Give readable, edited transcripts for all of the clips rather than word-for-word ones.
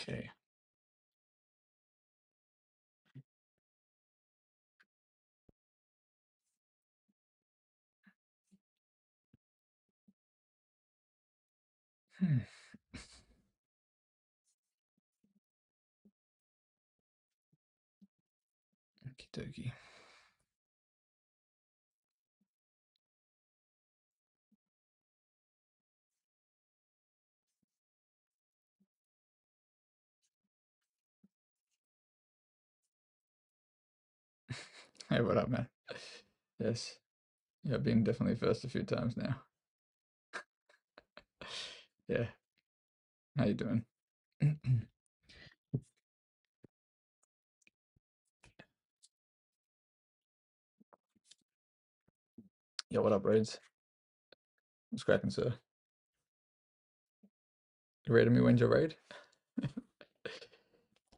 Okay. Hmm. Okie dokie. Hey, what up, man? Yes. Yeah, I've been definitely first a few times now. Yeah. How you doing? Yeah, what up, Raids? What's cracking, sir? You raided me when's your raid?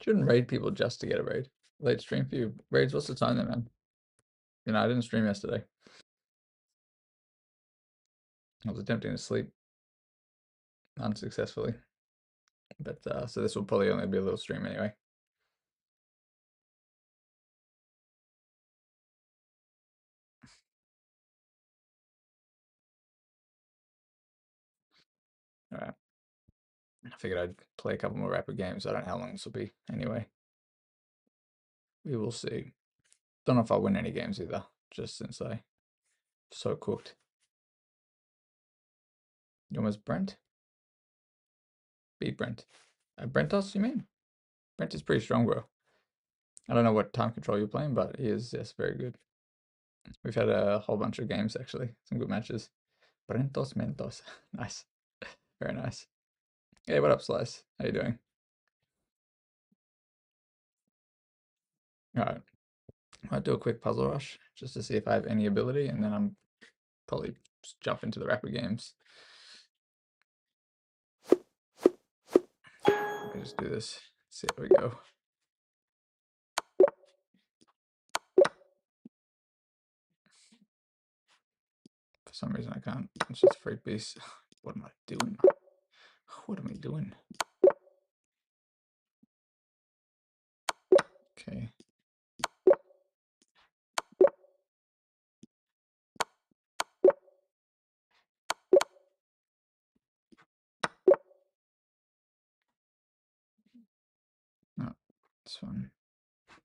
Shouldn't raid people just to get a raid. Late stream for you. Raids, what's the time then, man? You know, I didn't stream yesterday. I was attempting to sleep unsuccessfully. But so this will probably only be a little stream anyway. Alright. I figured I'd play a couple more rapid games. I don't know how long this will be anyway. We will see. Don't know if I'll win any games either, just since I so cooked. You almost Brent? Beat Brent. Brentos, you mean? Brent is pretty strong, bro. I don't know what time control you're playing, but he is, yes, very good. We've had a whole bunch of games, actually. Some good matches. Brentos Mentos. Nice. Very nice. Hey, what up, Slice? How you doing? Alright. I'll do a quick puzzle rush, just to see if I have any ability, and then I'm probably just jump into the rapid games. Let me just do this. See how we go. For some reason I can't. It's just free piece. What am I doing? What am I doing? Okay. No, this one.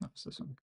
No, it's this one.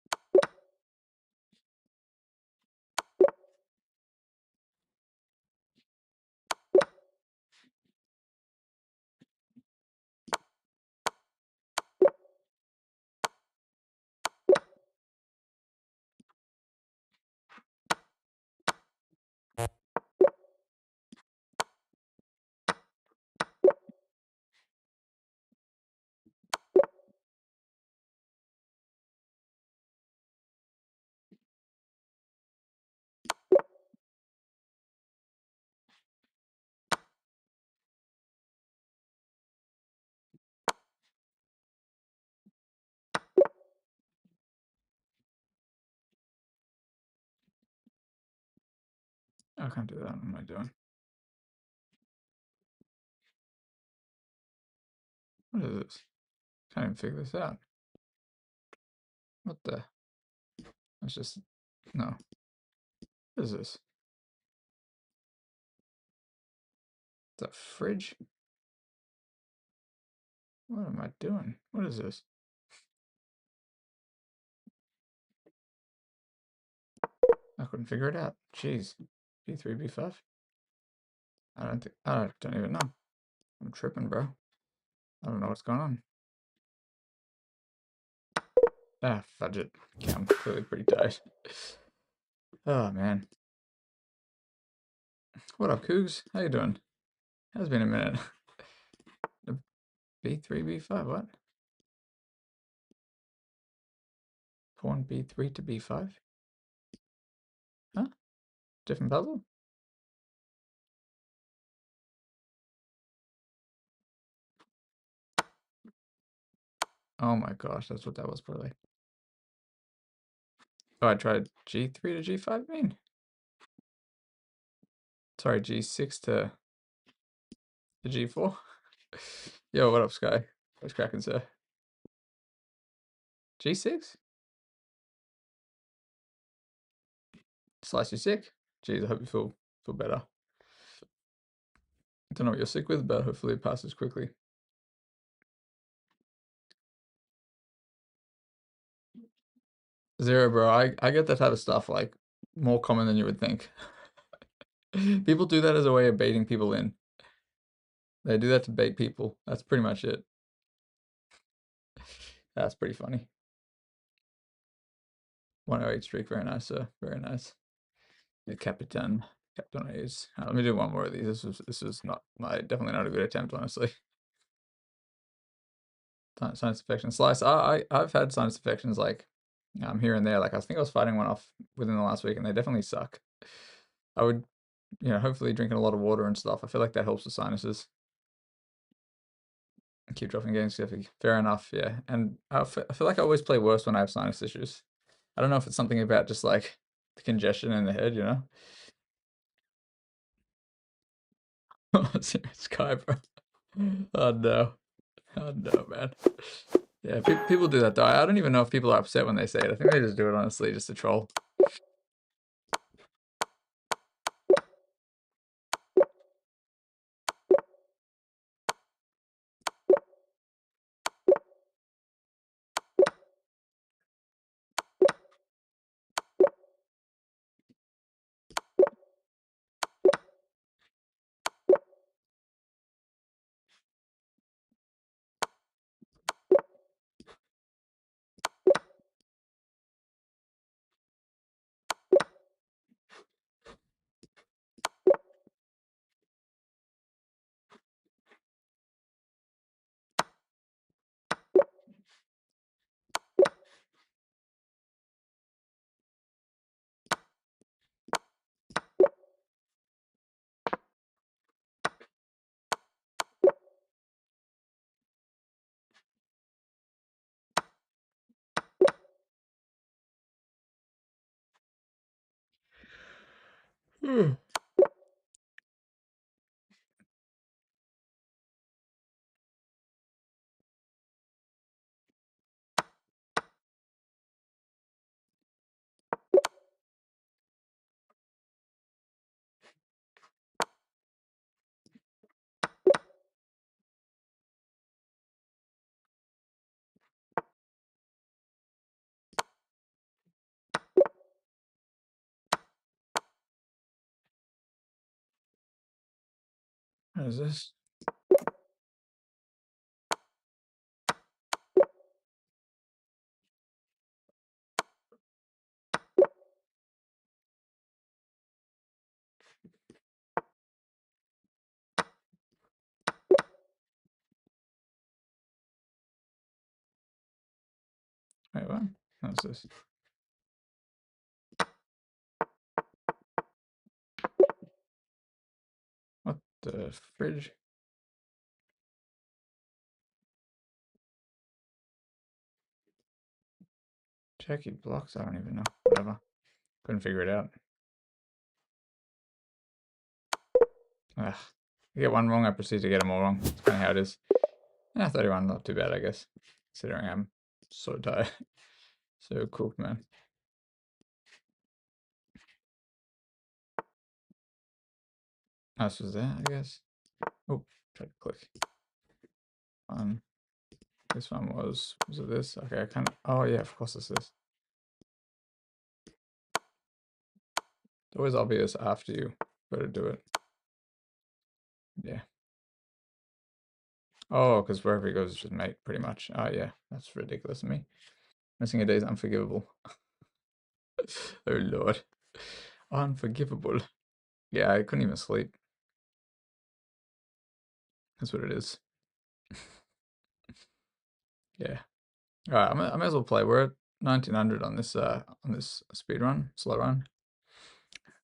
I can't do that. What am I doing? What is this? Can't even figure this out. What the? It's just no. What is this? The fridge? What am I doing? What is this? I couldn't figure it out. Jeez. B3, B5? I don't even know. I'm tripping, bro. I don't know what's going on. Ah, fudge it. Yeah, I'm clearly pretty tired. Oh, man. What up, Cougs? How you doing? Has been a minute. B3, B5, what? Pawn B3 to B5? Huh? Different puzzle? Oh my gosh, that's what that was probably. Oh, I tried G3 to G5, mean? Sorry, G6 to G4? Yo, what up, Sky? What's cracking, sir? G6? Slice, you sick? Jeez, I hope you feel better. I don't know what you're sick with, but hopefully it passes quickly. Zero, bro. I get that type of stuff like more common than you would think. People do that as a way of baiting people in. They do that to bait people. That's pretty much it. That's pretty funny. 108 streak, very nice, sir. Very nice. The Capitan A's. Let me do one more of these. This is not definitely not a good attempt, honestly. Sinus infection slice. I've had sinus infections like here and there. Like I think I was fighting one off within the last week, and they definitely suck. I would, hopefully drinking a lot of water and stuff. I feel like that helps the sinuses. Keep dropping games, fair enough, yeah. And I feel like I always play worse when I have sinus issues. I don't know if it's something about just like the congestion in the head, Sky, bro. Oh no. Oh no, man. Yeah, people do that though. I don't even know if people are upset when they say it. I think they just do it honestly, just to troll. Wait, what is this? Wait, what? What's this? What the fridge? Jackie blocks? I don't even know. Whatever. Couldn't figure it out. Ugh. I get one wrong, I proceed to get them all wrong. That's kind of how it is. Yeah, 31, not too bad, I guess. Considering I'm so tired. So cooked, man. This was that, I guess. Oh, tried to click. This one was it this? Okay, I kind of, oh yeah, of course it's this. It's always obvious after you go to do it. Yeah. Oh, because wherever he goes, it's just mate, pretty much. Oh yeah, that's ridiculous to me. Missing a day is unforgivable. Oh lord. Unforgivable. Yeah, I couldn't even sleep. That's what it is. Yeah. All right, I may as well play. We're at 1900 on this speed run, slow run.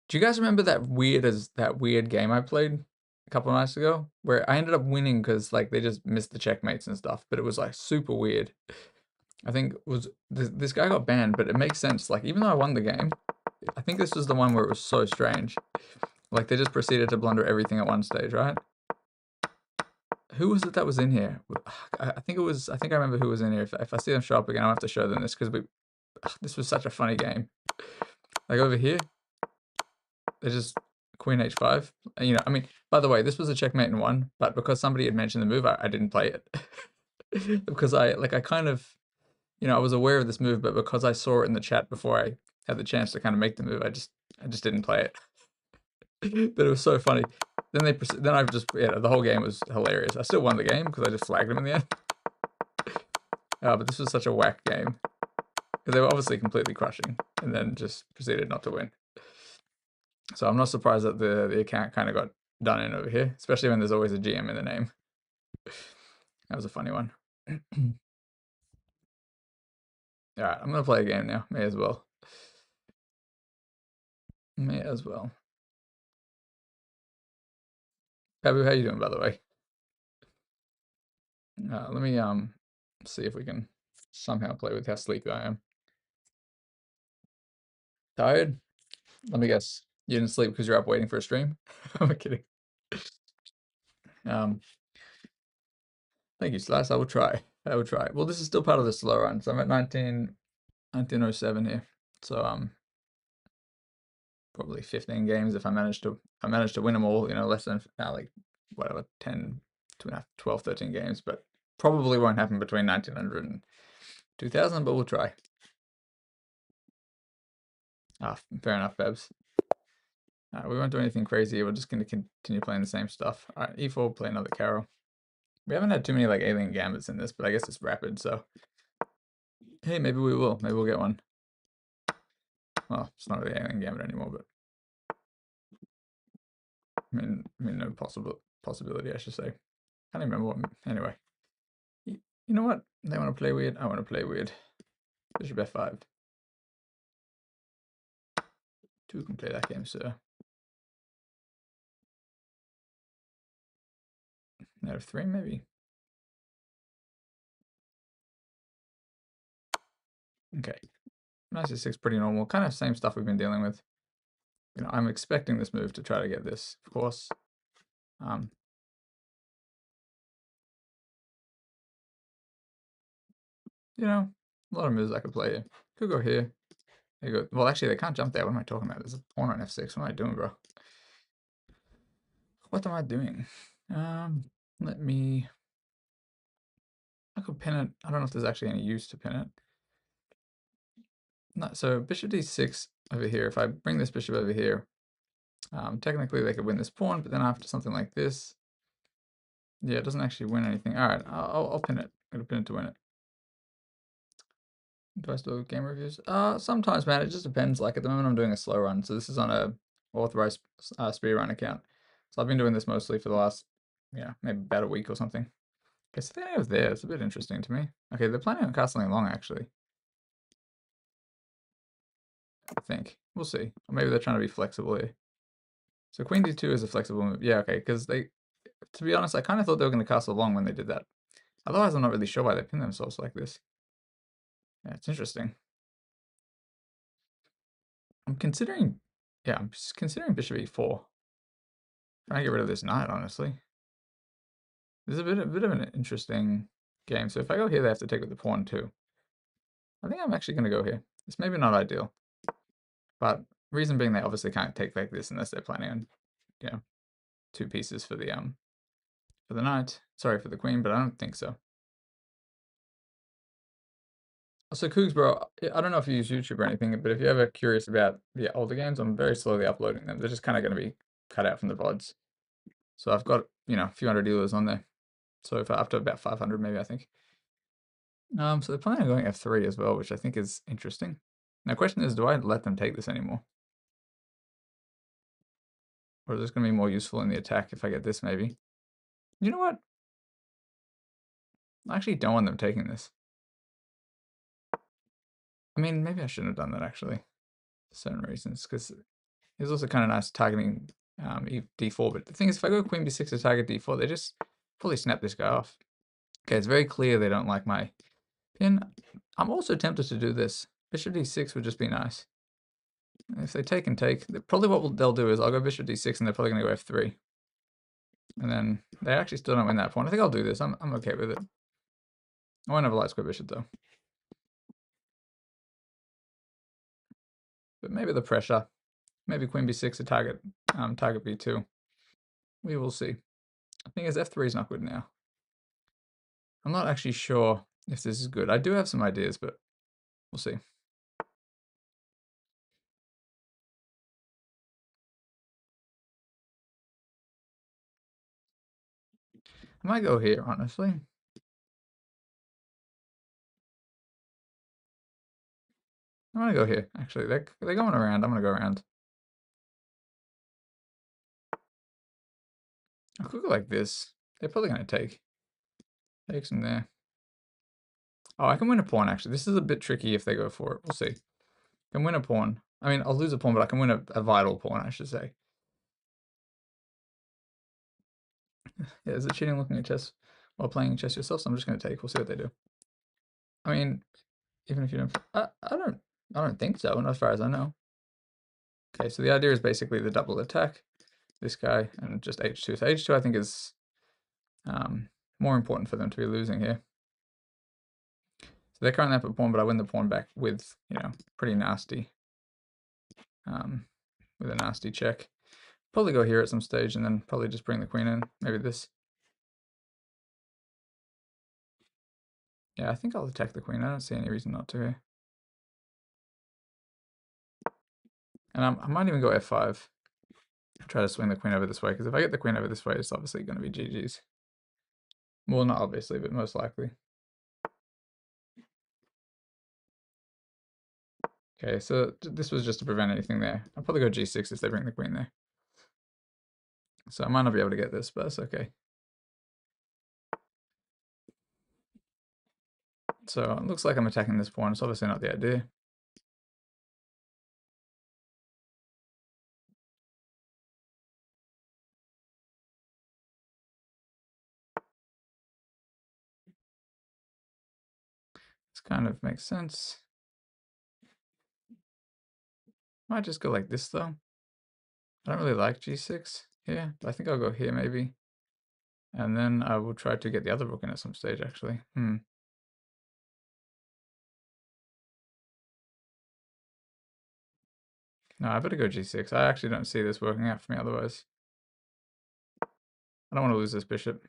Do you guys remember that weird game I played a couple of nights ago where I ended up winning because like they just missed the checkmates and stuff, but it was like super weird. I think it was this guy got banned, but it makes sense. Like even though I won the game, I think this was the one where it was so strange. Like they just proceeded to blunder everything at one stage, right? Who was it that was in here? I think it was. I think I remember who was in here. If I see them show up again, I'll have to show them this because this was such a funny game. Like over here, they're just Queen H5. And, you know, I mean, by the way, this was a checkmate in one, but because somebody had mentioned the move, I didn't play it because I kind of, you know, I was aware of this move, but because I saw it in the chat before I had the chance to kind of make the move, I just didn't play it. But it was so funny. Then I just, yeah, the whole game was hilarious. I still won the game because I just flagged him in the end. But this was such a whack game because they were obviously completely crushing and then just proceeded not to win. So I'm not surprised that the account kind of got done in over here, especially when there's always a GM in the name. That was a funny one. Alright, I'm gonna play a game now. May as well. May as well. Babu, how you doing, by the way? Let me see if we can somehow play with how sleepy I am. Tired? Let me guess. You didn't sleep because you're up waiting for a stream? I'm kidding. Thank you, Slice. I will try. I will try. Well, this is still part of the slow run. So I'm at 1907 here. So probably 15 games if I manage to win them all, you know, less than like whatever 10, 12, 13 games, but probably won't happen between 1900 and 2000, but we'll try. Fair enough, Babs. We won't do anything crazy. We're just going to continue playing the same stuff. All right, E4, play another Carol. We haven't had too many like alien gambits in this, but I guess it's rapid, so hey, maybe we will. Maybe we'll get one. Well, it's not really alien gambit anymore, but I mean, no possibility, I should say. Can't even remember what. Anyway, you know what? They want to play weird. I want to play weird. Bishop F5. 2 can play that game, sir. Knight F3, maybe. Okay. Knight C6, pretty normal. Kind of same stuff we've been dealing with. You know, I'm expecting this move to try to get this, of course. You know, a lot of moves I could play here. Could go here. There you go. Well, actually, they can't jump there. What am I talking about? There's a pawn on F6. What am I doing, bro? What am I doing? Let me... I could pin it. I don't know if there's actually any use to pin it. No, so bishop d6 over here. If I bring this bishop over here, technically they could win this pawn, but then after something like this, yeah, it doesn't actually win anything. All right, I'll pin it. I'm gonna pin it to win it. Do I still do game reviews? Sometimes, man. It just depends. Like at the moment, I'm doing a slow run, so this is on a authorized speed run account. So I've been doing this mostly for the last, yeah, maybe about a week or something. Okay, so they have there. It's a bit interesting to me. Okay, they're planning on castling long, actually. I think we'll see. Or maybe they're trying to be flexible here. So Queen D2 is a flexible move. Yeah, okay, because they, to be honest, I kind of thought they were going to castle long when they did that. Otherwise, I'm not really sure why they pin themselves like this. Yeah, it's interesting. I'm considering, yeah, I'm just considering bishop e4. Trying to get rid of this knight, honestly. This is a bit of an interesting game. So if I go here, they have to take with the pawn too. I think I'm actually going to go here. It's maybe not ideal, but reason being they obviously can't take like this unless they're planning on, you know, 2 pieces for the knight. Sorry, for the queen, but I don't think so. So Cougs, bro, I don't know if you use YouTube or anything, but if you're ever curious about the older games, I'm very slowly uploading them. They're just kind of going to be cut out from the VODs. So I've got, you know, a few hundred dealers on there. So if after about 500, maybe, I think. So they're planning on going F3 as well, which I think is interesting. Now, the question is, do I let them take this anymore? Or is this going to be more useful in the attack if I get this, maybe? You know what? I actually don't want them taking this. I mean, maybe I shouldn't have done that, actually, for certain reasons, because it's also kind of nice targeting d4. But the thing is, if I go queen b6 to target d4, they just fully snap this guy off. Okay, it's very clear they don't like my pin. I'm also tempted to do this. Bishop d6 would just be nice. If they take and take, probably what they'll do is I'll go bishop d6 and they're probably going to go f3. And then they actually still don't win that pawn. I think I'll do this. I'm okay with it. I won't have a light square bishop though. But maybe the pressure. Maybe queen b6 to target b2. We will see. I think his f3 is not good now. I'm not actually sure if this is good. I do have some ideas, but we'll see. I might go here, honestly. I'm gonna go here, actually. They're going around. I'm gonna go around. I could go like this. They're probably gonna take. Take some there. Oh, I can win a pawn, actually. This is a bit tricky if they go for it. We'll see. I can win a pawn. I mean, I'll lose a pawn, but I can win a vital pawn, I should say. Yeah, is it cheating looking at chess while playing chess yourself? So I'm just gonna take. We'll see what they do. I mean, even if you don't, I don't think so, not as far as I know. Okay, so the idea is basically the double attack, this guy, and just h2. So h2 I think is more important for them to be losing here. So they're currently up a pawn, but I win the pawn back with, you know, pretty nasty, with a nasty check. Probably go here at some stage and then probably just bring the queen in. Maybe this. Yeah, I think I'll attack the queen. I don't see any reason not to here. And I might even go f5. Try to swing the queen over this way, because if I get the queen over this way, it's obviously going to be GG's. Well, not obviously, but most likely. Okay, so this was just to prevent anything there. I'll probably go g6 if they bring the queen there. So I might not be able to get this, but it's okay. So it looks like I'm attacking this pawn. It's obviously not the idea. This kind of makes sense. Might just go like this though. I don't really like g6 here, but I think I'll go here maybe. And then I will try to get the other rook in at some stage actually. No, I better go g6. I actually don't see this working out for me otherwise. I don't want to lose this bishop.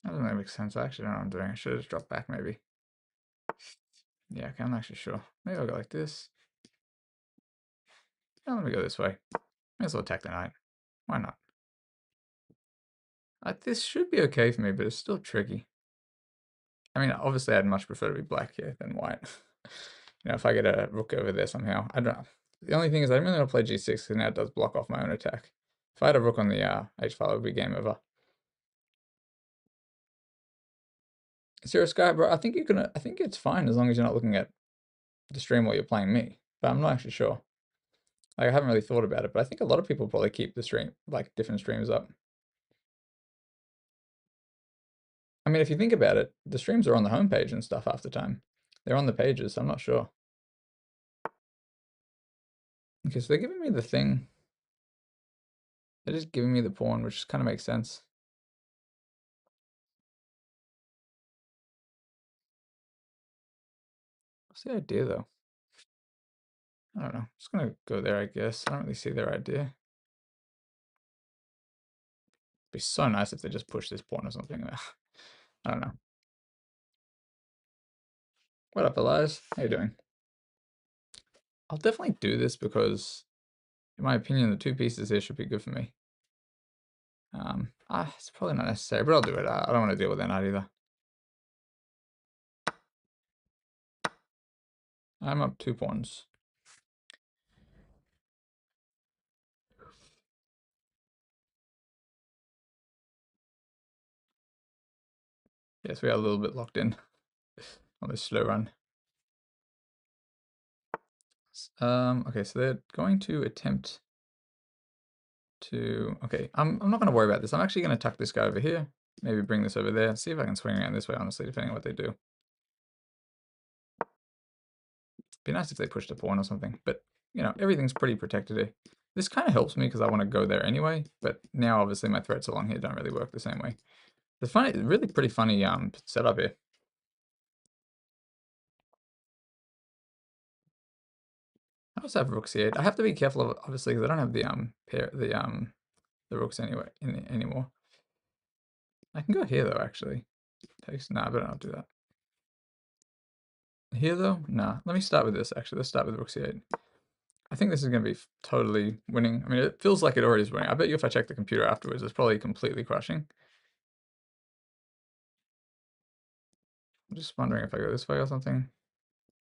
That doesn't really make sense. I actually don't know what I'm doing. I should have just dropped back maybe. Yeah, okay, I'm not actually sure. Maybe I'll go like this. Yeah, let me go this way. May as well attack the knight. Why not? This should be okay for me, but it's still tricky. I mean, obviously I'd much prefer to be black here than white. You know, if I get a rook over there somehow. I don't know. The only thing is I don't really want to play g6 because now it does block off my own attack. If I had a rook on the h-file, it would be game over. Zero Sky, bro, I think I think it's fine as long as you're not looking at the stream while you're playing me. But I'm not actually sure. Like, I haven't really thought about it, but I think a lot of people probably keep the stream, like different streams up. I mean, if you think about it, the streams are on the homepage and stuff half the time. They're on the pages, so I'm not sure. Okay, so they're giving me the thing. They're just giving me the pawn, which kind of makes sense. What's the idea, though? I don't know. I'm just going to go there, I guess. I don't really see their idea. It'd be so nice if they just push this pawn or something. I don't know. What up, Elias? How you doing? I'll definitely do this because, in my opinion, the two pieces here should be good for me. It's probably not necessary, but I'll do it. I don't want to deal with that knight either. I'm up 2 pawns. Yes, we are a little bit locked in on this slow run. Okay, so they're going to attempt to... Okay, I'm not going to worry about this. I'm actually going to tuck this guy over here. Maybe bring this over there. See if I can swing around this way, honestly, depending on what they do. Be nice if they pushed a pawn or something, but, you know, everything's pretty protected here. This kind of helps me because I want to go there anyway, but now obviously my threats along here don't really work the same way. It's funny, really pretty funny setup here. I also have rook c8. I have to be careful of obviously because I don't have the the rooks anyway anymore. I can go here though actually. Takes I better not do that. Here though, nah. Let me start with this actually. Let's start with rook c8. I think this is going to be totally winning. I mean, it feels like it already is winning. I bet you if I check the computer afterwards, it's probably completely crushing. I'm just wondering if I go this way or something.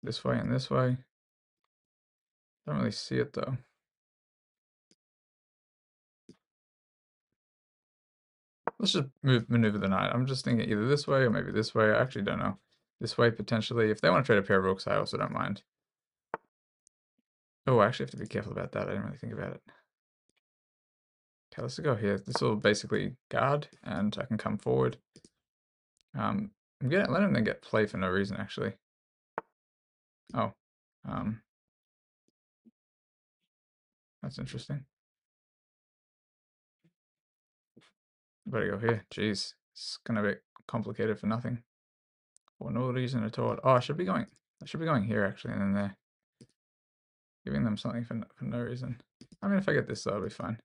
This way and this way. Don't really see it though. Let's just maneuver the knight. I'm just thinking either this way or maybe this way. I actually don't know. This way potentially. If they want to trade a pair of rooks, I also don't mind. Oh, I actually have to be careful about that. I didn't really think about it. Okay, let's go here. This will basically guard, and I can come forward. I'm letting them get play for no reason, actually. Oh, that's interesting. Better go here. Jeez, it's gonna be complicated for nothing, for no reason at all. Oh, I should be going here actually, and then there, giving them something for no reason. I mean, if I get this, that'll be fine.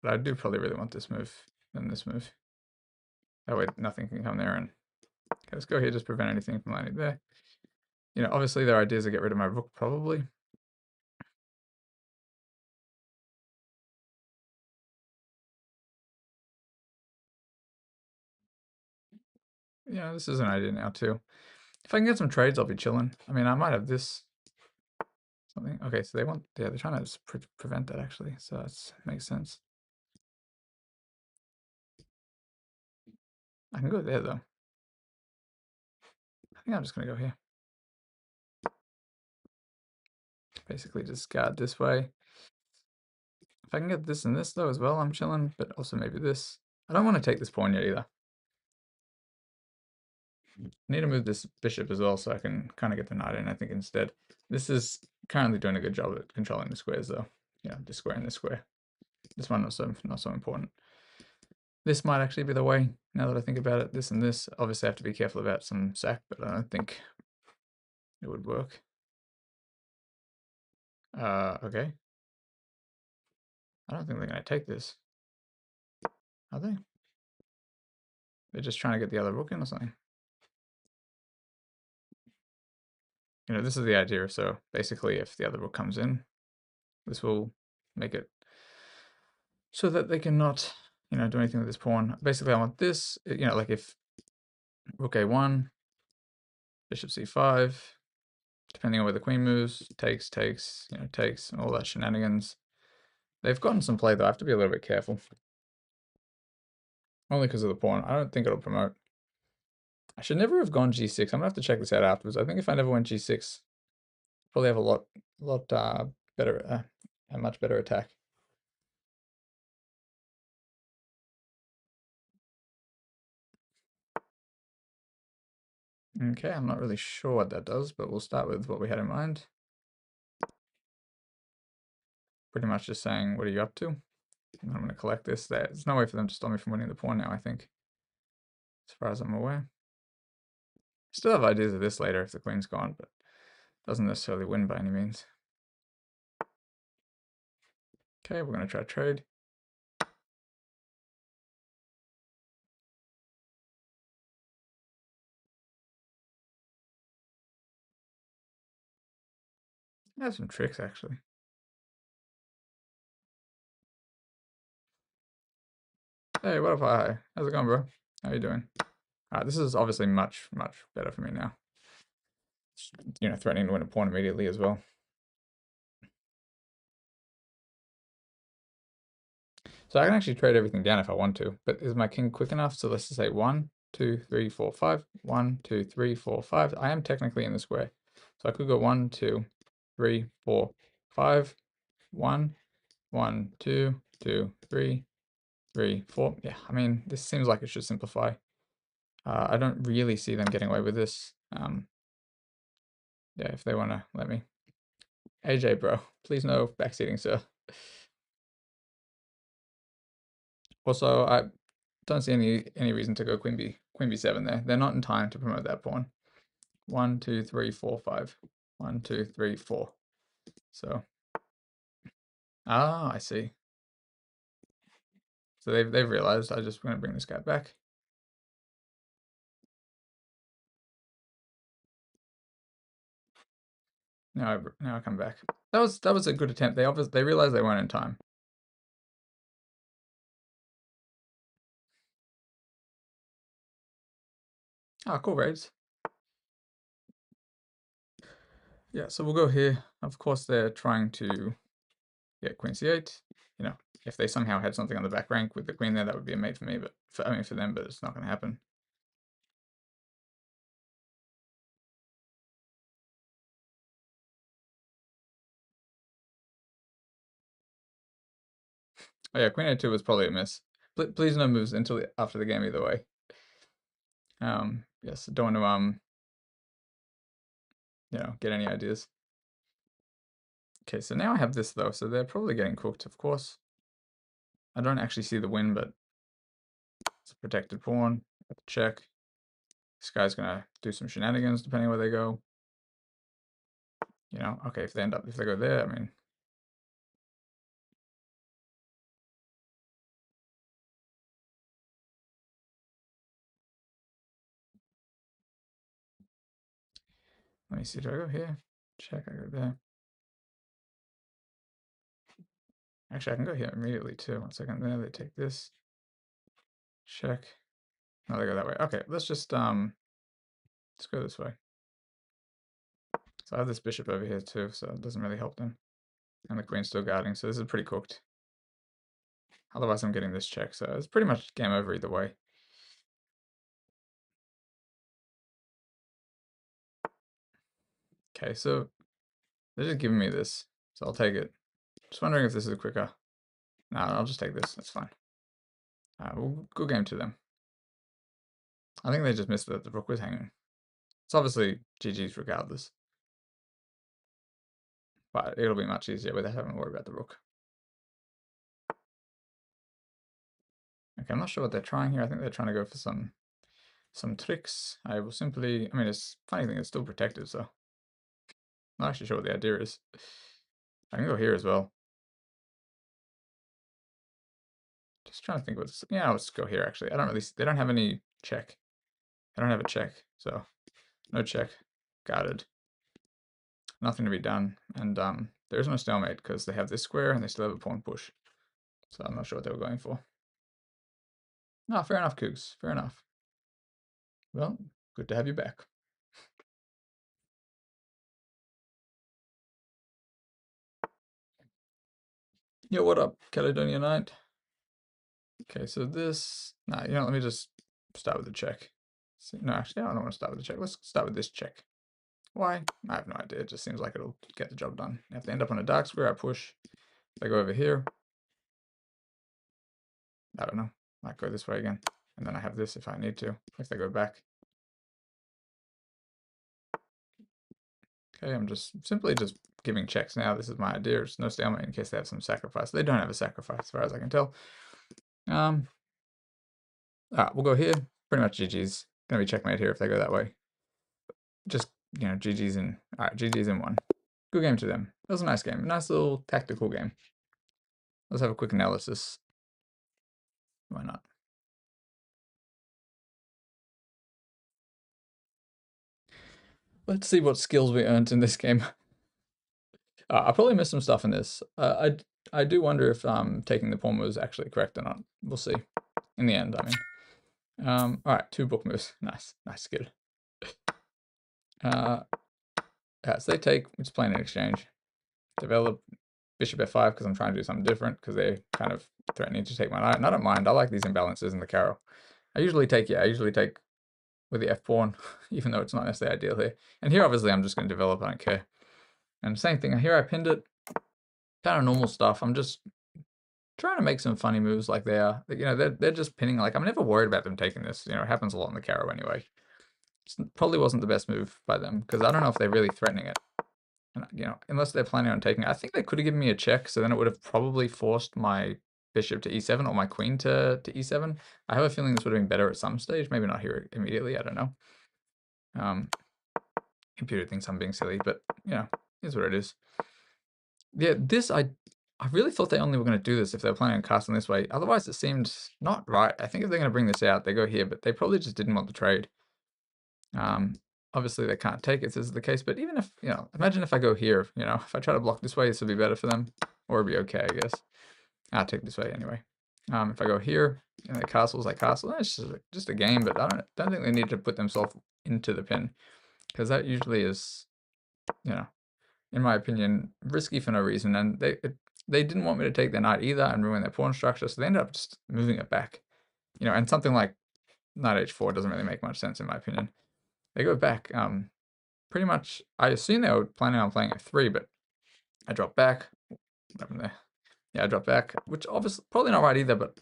But I do probably really want this move than this move. That way, nothing can come there. And okay, let's go here. Just prevent anything from landing there. You know, obviously their idea is to get rid of my rook, probably. Yeah, this is an idea now too. If I can get some trades, I'll be chilling. I mean, I might have this something. Okay, so they want, yeah, they're trying to prevent that actually. So that makes sense. I can go there though. I think I'm just gonna go here. Basically just guard this way. If I can get this and this though as well, I'm chilling, but also maybe this. I don't want to take this pawn yet either. I need to move this bishop as well so I can kind of get the knight in, I think, instead. This is currently doing a good job at controlling the squares though. Yeah, this square and this square. This one not so important. This might actually be the way, now that I think about it. This and this. Obviously I have to be careful about some sack, but I don't think it would work. Okay. I don't think they're going to take this. Are they? They're just trying to get the other rook in or something. You know, this is the idea. So basically, if the other rook comes in, this will make it so that they cannot, you know, do anything with this pawn. Basically, I want this, you know, like if rook a1, bishop c5, depending on where the queen moves, takes, you know, takes, and all that shenanigans. They've gotten some play, though. I have to be a little bit careful. Only because of the pawn. I don't think it'll promote. I should never have gone g6. I'm going to have to check this out afterwards. I think if I never went g6, probably have a lot better, a much better attack. Okay, I'm not really sure what that does, but we'll start with what we had in mind. Pretty much just saying, what are you up to? And I'm going to collect this. There's no way for them to stop me from winning the pawn now, I think, as far as I'm aware. Still have ideas of this later if the queen's gone, but doesn't necessarily win by any means. Okay, we're going to try trade. I have some tricks, actually. Hey, what up? Hi. How's it going, bro? How you doing? Alright, this is obviously much better for me now. You know, threatening to win a pawn immediately as well. So I can actually trade everything down if I want to, but is my king quick enough? So let's just say 1, 2, 3, 4, 5. 1, 2, 3, 4, 5. I am technically in the square. So I could go 1, 2, 3, 4, 5. 1, 1, 2, 2, 3, 3, 4. Yeah, I mean, this seems like it should simplify. I don't really see them getting away with this. Yeah, if they want to let me. AJ, bro. Please no backseating, sir. Also, I don't see any reason to go queen b7 there. They're not in time to promote that pawn. 1, 2, 3, 4, 5. 1, 2, 3, 4. So, I see. So they've realized I just want to bring this guy back. Now I come back. That was a good attempt. They realized they weren't in time. Ah, cool raids. Yeah, so we'll go here. Of course, they're trying to get queen c8. You know, if they somehow had something on the back rank with the queen there, that would be a mate for me. But for them, but it's not going to happen. Oh yeah, queen a2 was probably a miss. Please no moves until after the game either way. Yes, don't want to get any ideas. Okay, so now I have this though, so they're probably getting cooked, of course. I don't actually see the win, but it's a protected pawn. Check. This guy's gonna do some shenanigans depending where they go. Okay, if they go there, I mean, let me see, do I go here? Check, I go there. Actually, I can go here immediately too. 1 second there, they take this. Check. No, they go that way. Okay, let's go this way. So I have this bishop over here too, so it doesn't really help them. And the queen's still guarding, so this is pretty cooked. Otherwise, I'm getting this check, so it's pretty much game over either way. Okay, so they're just giving me this, so I'll take it. Just wondering if this is quicker. No, I'll just take this. That's fine. We'll go game to them. I think they just missed that the rook was hanging. It's obviously GG's regardless. But it'll be much easier without having to worry about the rook. Okay, I'm not sure what they're trying here. I think they're trying to go for some tricks. I will simply, I mean, it's funny thing, it's still protected, so I'm not actually sure what the idea is. I can go here as well. Just trying to think what's, yeah, let's go here actually. They don't have any check. I don't have a check, so no check. Guarded. Nothing to be done. And there is no stalemate because they have this square and they still have a pawn push. So I'm not sure what they were going for. No, fair enough, Cougs. Fair enough. Well, good to have you back. Yo, what up, Caledonia Knight? Okay, so this... Nah, let me just start with the check. No, actually, I don't want to start with the check. Let's start with this check. Why? I have no idea. It just seems like it'll get the job done. If they end up on a dark square, I push. If they go over here, I don't know. Might go this way again. And then I have this if I need to, if they go back. Okay, I'm simply just giving checks now. This is my idea. It's no stalemate in case they have some sacrifice. They don't have a sacrifice as far as I can tell. All right, we'll go here. Pretty much GG's. Gonna be checkmate here if they go that way. Just, GG's in. All right, GG's in 1. Good game to them. It was a nice game. A nice little tactical game. Let's have a quick analysis. Why not? Let's see what skills we earned in this game. I probably missed some stuff in this. I do wonder if taking the pawn was actually correct or not. We'll see. In the end, I mean. All right, 2 book moves. Nice skill. Yeah, so they take, we're just playing an exchange. Develop bishop f5 because I'm trying to do something different because they're kind of threatening to take my knight. And I don't mind. I like these imbalances in the Caro. I usually take with the f pawn, even though it's not necessarily ideal here. And here, obviously, I'm just going to develop. I don't care. And same thing. Here, I pinned it. Kind of normal stuff. I'm just trying to make some funny moves like they are. They're just pinning. Like, I'm never worried about them taking this. It happens a lot in the Caro anyway. It probably wasn't the best move by them because I don't know if they're really threatening it. And, you know, unless they're planning on taking, I think they could have given me a check, so then it would have probably forced my bishop to e7 or my queen to e7. I have a feeling this would have been better at some stage, maybe not here immediately, I don't know. Computer thinks I'm being silly, but, you know, here's what it is. Yeah, this, I really thought they only were going to do this if they were planning on casting this way. Otherwise, it seemed not right. I think if they're going to bring this out, they go here, but they probably just didn't want the trade. Obviously, they can't take it, this is the case, but even if, you know, imagine if I go here, you know, if I try to block this way, this would be better for them, or it'd be okay, I guess. I'll take this way anyway. If I go here, you know, the castle's like castle, it's just a game, but I don't think they need to put themselves into the pin, because that usually is, you know, in my opinion, risky for no reason. And they didn't want me to take their knight either and ruin their pawn structure, so they ended up just moving it back. You know, and something like knight h4 doesn't really make much sense in my opinion. They go back. Pretty much, I assume they were planning on playing f3, but I dropped back. What happened there? Yeah, I dropped back, which obviously probably not right either, but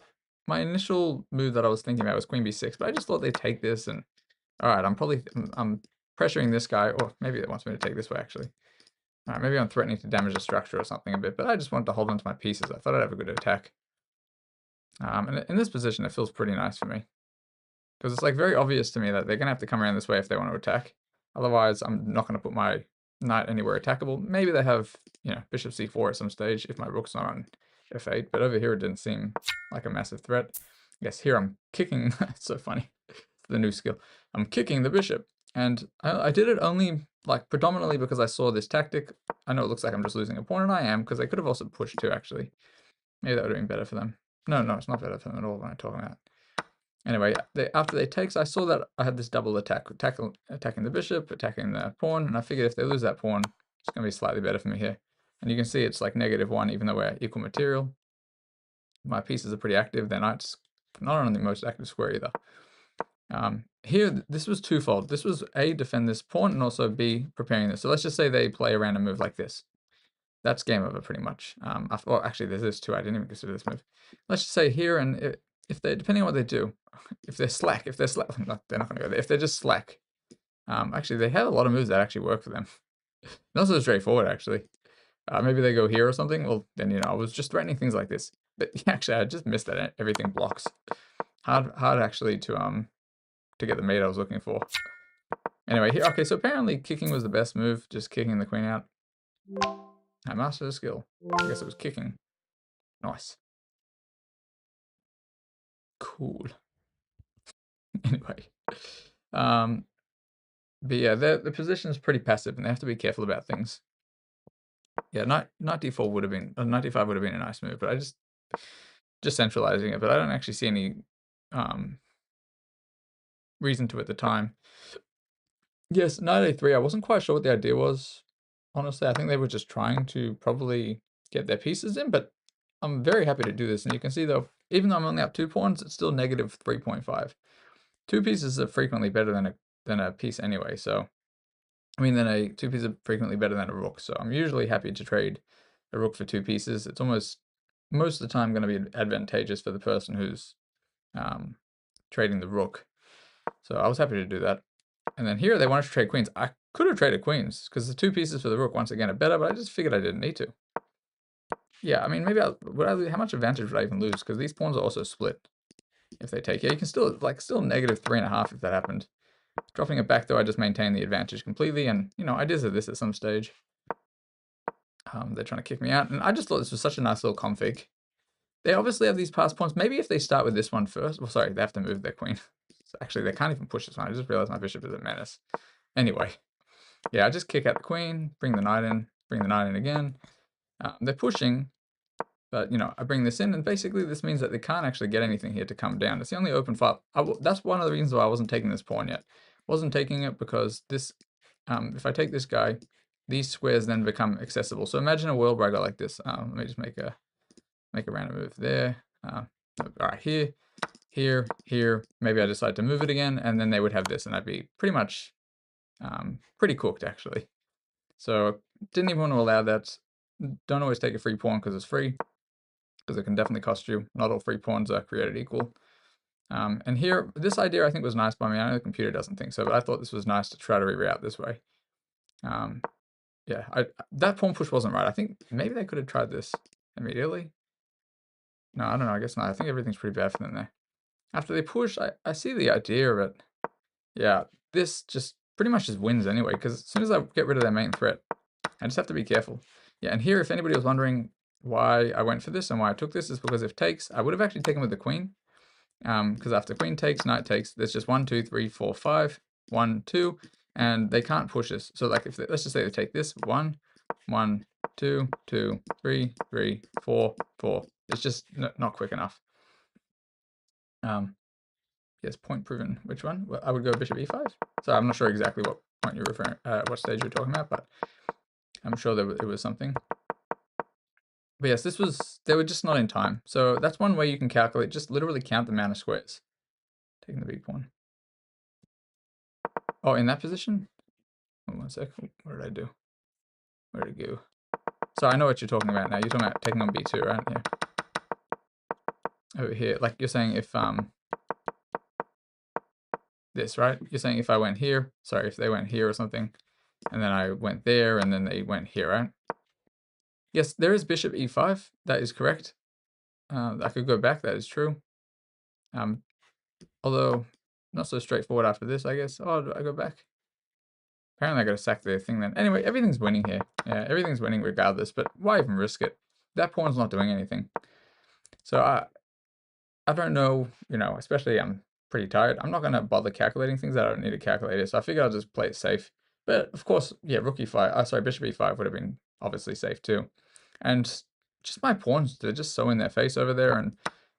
my initial move that I was thinking about was queen b6, but I just thought they'd take this and, all right, I'm pressuring this guy, or maybe it wants me to take this way actually. All right, maybe I'm threatening to damage the structure or something a bit, but I just wanted to hold onto my pieces. I thought I'd have a good attack. And in this position, it feels pretty nice for me, because it's like very obvious to me that they're going to have to come around this way if they want to attack. Otherwise, I'm not going to put my knight anywhere attackable. Maybe they have, you know, bishop c4 at some stage if my rook's not on f8, but over here it didn't seem like a massive threat. I guess here I'm kicking. It's so funny. The new skill. I'm kicking the bishop. And I did it only, like, predominantly because I saw this tactic. I know it looks like I'm just losing a pawn, and I am, because they could have also pushed too, actually. Maybe that would have been better for them. No, it's not better for them at all when I'm talking about. Anyway, after they take, so I saw that I had this double attack, attacking the bishop, attacking the pawn, and I figured if they lose that pawn, it's going to be slightly better for me here. And you can see it's like -1, even though we're equal material. My pieces are pretty active. Their knight's not on the most active square either. Here, this was twofold. This was A, defend this pawn, and also B, preparing this. So let's just say they play around a move like this. That's game over pretty much. Well, actually, there's this too. I didn't even consider this move. Let's just say here, and if they, depending on what they do, if they're slack, no, they're not going to go there. If they're just slack, actually, they have a lot of moves that actually work for them. Not so straightforward, actually. Maybe they go here or something. Well, then, you know, I was just threatening things like this. But actually, I just missed that everything blocks. Hard actually to get the mate I was looking for. Anyway, here, okay, so apparently kicking was the best move, just kicking the queen out. I mastered a skill. I guess it was kicking. Nice. Cool. Anyway. But yeah, the position is pretty passive, and they have to be careful about things. Yeah, knight d4 would have been, knight d5 would have been a nice move, but I just centralizing it, but I don't actually see any reason to at the time. Yes, knight a3, I wasn't quite sure what the idea was. Honestly, I think they were just trying to probably get their pieces in, but I'm very happy to do this. And you can see, though, even though I'm only up 2 pawns, it's still negative 3.5. 2 pieces are frequently better than a piece anyway. So, I mean, two pieces are frequently better than a rook. So I'm usually happy to trade a rook for 2 pieces. It's almost most of the time going to be advantageous for the person who's trading the rook. So I was happy to do that. And then here they wanted to trade queens. I could have traded queens because the 2 pieces for the rook once again are better, but I just figured I didn't need to. Yeah, I mean, maybe how much advantage would I even lose? Because these pawns are also split if they take. Yeah, you can still, like, still negative 3.5 if that happened. Dropping it back, though, I just maintain the advantage completely. And, you know, I did this at some stage. They're trying to kick me out. And I just thought this was such a nice little config. They obviously have these pass pawns. Maybe if they start with this one first. Well, sorry, they have to move their queen. So actually, they can't even push this one. I just realized my bishop is a menace. Anyway. Yeah, I just kick out the queen, bring the knight in again. They're pushing, but, you know, I bring this in, and basically this means that they can't actually get anything here to come down. It's the only open file. That's one of the reasons why I wasn't taking this pawn yet. Wasn't taking it because this, if I take this guy, these squares then become accessible. So imagine a world where I got like this. Let me just make a random move there. All right, here. Maybe I decide to move it again, and then they would have this, and I'd be pretty much pretty cooked, actually. So didn't even want to allow that. Don't always take a free pawn because it's free, because it can definitely cost you. Not all free pawns are created equal. And here, this idea I think was nice by me. I know the computer doesn't think so, but I thought this was nice to try to reroute this way. Yeah, that pawn push wasn't right. I think maybe they could have tried this immediately. No, I don't know. I guess not. I think everything's pretty bad for them there. After they push, I see the idea of it. Yeah, this just pretty much just wins anyway, because as soon as I get rid of their main threat, I just have to be careful. Yeah, and here, if anybody was wondering why I went for this and why I took this, is because if takes, I would have actually taken with the queen. Because after queen takes, knight takes, there's just 1, 2, 3, 4, 5, 1, 2, and they can't push this. So like, if they, let's just say they take this, 1, 1, 2, 2, 3, 3, 4, 4. It's just not quick enough. Yes, point proven. Which one? Well, I would go bishop e5. So I'm not sure exactly what point you're referring, what stage you're talking about, but I'm sure it was something. But yes, they were just not in time. So that's one way you can calculate, just literally count the amount of squares. Taking the big pawn. Oh, in that position? Oh, 1 sec. What did I do? Where did it go? So I know what you're talking about now. You're talking about taking on b2, right? Yeah. Over here. Like you're saying if this, right? You're saying if I went here, sorry, if they went here or something, and then I went there, and then they went here, right? Yes, there is bishop e5. That is correct. I could go back. That is true. Although not so straightforward after this, I guess. Oh, do I go back? Apparently I got to sack their thing then. Anyway, everything's winning here. Yeah, everything's winning regardless, but why even risk it? That pawn's not doing anything. So I don't know, you know, especially I'm pretty tired. I'm not going to bother calculating things that I don't need to calculate it. So I figure I'll just play it safe. But of course, yeah, rook e5, sorry, bishop e5 would have been obviously safe too. And just my pawns, they're just so in their face over there. And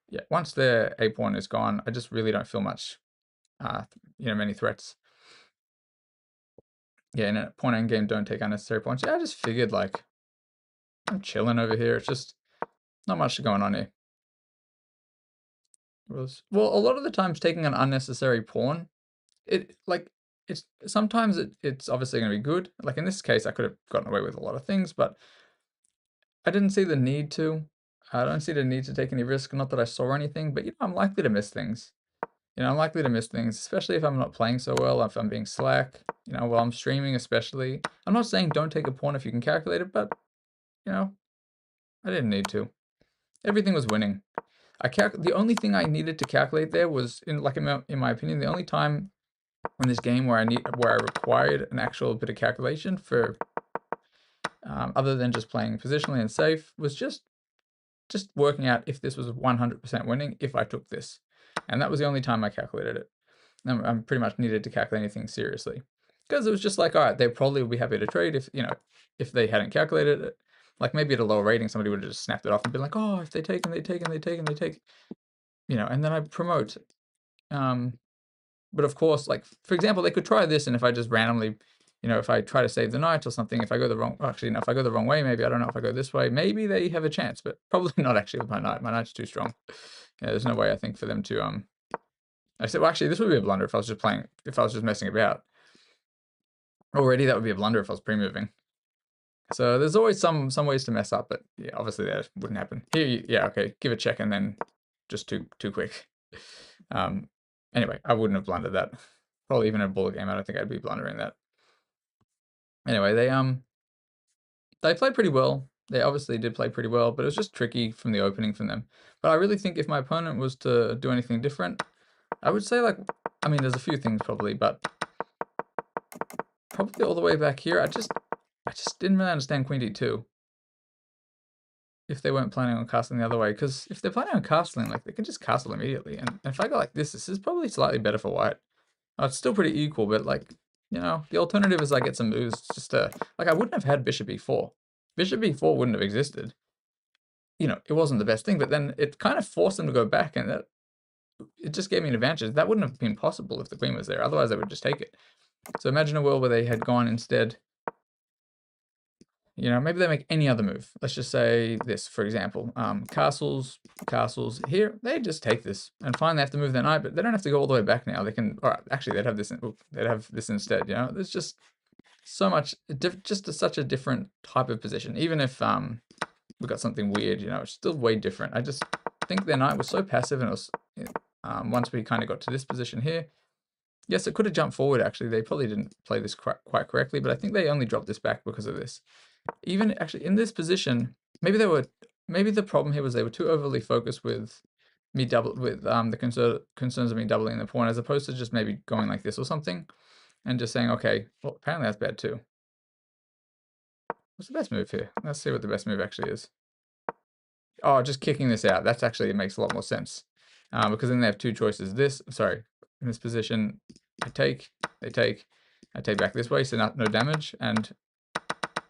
yeah, once their a pawn is gone, I just really don't feel much, you know, many threats. Yeah, in a pawn endgame, don't take unnecessary pawns. Yeah, I just figured, like, I'm chilling over here. It's just not much going on here. Well, a lot of the times taking an unnecessary pawn, it's sometimes it's obviously going to be good. Like in this case, I could have gotten away with a lot of things, but I didn't see the need to. I don't see the need to take any risk. Not that I saw anything, but you know, I'm likely to miss things. You know, I'm likely to miss things, especially if I'm not playing so well, if I'm being slack, you know, while I'm streaming especially. I'm not saying don't take a pawn if you can calculate it, but, you know, I didn't need to. Everything was winning. The only thing I needed to calculate there was, in my opinion, the only time in this game where I required an actual bit of calculation for, other than just playing positionally and safe, was just working out if this was 100% winning if I took this. And that was the only time I calculated it. I'm pretty much needed to calculate anything seriously, because it was just like, all right, they probably would be happy to trade if, you know, if they hadn't calculated it. Like maybe at a lower rating, somebody would have just snapped it off and been like, oh, if they take and they take and they take and they take, you know, and then I promote. But of course, like for example, they could try this, and if I just randomly, you know, if I try to save the knight or something, if I go the wrong, actually, no, if I go the wrong way, maybe, I don't know, if I go this way, maybe they have a chance, but probably not actually with my knight. My knight's too strong. Yeah, there's no way I think for them to I said, well, actually, this would be a blunder if I was just playing, if I was just messing about. Already, that would be a blunder if I was pre-moving. So there's always some ways to mess up, but yeah, obviously that wouldn't happen. Here, yeah, okay, give a check and then just too quick. Anyway, I wouldn't have blundered that. Probably even in a bullet game, I don't think I'd be blundering that. Anyway, they played pretty well. They obviously did play pretty well, but it was just tricky from the opening from them. But I really think if my opponent was to do anything different, I would say, like, I mean, there's a few things probably, but probably all the way back here, I just didn't really understand queen d2 if they weren't planning on castling the other way. Because if they're planning on castling, like, they can just castle immediately. And if I go like this is probably slightly better for white. Oh, it's still pretty equal, but, like, you know, the alternative is I get some moves just to, like, I wouldn't have had bishop e4. Bishop e4 wouldn't have existed. You know, it wasn't the best thing, but then it kind of forced them to go back, and it just gave me an advantage. That wouldn't have been possible if the queen was there. Otherwise, they would just take it. So imagine a world where they had gone instead, you know, maybe they make any other move. Let's just say this, for example, castles here. They just take this, and fine, they have to move their knight, but they don't have to go all the way back now. They can, all right, actually, they'd have this instead, you know. There's just so much, just such a different type of position. Even if we got something weird, you know, it's still way different. I just think their knight was so passive, and it was, once we kind of got to this position here, Yes, it could have jumped forward, actually. They probably didn't play this quite correctly, but I think they only dropped this back because of this. Even actually in this position, maybe the problem here was they were too overly focused with me the concerns of me doubling the pawn, as opposed to just maybe going like this or something, and just saying, okay, well, apparently that's bad too. What's the best move here? Let's see what the best move actually is. Oh, just kicking this out. That's actually, it makes a lot more sense. Because then they have two choices. In this position, I take, they take, I take back this way, so no damage. And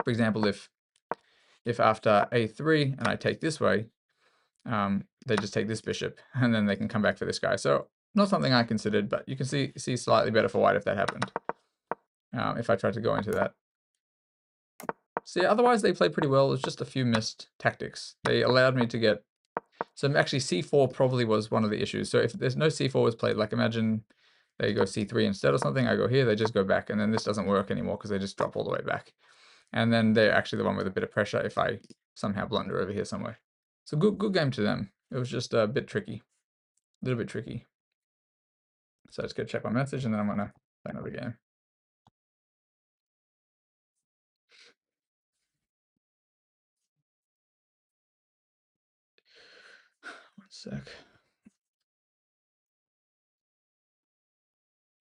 for example, if after a3 and I take this way, they just take this bishop, and then they can come back for this guy. So not something I considered, but you can see slightly better for white if that happened. If I tried to go into that. So yeah, otherwise they played pretty well. It was just a few missed tactics. They allowed me to get... So actually c4 probably was one of the issues. So if there's no c4 was played, like imagine they go c3 instead or something, I go here, they just go back, and then this doesn't work anymore because they just drop all the way back. And then they're actually the one with a bit of pressure if I somehow blunder over here somewhere. So good game to them. It was just a bit tricky. A little bit tricky. So let's go check my message, and then I'm going to play another game. One sec.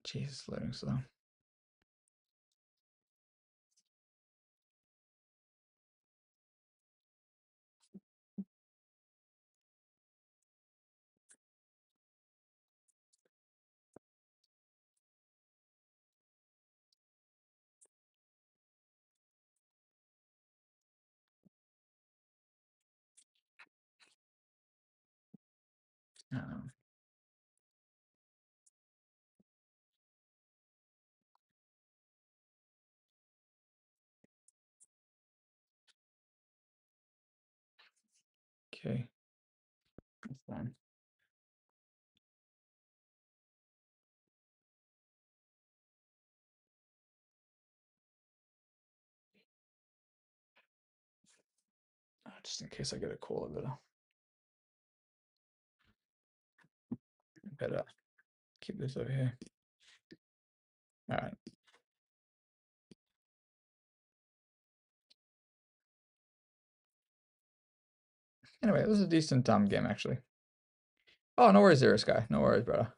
Jesus, loading slow. Um, okay. That's fine. Just in case I get a call, better keep this over here. All right. Anyway, it was a decent game actually. Oh, no worries, Zero Sky. No worries, brother.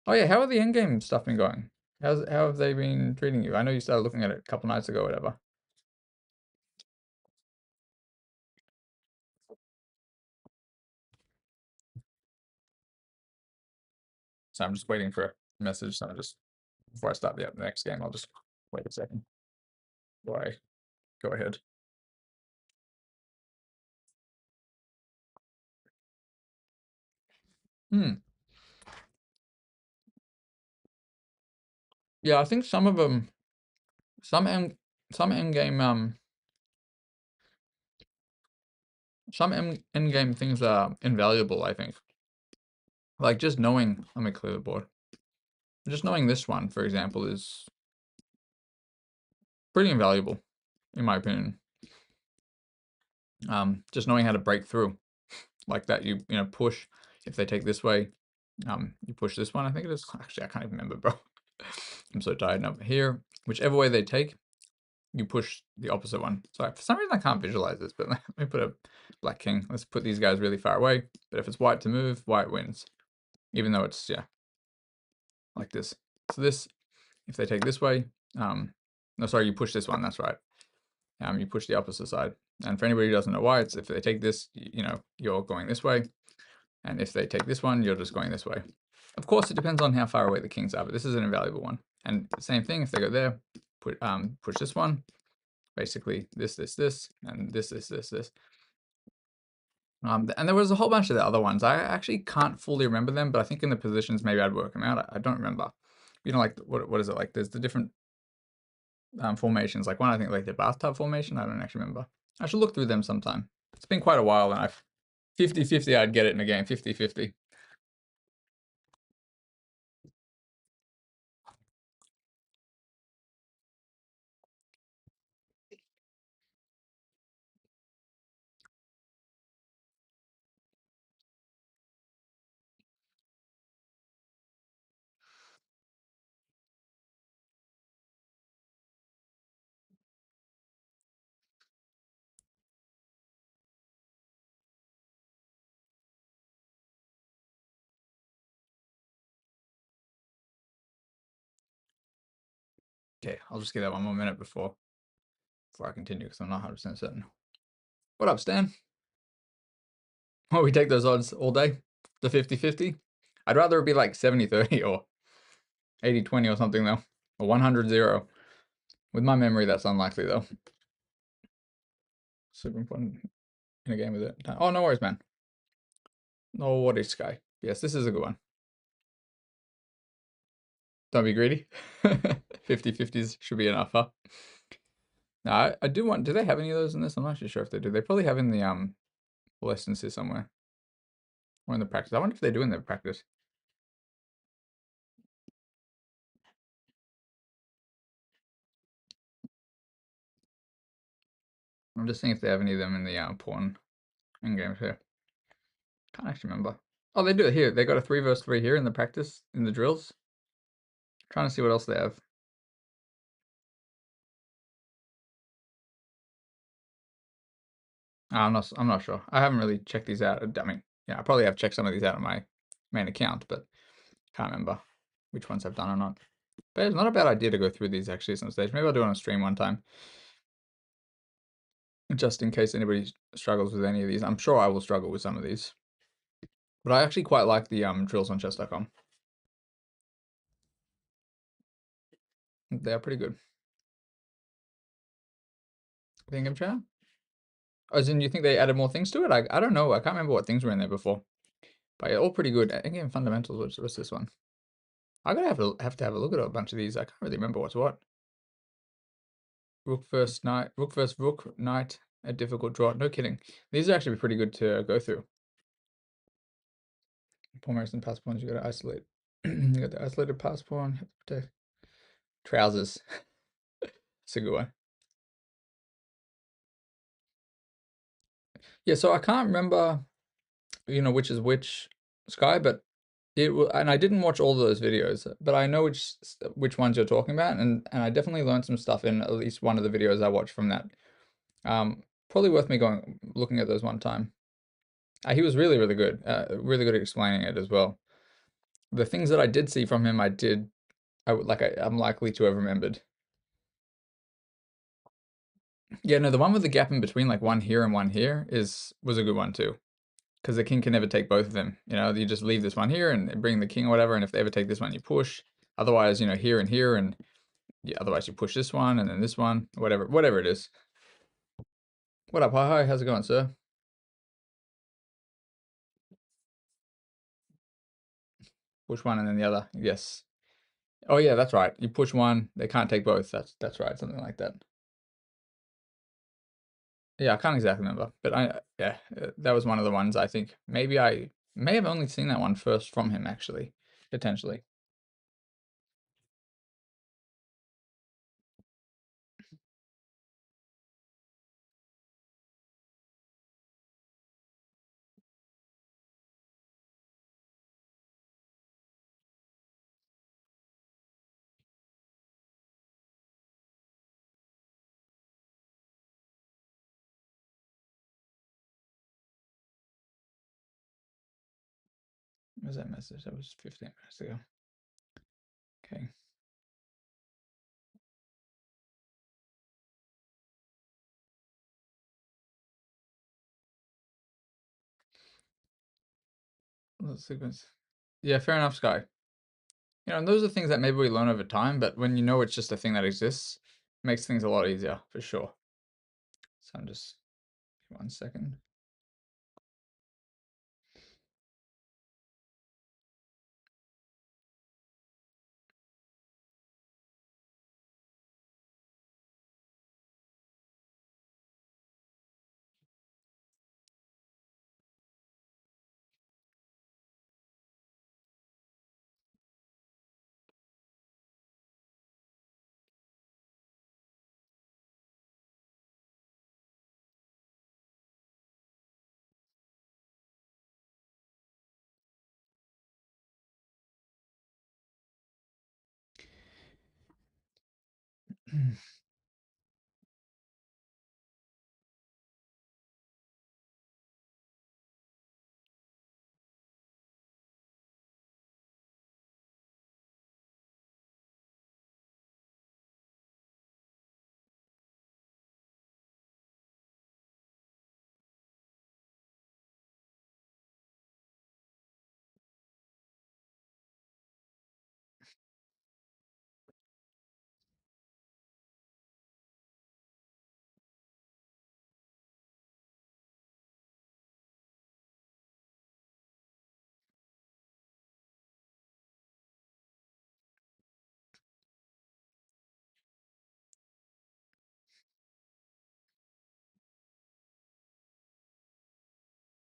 Oh yeah, how are the endgame stuff been going? How have they been treating you? I know you started looking at it a couple nights ago, whatever. So I'm just waiting for a message. So before I start the next game, I'll just wait a second before I go ahead. Yeah, I think some of them, some endgame endgame things are invaluable, I think. Like just knowing, let me clear the board. Just knowing this one, for example, is pretty invaluable, in my opinion. Just knowing how to break through, like that, you know, push. If they take this way, you push this one. I think it is. Actually, I can't even remember, bro. I'm so tired now. Here, whichever way they take, you push the opposite one. So for some reason I can't visualize this, but let me put a black king. Let's put these guys really far away. But if it's white to move, white wins. Even though it's, yeah, like this. So this, if they take this way, no, sorry, you push this one, that's right. You push the opposite side. And for anybody who doesn't know why, it's if they take this, you know, you're going this way. And if they take this one, you're just going this way. Of course, it depends on how far away the kings are, but this is an invaluable one. And the same thing, if they go there, push this one, basically this, and this. And there was a whole bunch of the other ones. I actually can't fully remember them, but I think in the positions, maybe I'd work them out. I don't remember. You know, like, what is it like? There's the different formations. Like one, I think like the bathtub formation. I don't actually remember. I should look through them sometime. It's been quite a while, and I've 50-50, I'd get it in a game, 50-50. Okay, I'll just give that one more minute before I continue because I'm not 100% certain. What up, Stan? Oh, we take those odds all day? The 50-50? I'd rather it be like 70-30 or 80-20 or something though. Or 100-0. With my memory, that's unlikely though. Super important in a game with it. Oh, no worries, man. No worries, Sky. Yes, this is a good one. Don't be greedy. 50-50s should be enough, huh? Now, I do want... Do they have any of those in this? I'm not actually sure if they do. They probably have in the lessons here somewhere. Or in the practice. I wonder if they do in the practice. I'm just seeing if they have any of them in the pawn in games here. Can't actually remember. Oh, they do it here. They got a 3 versus 3 here in the practice, in the drills. Trying to see what else they have. I'm not sure. I haven't really checked these out. I mean, yeah, I probably have checked some of these out on my main account, but can't remember which ones I've done or not. But it's not a bad idea to go through these actually at some stage. Maybe I'll do it on a stream one time. Just in case anybody struggles with any of these. I'm sure I will struggle with some of these. But I actually quite like the drills on chess.com. They're pretty good. Think of chat? As in, you think they added more things to it? I don't know. I can't remember what things were in there before. But yeah, all pretty good. Again, fundamentals. What's this one? I'm gonna have to have a look at a bunch of these. I can't really remember what's what. Rook first knight, rook first rook, knight, a difficult draw. No kidding. These are actually pretty good to go through. Pawn marks and pass pawns, you gotta isolate. You got the isolated pass pawn, have to protect. Trousers. It's a good one. Yeah, so I can't remember, which is which, Sky, but and I didn't watch all of those videos, but I know which ones you're talking about, and I definitely learned some stuff in at least one of the videos I watched from that. Probably worth me looking at those one time. He was really, really good. Really good at explaining it as well. The things that I did see from him, I'm likely to have remembered. Yeah, no, the one with the gap in between, like one here and one here, was a good one too. Because the king can never take both of them. You just leave this one here and bring the king or whatever, and if they ever take this one, you push. Otherwise, here and here, and yeah, otherwise you push this one and then this one, whatever it is. What up, hi, how's it going, sir? Push one and then the other, yes. Oh yeah, that's right. You push one, they can't take both. That's right, something like that. Yeah, I can't exactly remember, but that was one of the ones I think maybe I may have only seen that one first from him actually, potentially. What was that message? That was 15 minutes ago. Okay. Let's sequence. Yeah, fair enough, Sky. And those are things that maybe we learn over time, but when you know it's just a thing that exists, it makes things a lot easier, for sure. So I'm just, 1 second.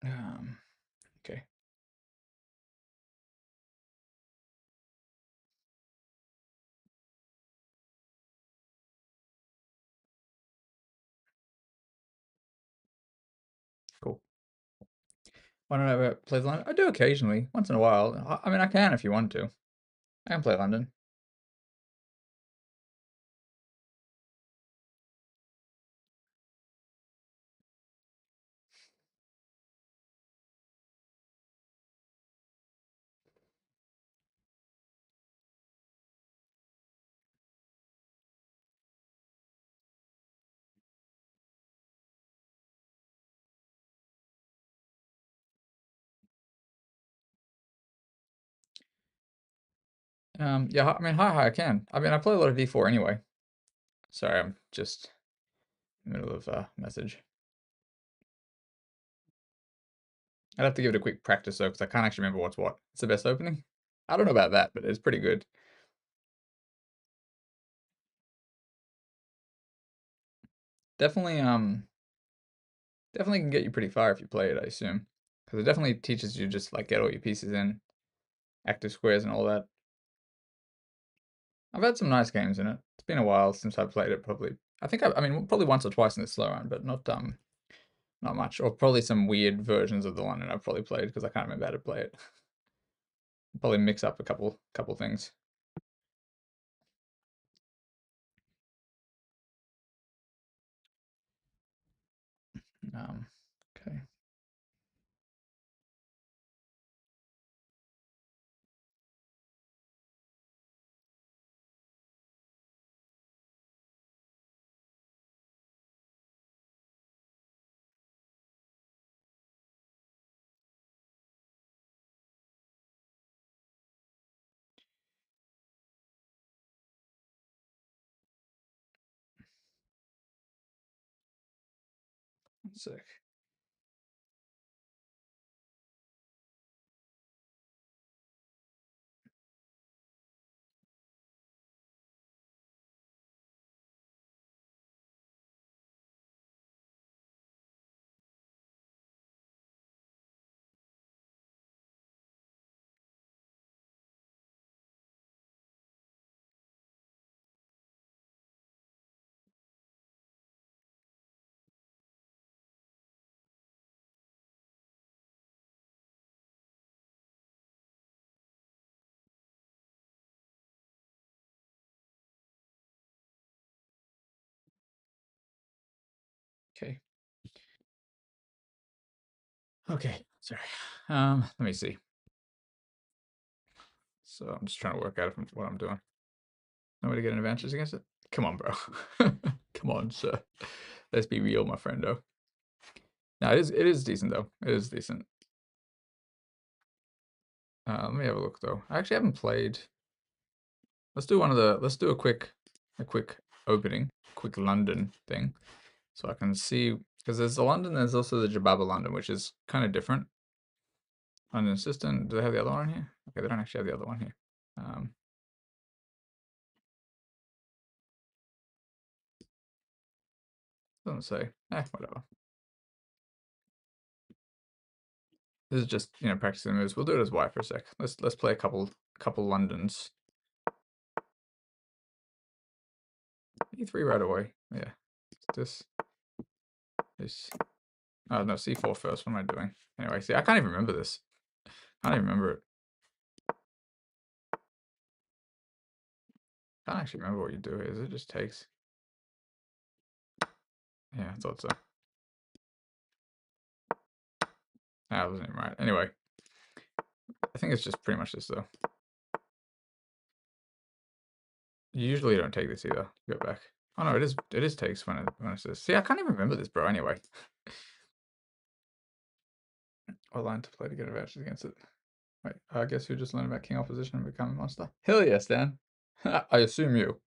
Okay. Cool. Why don't I ever play London? I do occasionally, once in a while. I mean, I can if you want to. I can play London. Yeah, I mean, hi, I can. I mean, I play a lot of V4 anyway. Sorry, I'm just in the middle of a message. I'd have to give it a quick practice though, because I can't actually remember what's what. It's the best opening. I don't know about that, but it's pretty good. Definitely, definitely can get you pretty far if you play it, I assume, because it definitely teaches you just like get all your pieces in, active squares and all that. I've had some nice games in it. It's been a while since I've played it. Probably, I mean, probably once or twice in the slow run, but not much. Or probably some weird versions of the London I've probably played because I can't remember how to play it. Probably mix up a couple things. Um, okay. Sick. Okay. Okay. Sorry. Let me see. So I'm just trying to work out what I'm doing. No way to get an advantage against it? Come on, bro. Come on, sir. Let's be real, my friendo. No, it is decent though. It is decent. Let me have a look though. I actually haven't played. Let's do a quick opening, quick London thing, so I can see because there's the London, there's also the Jababa London, which is kind of different. London Assistant. Do they have the other one here? Okay, they don't actually have the other one here. Um, doesn't say. Whatever. This is just practicing moves. We'll do it as Y for a sec. Let's play a couple Londons. E3 right away. Yeah. This this. Oh no, C4 first. What am I doing? Anyway, see, I can't even remember this. I don't even remember it. I can't actually remember what you do here. It just takes. Yeah, I thought so. I wasn't even right. Anyway, I think it's just pretty much this though. You usually don't take this either. Go back. Oh no, it is takes when it says. See, I can't even remember this, bro. Anyway, what line to play to get advantage against it? Wait, I guess you just learned about king opposition and become a monster. Hell yes, Dan. I assume you.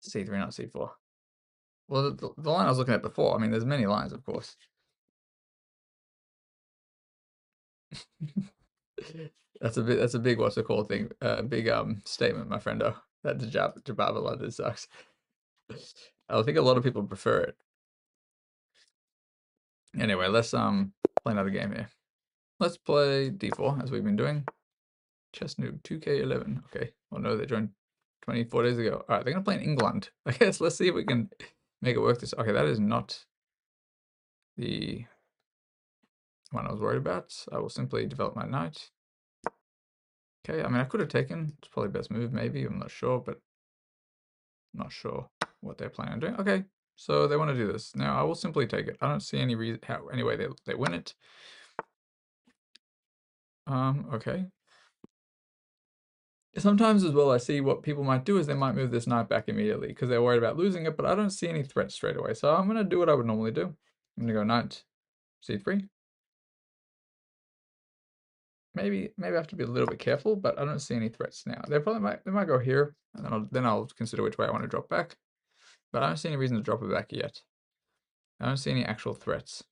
C3, not C4. Well, the line I was looking at before. I mean, there's many lines, of course. That's a big what's it called thing. Big statement, my friendo. That Jababa London sucks. I think a lot of people prefer it. Anyway, let's play another game here. Let's play D4 as we've been doing. Chess Noob 2K11. Okay. Well, no, they joined 24 days ago. All right, they're gonna play in England. I guess let's see if we can make it work. This. Okay, that is not the one I was worried about. I will simply develop my knight. Okay, I mean, I could have taken. It's probably best move, maybe. I'm not sure, but I'm not sure what they're planning on doing. Okay, so they want to do this. Now, I will simply take it. I don't see any reason how, anyway, they win it. Okay. Sometimes as well, I see what people might do is they might move this knight back immediately because they're worried about losing it, but I don't see any threats straight away. So I'm going to do what I would normally do. I'm going to go knight c3. Maybe I have to be a little bit careful, but I don't see any threats now. They might go here, and then I'll consider which way I want to drop back. But I don't see any reason to drop it back yet. I don't see any actual threats.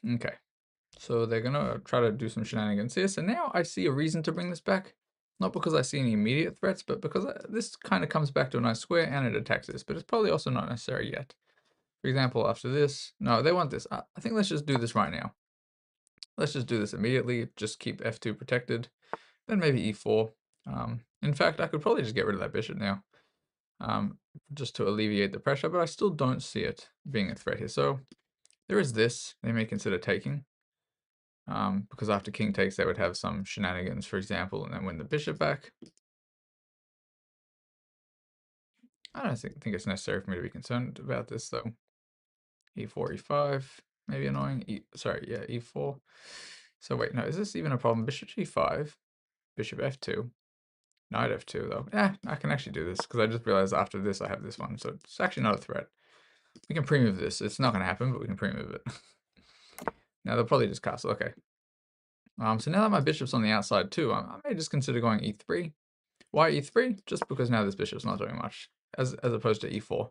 Okay. So they're gonna try to do some shenanigans here. So now I see a reason to bring this back. Not because I see any immediate threats, but because this kind of comes back to a nice square and it attacks this. But it's probably also not necessary yet. For example, after this, no, they want this. I think let's just do this right now. Let's just do this immediately. Just keep f2 protected. Then maybe e4. In fact, I could probably just get rid of that bishop now. Just to alleviate the pressure, but I still don't see it being a threat here. So there is this. They may consider taking. Because after king takes, they would have some shenanigans, for example, and then win the bishop back. I don't think it's necessary for me to be concerned about this, though. e4, e5, maybe annoying. e4. So wait, no, is this even a problem? Bishop g5, bishop f2, knight f2, though. Yeah, I can actually do this, because I just realized after this I have this one, so it's actually not a threat. We can pre-move this. It's not going to happen, but we can pre-move it. Now they'll probably just castle. Okay. So now that my bishop's on the outside too, I may just consider going e3. Why e3? Just because now this bishop's not doing much, as opposed to e4.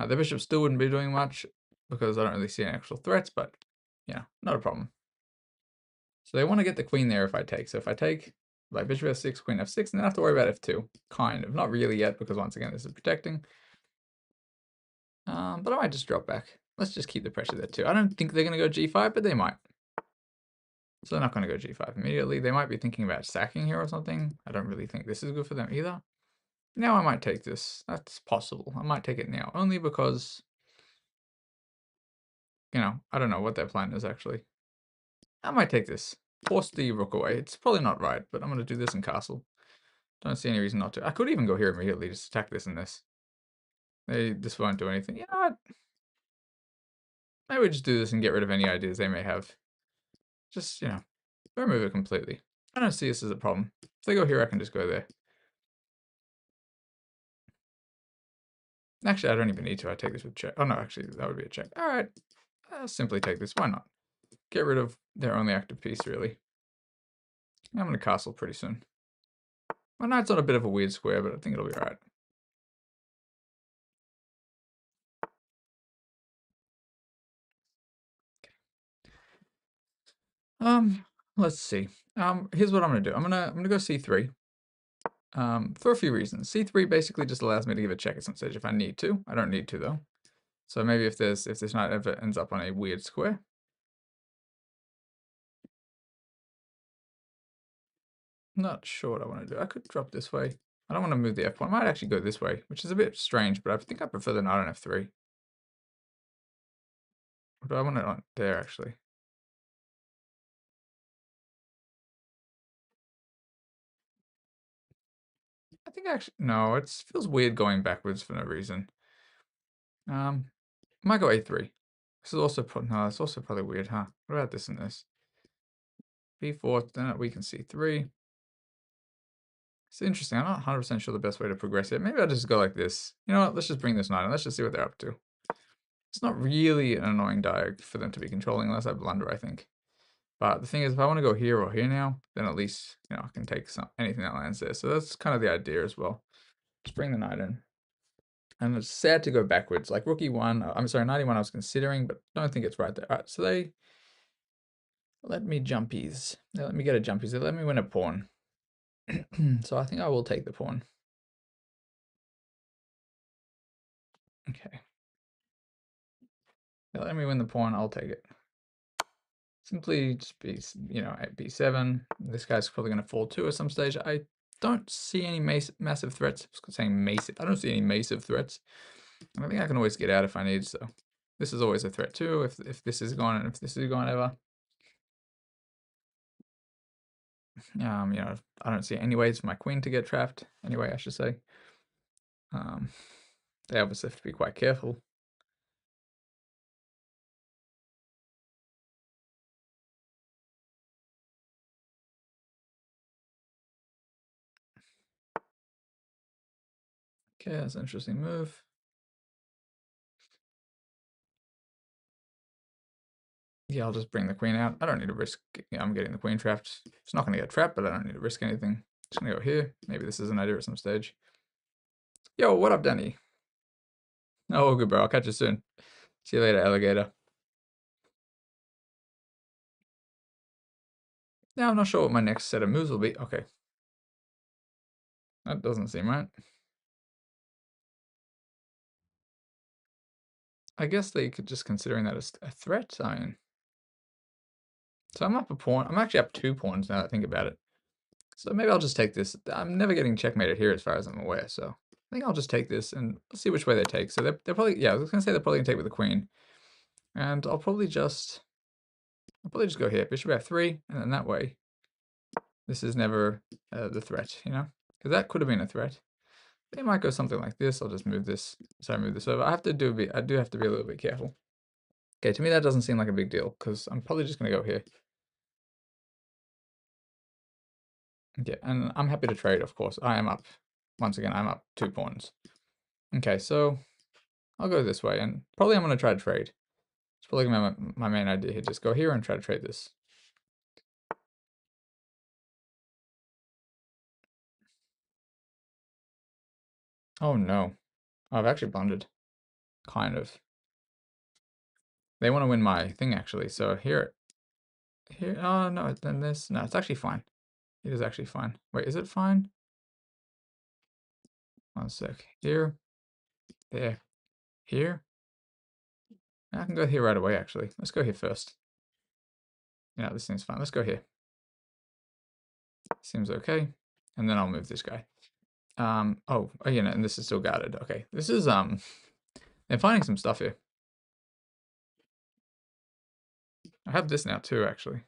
The bishop still wouldn't be doing much because I don't really see any actual threats, but yeah, not a problem. So they want to get the queen there if I take. So if I take, like bishop f6, queen f6, and then I have to worry about f2. Kind of. Not really yet, because once again, this is protecting. But I might just drop back. Let's just keep the pressure there too. I don't think they're going to go g5, but they might. So they're not going to go g5 immediately. They might be thinking about sacking here or something. I don't really think this is good for them either. Now I might take this. That's possible. I might take it now, only because, you know, I don't know what their plan is actually. I might take this. Force the rook away. It's probably not right, but I'm going to do this in castle. Don't see any reason not to. I could even go here immediately, just attack this and this. This won't do anything. You know what? Maybe we just do this and get rid of any ideas they may have. Just, you know, remove it completely. I don't see this as a problem. If they go here, I can just go there. Actually, I don't even need to. I take this with check. Oh, no, actually, that would be a check. All right. I'll simply take this. Why not? Get rid of their only active piece, really. I'm going to castle pretty soon. My knight's on a bit of a weird square, but I think it'll be all right. Let's see. Here's what I'm going to do. I'm going to go c3. For a few reasons. c3 basically just allows me to give a check at some stage if I need to. I don't need to, though. So maybe if this knight ever ends up on a weird square. Not sure what I want to do. I could drop this way. I don't want to move the f pawn. I might actually go this way, which is a bit strange, but I think I prefer the knight on f3. Or do I want it on there, actually? I think actually, no, it feels weird going backwards for no reason. I might go a3. This is also, no, it's also probably weird, huh? What about this and this? b4, then we can c3. It's interesting. I'm not 100% sure the best way to progress it. Maybe I'll just go like this. You know what? Let's just bring this knight and let's just see what they're up to. It's not really an annoying diag for them to be controlling unless I blunder, I think. But the thing is, if I want to go here or here now, then at least, you know, I can take anything that lands there. So that's kind of the idea as well. Just bring the knight in. And it's sad to go backwards. Like rook e1, I'm sorry, knight e1 I was considering, but don't think it's right there. All right, so they let me jumpies. They let me get a jumpies. They let me win a pawn. So I think I will take the pawn. Okay. They let me win the pawn, I'll take it. Simply just be, you know, at b7. This guy's probably going to fall too at some stage. I don't see any massive threats. I was saying massive. I don't see any massive threats. I think I can always get out if I need, so this is always a threat too, if this is gone and if this is gone ever. You know, I don't see any ways for my queen to get trapped. Anyway, I should say. They obviously have to be quite careful. Okay, that's an interesting move. Yeah, I'll just bring the queen out. I don't need to risk, I'm getting the queen trapped. It's not going to get trapped, but I don't need to risk anything. Just going to go here. Maybe this is an idea at some stage. Yo, what up, Danny? Oh, good, bro. I'll catch you soon. See you later, alligator. Now, I'm not sure what my next set of moves will be. Okay. That doesn't seem right. I guess they could just considering that as a threat. I mean, so I'm up a pawn. I'm actually up 2 pawns now that I think about it. So maybe I'll just take this. I'm never getting checkmated here as far as I'm aware. So I think I'll just take this and see which way they take. So they're probably, yeah, I was going to say they're probably going to take with the queen. And I'll probably just go here. Bishop f3. And then that way, this is never the threat, you know? Because that could have been a threat. They might go something like this. I'll just move this. Sorry, move this over. I do have to be a little bit careful. Okay, to me that doesn't seem like a big deal because I'm probably just going to go here. Okay, and I'm happy to trade, of course. I am up. Once again, I'm up 2 pawns. Okay, so I'll go this way, and probably I'm going to try to trade. It's probably my main idea here. Just go here and try to trade this. Oh no. I've actually blundered. Kind of. They want to win my thing, actually. So here, oh no, then this, no, it's actually fine. It is actually fine. Wait, is it fine? 1 sec. Here, there, here. I can go here right away, actually. Let's go here first. Yeah, this seems fine. Let's go here. Seems okay. And then I'll move this guy. Oh, yeah, no, and this is still guarded. Okay, this is, they're finding some stuff here. I have this now too, actually.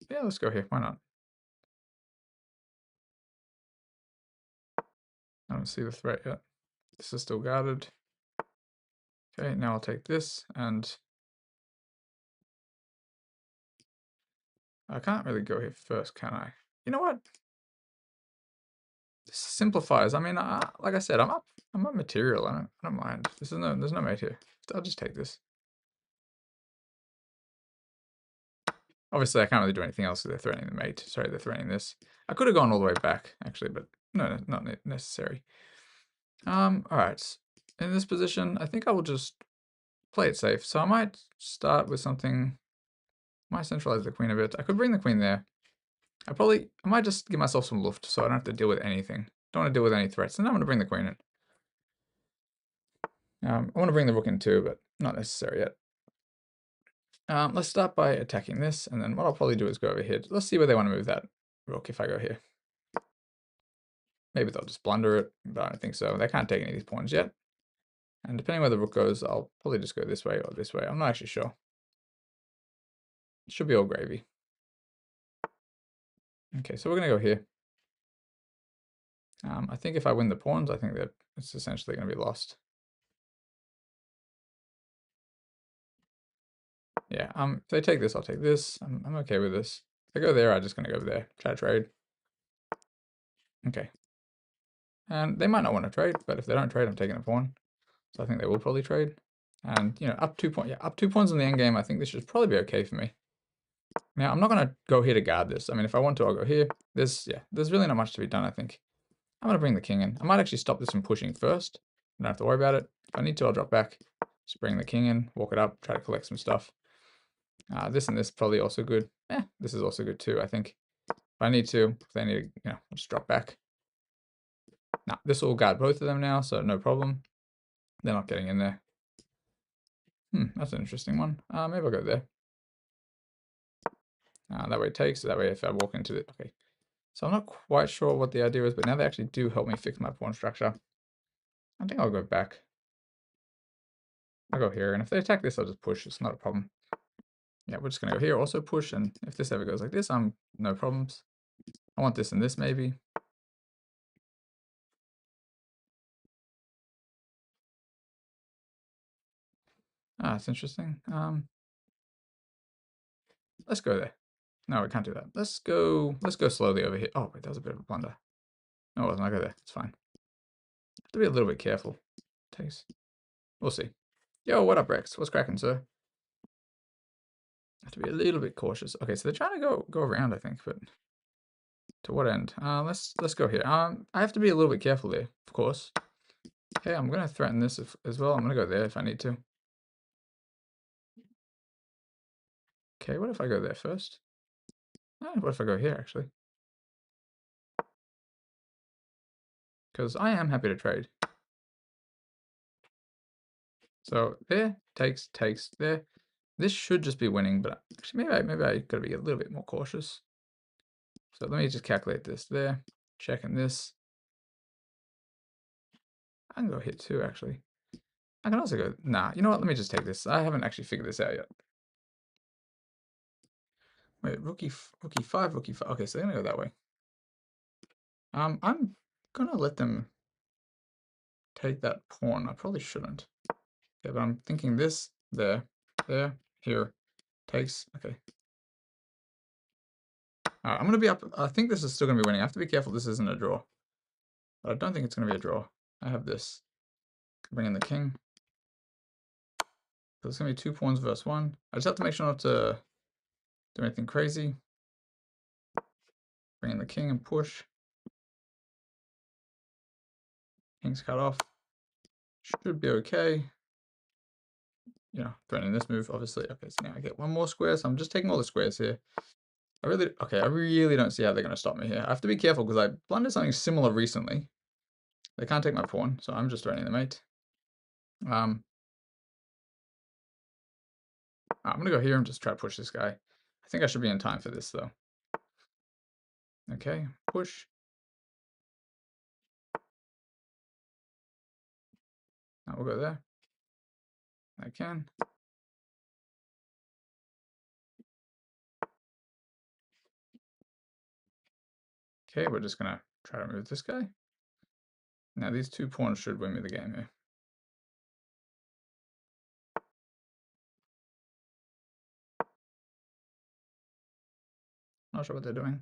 Yeah, let's go here. Why not? I don't see the threat yet. This is still guarded. Okay, now I'll take this, and I can't really go here first, can I? You know what? This simplifies. I mean, like I said, I'm up material. I don't mind. There's no mate here. I'll just take this. Obviously, I can't really do anything else because they're threatening the mate. Sorry, they're threatening this. I could have gone all the way back, actually, but no, not necessary. All right. In this position, I think I will just play it safe. So I might start with something. I might centralize the queen a bit. I could bring the queen there. I might just give myself some luft so I don't have to deal with anything. Don't want to deal with any threats. And I'm going to bring the queen in. I want to bring the rook in too, but not necessary yet. Let's start by attacking this, and then what I'll probably do is go over here. Let's see where they want to move that rook if I go here. Maybe they'll just blunder it, but I don't think so. They can't take any of these pawns yet. And depending where the rook goes, I'll probably just go this way or this way. I'm not actually sure. It should be all gravy. Okay, so we're going to go here. I think if I win the pawns, I think that it's essentially going to be lost. Yeah, if they take this, I'll take this. I'm okay with this. If they go there, I'm just going to go there. Try to trade. Okay. And they might not want to trade, but if they don't trade, I'm taking a pawn. So I think they will probably trade. And, you know, up 2 points. Yeah, up 2 points in the end game. I think this should probably be okay for me. Now, I'm not going to go here to guard this. I mean, if I want to, I'll go here. There's really not much to be done, I think. I'm going to bring the king in. I might actually stop this from pushing first. I don't have to worry about it. If I need to, I'll drop back. Just bring the king in, walk it up, try to collect some stuff. This and this probably also good. This is also good too, I think. If I need to, if they need to, you know, I'll just drop back. Now, this will guard both of them now, so no problem. They're not getting in there. That's an interesting one. Maybe I'll go there. That way it takes, that way if I walk into it, okay. So I'm not quite sure what the idea is, but now they actually do help me fix my pawn structure. I think I'll go back. I'll go here, and if they attack this, I'll just push. It's not a problem. Yeah, we're just going to go here, also push, and if this ever goes like this, I'm no problems. I want this and this maybe. It's interesting. Let's go there. No, we can't do that. Let's go slowly over here. Oh, wait, that was a bit of a blunder. No, it wasn't. I'll go there. It's fine. Have to be a little bit careful. Takes. We'll see. Yo, what up, Rex? What's cracking, sir? Have to be a little bit cautious. Okay, so they're trying to go around, I think, but to what end? Let's go here. I have to be a little bit careful there, of course. Okay, I'm gonna threaten this as well. I'm gonna go there if I need to. Okay, what if I go there first? What if I go here, actually? Because I am happy to trade. So there, takes, there. This should just be winning, but actually maybe I gotta be a little bit more cautious. So let me just calculate this there, checking this. I can go here too, actually. I can also go, nah, you know what, let me just take this. I haven't actually figured this out yet. Wait, rook 5, rook 5. Okay, so they're gonna go that way. I'm gonna let them take that pawn. I probably shouldn't. Okay, but I'm thinking this, there, here, takes, okay. I'm gonna be up, I think this is still gonna be winning. I have to be careful this isn't a draw. But I don't think it's gonna be a draw. I have this. Bring in the king. So it's gonna be 2 pawns versus 1. I just have to make sure not to do anything crazy. Bring in the king and push. King's cut off. Should be okay. You know, threatening this move, obviously. Okay, so now I get 1 more square, so I'm just taking all the squares here. I really don't see how they're going to stop me here. I have to be careful because I blundered something similar recently. They can't take my pawn, so I'm just threatening the mate. I'm going to go here and just try to push this guy. I think I should be in time for this, though. Okay, push. Now we'll go there. I can. Okay, we're just going to try to move this guy. Now these 2 pawns should win me the game here. Not sure what they're doing.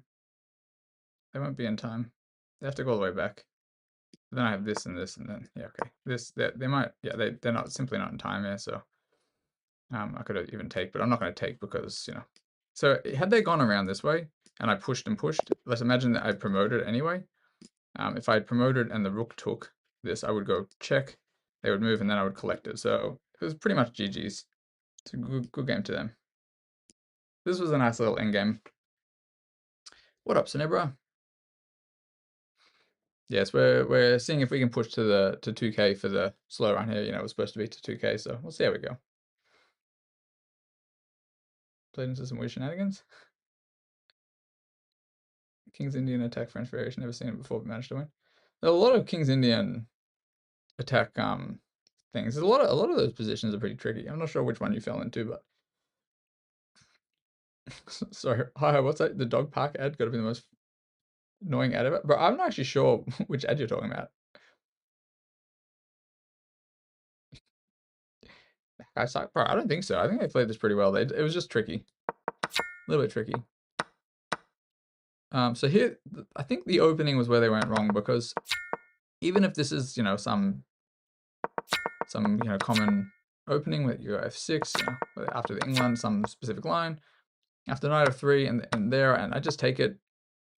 They won't be in time. They have to go all the way back. Then I have this and this, and then yeah, okay. They might, yeah, they're not simply not in time here. So I could even take, but I'm not going to take because you know. So had they gone around this way and I pushed and pushed, let's imagine that I promoted anyway. If I had promoted and the rook took this, I would go check. They would move and then I would collect it. So it was pretty much GG's. It's a good game to them. This was a nice little end game. What up, Cinebra? Yes, we're seeing if we can push to 2K for the slow run here. You know, it was supposed to be to 2K, so we'll see how we go. Played into some weird shenanigans. King's Indian attack French variation. Never seen it before, but managed to win. There are a lot of King's Indian attack things. There's a lot of those positions are pretty tricky. I'm not sure which one you fell into, but sorry. Hi, what's that? The dog park ad got to be the most annoying ad ever. But I'm not actually sure which ad you're talking about. I suck, bro. I don't think so. I think they played this pretty well. It was just tricky, a little bit tricky. So here, I think the opening was where they went wrong because even if this is, you know, some you know, common opening with your f6, you know, after the England, some specific line, after knight f3, and there, and I just take it.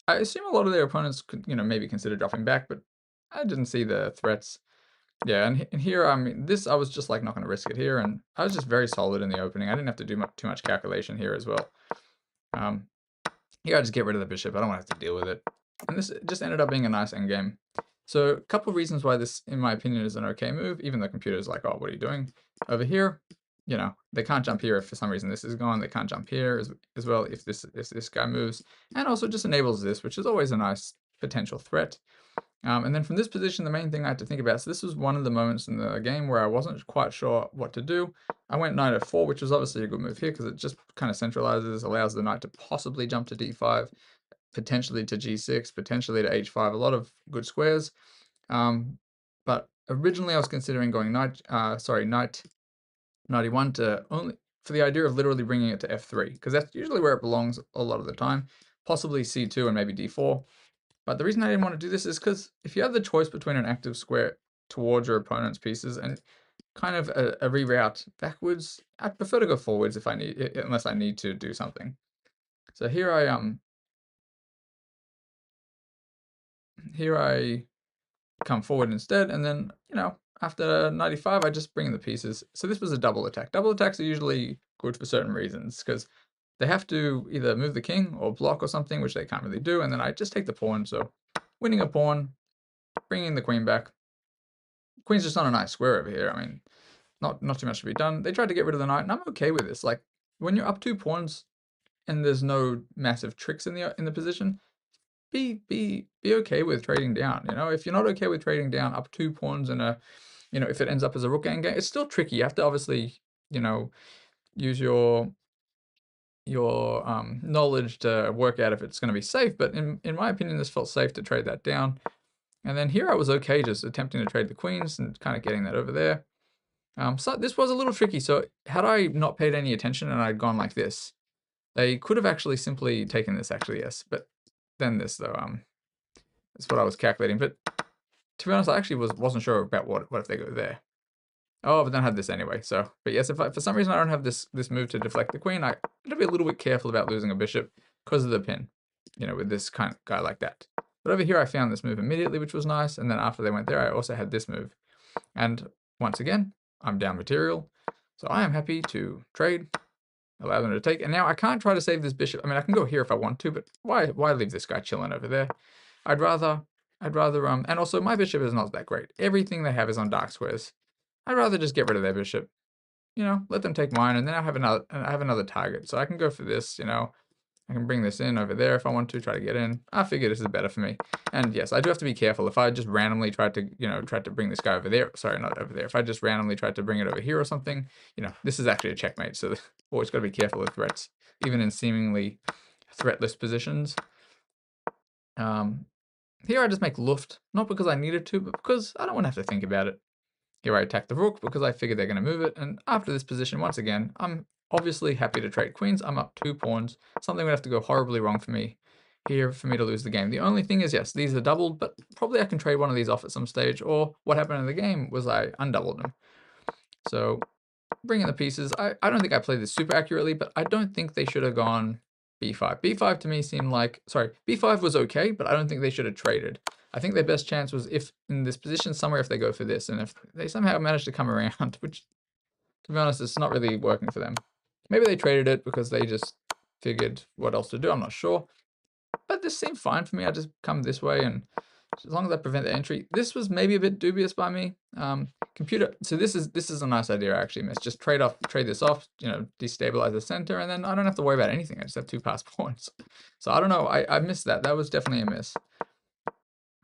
I assume a lot of their opponents could, you know, maybe consider dropping back, but I didn't see the threats. Yeah, and here, I mean, this, I was just like not going to risk it here, and I was just very solid in the opening. I didn't have to do too much calculation here as well. Here I just get rid of the bishop. I don't want to have to deal with it. And this just ended up being a nice endgame. So a couple of reasons why this, in my opinion, is an okay move, even though computer's like, oh, what are you doing? Over here, you know, they can't jump here if for some reason this is gone. They can't jump here as well if this guy moves. And also just enables this, which is always a nice potential threat. And then from this position, the main thing I had to think about, so this was one of the moments in the game where I wasn't quite sure what to do. I went knight f4, which was obviously a good move here because it just kind of centralizes, allows the knight to possibly jump to d5, potentially to g6, potentially to h5, a lot of good squares. But originally I was considering going knight e1 to only for the idea of literally bringing it to f3, because that's usually where it belongs a lot of the time, possibly c2 and maybe d4. But the reason I didn't want to do this is because if you have the choice between an active square towards your opponent's pieces and kind of a reroute backwards, I'd prefer to go forwards if I need, unless I need to do something. So here I come forward instead, and then, you know, after 95, I just bring in the pieces. So this was a double attack. Double attacks are usually good for certain reasons, because they have to either move the king or block or something, which they can't really do, and then I just take the pawn. So winning a pawn, bringing the queen back. Queen's just not a nice square over here. I mean, not too much to be done. They tried to get rid of the knight, and I'm okay with this. Like, when you're up 2 pawns and there's no massive tricks in the position, be okay with trading down. You know, if you're not okay with trading down up 2 pawns and you know, if it ends up as a rook endgame, it's still tricky. You have to obviously, you know, use your knowledge to work out if it's going to be safe. But in my opinion, this felt safe to trade that down. And then here I was okay just attempting to trade the queens and kind of getting that over there. So this was a little tricky. So had I not paid any attention and I'd gone like this, they could have actually simply taken this, actually, yes. But then this, though, that's what I was calculating. But to be honest, I actually wasn't sure about what if they go there. Oh, but then I had this anyway. So, but yes, if for some reason I don't have this move to deflect the queen, I got to be a little bit careful about losing a bishop because of the pin, you know, with this kind of guy like that. But over here, I found this move immediately, which was nice. And then after they went there, I also had this move. And once again, I'm down material. So I am happy to trade, allow them to take. And now I can't try to save this bishop. I mean, I can go here if I want to, but why leave this guy chilling over there? I'd rather, and also my bishop is not that great. Everything they have is on dark squares. I'd rather just get rid of their bishop. You know, let them take mine, and then I have another target. So I can go for this, you know. I can bring this in over there if I want to, try to get in. I figure this is better for me. And yes, I do have to be careful. If I just randomly tried to, you know, bring this guy over there, sorry, not over there. If I just randomly tried to bring it over here or something, you know, this is actually a checkmate. So always got to be careful of threats, even in seemingly threatless positions. Here I just make Luft, not because I needed to, but because I don't want to have to think about it. Here I attack the rook because I figure they're going to move it, and after this position, once again, I'm obviously happy to trade queens. I'm up 2 pawns. Something would have to go horribly wrong for me here for me to lose the game. The only thing is, yes, these are doubled, but probably I can trade one of these off at some stage, or what happened in the game was I undoubled them. So bringing the pieces, I don't think I played this super accurately, but I don't think they should have gone b5. b5 to me seemed like, sorry, b5 was okay, but I don't think they should have traded. I think their best chance was if in this position somewhere if they go for this, and if they somehow manage to come around, which, to be honest, it's not really working for them. Maybe they traded it because they just figured what else to do, I'm not sure. But this seemed fine for me. I just come this way, and as long as I prevent the entry. This was maybe a bit dubious by me. Computer, so this is a nice idea I actually missed. Just trade this off, you know, destabilize the center, and then I don't have to worry about anything. I just have 2 passed pawns. So I don't know, I missed that. That was definitely a miss.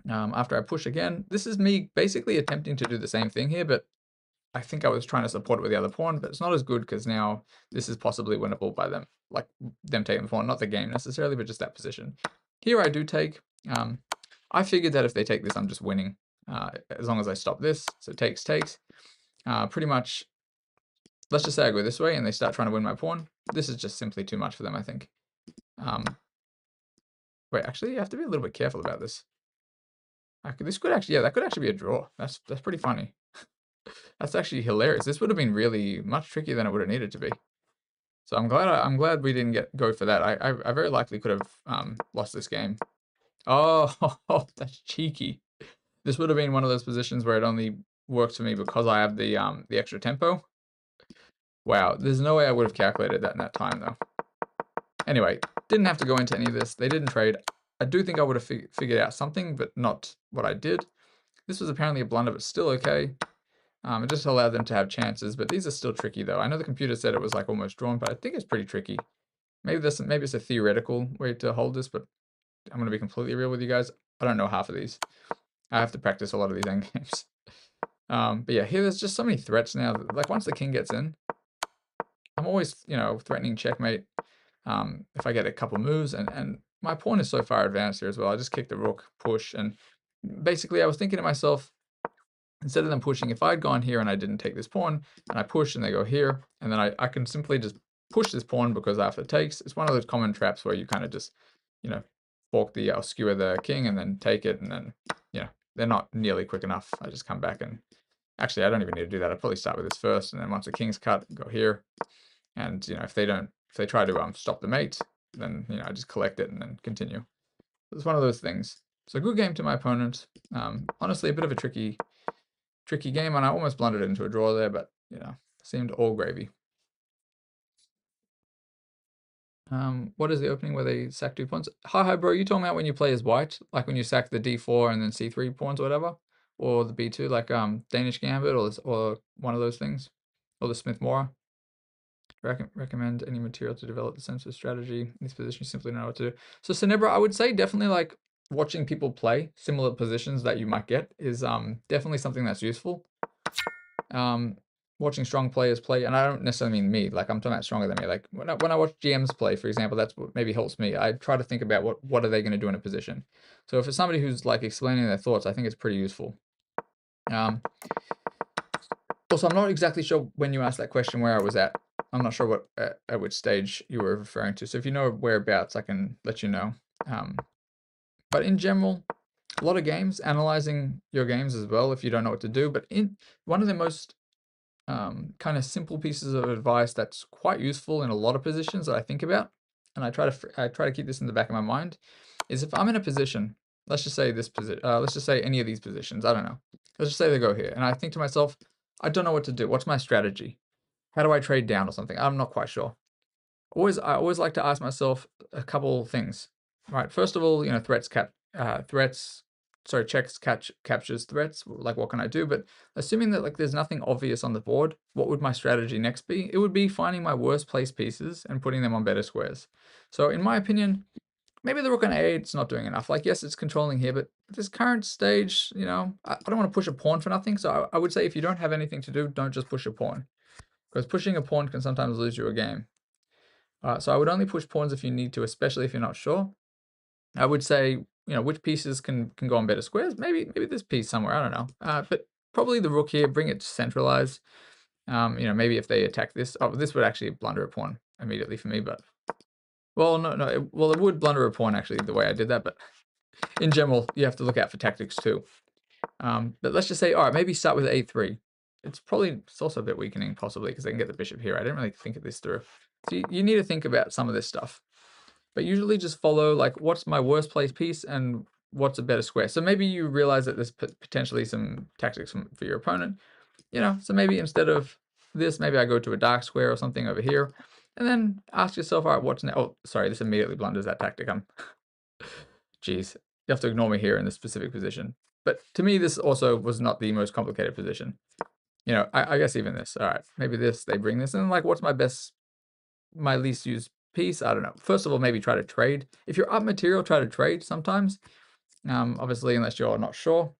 After I push again, this is me basically attempting to do the same thing here, but I think I was trying to support it with the other pawn, but it's not as good because now this is possibly winnable by them, like them taking the pawn, not the game necessarily, but just that position. Here I do take. I figured that if they take this, I'm just winning, as long as I stop this. So takes. Pretty much, let's just say I go this way and they start trying to win my pawn. This is just simply too much for them, I think. Wait, actually, you have to be a little bit careful about this. This could actually, yeah, that could actually be a draw. That's pretty funny. That's actually hilarious. This would have been really much trickier than it would have needed to be. So I'm glad we didn't go for that. I very likely could have lost this game. Oh, that's cheeky. This would have been one of those positions where it only works for me because I have the extra tempo. Wow, there's no way I would have calculated that in that time though. Anyway, didn't have to go into any of this. They didn't trade. I do think I would have figured out something, but not what I did. This was apparently a blunder, but still okay. It just allowed them to have chances, but these are still tricky though. I know the computer said it was like almost drawn, but I think it's pretty tricky. Maybe it's a theoretical way to hold this, but I'm gonna be completely real with you guys. I don't know half of these. I have to practice a lot of these endgames. But yeah, here there's just so many threats now. Like once the king gets in, I'm always, threatening checkmate. If I get a couple moves, and my pawn is so far advanced here as well. I just kick the rook, push, and basically I was thinking to myself, instead of them pushing, if I'd gone here and I didn't take this pawn, and I push and they go here, and then I can simply just push this pawn because after takes, it's one of those common traps where you kind of just, fork skewer the king and then take it, and then, they're not nearly quick enough. I just come back and, actually, I don't even need to do that. I'd probably start with this first, and then once the king's cut, go here. And, if they try to stop the mate, then, I just collect it and then continue. It's one of those things. So good game to my opponent. Honestly, a bit of a tricky game, and I almost blundered into a draw there, but, seemed all gravy. What is the opening where they sack 2 pawns? Hi, bro, you talking about when you play as white? Like when you sack the d4 and then c3 pawns or whatever? Or the b2, like Danish Gambit or one of those things? Or the Smith Mora? Recommend any material to develop the sense of strategy. In this position, you simply know what to do. So Cinebra, I would say definitely like watching people play similar positions that you might get is definitely something that's useful. Watching strong players play, and I don't necessarily mean me, like I'm talking about stronger than me. Like when I watch GMs play, for example, that's what maybe helps me. I try to think about what are they going to do in a position. So if it's somebody who's like explaining their thoughts, I think it's pretty useful. Also, I'm not exactly sure when you asked that question where I was at. I'm not sure what at which stage you were referring to. So if you know whereabouts, I can let you know. But in general, a lot of games, analyzing your games as well if you don't know what to do. But in one of the most kind of simple pieces of advice that's quite useful in a lot of positions that I think about, and I try to keep this in the back of my mind, is if I'm in a position, let's just say this position, let's just say any of these positions, I don't know. Let's just say they go here, and I think to myself, I don't know what to do. What's my strategy? How do I trade down or something? I'm not quite sure. I always like to ask myself a couple things. Right. First of all, checks captures threats. Like, what can I do? But assuming that like there's nothing obvious on the board, what would my strategy next be? It would be finding my worst place pieces and putting them on better squares. So in my opinion, maybe the rook on a8 it's not doing enough. Like, yes, it's controlling here, but at this current stage, I don't want to push a pawn for nothing. So I would say if you don't have anything to do, don't just push a pawn, because pushing a pawn can sometimes lose you a game. So I would only push pawns if you need to, especially if you're not sure. I would say, which pieces can go on better squares. Maybe this piece somewhere. I don't know. But probably the rook here. Bring it centralized. Maybe if they attack this, this would actually blunder a pawn immediately for me. But well, no. It would blunder a pawn actually the way I did that. But in general, you have to look out for tactics too. But let's just say, all right, maybe start with a3. It's also a bit weakening possibly because they can get the bishop here. I didn't really think of this through. So you need to think about some of this stuff. But usually just follow like what's my worst place piece and what's a better square. So maybe you realize that there's potentially some tactics for your opponent. So maybe instead of this, maybe I go to a dark square or something over here. And then ask yourself, all right, what's now? Oh, sorry, this immediately blunders that tactic. Jeez, you have to ignore me here in this specific position. But to me, this also was not the most complicated position. I guess even this. All right, maybe this, they bring this in. Like, what's my least used piece? I don't know. First of all, maybe try to trade. If you're up material, try to trade sometimes. Obviously, unless you're not sure.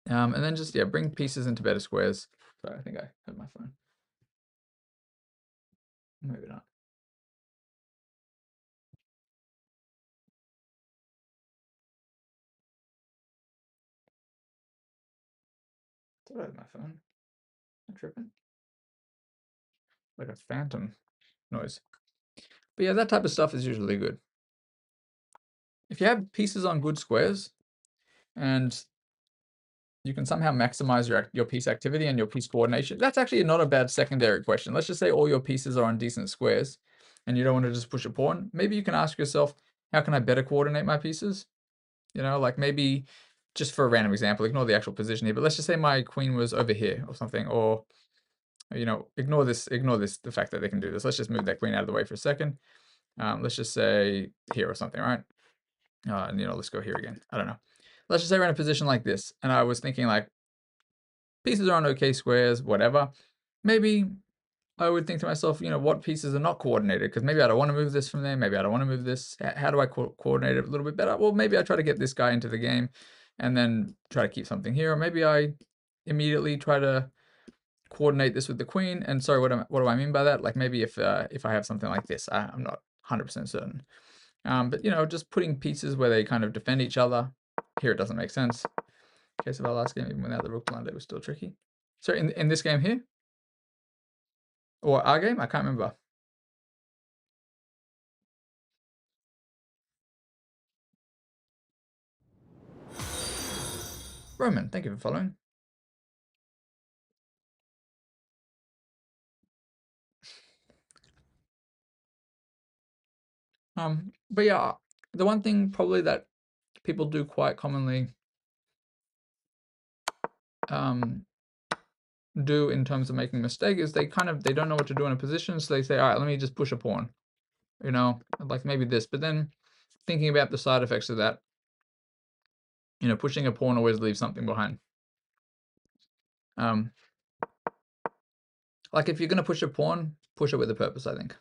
And then just, bring pieces into better squares. Sorry, I think I hit my phone. Maybe not. I thought I had my phone. I'm tripping. Like a phantom noise. But yeah, that type of stuff is usually good. If you have pieces on good squares, and you can somehow maximize your piece activity and your piece coordination. That's actually not a bad secondary question. Let's just say all your pieces are on decent squares and you don't want to just push a pawn. Maybe you can ask yourself, how can I better coordinate my pieces? You know, like maybe just for a random example, ignore the actual position here, but let's just say my queen was over here or something, or, you know, ignore this, the fact that they can do this. Let's just move that queen out of the way for a second. Let's just say here or something, right? And, you know, let's go here again. I don't know. Let's just say we're in a position like this. And I was thinking like, pieces are on okay squares, whatever. Maybe I would think to myself, you know, what pieces are not coordinated? Because maybe I don't want to move this from there. Maybe I don't want to move this. How do I coordinate it a little bit better? Well, maybe I try to get this guy into the game and then try to keep something here. Or maybe I immediately try to coordinate this with the queen. And sorry, what do I mean by that? Like maybe if I have something like this, I'm not 100% certain. But, you know, just putting pieces where they kind of defend each other. Here it doesn't make sense. In case of our last game, even without the rook blind, it was still tricky. So in this game here, or our game, I can't remember. Roman, thank you for following. But yeah, the one thing probably that people do quite commonly do in terms of making a mistake is they don't know what to do in a position, so they say, all right, let me just push a pawn, you know, like maybe this. But then thinking about the side effects of that, you know, pushing a pawn always leaves something behind. Like if you're gonna push a pawn, push it with a purpose, I think.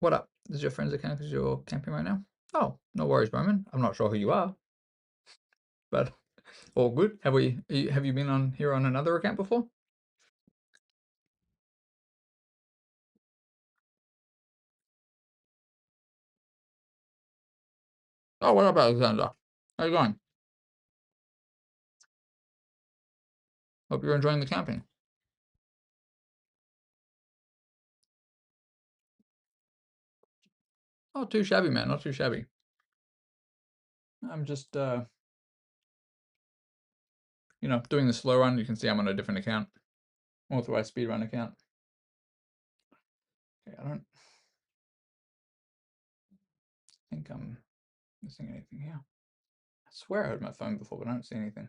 What up? Is your friend's account because you're camping right now? Oh, no worries, Roman. I'm not sure who you are, but all good. Have you been on here on another account before? Oh, what up, Alexander? How you going? Hope you're enjoying the camping. Not too shabby, man. Not too shabby. I'm just, you know, doing the slow run. You can see I'm on a different account, authorized speed run account. Okay, I don't think I'm missing anything here. I swear I heard my phone before, but I don't see anything.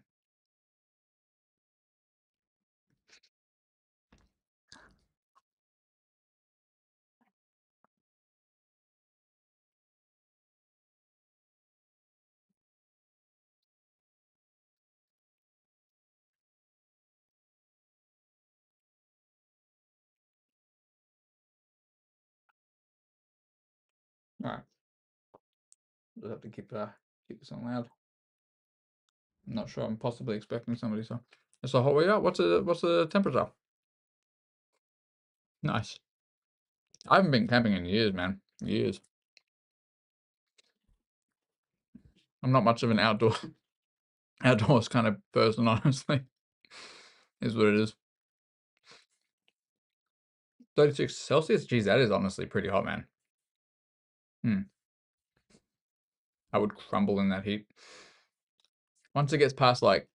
All right, we'll have to keep this on loud. I'm not sure. I'm possibly expecting somebody. So it's a hot way out. What's the temperature? Nice. I haven't been camping in years, man. Years. I'm not much of an outdoors kind of person, honestly. Is what it is. 36 Celsius? Geez, that is honestly pretty hot, man. I would crumble in that heat. Once it gets past like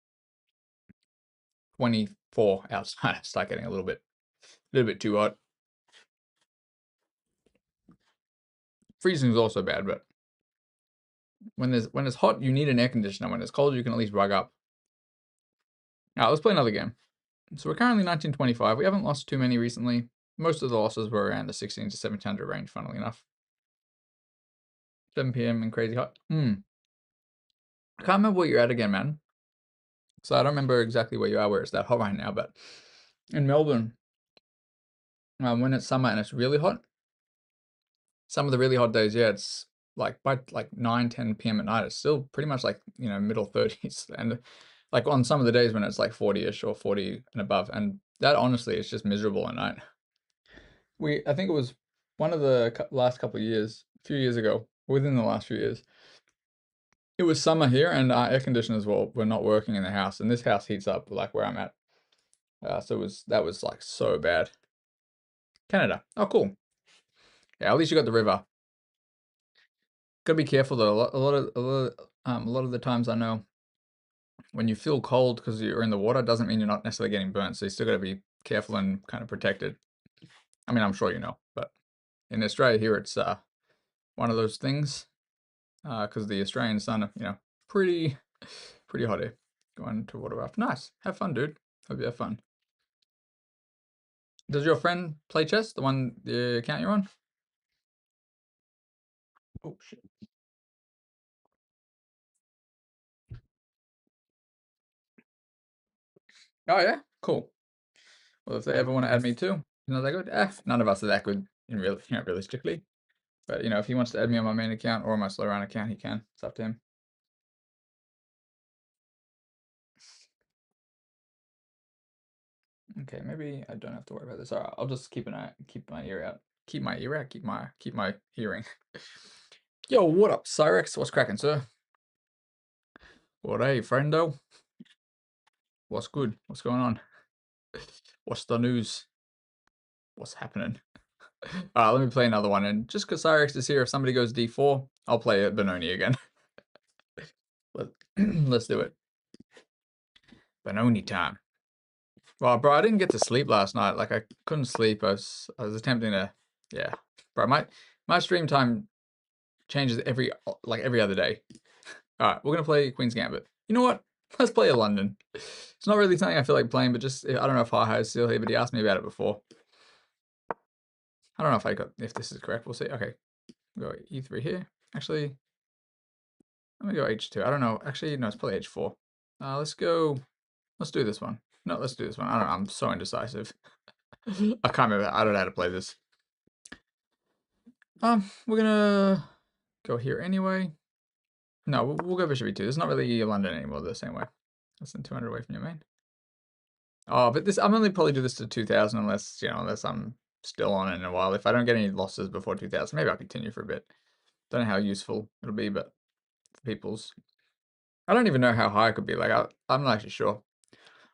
24 outside, I start getting a little bit too hot. Freezing is also bad, but when it's hot, you need an air conditioner. When it's cold, you can at least rug up. All right, let's play another game. So we're currently 1925. We haven't lost too many recently. Most of the losses were around the 16 to 1700 range, funnily enough. 7 p.m. and crazy hot. I can't remember where you're at again, man. So I don't remember exactly where you are, where it's that hot right now, but in Melbourne, when it's summer and it's really hot, some of the really hot days, yeah, it's like by like 9, 10 p.m. at night, it's still pretty much like, you know, middle 30s. And like on some of the days when it's like 40-ish or 40 and above. And that honestly is just miserable at night. I think it was one of the last couple of years, a few years ago, within the last few years, it was summer here and our air conditioners were not working in the house. And this house heats up like where I'm at. So that was like so bad. Canada. Oh, cool. Yeah, at least you got the river. Gotta be careful though. A lot of A lot of the times I know when you feel cold because you're in the water doesn't mean you're not necessarily getting burnt. So you still got to be careful and kind of protected. I mean, I'm sure you know, but in Australia here, it's one of those things because the Australian sun, pretty hot here. Going to water raft. Nice. Have fun, dude. Hope you have fun. Does your friend play chess? The account you're on? Oh, shit. Oh, yeah? Cool. Well, if they ever want to add me too, they're good. None of us are that good in realistically. But, if he wants to add me on my main account or my slow round account, he can. It's up to him. Okay, maybe I don't have to worry about this. All right, I'll just keep my ear out. Keep my ear out, keep my hearing. Yo, what up, Cyrex? What's cracking, sir? What hey, friendo? What's good? What's going on? What's the news? What's happening? Let me play another one, and just because Cyrex is here, if somebody goes D4, I'll play Benoni again. Let's do it. Benoni time. Well, bro, I didn't get to sleep last night. Like, I couldn't sleep. I was attempting to, yeah. Bro, my stream time changes every other day. All right, we're gonna play Queen's Gambit. You know what? Let's play a London. It's not really something I feel like playing, but just I don't know if Hi is still here, but he asked me about it before. I don't know if this is correct. We'll see. Okay, we'll go E3 here. Actually, let me go H2. I don't know. Actually, no, it's probably H4. Let's do this one. No, let's do this one. I don't know. I'm so indecisive. I can't remember. I don't know how to play this. We're gonna go here anyway. No, we'll go Bishop E2. It's not really London anymore the same way. Less than 200 away from your main. Oh, but I'm only probably do this to 2000 unless I'm still on it in a while. If I don't get any losses before 2000, maybe I'll continue for a bit. Don't know how useful it'll be, but for people's, I don't even know how high it could be. Like I'm not actually sure.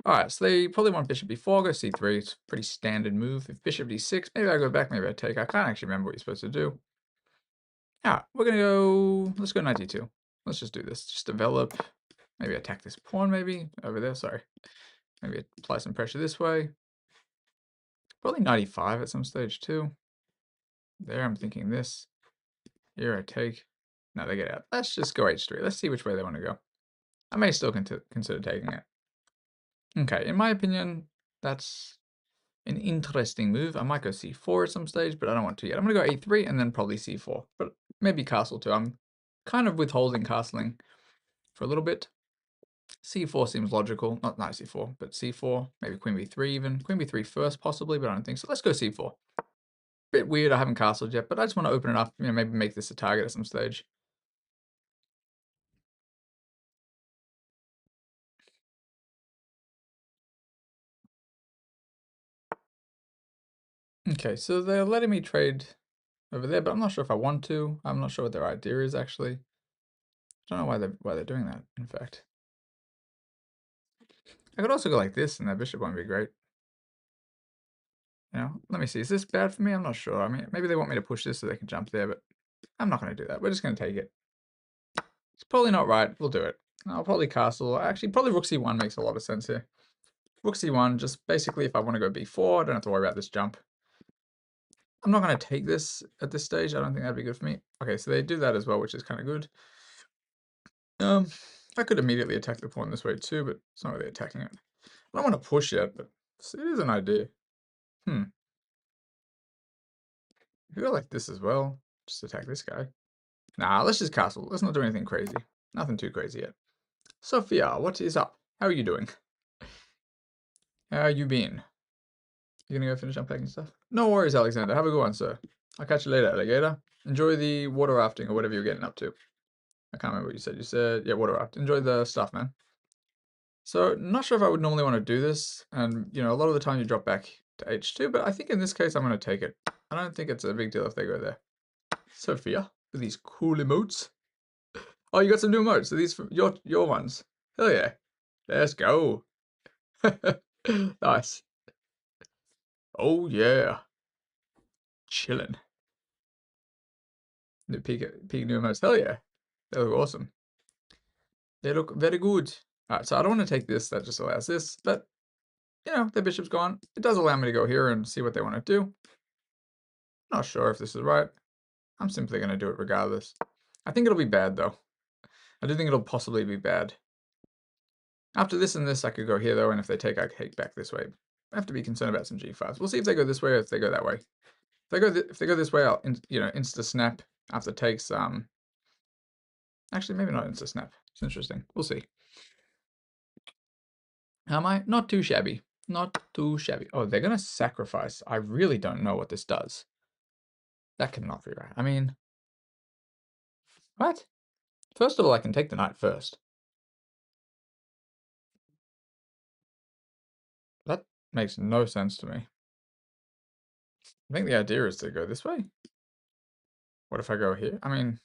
All right, so they probably want Bishop B4, go C3. It's a pretty standard move. If Bishop D6, maybe I go back, maybe I take. I can't actually remember what you're supposed to do. Yeah, we're gonna go. Let's go 92. Let's just do this. Just develop. Maybe attack this pawn. Maybe over there. Sorry. Maybe apply some pressure this way. Probably 95 at some stage too. There, I'm thinking this. Here I take. No, they get out. Let's just go H3. Let's see which way they want to go. I may still consider taking it. Okay, in my opinion, that's an interesting move. I might go C4 at some stage, but I don't want to yet. I'm going to go A3 and then probably C4, but maybe castle too. I'm kind of withholding castling for a little bit. C4 seems logical. Not C4, but C4. Maybe Queen B3 even. Queen B3 first possibly, but I don't think so. Let's go C4. Bit weird, I haven't castled yet, but I just want to open it up, maybe make this a target at some stage. Okay, so they're letting me trade over there, but I'm not sure if I want to. I'm not sure what their idea is actually. I don't know why they're doing that, in fact. I could also go like this and that bishop won't be great. Let me see. Is this bad for me? I'm not sure. I mean, maybe they want me to push this so they can jump there, but I'm not going to do that. We're just going to take it. It's probably not right. We'll do it. I'll probably castle. Actually, probably rook c1 makes a lot of sense here. Rook c1, just basically if I want to go b4, I don't have to worry about this jump. I'm not going to take this at this stage. I don't think that'd be good for me. Okay, so they do that as well, which is kind of good. I could immediately attack the pawn this way too, but it's not really attacking it. I don't want to push yet, but it is an idea. If you go like this as well, just attack this guy. Nah, let's just castle. Let's not do anything crazy. Nothing too crazy yet. Sophia, what is up? How are you doing? How you been? You gonna go finish unpacking stuff? No worries, Alexander. Have a good one, sir. I'll catch you later, alligator. Enjoy the water rafting or whatever you're getting up to. I can't remember what you said. You said, yeah, water raft. Enjoy the stuff, man. So, not sure if I would normally want to do this. And, a lot of the time you drop back to H2, but I think in this case I'm going to take it. I don't think it's a big deal if they go there. Sophia, with these cool emotes. Oh, you got some new emotes. Are these from your ones? Hell yeah. Let's go. Nice. Oh yeah. Chilling. New peak new emotes. Hell yeah. They look awesome. They look very good. Alright, so I don't want to take this, that just allows this, but, you know, the bishop's gone. It does allow me to go here and see what they want to do. Not sure if this is right. I'm simply going to do it regardless. I think it'll be bad, though. I do think it'll possibly be bad. After this and this, I could go here, though, and if they take, I take back this way. I have to be concerned about some g5s. We'll see if they go this way or if they go that way. If they go this way, I'll insta snap after takes. Actually, maybe not insta snap. It's interesting. We'll see. Am I? Not too shabby. Not too shabby. Oh, they're gonna sacrifice. I really don't know what this does. That cannot be right. I mean, what? First of all, I can take the knight first. That makes no sense to me. I think the idea is to go this way. What if I go here? I mean,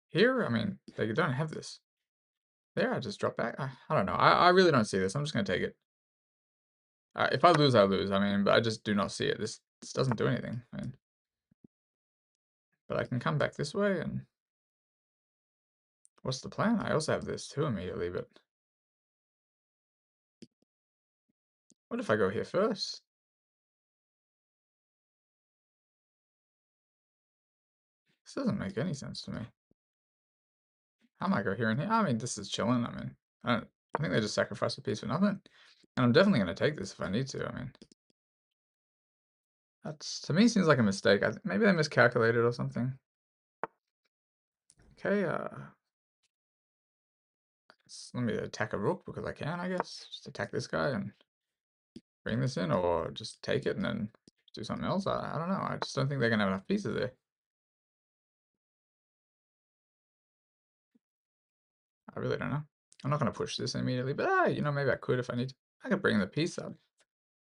here? I mean, they don't have this. There, I just drop back. I don't know. I really don't see this. I'm just going to take it. If I lose, I lose. I mean, but I just do not see it. This doesn't do anything. I mean, but I can come back this way and... What's the plan? I also have this too immediately, but... What if I go here first? This doesn't make any sense to me. I might go here and here. I mean, this is chilling. I mean, I think they just sacrifice a piece for nothing. And I'm definitely going to take this if I need to. I mean, that's, to me, seems like a mistake. Maybe they miscalculated or something. Okay, let me attack a rook because I can, I guess. Just attack this guy and bring this in, or just take it and then do something else. I don't know. I just don't think they're going to have enough pieces there. I really don't know. I'm not going to push this immediately, but you know, maybe I could if I need to. I could bring the piece up.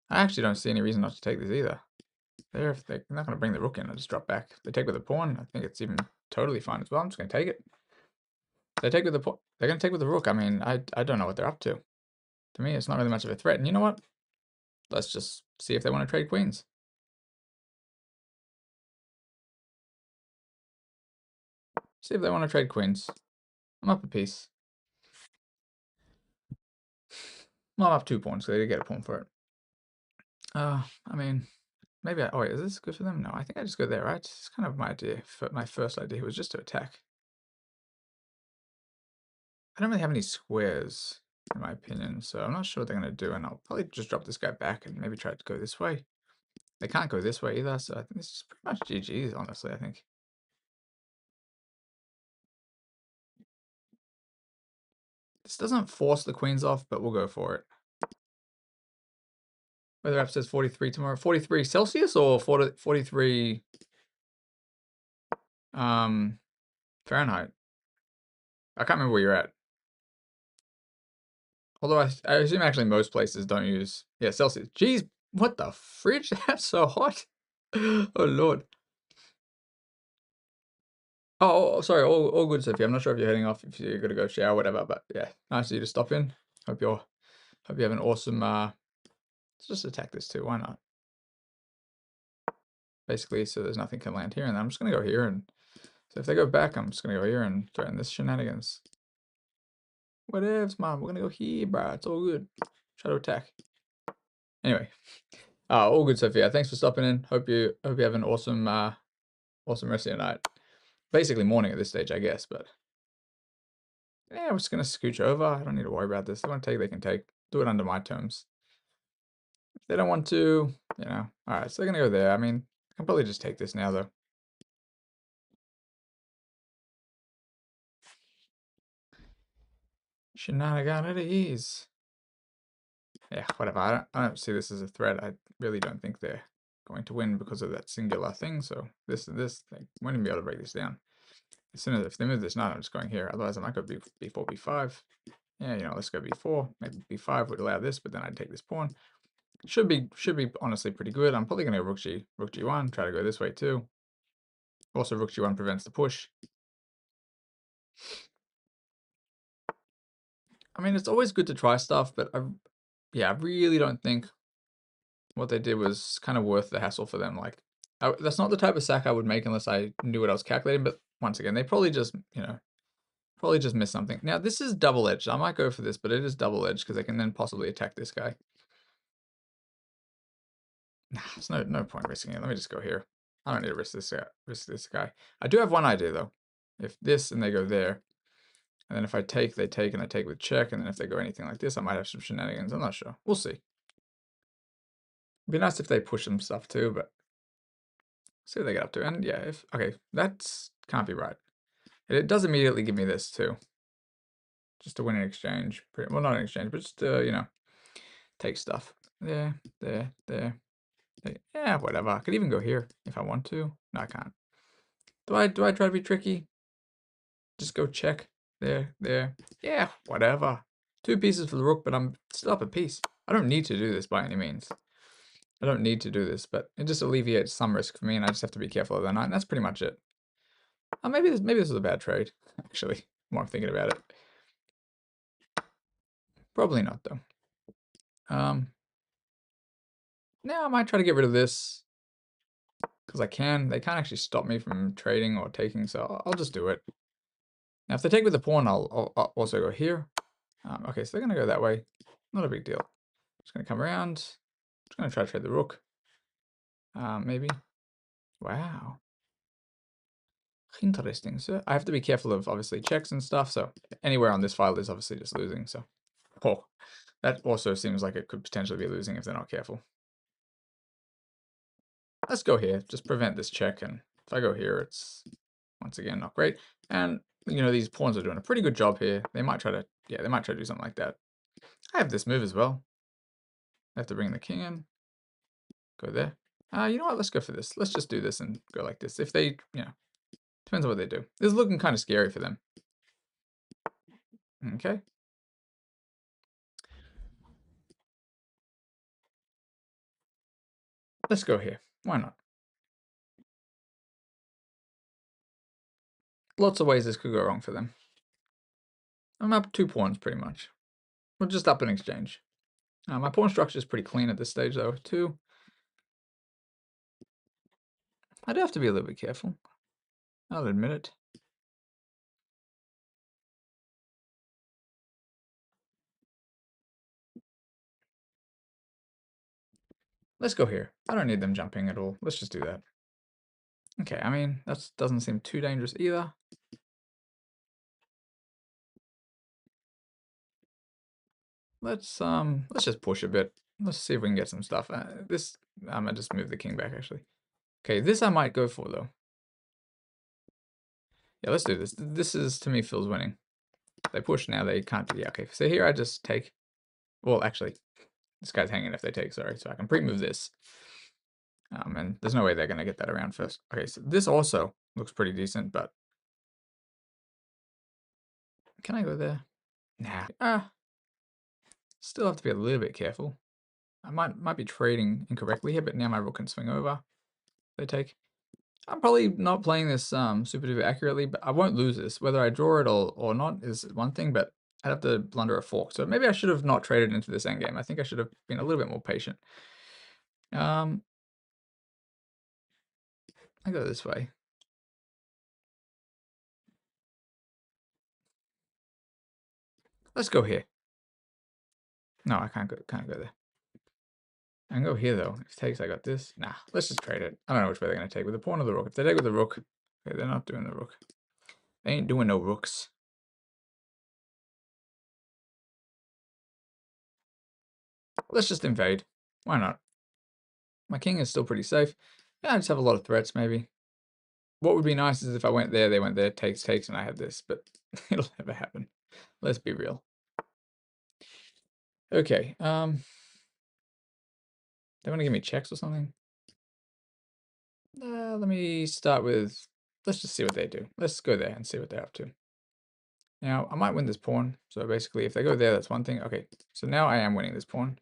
I actually don't see any reason not to take this either. If they're not going to bring the rook in, I'll just drop back. If they take with the pawn, I think it's even totally fine as well. I'm just going to take it. If they take with the pawn, they're going to take with the rook. I mean, I don't know what they're up to. To me, it's not really much of a threat. And you know what? Let's just see if they want to trade queens. See if they want to trade queens. I'm up a piece. Well, I'm up 2 pawns, so they did get a pawn for it. I mean, maybe oh wait, is this good for them? No, I think I just go there, right? It's kind of my idea. My first idea was just to attack. I don't really have any squares, in my opinion, so I'm not sure what they're going to do, and I'll probably just drop this guy back and maybe try to go this way. They can't go this way either, so I think this is pretty much GG's, honestly, I think. This doesn't force the queens off, but we'll go for it. Weather app says 43 tomorrow. 43 Celsius or 43 Fahrenheit? I can't remember where you're at. Although I assume actually most places don't use... Yeah, Celsius. Jeez, what the fridge? That's so hot. Oh, Lord. Oh, sorry. All good, Sophie. I'm not sure if you're heading off, if you're going to go shower, whatever. But yeah, nice of you to stop in. Hope you have an awesome... Let's just attack this too. Why not? Basically, so there's nothing can land here. And I'm just going to go here. And so if they go back, I'm just going to go here and threaten this shenanigans. Whatevs, man. We're going to go here, bro. It's all good. Try to attack. Anyway. All good, Sophia. Thanks for stopping in. Hope you have an awesome awesome rest of your night. Basically morning at this stage, I guess, but yeah, we're just gonna scooch over. I don't need to worry about this. They want to take, they can take. Do it under my terms. If they don't want to, you know. Alright, so they're gonna go there. I mean, I can probably just take this now though. Shenanigans. Yeah, whatever. I don't see this as a threat. I really don't think they're going to win because of that singular thing. So this and this, they won't even be able to break this down. As soon as if they move this knight, I'm just going here. Otherwise, I might go b4, b5. Yeah, you know, let's go b4. Maybe b5 would allow this, but then I'd take this pawn. Should be honestly pretty good. I'm probably gonna go rook g1. Try to go this way too. Also, rook g1 prevents the push. I mean, it's always good to try stuff, but I really don't think what they did was kind of worth the hassle for them. Like, that's not the type of sack I would make unless I knew what I was calculating. But once again, they probably just, you know, Probably just missed something. Now, this is double-edged. I might go for this, but it is double-edged because I can then possibly attack this guy. Nah, there's no point risking it. Let me just go here. I don't need to risk this guy. I do have one idea, though. If this and they go there, and then if I take, they take, and I take with check, and then if they go anything like this, I might have some shenanigans. I'm not sure. We'll see. It'd be nice if they push some stuff too, but see what they get up to. And yeah, okay, that's can't be right. It does immediately give me this too. Just to win an exchange. Well, not an exchange, but just to, you know, take stuff. There. Yeah, whatever. I could even go here if I want to. No, I can't. Do I try to be tricky? Just go check. There. Yeah, whatever. 2 pieces for the rook, but I'm still up a piece. I don't need to do this by any means. I don't need to do this, but it just alleviates some risk for me, and I just have to be careful of the knight, and that's pretty much it. Maybe this was a bad trade, actually, the more I'm thinking about it. Probably not, though. Now I might try to get rid of this because I can. They can't actually stop me from trading or taking, so I'll just do it. Now, if they take with the pawn, I'll also go here. Okay, so they're going to go that way. Not a big deal. Just going to come around. Just going to try to trade the rook. Maybe. Wow. Interesting. So I have to be careful of, obviously, checks and stuff. So anywhere on this file is obviously just losing. So, oh, that also seems like it could potentially be losing if they're not careful. Let's go here. Just prevent this check. And if I go here, it's, once again, not great. And, you know, these pawns are doing a pretty good job here. They might try to, yeah, they might try to do something like that. I have this move as well. I have to bring the king in. Go there. You know what? Let's go for this. Let's just do this and go like this. If they, you know, depends on what they do. This is looking kind of scary for them. Okay. Let's go here. Why not? Lots of ways this could go wrong for them. I'm up 2 pawns pretty much. We're just up in exchange. My pawn structure is pretty clean at this stage though, too. I do have to be a little bit careful. I'll admit it. Let's go here. I don't need them jumping at all. Let's just do that. Okay, I mean, that doesn't seem too dangerous either. Let's just push a bit. Let's see if we can get some stuff. This, I might just move the king back, actually. Okay, this I might go for, though. Yeah, let's do this. This is, to me, feels winning. They push now, they can't do, yeah, okay. So here I just take, well, actually, this guy's hanging if they take, sorry. So I can pre-move this. And there's no way they're going to get that around first. Okay, so this also looks pretty decent, but can I go there? Nah. Still have to be a little bit careful. I might be trading incorrectly here, but now my rook can swing over. They take. I'm probably not playing this super duper accurately, but I won't lose this. Whether I draw it or not is one thing, but I'd have to blunder a fork. So maybe I should have not traded into this endgame. I think I should have been a little bit more patient. I go this way. Let's go here. No, I can't go there. I can go here though. If it takes, I got this. Nah, let's just trade it. I don't know which way they're gonna take with the pawn or the rook. If they take with the rook, okay, they're not doing the rook. They ain't doing no rooks. Let's just invade. Why not? My king is still pretty safe. Yeah, I just have a lot of threats, maybe. What would be nice is if I went there, they went there, takes, and I had this, but it'll never happen. Let's be real. Okay, they want to give me checks or something? Let me start with, let's just see what they do. Let's go there and see what they're up to. Now, I might win this pawn. So basically, if they go there, that's one thing. Okay, so now I am winning this pawn.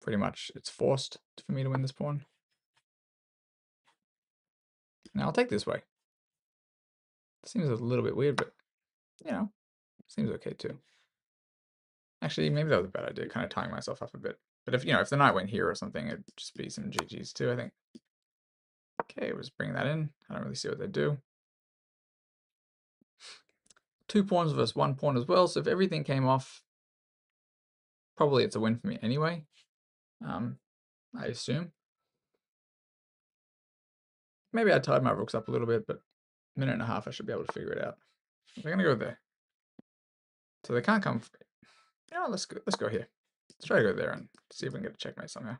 Pretty much, it's forced for me to win this pawn. Now, I'll take this way. Seems a little bit weird, but, you know, seems okay too. Actually, maybe that was a bad idea, kind of tying myself up a bit. But if, you know, if the knight went here or something, it'd just be some GGs too, I think. Okay, we'll just bring that in. I don't really see what they do. 2 pawns versus 1 pawn as well. So if everything came off, probably it's a win for me anyway. I assume. Maybe I tied my rooks up a little bit, but minute and a half I should be able to figure it out. They're gonna go there. So they can't come. Yeah, let's go here. Let's try to go there and see if we can get a checkmate somehow.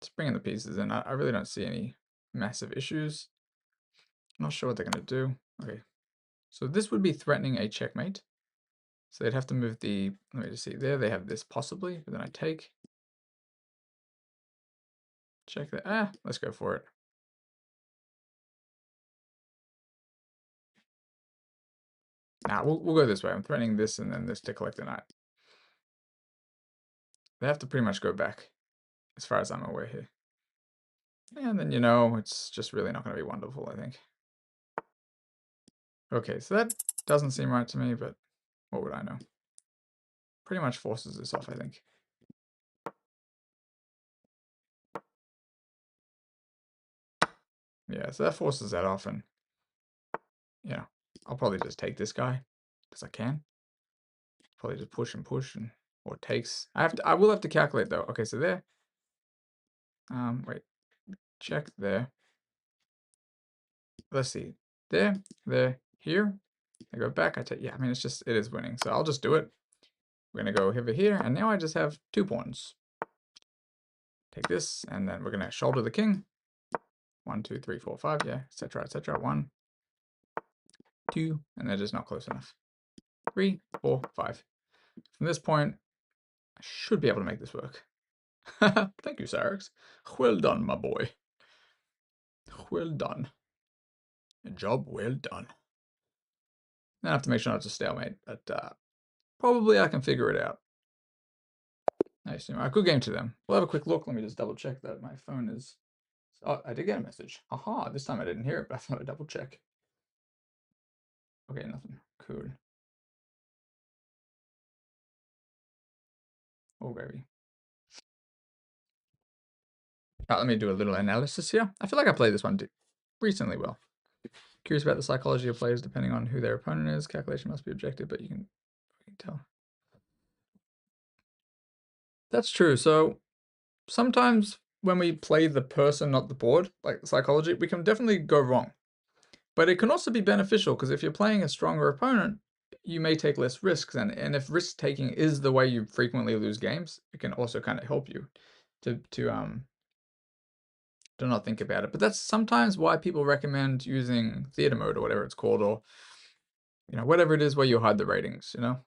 Just bringing the pieces in. I really don't see any massive issues. I'm not sure what they're gonna do. Okay. So this would be threatening a checkmate. So they'd have to move the, let me just see, there they have this possibly, but then I take, check that, let's go for it. Nah, we'll go this way. I'm threatening this and then this to collect a knight. They have to pretty much go back, as far as I'm aware here. And then, you know, it's just really not going to be wonderful, I think. Okay, so that doesn't seem right to me, but what would I know? Pretty much forces this off, I think. Yeah, so that forces that off, and, you know, I'll probably just take this guy, because I can. Probably just push and push, and, or it takes. I will have to calculate, though. Okay, so there. Wait. Check there. Let's see. There, here. I go back, I take, yeah, I mean, it is winning, so I'll just do it. We're gonna go over here, and now I just have 2 pawns. Take this, and then we're gonna shoulder the king. 1, 2, 3, 4, 5, yeah, etc., etc. 1, 2, and they're just not close enough. 3, 4, 5. From this point, I should be able to make this work. Thank you, Sarix. Well done, my boy. Well done. A job well done. I have to make sure not to stalemate, but probably I can figure it out. I assume. All right, good game to them. We'll have a quick look. Let me just double check that my phone is. Oh, I did get a message. Aha, this time I didn't hear it, but I thought I'd double check. Okay, nothing. Cool. Oh, baby. All right, let me do a little analysis here. I feel like I played this one recently well. Curious about the psychology of players depending on who their opponent is. Calculation must be objective, but you can tell. That's true. So sometimes when we play the person, not the board, like psychology, we can definitely go wrong. But it can also be beneficial because if you're playing a stronger opponent, you may take less risks. And if risk taking is the way you frequently lose games, it can also kind of help you to do not think about it. But that's sometimes why people recommend using theater mode or whatever it's called, or you know, whatever it is where you hide the ratings, you know.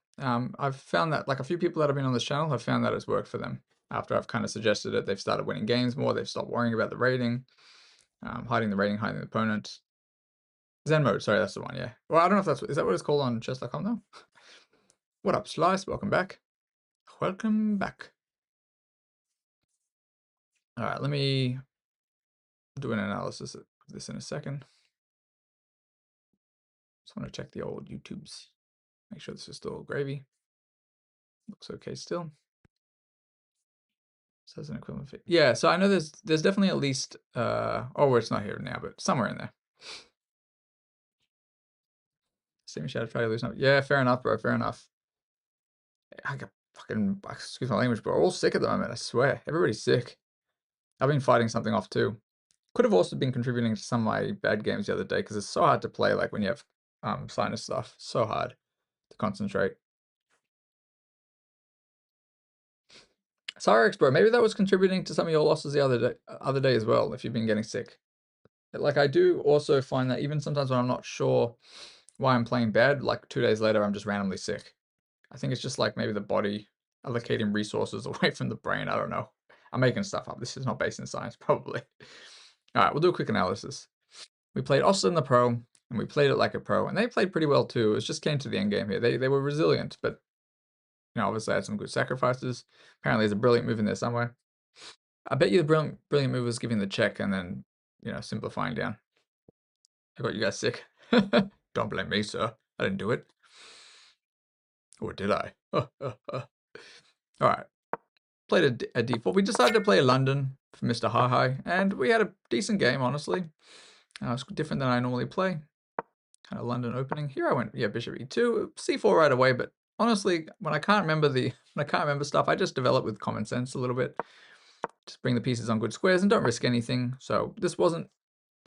I've found that, like, a few people that have been on this channel have found that it's worked for them. After I've kind of suggested it, they've started winning games more, they've stopped worrying about the rating, hiding the rating, hiding the opponent. Zen mode, sorry, that's the one, yeah. Well, I don't know if is that what it's called on chess.com though? What up, Slice? Welcome back. Welcome back. All right, let me do an analysis of this in a second. Just want to check the old YouTubes. Make sure this is still gravy. Looks okay still. Says an equivalent fit. Yeah, so I know there's definitely at least oh, it's not here now, but somewhere in there. Steam Shadow try to lose number. Yeah, fair enough, bro. Fair enough. I got fucking, excuse my language, but we're all sick at the moment, I swear. Everybody's sick. I've been fighting something off too. Could have also been contributing to some of my bad games the other day because it's so hard to play, like when you have sinus stuff. So hard to concentrate. Cyrex, bro, maybe that was contributing to some of your losses the other day as well, if you've been getting sick. Like, I do also find that even sometimes when I'm not sure why I'm playing bad, like 2 days later, I'm just randomly sick. I think it's just like maybe the body allocating resources away from the brain. I don't know. I'm making stuff up. This is not based in science, probably. All right, we'll do a quick analysis. We played Austin the pro, and we played it like a pro, and they played pretty well too. It just came to the end game here. They were resilient, but you know, obviously had some good sacrifices. Apparently, there's a brilliant move in there somewhere. I bet you the brilliant move was giving the check and then, you know, simplifying down. I got you guys sick. Don't blame me, sir. I didn't do it. Or did I? All right. Played a d4. We decided to play a London for Mr. Hi-Hi, and we had a decent game, honestly. It's different than I normally play. kind of London opening. Here I went, yeah, bishop e2, c4 right away, but honestly, when I can't remember stuff, I just develop with common sense a little bit. Just bring the pieces on good squares and don't risk anything. So this wasn't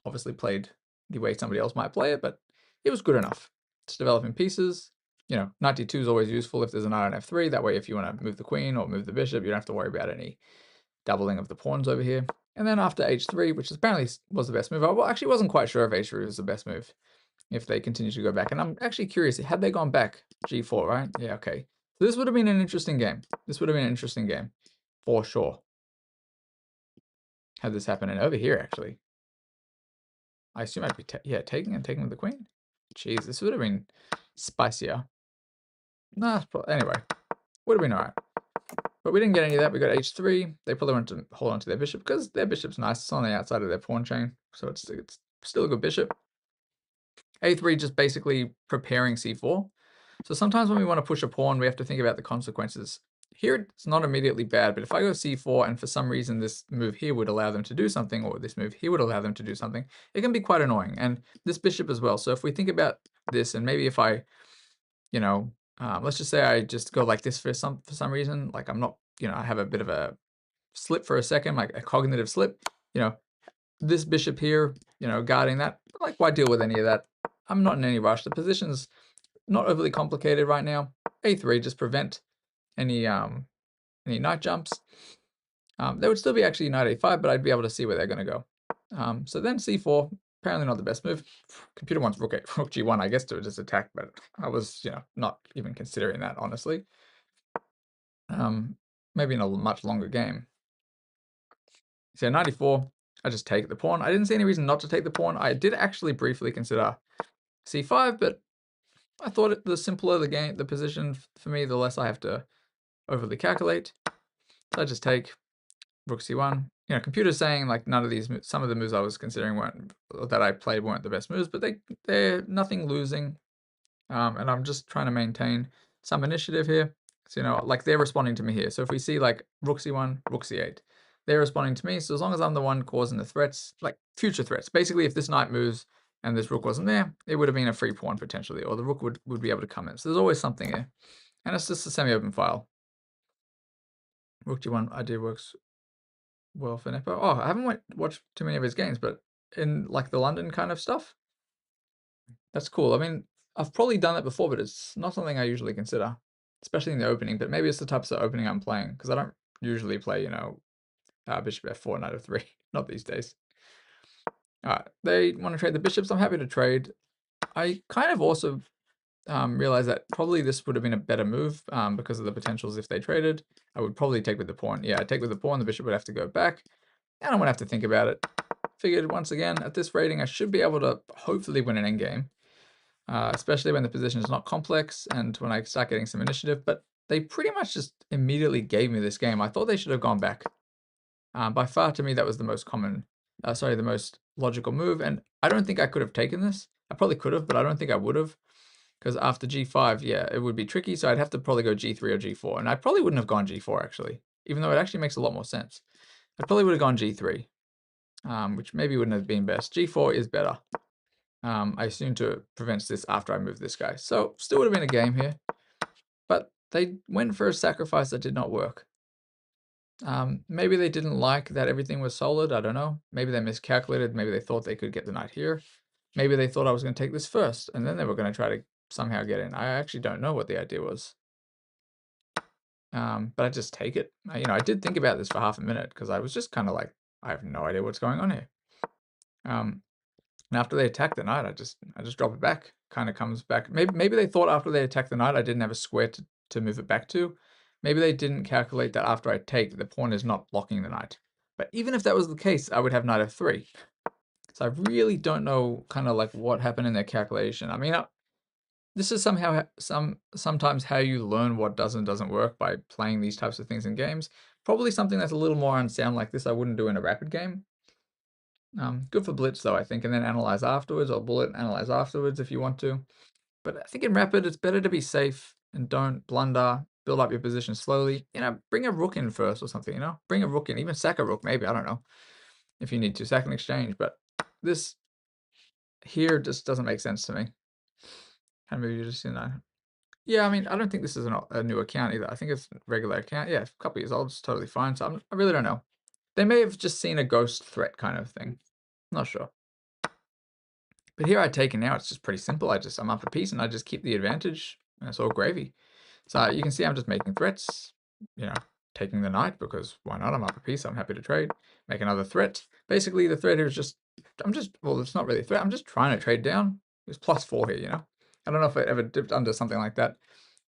obviously played the way somebody else might play it, but it was good enough. It's developing pieces. You know, knight d2 is always useful if there's a knight on f3. That way, if you want to move the queen or move the bishop, you don't have to worry about any doubling of the pawns over here. And then after h3, which apparently was the best move, I actually wasn't quite sure if h3 was the best move if they continue to go back. And I'm actually curious, had they gone back g4, right? Yeah, okay. So this would have been an interesting game. This would have been an interesting game for sure. Had this happen, and over here, actually. I assume I'd be, taking with the queen. Jeez, this would have been spicier. Nah, anyway, would have been all right. But we didn't get any of that. We got h3. They probably want to hold on to their bishop because their bishop's nice. It's on the outside of their pawn chain, so it's still a good bishop. a3 just basically preparing c4. So sometimes when we want to push a pawn, we have to think about the consequences. Here it's not immediately bad, but if I go c4 and for some reason this move here would allow them to do something, or this move here would allow them to do something, it can be quite annoying. And this bishop as well. So if we think about this, and maybe if I, you know, let's just say I just go like this for some reason, like I'm not, I have a bit of a slip for a second, like a cognitive slip, this bishop here, guarding that, like why deal with any of that? I'm not in any rush. The position's not overly complicated right now. a3 just prevent any knight jumps. There would still be actually knight a5, but I'd be able to see where they're going to go. So then c4, apparently not the best move. Computer wants rook g1, I guess, to just attack, but I was, not even considering that, honestly. Maybe in a much longer game. So 94, I just take the pawn. I didn't see any reason not to take the pawn. I did actually briefly consider c5, but I thought the simpler the position for me, the less I have to overly calculate. So I just take rook c1. Computer's saying like none of these, some of the moves I was considering that I played weren't the best moves, but they're nothing losing. And I'm just trying to maintain some initiative here. So, like they're responding to me here. So if we see like rook c1, rook c8, they're responding to me. So as long as I'm the one causing the threats, like future threats, basically if this knight moves and this rook wasn't there, it would have been a free pawn potentially, or the rook would be able to come in. So there's always something here. And it's just a semi-open file. Rook g1 idea works well for Nepo. Oh, I haven't watched too many of his games, but in like the London kind of stuff, that's cool. I mean, I've probably done that before, but it's not something I usually consider, especially in the opening. But maybe it's the types of opening I'm playing, because I don't usually play, bishop f4, knight f3, not these days. All right, they want to trade the bishops. I'm happy to trade. I kind of also realized that probably this would have been a better move because of the potentials if they traded. I would probably take with the pawn. Yeah, I'd take with the pawn. The bishop would have to go back, and I wouldn't have to think about it. Figured once again, at this rating, I should be able to hopefully win an endgame, especially when the position is not complex and when I start getting some initiative. But they pretty much just immediately gave me this game. I thought they should have gone back. By far, to me, that was the most the most logical move. And I don't think I could have taken this. I probably could have, but I don't think I would have. Because after g5, yeah, it would be tricky. So I'd have to probably go g3 or g4. And I probably wouldn't have gone g4, actually. Even though it actually makes a lot more sense. I probably would have gone g3. Which maybe wouldn't have been best. g4 is better. I assume to prevent this after I move this guy. So still would have been a game here. But they went for a sacrifice that did not work. Maybe they didn't like that everything was solid. I don't know. Maybe they miscalculated. Maybe they thought they could get the knight here. Maybe they thought I was going to take this first, and then they were going to try to somehow get in. I actually don't know what the idea was. But I just take it. I did think about this for half a minute because I was just kind of like, I have no idea what's going on here. And after they attack the knight, I just drop it back. Kind of comes back. Maybe they thought after they attacked the knight, I didn't have a square to move it back to. Maybe they didn't calculate that after I take, the pawn is not blocking the knight. But even if that was the case, I would have knight f3. So I really don't know kind of like what happened in their calculation. I mean, this is sometimes how you learn what does and doesn't work, by playing these types of things in games. Probably something that's a little more unsound like this I wouldn't do in a rapid game. Good for blitz though, I think, and then analyze afterwards, or bullet analyze afterwards if you want to. But I think in rapid, it's better to be safe and don't blunder, build up your position slowly. Bring a rook in first or something, Bring a rook in, even sack a rook maybe, I don't know. If you need to, sack an exchange. But this here just doesn't make sense to me. How many you just seen that? Yeah, I mean, I don't think this is a new account either. I think it's a regular account. Yeah, a couple years old, it's totally fine. So I really don't know. They may have just seen a ghost threat kind of thing. Not sure. But here I take it now. It's just pretty simple. I'm up a piece and I just keep the advantage. And it's all gravy. So you can see I'm just making threats. You know, taking the knight because why not? I'm up a piece. I'm happy to trade. Make another threat. Basically, the threat here is just well, it's not really a threat. I'm just trying to trade down. It's +4 here. You know, I don't know if it ever dipped under something like that.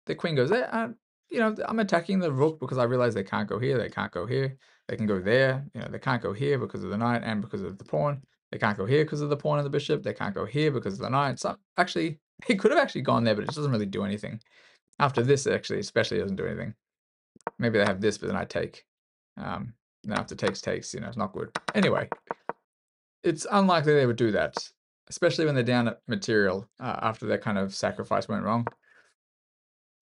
The queen goes there, and you know, I'm attacking the rook because I realize they can't go here, they can't go here, they can go there, you know, they can't go here because of the knight and because of the pawn, they can't go here because of the pawn and the bishop, they can't go here because of the knight. So actually, he could have actually gone there, but it just doesn't really do anything. After this, actually, especially doesn't do anything. Maybe they have this, but then I take. Then after takes, you know, it's not good. Anyway, it's unlikely they would do that, especially when they're down at material after their kind of sacrifice went wrong.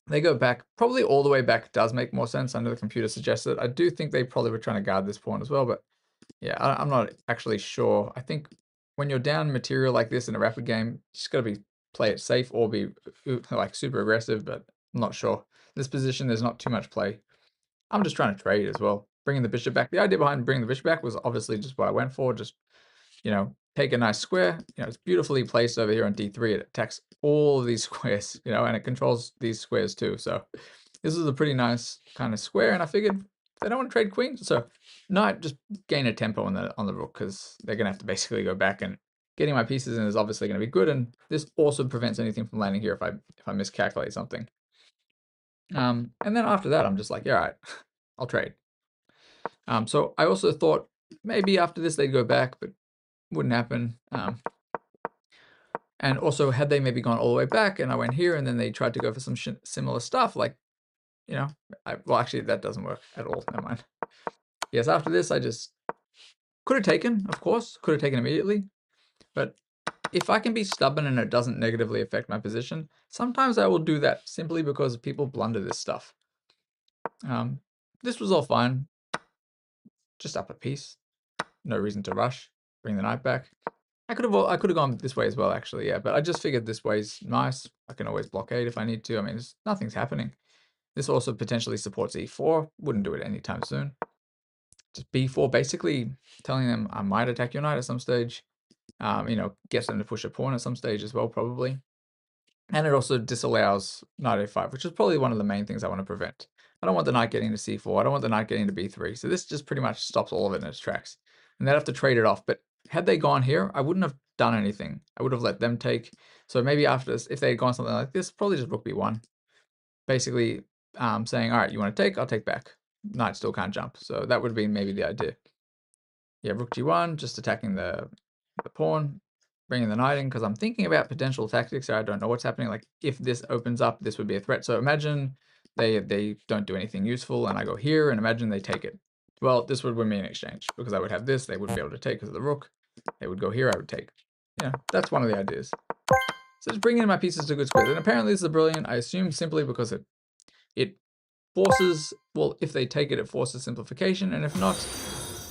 They go back, probably all the way back does make more sense. I know the computer suggests it. I do think they probably were trying to guard this pawn as well, but yeah, I'm not actually sure. I think when you're down material like this in a rapid game, you just got to play it safe or be like super aggressive, but I'm not sure. This position, there's not too much play. I'm just trying to trade as well. Bringing the bishop back. The idea behind bringing the bishop back was obviously just what I went for, just you know, take a nice square. You know, it's beautifully placed over here on d3. It attacks all of these squares, you know, and it controls these squares too. So this is a pretty nice kind of square. And I figured they don't want to trade queen, so knight just gain a tempo on the rook because they're gonna have to basically go back, and getting my pieces in is obviously going to be good. And this also prevents anything from landing here if I miscalculate something. And then after that, I'm just like, yeah, all right, I'll trade. So I also thought maybe after this they'd go back, but wouldn't happen. And also, had they maybe gone all the way back and I went here and then they tried to go for some similar stuff, like, you know, well, actually, that doesn't work at all. Never mind. Yes, after this, I just could have taken, of course, could have taken immediately. But if I can be stubborn and it doesn't negatively affect my position, sometimes I will do that simply because people blunder this stuff. This was all fine. Just up a piece. No reason to rush. Bring the knight back. I could have gone this way as well, actually, yeah. But I just figured this way's nice. I can always blockade if I need to. I mean, nothing's happening. This also potentially supports e4. Wouldn't do it anytime soon. Just b4, basically telling them I might attack your knight at some stage. You know, gets them to push a pawn at some stage as well, probably. And it also disallows knight a5, which is probably one of the main things I want to prevent. I don't want the knight getting to c4. I don't want the knight getting to b3. So this just pretty much stops all of it in its tracks. And they'd have to trade it off. But had they gone here, I wouldn't have done anything. I would have let them take. So maybe after this, if they had gone something like this, probably just rook b1. Basically saying, all right, you want to take? I'll take back. Knight still can't jump. So that would be maybe the idea. Yeah, rook g1, just attacking the pawn, bringing the knight in, because I'm thinking about potential tactics. I don't know what's happening. Like, if this opens up, this would be a threat. So imagine they don't do anything useful, and I go here, and imagine they take it. Well, this would win me an exchange, because I would have this. They wouldn't be able to take because of the rook. They would go here, I would take. Yeah, that's one of the ideas. So just bringing in my pieces to good squares. And apparently this is brilliant, I assume simply because it forces, well, if they take it, it forces simplification. And if not,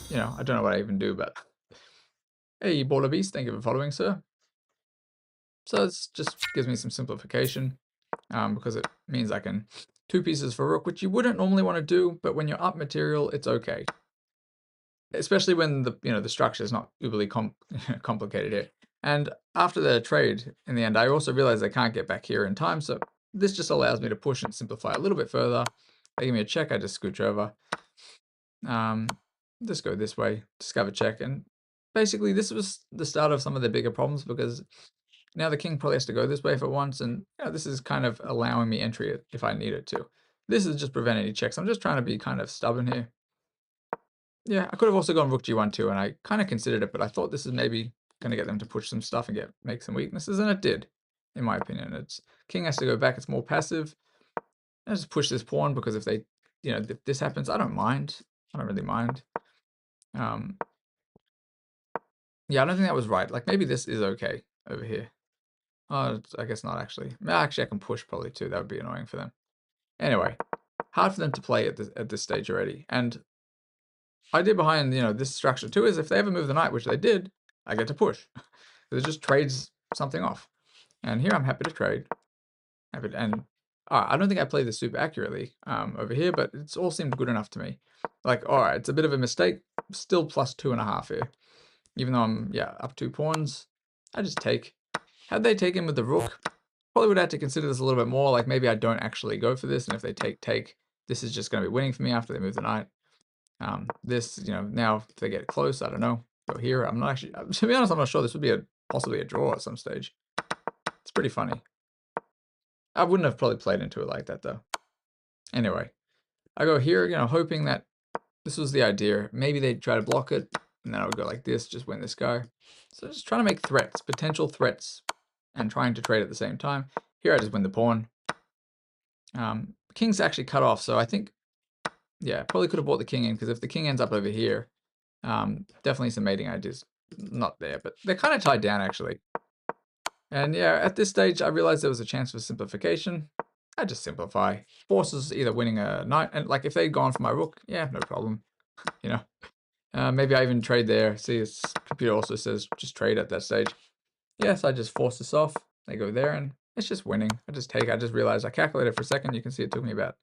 you know, I don't know what I even do, but hey, Baller Beast, thank you for following, sir. So it just gives me some simplification because it means I can 2 pieces for rook, which you wouldn't normally want to do, but when you're up material, it's okay. Especially when the structure is not uberly complicated here. And after the trade, in the end, I also realized I can't get back here in time, so this just allows me to push and simplify a little bit further. They give me a check, I just scooch over. Just go this way, discover check, and basically this was the start of some of the bigger problems because now the king probably has to go this way for once, and you know, this is kind of allowing me entry if I need it to. This is just preventing any checks. I'm just trying to be kind of stubborn here. Yeah, I could have also gone rook g1 too, and I kind of considered it, but I thought this is maybe going to get them to push some stuff and make some weaknesses, and it did, in my opinion. It's king has to go back. It's more passive. I just push this pawn because if if this happens, I don't mind. I don't really mind. Yeah, I don't think that was right. Like maybe this is okay over here. Oh, I guess not actually. Actually, I can push probably too. That would be annoying for them. Anyway, hard for them to play at this stage already. And idea behind this structure too is if they ever move the knight, which they did, I get to push. It just trades something off. And here I'm happy to trade. And I don't think I played this super accurately over here, but it's all seemed good enough to me. Like, all right, it's a bit of a mistake. Still plus 2.5 here. Even though I'm, yeah, up 2 pawns. I just take. Had they taken with the rook, probably would have to consider this a little bit more. Like, maybe I don't actually go for this, and if they take, this is just going to be winning for me after they move the knight. This, now if they get close, I don't know. Go here. I'm not actually, to be honest, I'm not sure. This would be possibly a draw at some stage. It's pretty funny. I wouldn't have probably played into it like that, though. Anyway, I go here, hoping that this was the idea. Maybe they'd try to block it, and then I would go like this, just win this guy. So just trying to make threats, potential threats, and trying to trade at the same time. Here I just win the pawn. King's actually cut off, so I think, yeah, probably could have brought the king in, because if the king ends up over here, definitely some mating ideas not there, but they're kind of tied down, actually. And yeah, at this stage, I realized there was a chance for simplification. I just simplify. Forces either winning a knight, and like if they'd gone for my rook, yeah, no problem. Maybe I even trade there. See, this computer also says just trade at that stage. Yes, I just force this off. They go there, and it's just winning. I just take. I just realized I calculated for a second. You can see it took me about,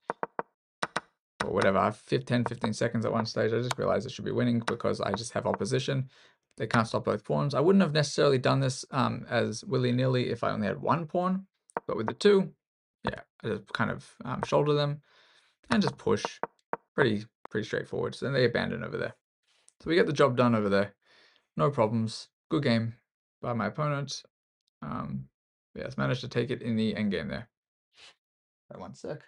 or whatever, 10, 15 seconds at one stage. I just realized I should be winning because I just have opposition. They can't stop both pawns. I wouldn't have necessarily done this as willy-nilly if I only had one pawn, but with the two, yeah, I just kind of shoulder them and just push. Pretty straightforward. So then they abandon over there. So we get the job done over there. No problems. Good game by my opponent. Yes, managed to take it in the endgame there. Wait one sec.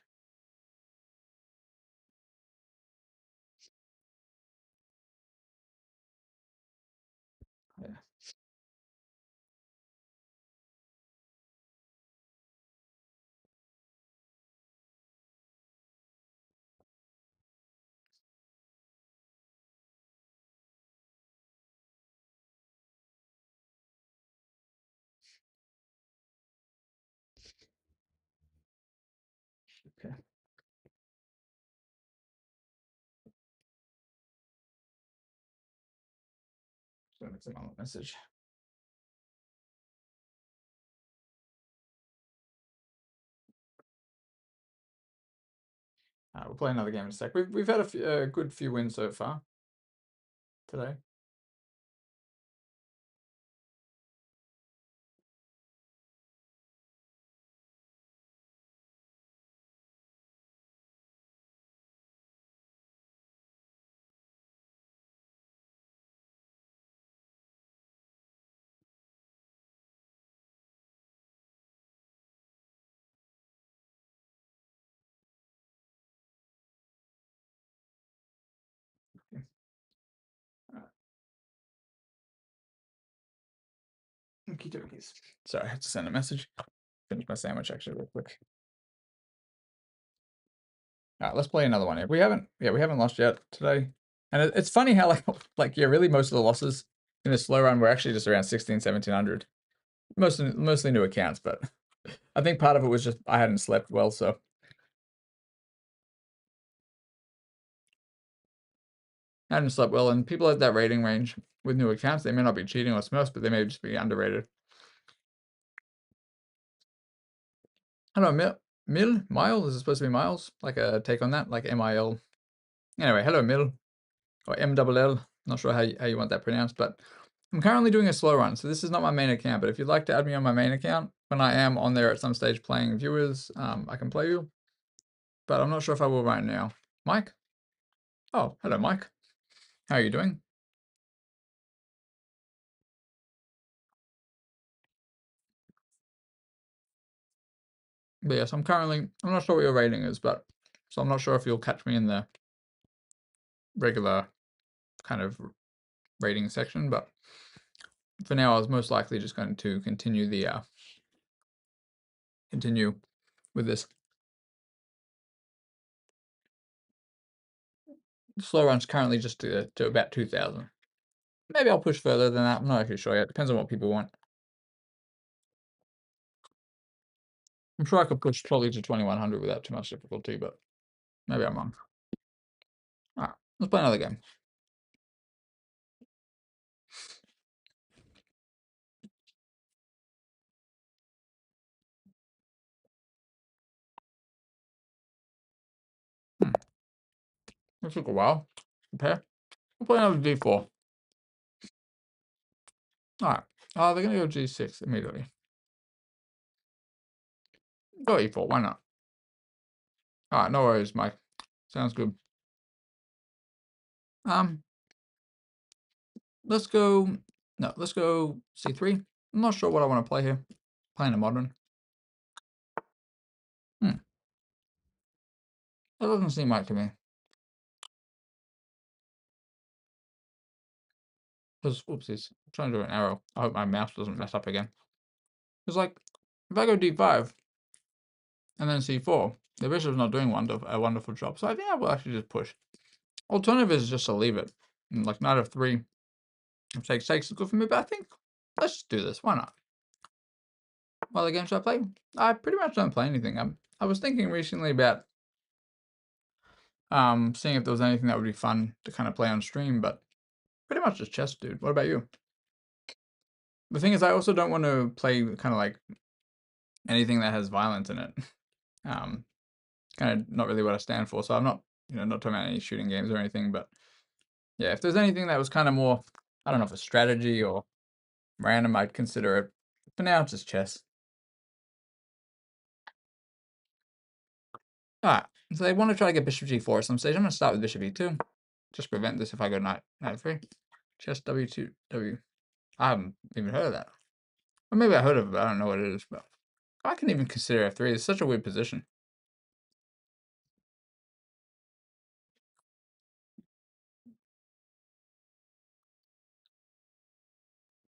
Yeah. Okay. So it's an online message. We'll play another game in a sec. We've had a good few wins so far today. Okie dokies. Sorry, I had to send a message. Finish my sandwich actually real quick. All right, let's play another one here. We haven't lost yet today. And it's funny how like yeah, really most of the losses in this slow run were actually just around 16, 1700. Mostly new accounts, but I think part of it was just I hadn't slept well, so I hadn't slept well, and people at that rating range with new accounts, they may not be cheating or smurfs, but they may just be underrated. Hello, Miles? Is it supposed to be Miles? Like a take on that, like MIL. Anyway, hello, Mil, or MLL. Not sure how you want that pronounced, but I'm currently doing a slow run, so this is not my main account, but if you'd like to add me on my main account, when I am on there at some stage playing viewers, I can play you, but I'm not sure if I will right now. Mike? Oh, hello, Mike. How are you doing? But yes, I'm not sure what your rating is, but so I'm not sure if you'll catch me in the regular kind of rating section, but for now, I was most likely just going to continue with this. Slow run's currently just to about 2,000. Maybe I'll push further than that. I'm not actually sure yet. Depends on what people want. I'm sure I could push probably to 2,100 without too much difficulty, but maybe I'm wrong. All right, let's play another game. It took a while. Okay. We'll play another d4. Alright. They're gonna go g6 immediately. Go e4, why not? Alright, no worries, Mike. Sounds good. Let's go. No, let's go c3. I'm not sure what I want to play here. Playing a modern. That doesn't seem right to me. Because, oopsies, I'm trying to do an arrow. I hope my mouse doesn't mess up again. It's like, if I go d5, and then c4, the bishop's not doing a wonderful job. So I think I will actually just push. Alternative is just to leave it. And like knight f3, if takes is good for me, but I think, let's just do this. Why not? What other game should I play? I pretty much don't play anything. I was thinking recently about seeing if there was anything that would be fun to kind of play on stream, but pretty much just chess, dude. What about you? The thing is, I also don't want to play kind of like anything that has violence in it. Kind of not really what I stand for. So I'm not, not talking about any shooting games or anything, but yeah, if there's anything that was kind of more, I don't know if a strategy or random, I'd consider it. For now, it's just chess. Alright, so they want to try to get bishop g4 at some stage. I'm going to start with bishop e2. Just prevent this if I go knight f3. Chess w2, w. I haven't even heard of that. Or maybe I heard of it, but I don't know what it is. But I can even consider f3. It's such a weird position.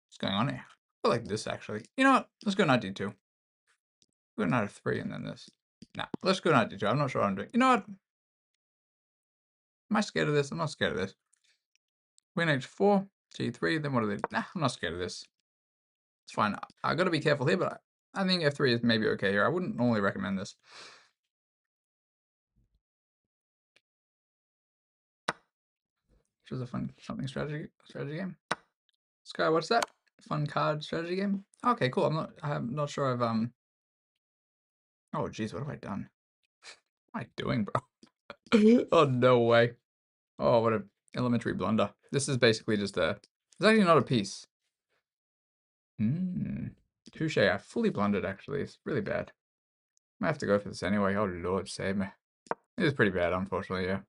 What's going on here? I like this, actually. You know what? Let's go knight d2. Go knight f3 and then this. Nah, let's go knight d2. I'm not sure what I'm doing. You know what? Am I scared of this? I'm not scared of this. Queen h4, g3, then what are they? Nah, I'm not scared of this. It's fine. I gotta be careful here, but I think f3 is maybe okay here. I wouldn't normally recommend this. Which is a fun strategy game. Sky, what's that? Fun card strategy game? Okay, cool. I'm not sure I've oh geez, what have I done? What am I doing, bro? Oh no way. Oh, what a elementary blunder. This is basically just it's actually not a piece. Touche, I fully blundered actually. It's really bad. I have to go for this anyway. Oh lord, save me. It is pretty bad, unfortunately, yeah.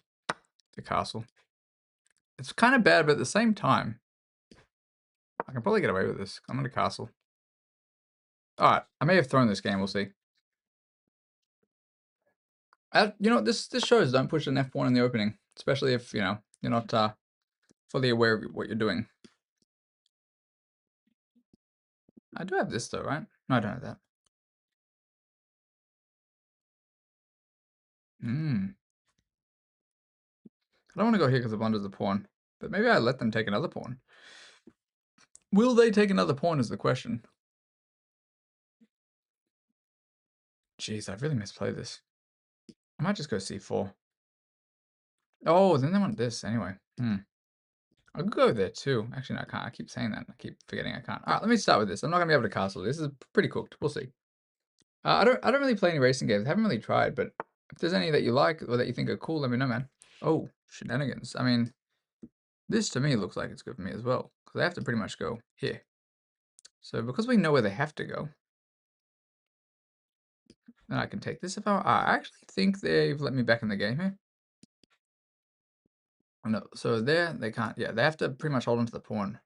The castle. It's kind of bad, but at the same time, I can probably get away with this. I'm in a castle. Alright, I may have thrown this game, we'll see. This shows don't push an F1 in the opening, especially if, you're not fully aware of what you're doing. I do have this though, right? No, I don't have that. I don't want to go here because it blunders the pawn, but maybe I let them take another pawn. Will they take another pawn is the question. Jeez, I've really misplayed this. I might just go c4. Oh, then they want this anyway. I could go there too. Actually, no, I can't. I keep saying that. I keep forgetting I can't. All right, let me start with this. I'm not gonna be able to castle. This is pretty cooked. We'll see. I don't really play any racing games. I haven't really tried, but if there's any that you like or that you think are cool, let me know, man. Oh, shenanigans. I mean, this to me looks like it's good for me as well, because they have to pretty much go here. So because we know where they have to go, then I can take this if I actually think they've let me back in the game here. Oh, no, so there they can't. Yeah, they have to pretty much hold on to the pawn.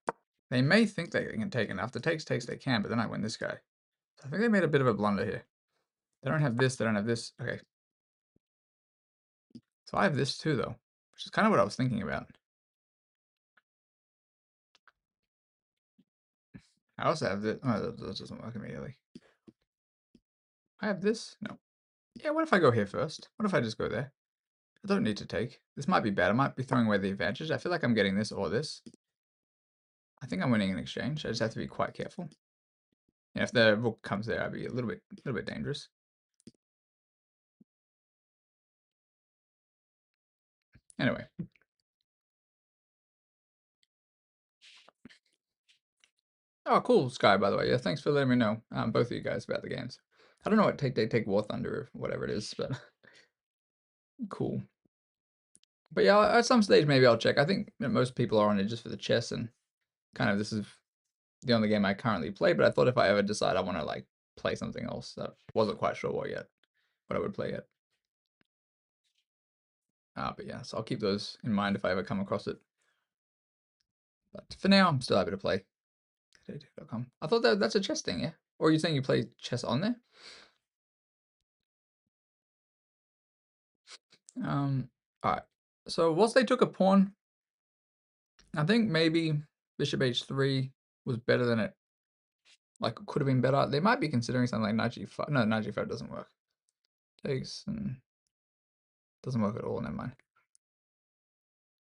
They may think they can take enough. The takes they can, but then I win this guy. So I think they made a bit of a blunder here. They don't have this. They don't have this. Okay. So I have this too, though, which is kind of what I was thinking about. I also have this. Oh, that doesn't work immediately. I have this. No. Yeah, what if I go here first? What if I just go there? I don't need to take. This might be bad. I might be throwing away the advantage. I feel like I'm getting this or this. I think I'm winning an exchange. I just have to be quite careful. Yeah, if the rook comes there, I'd be a little bit dangerous. Anyway. Oh, cool, Sky, by the way. Yeah, thanks for letting me know, both of you guys, about the games. I don't know what Take War Thunder or whatever it is, but cool. But yeah, at some stage maybe I'll check. I think that most people are on it just for the chess, and kind of this is the only game I currently play. But I thought if I ever decide I want to like play something else, I wasn't quite sure what I would play yet. But yeah, so I'll keep those in mind if I ever come across it. But for now, I'm still happy to play. I thought that's a chess thing, yeah? Or are you saying you play chess on there? Alright. So whilst they took a pawn, I think maybe bishop h3 was better than it, like, could have been better. They might be considering something like knight g5. No, knight g5 doesn't work. Takes and doesn't work at all, never mind.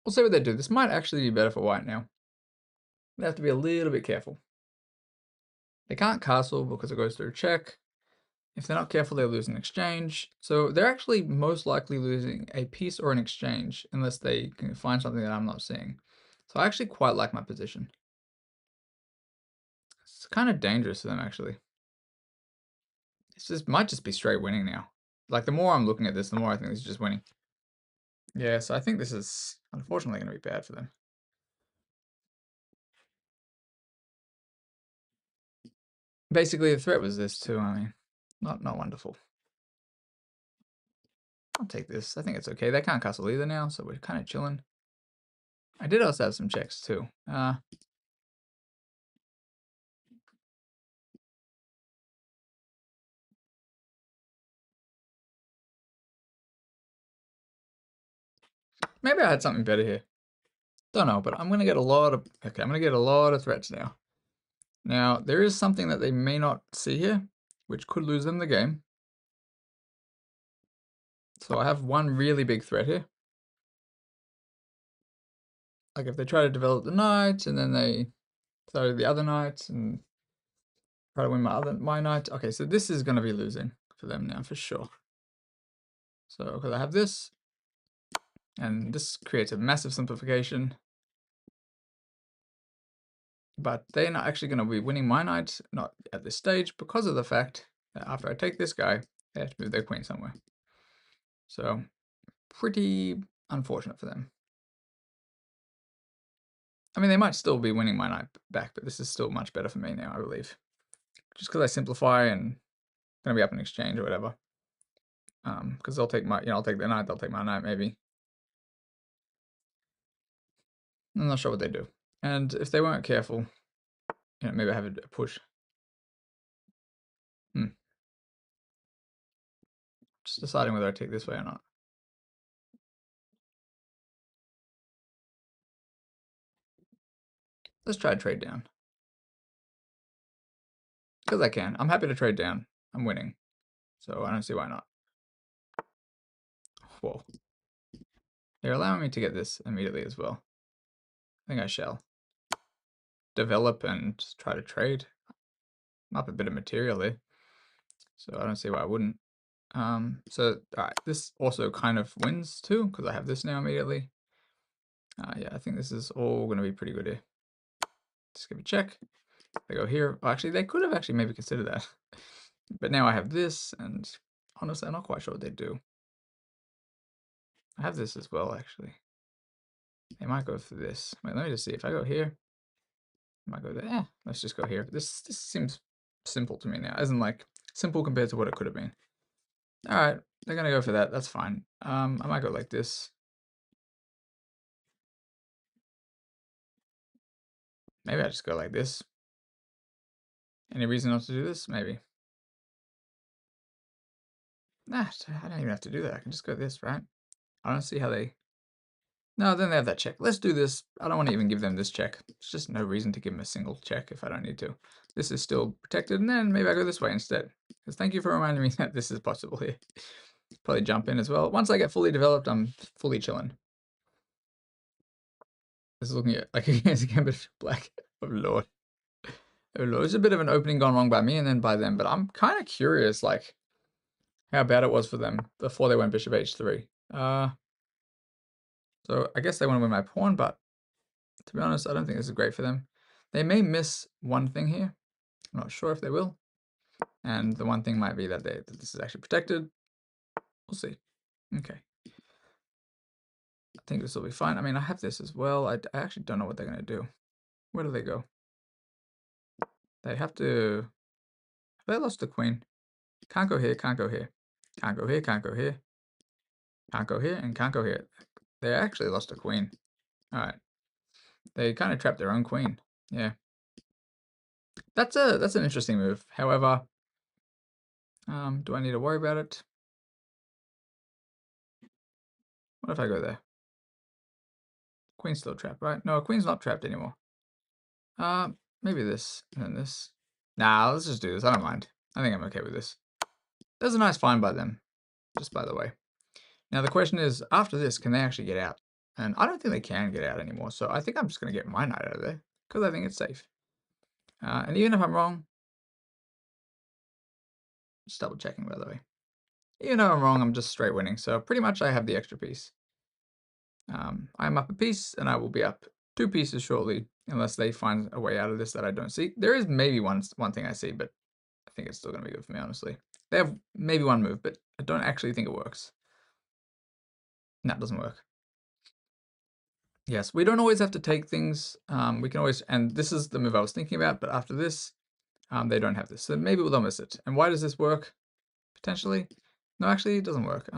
We'll see what they do. This might actually be better for white now. They have to be a little bit careful. They can't castle because it goes through check. If they're not careful, they'll lose an exchange. So they're actually most likely losing a piece or an exchange unless they can find something that I'm not seeing. So I actually quite like my position. It's kind of dangerous for them, actually. Might just be straight winning now. Like, the more I'm looking at this, the more I think this is just winning. Yeah, so I think this is unfortunately going to be bad for them. Basically, the threat was this too. I mean, not wonderful. I'll take this. I think it's okay. They can't castle either now, so we're kind of chilling. I did also have some checks too. Maybe I had something better here. Don't know, but I'm gonna get a lot of I'm gonna get a lot of threats now. Now, there is something that they may not see here, which could lose them the game. So I have one really big threat here. Like if they try to develop the knight and then they throw the other knight and try to win my knight. Okay, so this is gonna be losing for them now for sure. So because I have this, and this creates a massive simplification. But they're not actually going to be winning my knight, not at this stage, because of the fact that after I take this guy, they have to move their queen somewhere. So, pretty unfortunate for them. I mean, they might still be winning my knight back, but this is still much better for me now, I believe. Just because I simplify and going to be up in exchange or whatever. Because they'll take my, I'll take their knight, they'll take my knight maybe. I'm not sure what they do. And if they weren't careful, maybe I have a push. Just deciding whether I take this way or not. Let's try to trade down. Because I can. I'm happy to trade down. I'm winning. So I don't see why not. Whoa. They're allowing me to get this immediately as well. I think I shall. Develop and try to trade. I'm up a bit of material there. So I don't see why I wouldn't. So, alright, this also kind of wins too, because I have this now immediately. Yeah, I think this is all going to be pretty good here. Just give a check. They go here. Oh, actually, they could have actually maybe considered that. But now I have this, and honestly, I'm not quite sure what they do. I have this as well, actually. They might go for this. Wait, let me just see. If I go here, I might go there. Let's just go here. This seems simple to me now. Isn't like simple compared to what it could have been. All right, they're gonna go for that. That's fine. I might go like this. Maybe I just go like this. Any reason not to do this? Maybe. Nah, I don't even have to do that. I can just go this, right? I don't see how they... No, then they have that check. Let's do this. I don't want to even give them this check. It's just no reason to give them a single check if I don't need to. This is still protected, and then maybe I go this way instead. Because thank you for reminding me that this is possible here. Probably jump in as well. Once I get fully developed, I'm fully chilling. This is looking at like against a gambit of black. Oh lord. Oh lord. It's a bit of an opening gone wrong by me and then by them, but I'm kind of curious like how bad it was for them before they went bishop h3. So I guess they want to win my pawn, but to be honest, I don't think this is great for them. They may miss one thing here. I'm not sure if they will. And the one thing might be that this is actually protected. We'll see. Okay. I think this will be fine. I mean, I have this as well. I actually don't know what they're going to do. Where do they go? They have to... They lost the queen. Can't go here, can't go here. Can't go here, can't go here. Can't go here, and can't go here. They actually lost a queen. Alright. They kind of trapped their own queen. Yeah. That's an interesting move. However, do I need to worry about it? What if I go there? Queen's still trapped, right? No, queen's not trapped anymore. Maybe this, and then this. Nah, let's just do this. I don't mind. I think I'm okay with this. There's a nice find by them, just by the way. Now the question is, after this, can they actually get out? And I don't think they can get out anymore, so I think I'm just going to get my knight out of there, because I think it's safe. And even if I'm wrong, just double checking, by the way. Even though I'm wrong, I'm just straight winning, so pretty much I have the extra piece. I'm up a piece, and I will be up 2 pieces shortly, unless they find a way out of this that I don't see. There is maybe one thing I see, but I think it's still going to be good for me, honestly. They have maybe one move, but I don't actually think it works. No, it doesn't work. Yes, we don't always have to take things. We can always, and this is the move I was thinking about, but after this, they don't have this. So maybe we'll miss it. And why does this work? Potentially? No, actually, it doesn't work.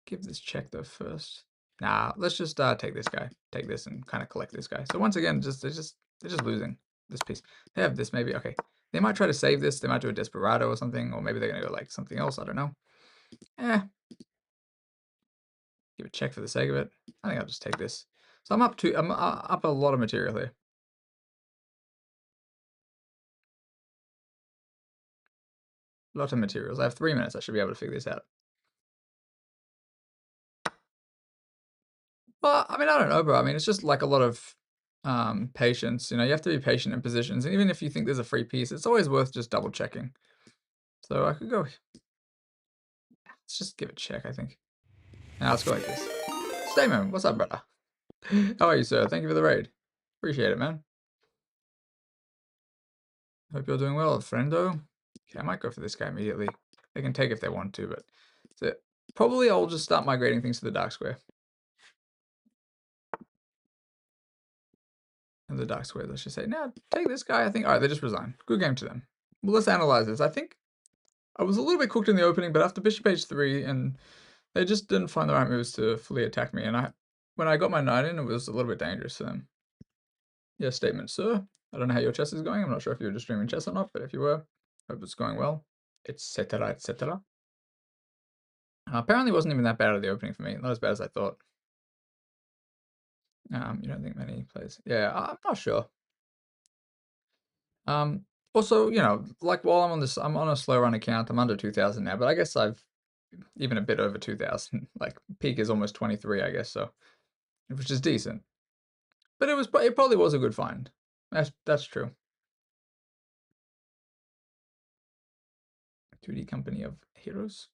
Give this check though first. Nah, let's just take this guy. Take this and kind of collect this guy. So once again, they're just losing this piece. They have this maybe. Okay. They might try to save this. They might do a Desperado or something, or maybe they're gonna go like something else. I don't know. Give a check for the sake of it. I think I'll just take this. So I'm up a lot of material here. Lots of materials. I have 3 minutes. I should be able to figure this out. Well, I mean, I don't know, bro. I mean, it's just like a lot of patience. You know, you have to be patient in positions. And even if you think there's a free piece, it's always worth just double checking. So I could go. Let's just give it a check, I think. Now let's go like this. Stamen, what's up, brother? How are you, sir? Thank you for the raid. Appreciate it, man. Hope you're doing well, friendo. Okay, I might go for this guy immediately. They can take if they want to, but so probably I'll just start migrating things to the dark square. And the dark square, let's just say, now take this guy, I think. All right, they just resign. Good game to them. Well, let's analyze this. I think I was a little bit cooked in the opening, but after bishop h3, and they just didn't find the right moves to fully attack me. And when I got my knight in, it was a little bit dangerous for them. Yeah, statement, sir. I don't know how your chess is going. I'm not sure if you're just streaming chess or not, but if you were, hope it's going well, etc., etc. Apparently, it wasn't even that bad at the opening for me. Not as bad as I thought. You don't think many players? Yeah, I'm not sure. Also, you know, like while I'm on a slow run account. I'm under 2,000 now, but I guess I've even a bit over 2,000. Like peak is almost 23, I guess so, which is decent. But it probably was a good find. That's true. 2D Company of Heroes.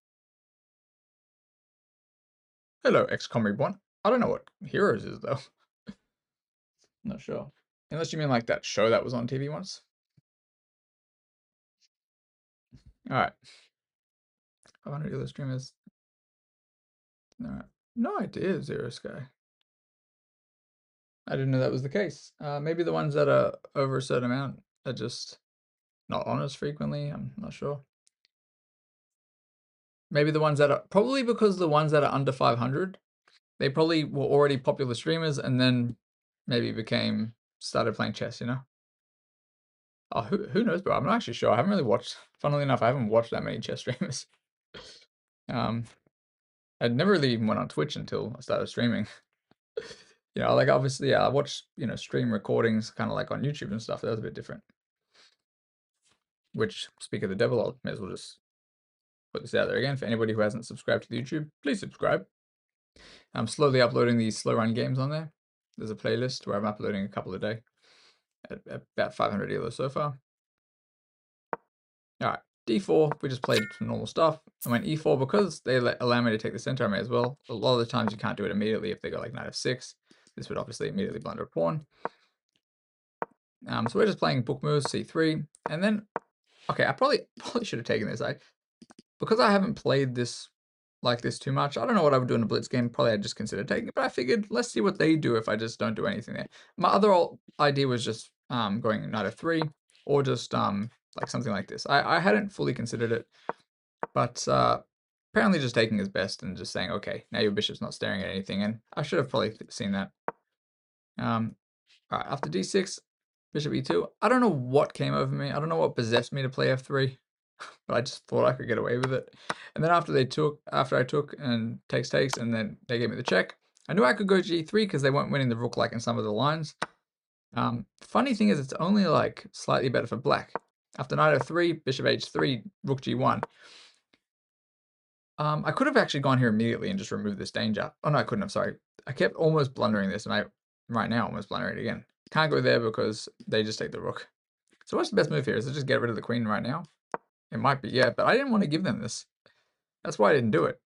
Hello, XCOM Reborn. I don't know what Heroes is though. Not sure. Unless you mean like that show that was on TV once. All right. 500 other streamers. No idea, Zero Sky. I didn't know that was the case. Maybe the ones that are over a certain amount are just not on as frequently. I'm not sure. Maybe the ones that are probably because the ones that are under 500, they probably were already popular streamers and then maybe started playing chess, you know? Oh, who knows, bro? I'm not actually sure. I haven't really watched, funnily enough, I haven't watched that many chess streamers. I never really even went on Twitch until I started streaming. You know, like obviously, yeah, I watched, you know, stream recordings kind of like on YouTube and stuff. That was a bit different. Which, speak of the devil, I may as well just put this out there again. For anybody who hasn't subscribed to the YouTube, please subscribe. I'm slowly uploading these slow run games on there. There's a playlist where I'm uploading a couple a day. At about 500 ELO so far. All right, d4, we just played some normal stuff. I went e4 because they allow me to take the center. I may as well. A lot of the times you can't do it immediately if they go like knight f6. This would obviously immediately blunder a pawn. So we're just playing book moves, c3, and then, okay, I probably should have taken this. Because I haven't played this like this too much. I don't know what I would do in a blitz game. Probably I'd just consider taking it, but I figured let's see what they do if I just don't do anything there. My other idea was just going knight f3 or just like something like this. I hadn't fully considered it, but apparently just taking is best and just saying, okay, now your bishop's not staring at anything, and I should have probably seen that. All right, after d6, bishop e2. I don't know what came over me. I don't know what possessed me to play f3, but I just thought I could get away with it. And then after I took and takes, and then they gave me the check, I knew I could go g3 because they weren't winning the rook like in some of the lines. Funny thing is, it's only like slightly better for black. After knight f3, bishop h3, rook g1. I could have actually gone here immediately and just removed this danger. Oh no, I couldn't have, sorry. I kept almost blundering this, and I, right now, almost blundering it again. Can't go there because they just take the rook. So what's the best move here? Is it just get rid of the queen right now? It might be, yeah, but I didn't want to give them this. That's why I didn't do it.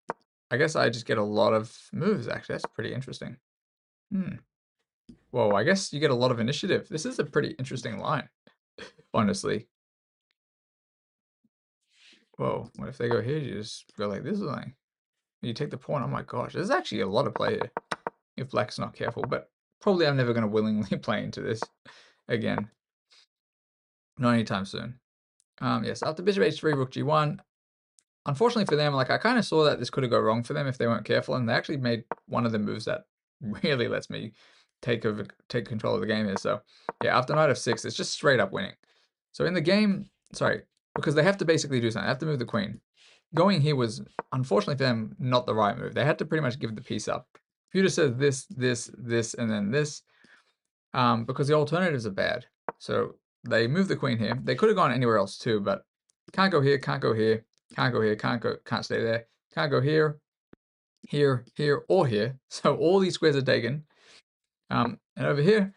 I guess I just get a lot of moves, actually. That's pretty interesting. Whoa, I guess you get a lot of initiative. This is a pretty interesting line, honestly. Whoa, what if they go here? You just go like this or something. You take the pawn. Oh my gosh, there's actually a lot of play here if black's not careful, but probably I'm never going to willingly play into this again. Not anytime soon. Yes, after bishop h3, rook g1. Unfortunately for them, like I kind of saw that this could have gone wrong for them if they weren't careful, and they actually made one of the moves that really lets me take control of the game here. So yeah, after knight f6, it's just straight up winning. So in the game, sorry, because they have to basically do something. They have to move the queen. Going here was, unfortunately for them, not the right move. They had to pretty much give the piece up. If you just said this, this, this, and then this, because the alternatives are bad. So they move the queen here. They could have gone anywhere else too, but can't go here, can't go here, can't go here, can't stay there, can't go here, here, here, or here. So all these squares are taken. And over here,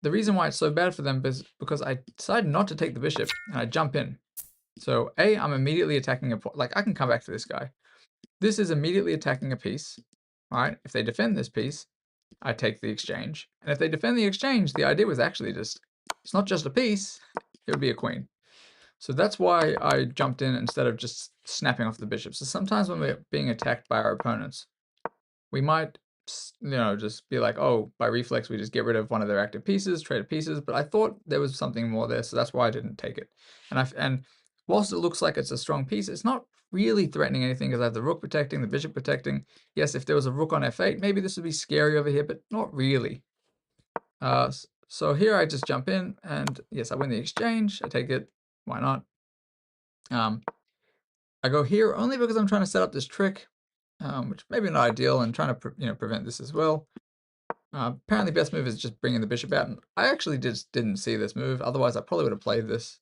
the reason why it's so bad for them is because I decided not to take the bishop and I jump in. So A, I'm immediately attacking a point. Like I can come back to this guy. This is immediately attacking a piece. All right. If they defend this piece, I take the exchange. And if they defend the exchange, the idea was actually just, it's not just a piece, it would be a queen. So that's why I jumped in instead of just snapping off the bishop. So sometimes when we're being attacked by our opponents, we might, just be like, oh, by reflex, we just get rid of one of their active pieces, trade pieces. But I thought there was something more there, so that's why I didn't take it. And whilst it looks like it's a strong piece, it's not really threatening anything because I have the rook protecting, the bishop protecting. Yes, if there was a rook on f8, maybe this would be scary over here, but not really. So here I just jump in, and yes, I win the exchange. I take it. Why not? I go here only because I'm trying to set up this trick, which maybe not ideal, and trying to prevent this as well. Apparently, best move is just bringing the bishop out, and I actually just didn't see this move. Otherwise, I probably would have played this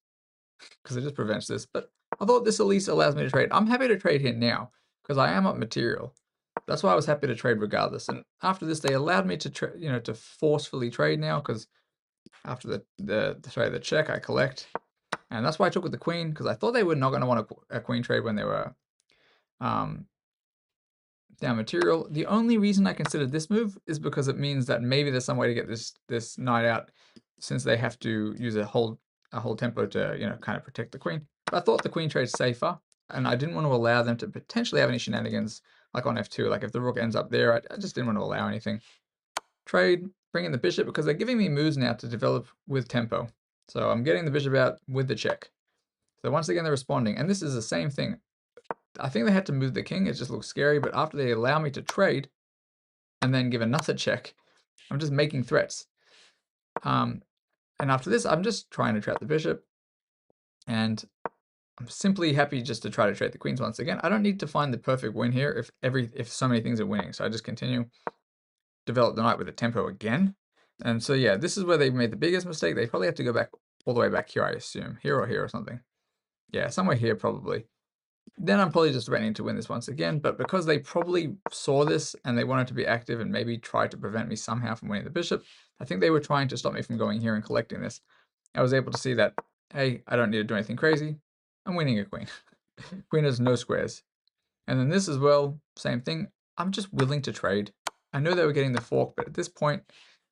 because it just prevents this. But I thought this at least allows me to trade. I'm happy to trade here now because I am up material. That's why I was happy to trade regardless. And after this, they allowed me to to forcefully trade now because after the check, I collect. And that's why I took with the queen, because I thought they were not going to want a queen trade when they were down material. The only reason I considered this move is because it means that maybe there's some way to get this knight out, since they have to use a whole tempo to kind of protect the queen. But I thought the queen trade's safer, and I didn't want to allow them to potentially have any shenanigans like on f2. Like if the rook ends up there, I just didn't want to allow anything. Trade, bring in the bishop, because they're giving me moves now to develop with tempo. So I'm getting the bishop out with the check. So once again, they're responding. And this is the same thing. I think they had to move the king. It just looks scary. But after they allow me to trade and then give another check, I'm just making threats. And after this, I'm just trying to trap the bishop. And I'm simply happy just to try to trade the queens once again. I don't need to find the perfect win here if so many things are winning. So I just continue, develop the knight with a tempo again. And so yeah, this is where they made the biggest mistake. They probably have to go back all the way back here, I assume. Here or something. Yeah, somewhere here probably. Then I'm probably just threatening to win this once again, but because they probably saw this and they wanted to be active and maybe try to prevent me somehow from winning the bishop, I think they were trying to stop me from going here and collecting this. I was able to see that, hey, I don't need to do anything crazy. I'm winning a queen. Queen has no squares. And then this as well, same thing. I'm just willing to trade. I know they were getting the fork, but at this point,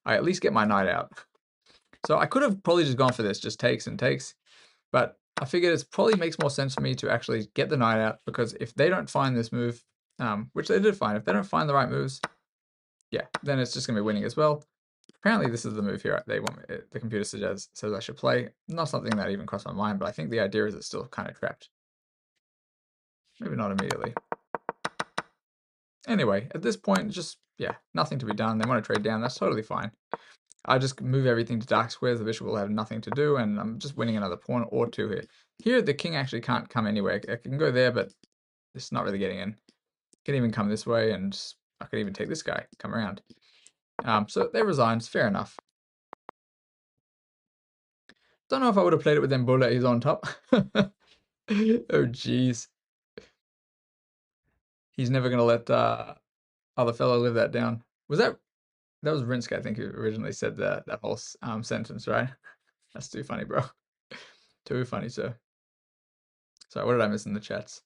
I at least get my knight out. So I could have probably just gone for this, just takes and takes. But I figured it probably makes more sense for me to actually get the knight out, because if they don't find this move, which they did find. If they don't find the right moves, yeah, then it's just going to be winning as well. Apparently, this is the move here they want me, the computer says I should play. Not something that even crossed my mind, but I think the idea is it's still kind of trapped. Maybe not immediately. Anyway, at this point, just, yeah, nothing to be done. They want to trade down. That's totally fine. I just move everything to dark squares. The bishop will have nothing to do, and I'm just winning another pawn or two here. Here, the king actually can't come anywhere. It can go there, but it's not really getting in. It can even come this way, and I could even take this guy, come around. So they resigned. Fair enough. Don't know if I would have played it with Mbula. He's on top. Oh, jeez. He's never going to let other fellow live that down. That was Rinsk, I think, who originally said that whole sentence, right? That's too funny, bro. Too funny, sir. Sorry, what did I miss in the chats?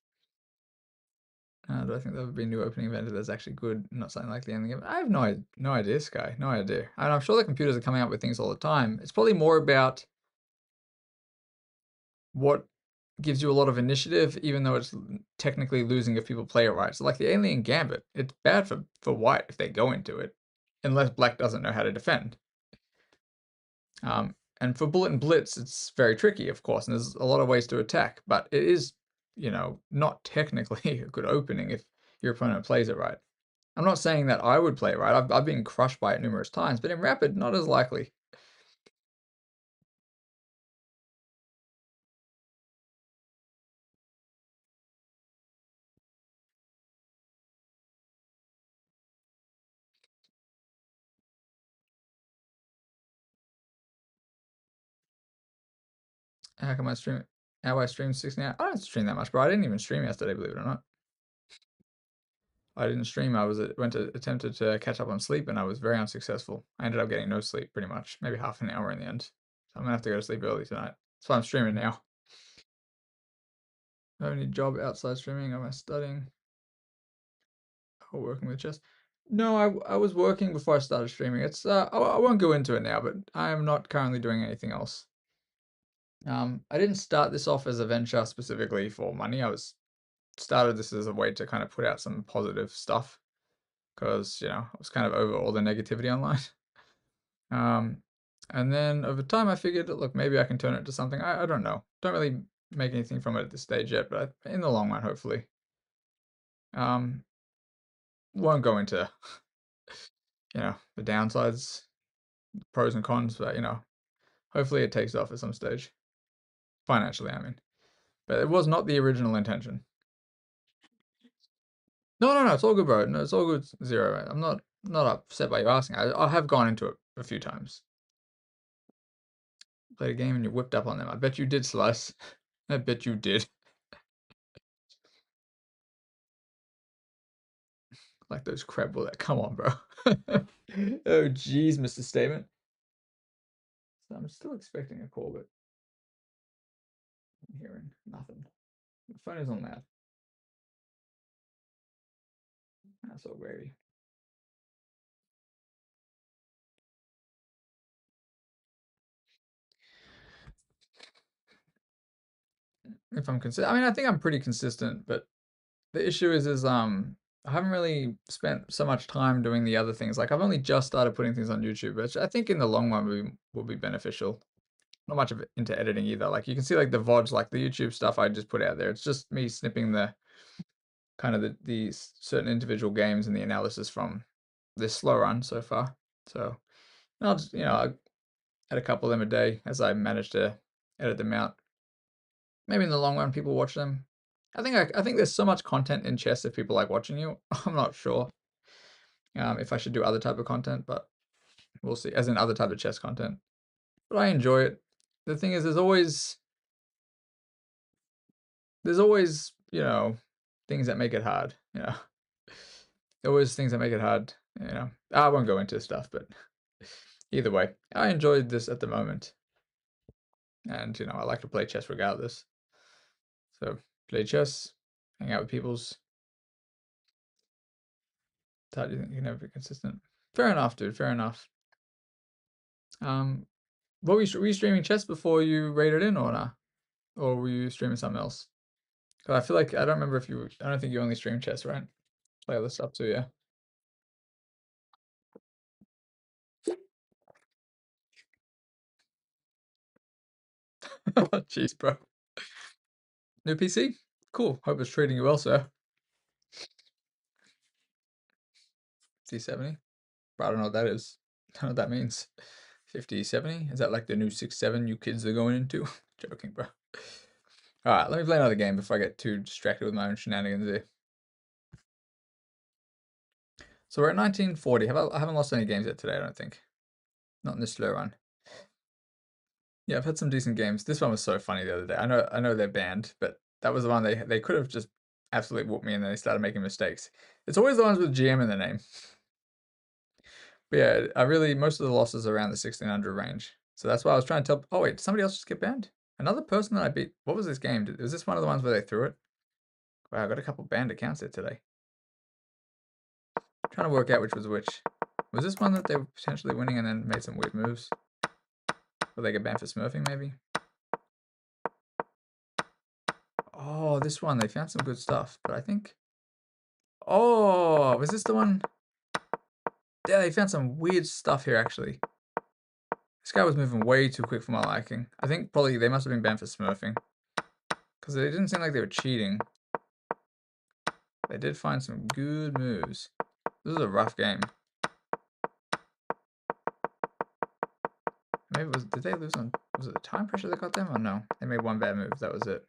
Do I think there would be a new opening event that's actually good, not something like the ending of it? I have no idea, Sky. No idea. And I'm sure the computers are coming up with things all the time. It's probably more about what gives you a lot of initiative, even though it's technically losing if people play it right. So like the Alien Gambit, it's bad for white if they go into it, unless black doesn't know how to defend. And for Bullet and Blitz, it's very tricky, of course, and there's a lot of ways to attack, but it is, not technically a good opening if your opponent plays it right. I'm not saying that I would play it right. I've been crushed by it numerous times, but in Rapid, not as likely. How come I stream? How I stream 16 hours? I don't stream that much, bro. I didn't even stream yesterday, believe it or not. I didn't stream. I attempted to catch up on sleep, and I was very unsuccessful. I ended up getting no sleep, pretty much, maybe half an hour in the end. So I'm gonna have to go to sleep early tonight. That's why I'm streaming now. I have any job outside streaming? Am I studying or working with chess? No, I was working before I started streaming. It's I won't go into it now, but I am not currently doing anything else. I didn't start this off as a venture specifically for money. I started this as a way to kind of put out some positive stuff because I was kind of over all the negativity online. And then over time I figured, look, maybe I can turn it into something. I don't know. Don't really make anything from it at this stage yet, but in the long run, hopefully. Won't go into the downsides, pros and cons, but hopefully it takes off at some stage. Financially, I mean. But it was not the original intention. No, it's all good, bro. No, it's all good, Zero. I'm not upset by you asking. I have gone into it a few times. Played a game and you whipped up on them. I bet you did, Slice. I bet you did. Like those crab bullet. Come on, bro. Oh, jeez, Mr. Statement. So I'm still expecting a call, but I'm hearing nothing. The phone is on loud. That's all gravy. If I'm consistent, I mean, I think I'm pretty consistent, but the issue is I haven't really spent so much time doing the other things. Like I've only just started putting things on YouTube, which I think in the long run will be beneficial. Not much of it into editing either. Like you can see like the VODs, like the YouTube stuff I just put out there. It's just me snipping the kind of the certain individual games and the analysis from this slow run so far. So I'll just, I add a couple of them a day as I manage to edit them out. Maybe in the long run people watch them. I think there's so much content in chess if people like watching you. I'm not sure if I should do other type of content, but we'll see. As in other type of chess content. But I enjoy it. The thing is, there's always things that make it hard. Always things that make it hard. I won't go into stuff, but either way, I enjoyed this at the moment, and I like to play chess regardless. So play chess, hang out with people's. How do you think you can never be consistent? Fair enough, dude. Fair enough. Were you streaming chess before you raided in or not? Or were you streaming something else? Cause I feel like I don't remember if you. I don't think you only stream chess, right? play other stuff too, yeah. Jeez, bro. New PC? Cool. Hope it's treating you well, sir. C70? Bro, I don't know what that is. I don't know what that means. 5070? Is that like the new 6.7 you kids are going into? Joking, bro. Alright, let me play another game before I get too distracted with my own shenanigans here. So we're at 1940. I haven't lost any games yet today, I don't think. Not in this slow run. Yeah, I've had some decent games. This one was so funny the other day. I know they're banned, but that was the one they could have just absolutely whooped me and then they started making mistakes. It's always the ones with GM in the name. But yeah, most of the losses are around the 1600 range. So that's why I was trying to tell. Oh wait, did somebody else just get banned? Another person that I beat. What was this game? Was this one of the ones where they threw it? Wow, I got a couple banned accounts there today. I'm trying to work out which was which. Was this one that they were potentially winning and then made some weird moves? Will they get banned for smurfing maybe? Oh, this one, they found some good stuff, but I think... Oh, was this the one? Yeah, they found some weird stuff here, actually. This guy was moving way too quick for my liking. I think probably they must have been banned for smurfing. Because they didn't seem like they were cheating. They did find some good moves. This is a rough game. Maybe did they lose on... Was it the time pressure that got them? Or no? They made one bad move, that was it.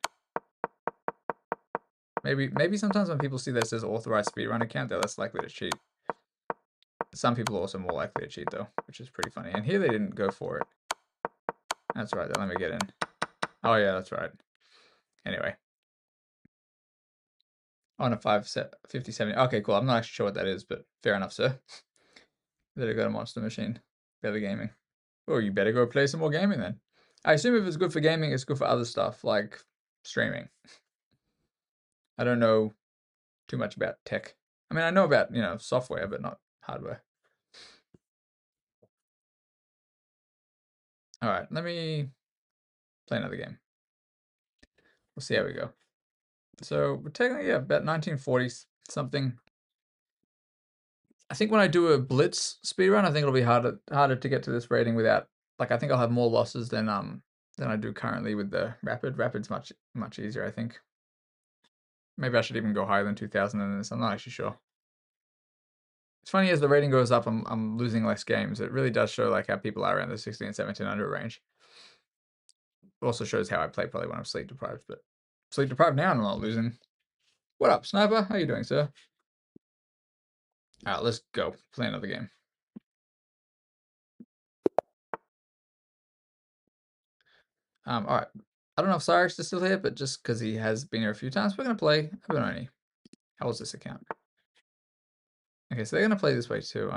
Maybe sometimes when people see this as authorized speedrun account, they're less likely to cheat. Some people are also more likely to cheat though, which is pretty funny. And here they didn't go for it. That's right, then let me get in. Oh yeah, that's right. Anyway. On a 5070. Okay, cool. I'm not actually sure what that is, but fair enough, sir. Better go to Monster Machine. Better gaming. Oh, you better go play some more gaming then. I assume if it's good for gaming, it's good for other stuff, like streaming. I don't know too much about tech. I mean, I know about, software, but not hardware. All right, let me play another game. We'll see how we go. So we're technically, yeah, about 1940 something. I think when I do a blitz speedrun, I think it'll be harder to get to this rating without, like, I think I'll have more losses than I do currently with the rapid. Rapid's much easier, I think. Maybe I should even go higher than 2000 in this. I'm not actually sure. It's funny, as the rating goes up, I'm losing less games. It really does show like how people are around the 16 and 1700 range. It also shows how I play probably when I'm sleep deprived, but sleep deprived now and I'm not losing. What up, Sniper? How you doing, sir? Alright, let's go. Play another game. Alright. I don't know if Cyrus is still here, but just because he has been here a few times, we're going to play Abernoni. How was this account? Okay, so they're going to play this way too.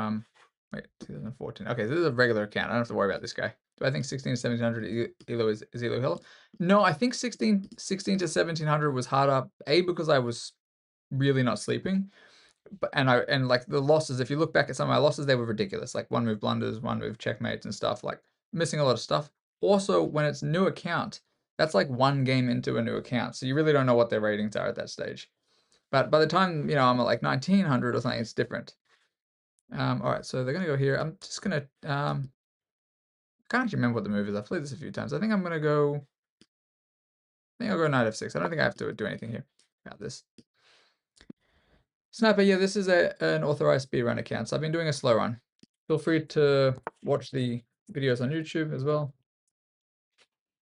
Wait, 2014. Okay, so this is a regular account. I don't have to worry about this guy. Do I think 16 to 1700 Elo is Elo Hill? No, I think 16 to 1700 was harder. A, because I was really not sleeping. But and like the losses, if you look back at some of my losses, they were ridiculous. Like one move blunders, one move checkmates and stuff, like missing a lot of stuff. Also, when it's new account, that's like one game into a new account. So you really don't know what their ratings are at that stage. But by the time, I'm at like 1900 or something, it's different. All right, so they're gonna go here. I'm just gonna I can't actually remember what the move is. I've played this a few times. I think I'll go knight f6. I don't think I have to do anything here about this. Sniper, yeah, this is an authorized speedrun account, so I've been doing a slow run. Feel free to watch the videos on YouTube as well.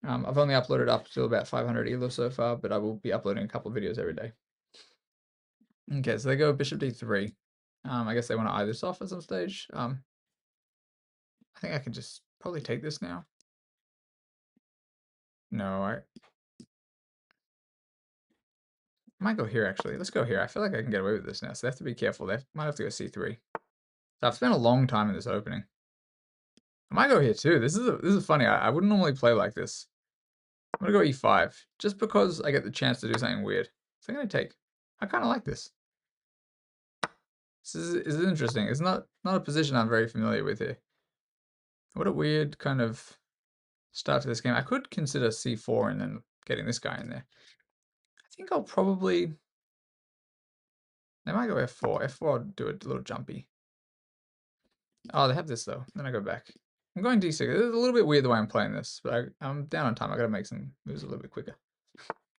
I've only uploaded up to about 500 elo so far, but I will be uploading a couple of videos every day. Okay, so they go bishop d3. I guess they want to eye this off at some stage. I think I can just probably take this now. No, I might go here, actually. Let's go here. I feel like I can get away with this now, so they have to be careful. They might have to go c3. So I've spent a long time in this opening. I might go here too. This is funny. I wouldn't normally play like this. I'm gonna go e5, just because I get the chance to do something weird. So I'm gonna take. I kind of like this. This is interesting. It's not a position I'm very familiar with here. What a weird kind of start to this game. I could consider c4 and then getting this guy in there. I think I'll probably They might go f4. F4 I'll do it a little jumpy. Oh, they have this though. Then I go back. I'm going d6. It's a little bit weird the way I'm playing this, but I'm down on time. I gotta make some moves a little bit quicker.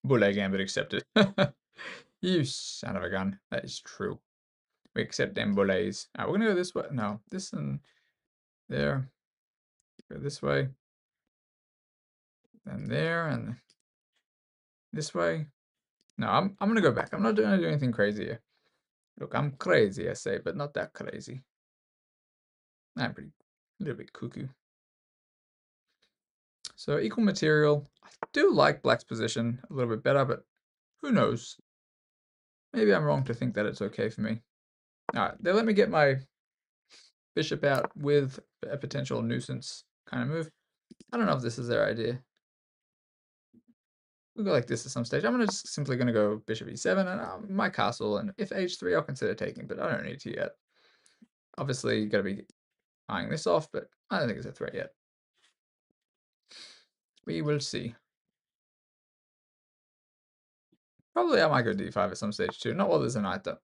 Boule gambit accepted. You son of a gun. That is true. We accept them boulets. Alright, we're gonna go this way. No, this and there. Go this way. Then there and this way. No, I'm gonna go back. I'm not gonna do anything crazy here. Look, I'm crazy, I say, but not that crazy. I'm pretty a little bit cuckoo. So equal material. I do like black's position a little bit better, but who knows? Maybe I'm wrong to think that it's okay for me. Alright, they let me get my bishop out with a potential nuisance kind of move. I don't know if this is their idea. We'll go like this at some stage. I'm just simply going to go bishop e7 and my castle, and if h3 I'll consider taking, but I don't need to yet. Obviously, you got to be eyeing this off, but I don't think it's a threat yet. We will see. Probably I might go d5 at some stage too. Not while there's a knight though.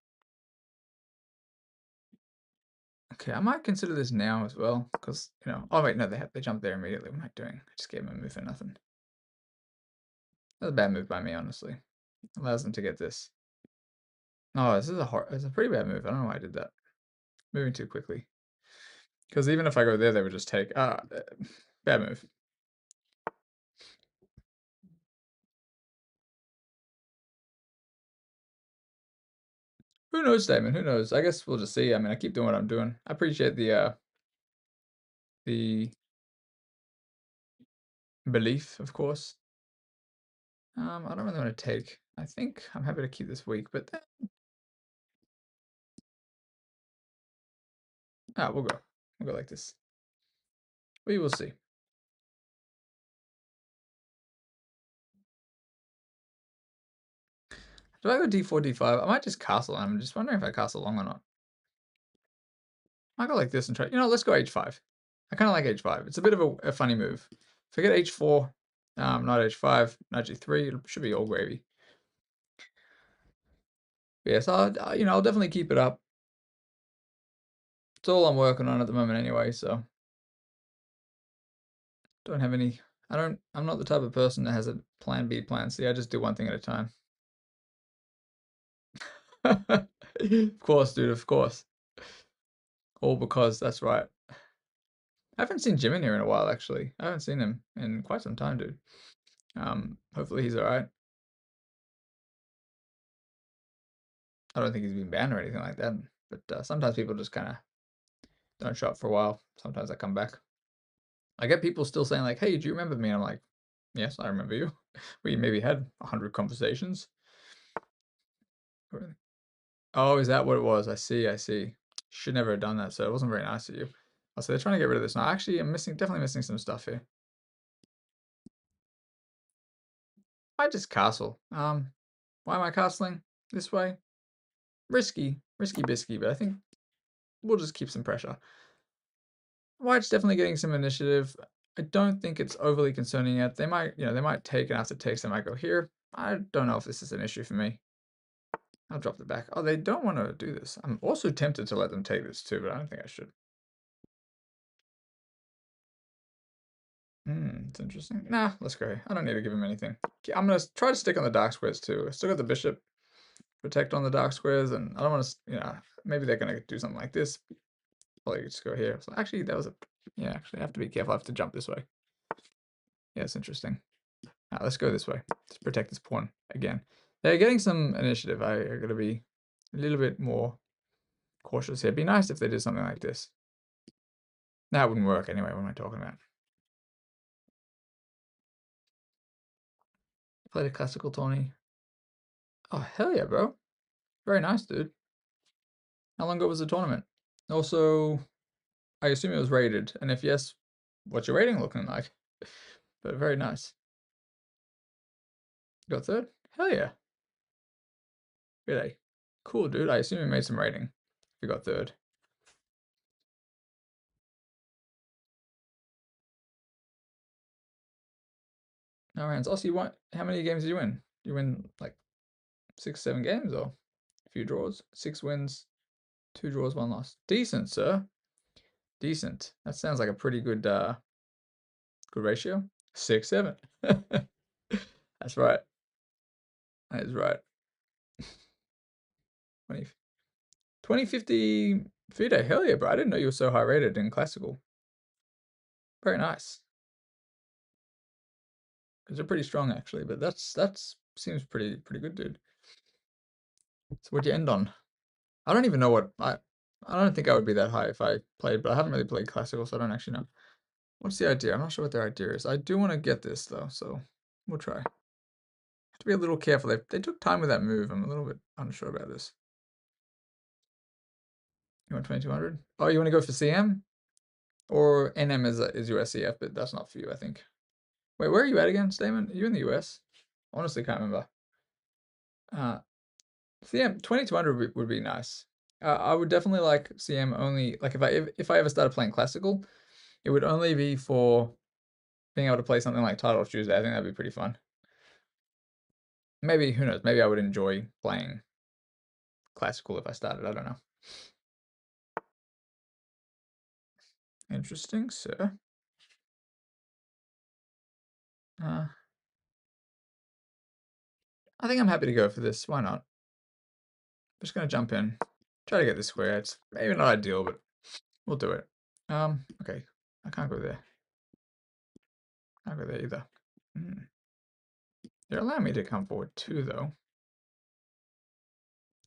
Okay, I might consider this now as well, because, you know, oh wait, no, they jumped there immediately. What am I doing? I just gave them a move for nothing. That's a bad move by me, honestly. Allows them to get this. No, this is it's a pretty bad move. I don't know why I did that. Moving too quickly. Because even if I go there, they would just take. Bad move. Who knows, Damon? Who knows? I guess we'll just see. I mean, I keep doing what I'm doing. I appreciate the belief, of course. I don't really want to take. I think I'm happy to keep this weak, but then... we'll go. We'll go like this. We will see. Do I go d4, d5? I might just castle. I'm just wondering if I castle long or not. I might go like this and try. You know, let's go h5. I kind of like h5. It's a bit of a funny move. Forget h4, not h5, not g3. It should be all gravy. But yes, I'll definitely keep it up. It's all I'm working on at the moment anyway, so don't have any. I'm not the type of person that has a plan B, plan C. I just do one thing at a time. Of course, dude, of course. All because that's right. I haven't seen Jim in here in a while, actually. I haven't seen him in quite some time, dude. Hopefully he's alright. I don't think he's been banned or anything like that, but sometimes people just kind of don't show up for a while. Sometimes I come back. I get people still saying like, "Hey, do you remember me?" And I'm like, "Yes, I remember you. We maybe had 100 conversations." Oh, is that what it was? I see, I see. Should never have done that, so it wasn't very nice of you. Oh, so they're trying to get rid of this now. Actually, I'm definitely missing some stuff here. I just castle. Why am I castling this way? Risky bisky, but I think we'll just keep some pressure. White's definitely getting some initiative. I don't think it's overly concerning yet. They might, they might take, and after takes, they might go here. I don't know if this is an issue for me. I'll drop the back. Oh, they don't want to do this. I'm also tempted to let them take this too, but I don't think I should. It's interesting. Nah, let's go. I don't need to give him anything. I'm going to try to stick on the dark squares too. I still got the bishop. Protect on the dark squares, and I don't want to, maybe they're going to do something like this. Probably just go here. So actually, that was actually, I have to be careful. I have to jump this way. Yeah, it's interesting. Let's go this way. Let's protect this pawn again. They're getting some initiative. I got to be a little bit more cautious here. It'd be nice if they did something like this. That wouldn't work anyway. What am I talking about? Played a classical Tony. Oh, hell yeah, bro. Very nice, dude. How long ago was the tournament? Also, I assume it was rated. And if yes, what's your rating looking like? But very nice. Got third? Hell yeah. Really? Cool, dude. I assume you made some rating if you got third. No rounds. Also, how many games did you win? You win like 6, 7 games or few draws. 6 wins, 2 draws, 1 loss. Decent, sir. Decent. That sounds like a pretty good good ratio. 6-7. That's right. That is right. 20, 2050 FIDE. Hell yeah, bro. I didn't know you were so high rated in classical. Very nice. Because they're pretty strong actually, but that's seems pretty good, dude. So what'd you end on? I don't even know what I don't think I would be that high if I played, but I haven't really played classical, so I don't actually know. What's the idea? I'm not sure what their idea is. I do want to get this though, so we'll try. Have to be a little careful. They took time with that move. I'm a little bit unsure about this. You want 2200? Oh, you want to go for CM? Or NM is your SCF, but that's not for you, I think. Wait, where are you at again, Stamen? Are you in the US? Honestly, can't remember. CM 2200 would be nice. I would definitely like CM only like if I ever started playing classical, it would only be for being able to play something like Title of Tuesday. I think that'd be pretty fun. Maybe, who knows? Maybe I would enjoy playing classical if I started. I don't know. Interesting, sir. I think I'm happy to go for this. Why not? Just gonna jump in, try to get this square. It's maybe not ideal, but we'll do it. Okay, I can't go there. Can't go there either. They're allowing me to come forward too, though.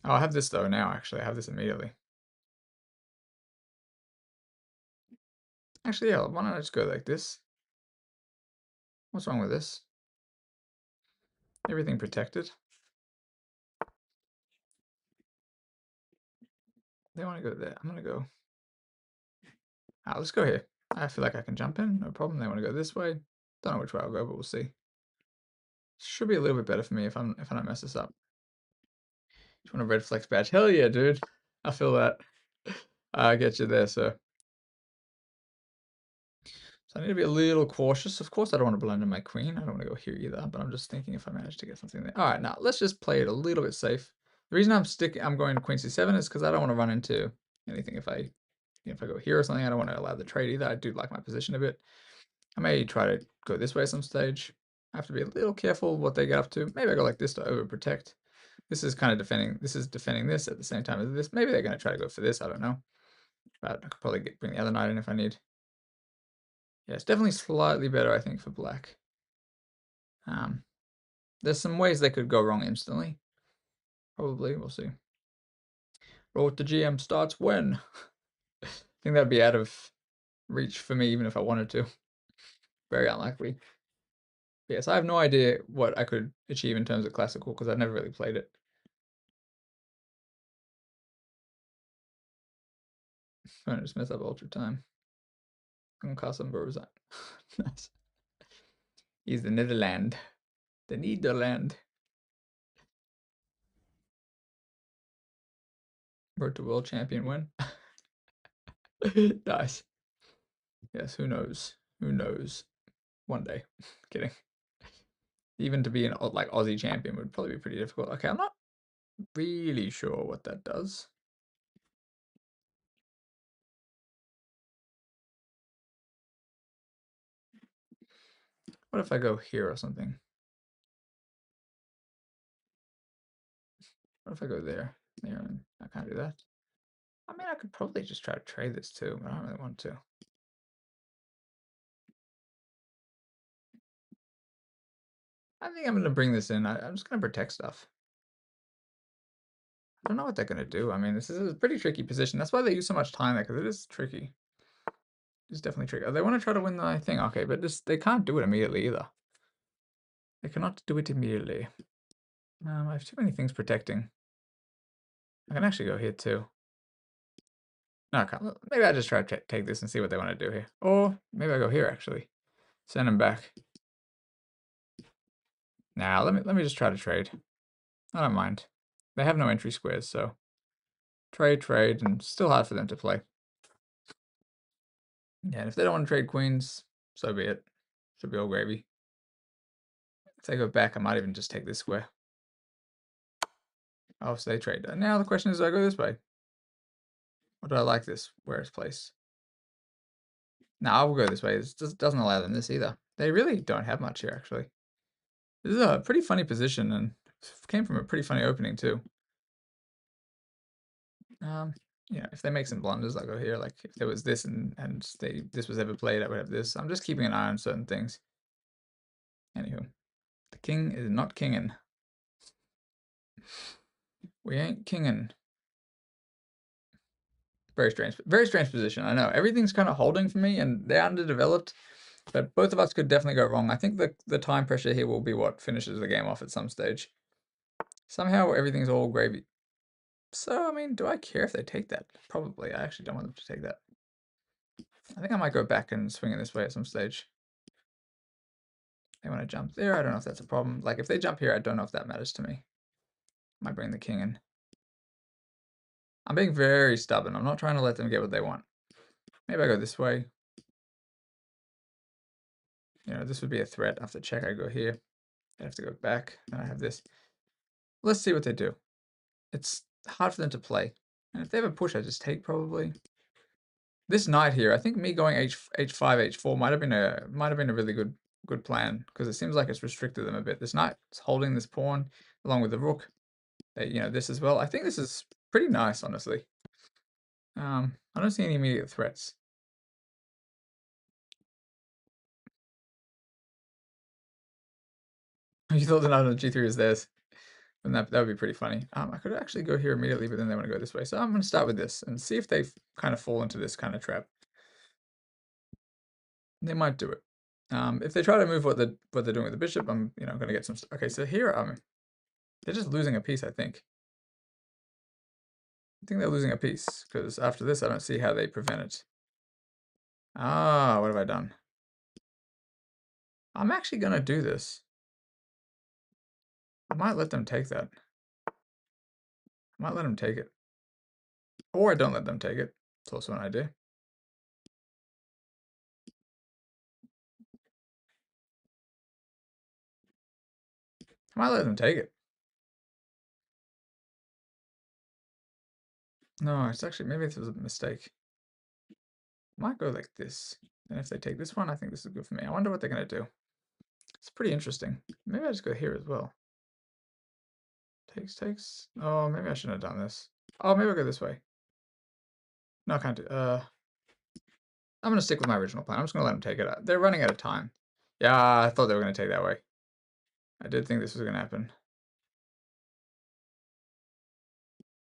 Oh, I have this though now. Actually, I have this immediately. Actually, yeah. Why don't I just go like this? What's wrong with this? Everything protected. They want to go there. I'm gonna go. Let's go here. I feel like I can jump in. No problem. They want to go this way. Don't know which way I'll go, but we'll see. Should be a little bit better for me if I don't mess this up. Just want a red flex badge. Hell yeah, dude. I feel that. I get you there, sir. So I need to be a little cautious. Of course, I don't want to blend in my queen. I don't want to go here either, but I'm just thinking if I manage to get something there. All right, now let's just play it a little bit safe. The reason I'm going to queen c7 is because I don't want to run into anything if I go here or something. I don't want to allow the trade either. I do like my position a bit. I may try to go this way at some stage. I have to be a little careful what they get up to. Maybe I go like this to overprotect. This is kind of defending. This is defending this at the same time as this. Maybe they're going to try to go for this. I don't know. But I could probably bring the other knight in if I need. Yeah, it's definitely slightly better, I think, for black. There's some ways they could go wrong instantly. Probably, we'll see. Roll with the GM starts when? I think that'd be out of reach for me, even if I wanted to. Very unlikely. Yes, I have no idea what I could achieve in terms of classical, because I've never really played it. I'm gonna just mess up ultra time. I'm gonna cast some Borzan. Nice. He's the Netherland. The Nederland. Road to world champion win. Nice. Yes, who knows? Who knows? One day. Kidding. Even to be an like Aussie champion would probably be pretty difficult. Okay, I'm not really sure what that does. What if I go here or something? What if I go there? There, and I can't do that. I mean, I could probably just try to trade this too, but I don't really want to. I think I'm going to bring this in. I'm just going to protect stuff. I don't know what they're going to do. I mean, this is a pretty tricky position. That's why they use so much time there, because it is tricky. It's definitely tricky. They want to try to win the thing. Okay, but they can't do it immediately either. They cannot do it immediately. I have too many things protecting. I can actually go here too. No, I can't. Maybe I just try to take this and see what they want to do here. Or maybe I go here actually. Send them back. Now let me just try to trade. I don't mind. They have no entry squares, so trade, and still hard for them to play. Yeah, and if they don't want to trade queens, so be it. Should be all gravy. If they go back, I might even just take this square. Oh, so they trade. Now the question is, do I go this way? Or do I like this, where it's placed? No, I will go this way. It just doesn't allow them this either. They really don't have much here, actually. This is a pretty funny position, and came from a pretty funny opening, too. Yeah, if they make some blunders, I'll go here. Like, if there was this and this was ever played, I would have this. I'm just keeping an eye on certain things. Anywho, the king is not kinging. We ain't kinging. Very strange position. I know everything's kind of holding for me, and they're underdeveloped. But both of us could definitely go wrong. I think the time pressure here will be what finishes the game off at some stage. Somehow everything's all gravy. So I mean, do I care if they take that? Probably. I actually don't want them to take that. I think I might go back and swing it this way at some stage. They want to jump there. I don't know if that's a problem. Like if they jump here, I don't know if that matters to me. Might bring the king in. I'm being very stubborn. I'm not trying to let them get what they want. Maybe I go this way. You know, this would be a threat. After check, I go here. I have to go back. Then I have this. Let's see what they do. It's hard for them to play. And if they have a push, I just take probably. This knight here, I think me going h5, h4 might have been a really good plan because it seems like it's restricted them a bit. This knight's holding this pawn along with the rook. You know, this as well. I think this is pretty nice, honestly. I don't see any immediate threats. You thought the knight on g3 is theirs. And that would be pretty funny. I could actually go here immediately, but then they want to go this way. So I'm going to start with this and see if they kind of fall into this kind of trap. They might do it. If they try to move what they're doing with the bishop, I'm going to get some. Okay, so here they're just losing a piece. I think they're losing a piece because after this, I don't see how they prevent it. Ah, what have I done? I'm actually going to do this. I might let them take that. I might let them take it. Or I don't let them take it. It's also an idea. I might let them take it. No, it's actually, maybe this was a mistake. I might go like this. And if they take this one, I think this is good for me. I wonder what they're going to do. It's pretty interesting. Maybe I just go here as well. Takes. Oh, maybe I shouldn't have done this. Oh, maybe I'll go this way. No, I can't do. I'm gonna stick with my original plan. I'm just gonna let them take it out. They're running out of time. Yeah, I thought they were gonna take that way. I did think this was gonna happen.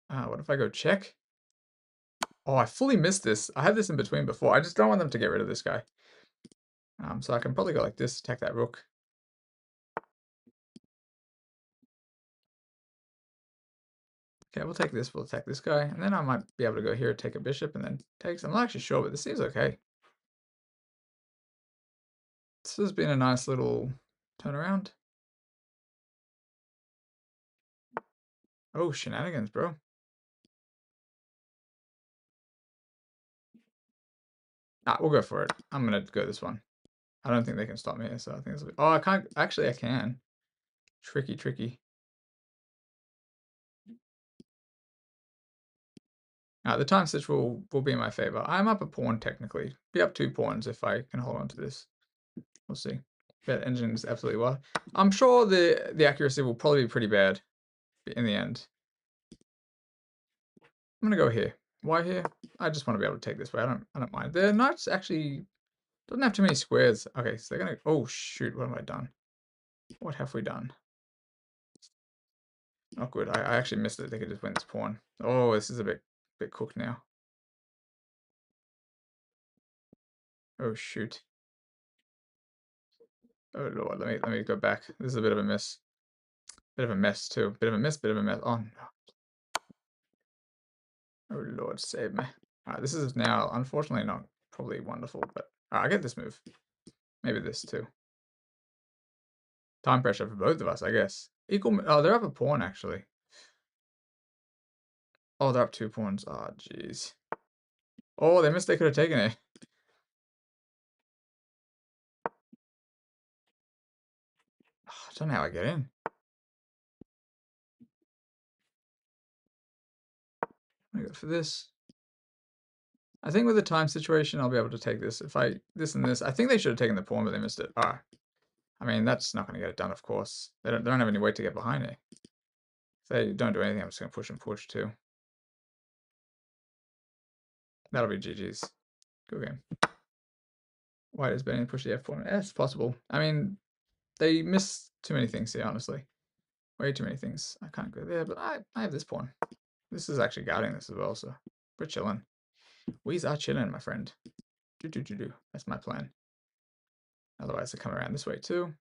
What if I go check? Oh, I fully missed this. I had this in between before. I just don't want them to get rid of this guy. So I can probably go like this, attack that rook. Okay, we'll take this. We'll attack this guy, and then I might be able to go here, take a bishop, and then takes. I'm not actually sure, but this seems okay. This has been a nice little turnaround. Oh, shenanigans, bro. We'll go for it. I'm gonna go this one. I don't think they can stop me, so I think this will be... Oh, I can't. Actually, I can. Tricky. The time switch will be in my favor. I'm up a pawn, technically. Be up 2 pawns if I can hold on to this. We'll see. That engine is absolutely wild. I'm sure the accuracy will probably be pretty bad in the end. I'm gonna go here. Why here? I just want to be able to take this way. I don't mind. The knight's actually doesn't have too many squares. Okay, so they're gonna... Oh shoot, what have I done? What have we done? Not good. I actually missed it. They could just win this pawn. Oh, this is a bit cooked now. Oh shoot. Oh lord, let me go back. This is a bit of a mess. Bit of a mess too. Bit of a mess. Oh no. Oh lord, save me. This is now unfortunately not probably wonderful, but I get this move. Maybe this too. Time pressure for both of us, I guess. Equal. Oh, they're up a pawn actually. Oh, they're up 2 pawns. Oh, jeez. Oh, they missed. They could have taken it. I don't know how I get in. I go for this. I think with the time situation, I'll be able to take this. If I, this and this, I think they should have taken the pawn, but they missed it. Ah, I mean, that's not going to get it done, of course. They don't have any way to get behind it. If they don't do anything, I'm just going to push and push too. That'll be GG's. Good game. White is betting push the f4. Yeah, it's possible. I mean, they miss too many things here, honestly. Way too many things. I can't go there, but I have this pawn. This is actually guarding this as well, so we're chilling. We are chilling, my friend. Do. That's my plan. Otherwise, they come around this way too.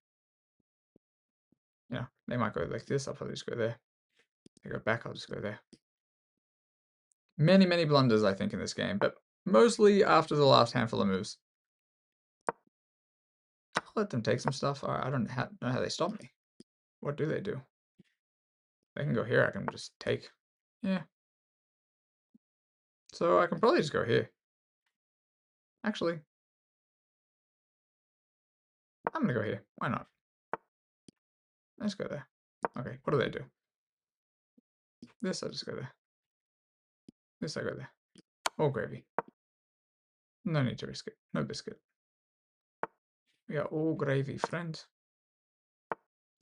Yeah, they might go like this. I'll probably just go there. They go back, I'll just go there. Many, many blunders, I think, in this game, but mostly after the last handful of moves. I'll let them take some stuff. I don't know how they stop me. What do they do? They can go here. I can just take. Yeah. So I can probably just go here. Actually, I'm going to go here. Why not? Let's go there. Okay, what do they do? This, I just go there. This, I go there. Oh, gravy. No need to risk it. No biscuit. We are all gravy, friend.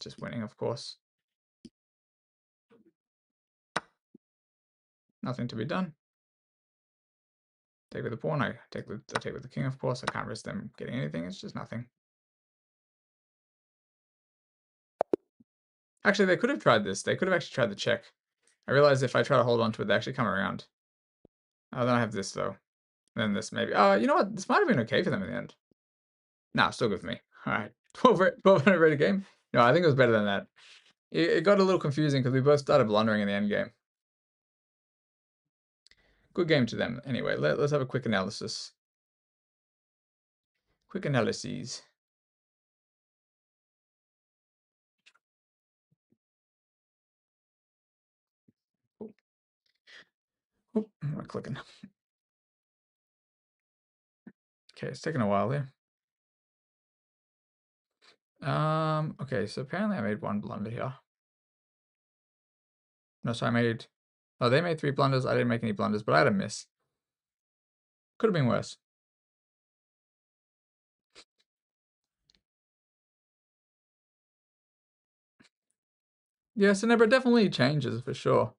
Just winning, of course. Nothing to be done. Take with the pawn. I take with the king, of course. I can't risk them getting anything. It's just nothing. Actually, they could have tried this. They could have actually tried the check. I realize if I try to hold on to it, they actually come around. Then I have this, though. Then this, maybe. You know what? This might have been okay for them in the end. Nah, still good for me. All right. 1200 rated game. No, I think it was better than that. It got a little confusing because we both started blundering in the end game. Good game to them. Anyway, let's have a quick analysis. Quick analyses. Oh, I'm clicking. Okay, it's taking a while there. Okay, so apparently I made one blunder here. No, so I made... Oh, they made 3 blunders. I didn't make any blunders, but I had a miss. Could have been worse. Yeah, so never definitely changes for sure.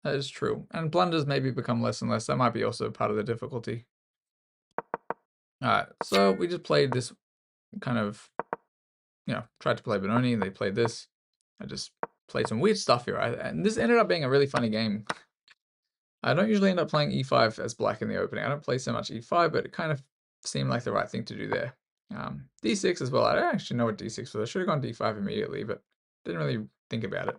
That is true. And blunders maybe become less and less. That might be also part of the difficulty. Alright, so we just played this kind of, you know, tried to play Benoni. They played this. I just played some weird stuff here. And this ended up being a really funny game. I don't usually end up playing e5 as black in the opening. I don't play so much e5, but it kind of seemed like the right thing to do there. D6 as well. I don't actually know what D6 was. I should have gone D5 immediately, but didn't really think about it.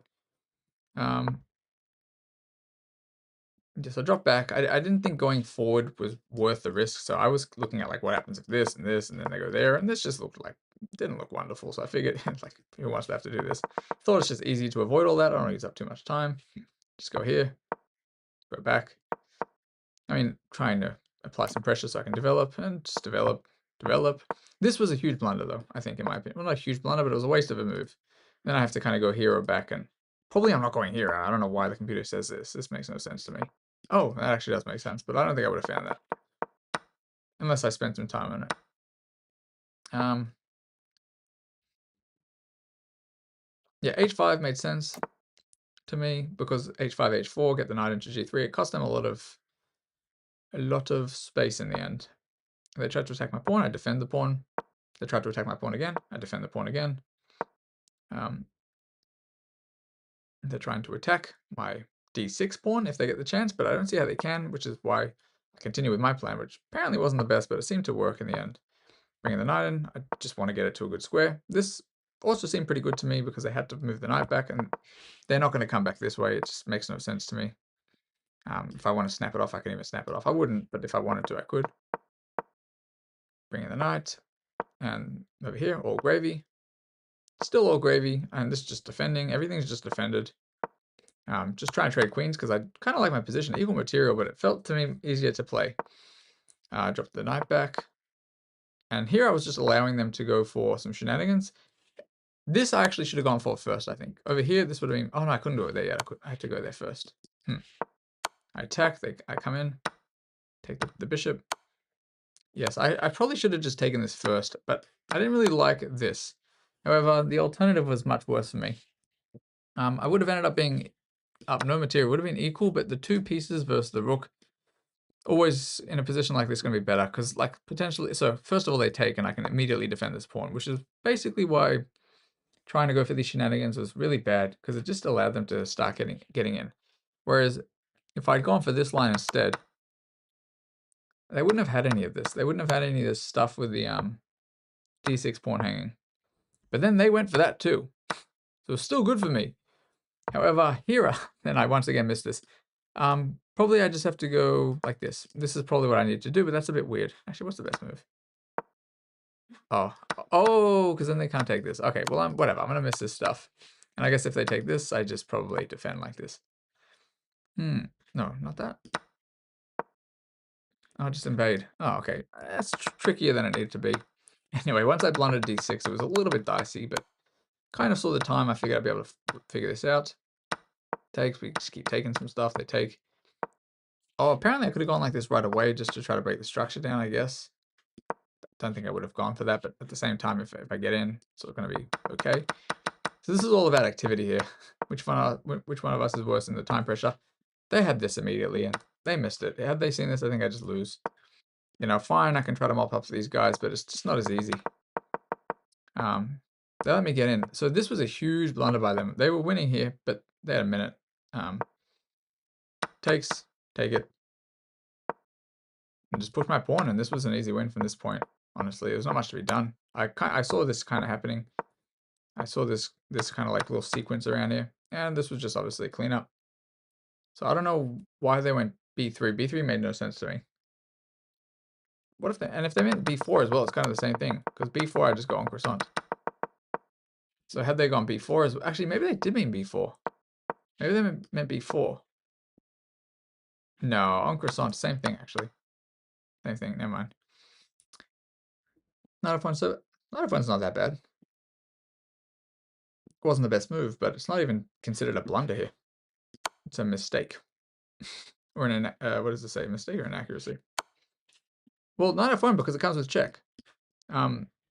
Just I dropped back. I didn't think going forward was worth the risk, so I was looking at like what happens if this and this, and then they go there, and this just looked like didn't look wonderful. So I figured like who wants to have to do this? Thought it's just easy to avoid all that. I don't want to use up too much time. Just go here, go back. I mean, trying to apply some pressure so I can develop and just develop. This was a huge blunder though, I think, in my opinion. Well, not a huge blunder, but it was a waste of a move. Then I have to kind of go here or back, and probably I'm not going here. I don't know why the computer says this. This makes no sense to me. Oh, that actually does make sense, but I don't think I would have found that. Unless I spent some time on it. Yeah, h5 made sense to me because h5, h4, get the knight into g3. It cost them a lot of space in the end. They tried to attack my pawn, I defend the pawn. They tried to attack my pawn again, I defend the pawn again. They're trying to attack my d6 pawn if they get the chance, but I don't see how they can, which is why I continue with my plan, which apparently wasn't the best, but it seemed to work in the end. Bringing the knight in, I just want to get it to a good square. This also seemed pretty good to me because they had to move the knight back, and they're not going to come back this way. It just makes no sense to me. If I want to snap it off, I can even snap it off. I wouldn't, but if I wanted to, I could. Bring in the knight, and over here, all gravy. Still all gravy, and this is just defending. Everything's just defended. Just trying to trade queens because I kind of like my position. Equal material, but it felt to me easier to play. Drop the knight back. And here I was just allowing them to go for some shenanigans. This I actually should have gone for first, I think. Over here, this would have been... Oh, no, I couldn't do it there yet. I had to go there first. I attack, I come in, take the bishop. Yes, I probably should have just taken this first, but I didn't really like this. However, the alternative was much worse for me. I would have ended up being up no material, would have been equal, but the two pieces versus the rook, always in a position like this going to be better, because like potentially, so first of all they take and I can immediately defend this pawn, which is basically why trying to go for these shenanigans was really bad, because it just allowed them to start getting in. Whereas if I'd gone for this line instead, they wouldn't have had any of this. They wouldn't have had any of this stuff with the d6 pawn hanging. But then they went for that too. So it's still good for me. However, here, then I once again missed this. Probably I just have to go like this. This is probably what I need to do, but that's a bit weird. Actually, what's the best move? Oh, because then they can't take this. Okay, well, whatever. I'm going to miss this stuff. And I guess if they take this, I just probably defend like this. No, not that. I'll just invade. Oh, okay. That's trickier than it needed to be. Anyway, once I blundered d6, it was a little bit dicey, but kind of saw the time. I figured I'd be able to figure this out. Takes, we just keep taking some stuff. They take. Oh, apparently I could have gone like this right away just to try to break the structure down, I guess. Don't think I would have gone for that, but at the same time, if I get in, it's going to be okay. So this is all about activity here. Which one of us is worse in the time pressure? They had this immediately, and they missed it. Had they seen this, I think I just lose. You know, fine, I can try to mop up these guys, but it's just not as easy. They let me get in. So this was a huge blunder by them. They were winning here, but they had a minute. Take it. And just push my pawn, and this was an easy win from this point. Honestly, there's not much to be done. I saw this kind of happening. I saw this kind of like little sequence around here, and this was just obviously a cleanup. So I don't know why they went b3. b3 made no sense to me. What if if they meant b4 as well, it's kind of the same thing, because b4 I just go en croissant. So had they gone b4 as well, actually maybe they did mean b4. Maybe they meant b4. No, en croissant, same thing actually. Same thing, never mind. Knight f1, so Knight f1's not that bad. It wasn't the best move, but it's not even considered a blunder here. It's a mistake. Or an, what does it say, mistake or inaccuracy? Well, Knight f1 because it comes with check.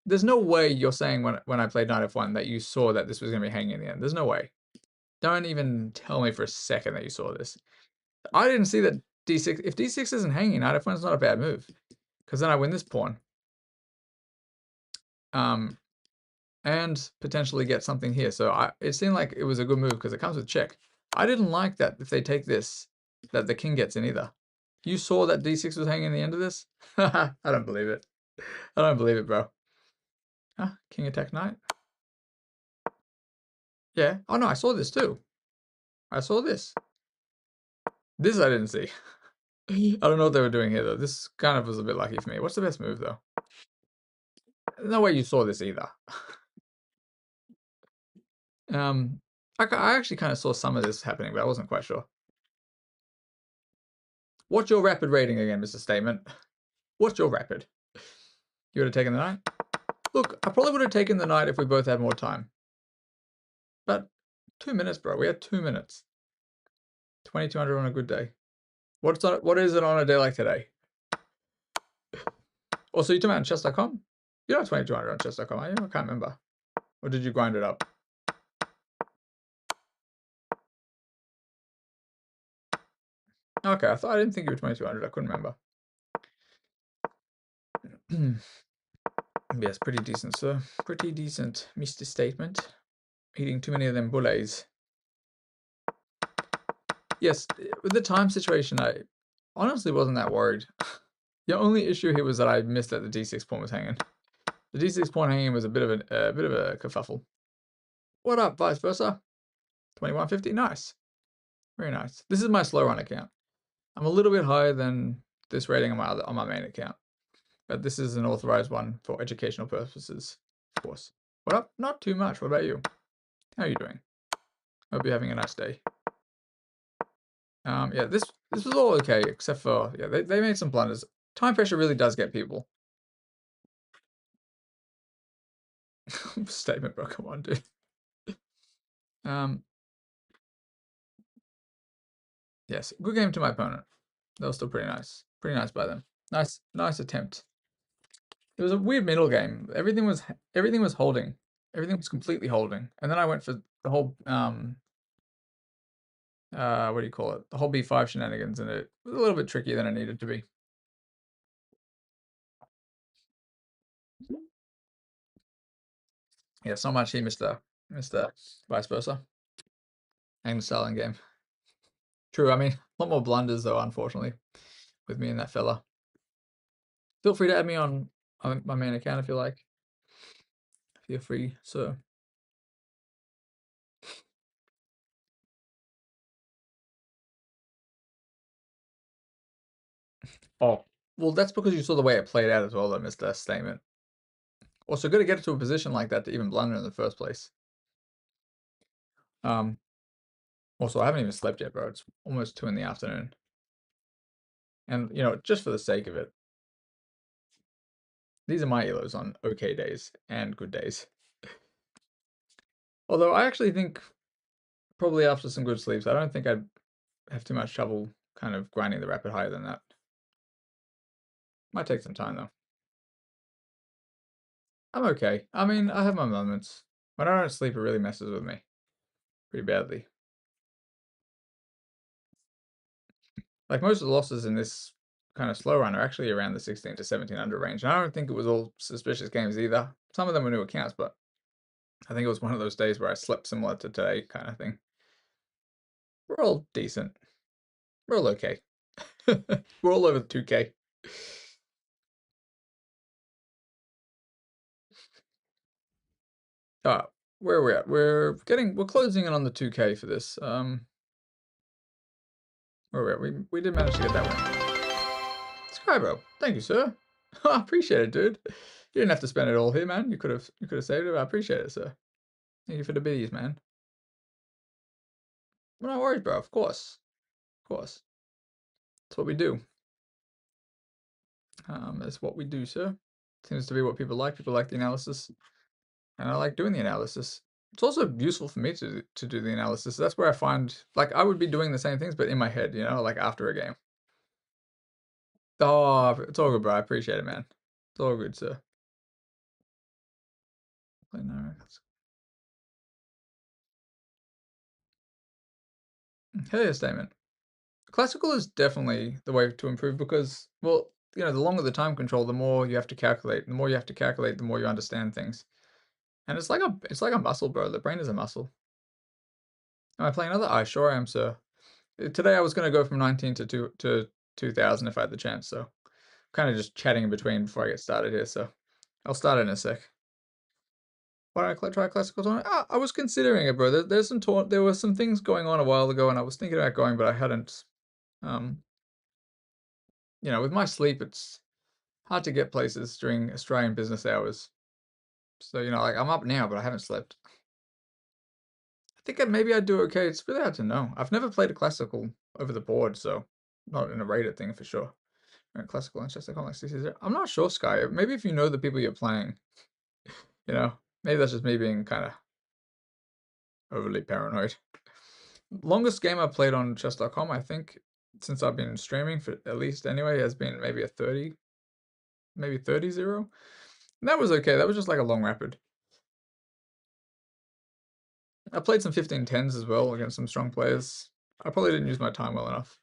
There's no way you're saying when I played Knight f1 that you saw that this was going to be hanging in the end. There's no way. Don't even tell me for a second that you saw this. I didn't see that d6. If d6 isn't hanging, Knight f1 is not a bad move, because then I win this pawn. And potentially get something here. So it seemed like it was a good move because it comes with check. I didn't like that if they take this, that the king gets in either. You saw that d6 was hanging in the end of this? I don't believe it. I don't believe it, bro. Huh? King attack knight? Yeah. Oh, no, I saw this too. I saw this. This I didn't see. I don't know what they were doing here, though. This kind of was a bit lucky for me. What's the best move, though? No way you saw this either. I actually kind of saw some of this happening, but I wasn't quite sure. What's your rapid rating again, Mr. Statement? What's your rapid? You would have taken the knight? Look, I probably would have taken the knight if we both had more time. But 2 minutes, bro. We had 2 minutes. 2200 on a good day. What is it on a day like today? Also, you talking about chess.com? You're not 2200 on chess.com, are you? I can't remember. Or did you grind it up? Okay, I didn't think you were 2200. I couldn't remember. Yes, pretty decent, sir. Pretty decent, Mr. Statement. Eating too many of them bullets. Yes, with the time situation, I honestly wasn't that worried. The only issue here was that I missed that the d6 pawn was hanging. The d6 pawn hanging was a bit of a kerfuffle. What up, vice versa? 2150, nice. Very nice. This is my slow run account. I'm a little bit higher than this rating on my main account. But this is an authorized one for educational purposes, of course. What up? Not too much. What about you? How are you doing? Hope you're having a nice day. Yeah, this was all okay, except for, yeah, they made some blunders. Time pressure really does get people. Statement, bro, come on, dude. Yes, good game to my opponent. That was still pretty nice. Pretty nice by them. Nice attempt. It was a weird middle game. Everything was holding. Everything was completely holding. And then I went for the whole what do you call it? The whole B5 shenanigans, and it was a little bit trickier than it needed to be. Yeah, so much he missed Mr. Vice versa. And the styling game. True, I mean, a lot more blunders though, unfortunately, with me and that fella. Feel free to add me on my main account if you like. Feel free, so. Oh, well, that's because you saw the way it played out as well, though, Mr. Statement. Also, got to get it to a position like that to even blunder in the first place. Also, I haven't even slept yet, bro. It's almost 2 in the afternoon. And, you know, just for the sake of it, these are my elos on okay days and good days. Although I actually think probably after some good sleeps, I don't think I'd have too much trouble kind of grinding the rapid higher than that. Might take some time, though. I'm okay. I mean, I have my moments. When I don't sleep, it really messes with me pretty badly. Like most of the losses in this kind of slow run are actually around the 16 to 1700 range. And I don't think it was all suspicious games either. Some of them were new accounts, but I think it was one of those days where I slept similar to today kind of thing. We're all decent. We're all okay. We're all over the 2K. Where are we at? We're closing in on the 2K for this. Where are we at? We did manage to get that one. Skybro, thank you, sir. I appreciate it, dude. You didn't have to spend it all here, man. You could have saved it. I appreciate it, sir. Thank you for the biddies, man. Well, no worries, bro. Of course. Of course. That's what we do. That's what we do, sir. Seems to be what people like. People like the analysis. And I like doing the analysis. It's also useful for me to do the analysis. That's where I find, like, I would be doing the same things, but in my head, you know, like after a game. Oh, it's all good, bro. I appreciate it, man. It's all good, sir. Hell yeah, statement. Classical is definitely the way to improve because, well, you know, the longer the time control, the more you have to calculate. The more you have to calculate, the more you understand things. And it's like a muscle, bro. The brain is a muscle. Am I playing another? I sure am, sir. Today I was going to go from 19 to 2000 if I had the chance, so kind of just chatting in between before I get started here, so I'll start in a sec. Why don't I try classical tournament? I was considering it, bro. There were some things going on a while ago, and I was thinking about going, but I hadn't. You know, with my sleep, it's hard to get places during Australian business hours. So, you know, like I'm up now, but I haven't slept. I think maybe I'd do okay. It's really hard to know. I've never played a classical over the board, so not in a rated thing for sure. Classical and chess, I can't like CC0. I'm not sure, Sky. Maybe if you know the people you're playing, you know, maybe that's just me being kind of overly paranoid. Longest game I've played on chess.com, I think, since I've been streaming for at least anyway, has been maybe a 30, maybe 30-0. And that was okay. That was just like a long rapid. I played some 15-10s as well against some strong players. I probably didn't use my time well enough.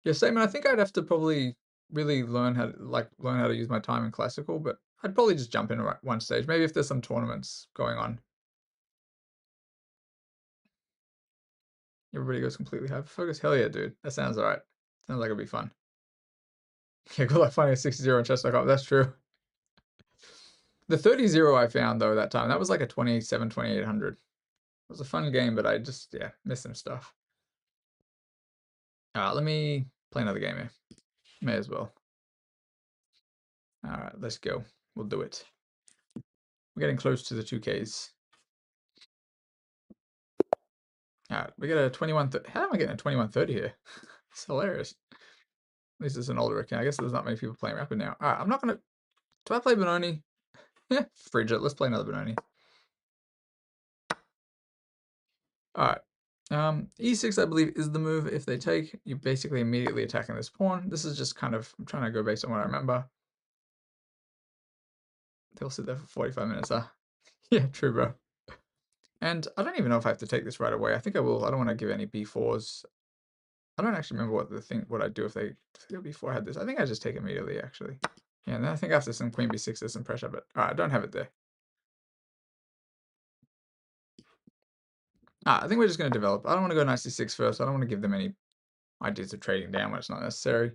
Yeah, same. And I think I'd have to probably really learn how to use my time in classical, but I'd probably just jump in at one stage. Maybe if there's some tournaments going on. Everybody goes completely hyper-focused. Hell yeah, dude. That sounds alright. Sounds like it'd be fun. Yeah, good luck finding a 60-0 on chess.com. That's true. The 30-0 I found, though, that time, that was like a 27, 2800. It was a fun game, but I just, yeah, missed some stuff. Alright, let me play another game here. May as well. Alright, let's go. We'll do it. We're getting close to the 2Ks. Alright, we get a 2130. How am I getting a 2130 here? It's hilarious. At least it's an older account. I guess there's not many people playing Rapid now. Alright, I'm not gonna... Do I play Benoni? Yeah, Frigid. Let's play another Benoni. Alright. E6, I believe, is the move. If they take, you're basically immediately attacking this pawn. This is just kind of, I'm trying to go based on what I remember. They'll sit there for 45 minutes, huh? Yeah, true, bro. And I don't even know if I have to take this right away. I think I will. I don't want to give any b4s. I don't actually remember what I'd do if they go b4 had this. I think I just take immediately, actually. Yeah, and then I think after some queen b6, there's some pressure, but all right, I don't have it there. I think we're just going to develop. I don't want to go knight c6 first. I don't want to give them any ideas of trading down when it's not necessary.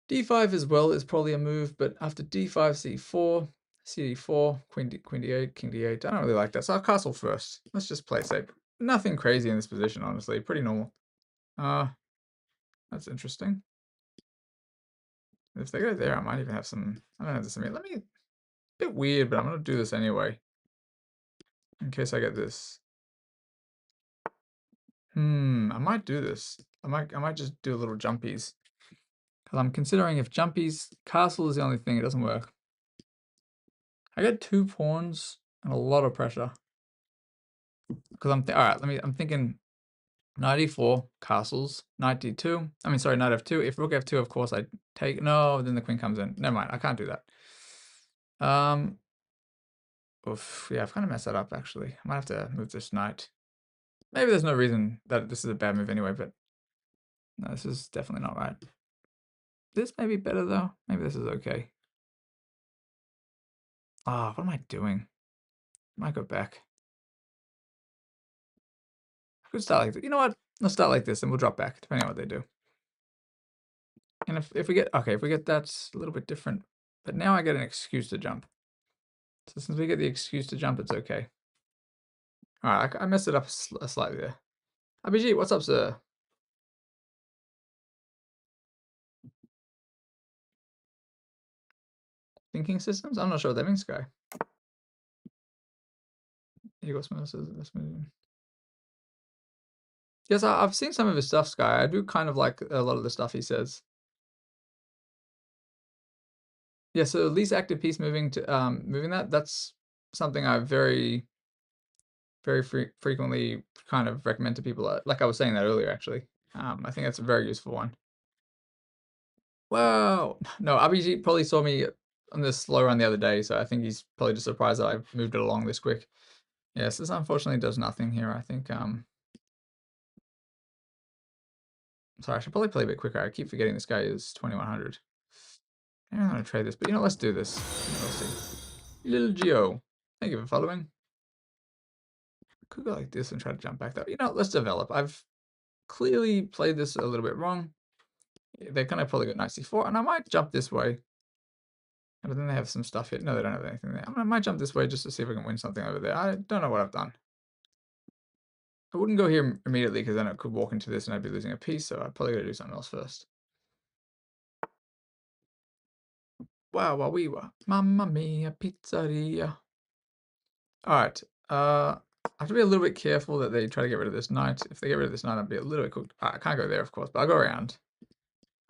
d5 as well is probably a move, but after d5, c4, cd4, queen d8, king d8. I don't really like that, so I'll castle first. Let's just play safe. Nothing crazy in this position, honestly. Pretty normal. That's interesting. If they go there, I might even have some. I don't have this in me. Let me. Bit weird, but I'm gonna do this anyway, in case I get this. I might do this. I might just do a little jumpies. Because I'm considering if jumpies, castle is the only thing, it doesn't work. I get 2 pawns and a lot of pressure. Because alright, I'm thinking knight e4, castles, knight d2. I mean, sorry, knight f2. If rook f2, of course, I take. No, then the queen comes in. Never mind, I can't do that. Oof, yeah, I've kind of messed that up, actually. I might have to move this knight. Maybe there's no reason that this is a bad move anyway, but no, this is definitely not right. This may be better, though. Maybe this is okay. Ah, what am I doing? I might go back. I could start like this. You know what? Let's start like this, and we'll drop back, depending on what they do. And if we get, okay, if we get that's a little bit different. But now I get an excuse to jump. So since we get the excuse to jump, it's okay. All right, I messed it up slightly there. RBG, what's up, sir? Thinking systems? I'm not sure what that means, guy. Yes, I've seen some of his stuff, Sky. I do kind of like a lot of the stuff he says. Yeah, so least active piece moving to moving that's something I very frequently kind of recommend to people. Like I was saying that earlier, actually. I think that's a very useful one. Whoa! No, RBG probably saw me on this slow run the other day, so I think he's probably just surprised that I moved it along this quick. Yes, this unfortunately does nothing here. I think sorry, I should probably play a bit quicker. I keep forgetting this guy is 2100. I'm gonna trade this, but you know, let's do this. We'll see. Little Geo, thank you for following. Could go like this and try to jump back though. You know, let's develop. I've clearly played this a little bit wrong. They're gonna probably go knight c4, and I might jump this way. But then they have some stuff here. No, they don't have anything there. I might jump this way just to see if I can win something over there. I don't know what I've done. I wouldn't go here immediately because then I could walk into this and I'd be losing a piece, so I'd probably gotta do something else first. Wow, wow, we were. Mamma mia, pizzeria. Alright, I have to be a little bit careful that they try to get rid of this knight. If they get rid of this knight, I'd be a little bit cooked. I can't go there, of course, but I'll go around.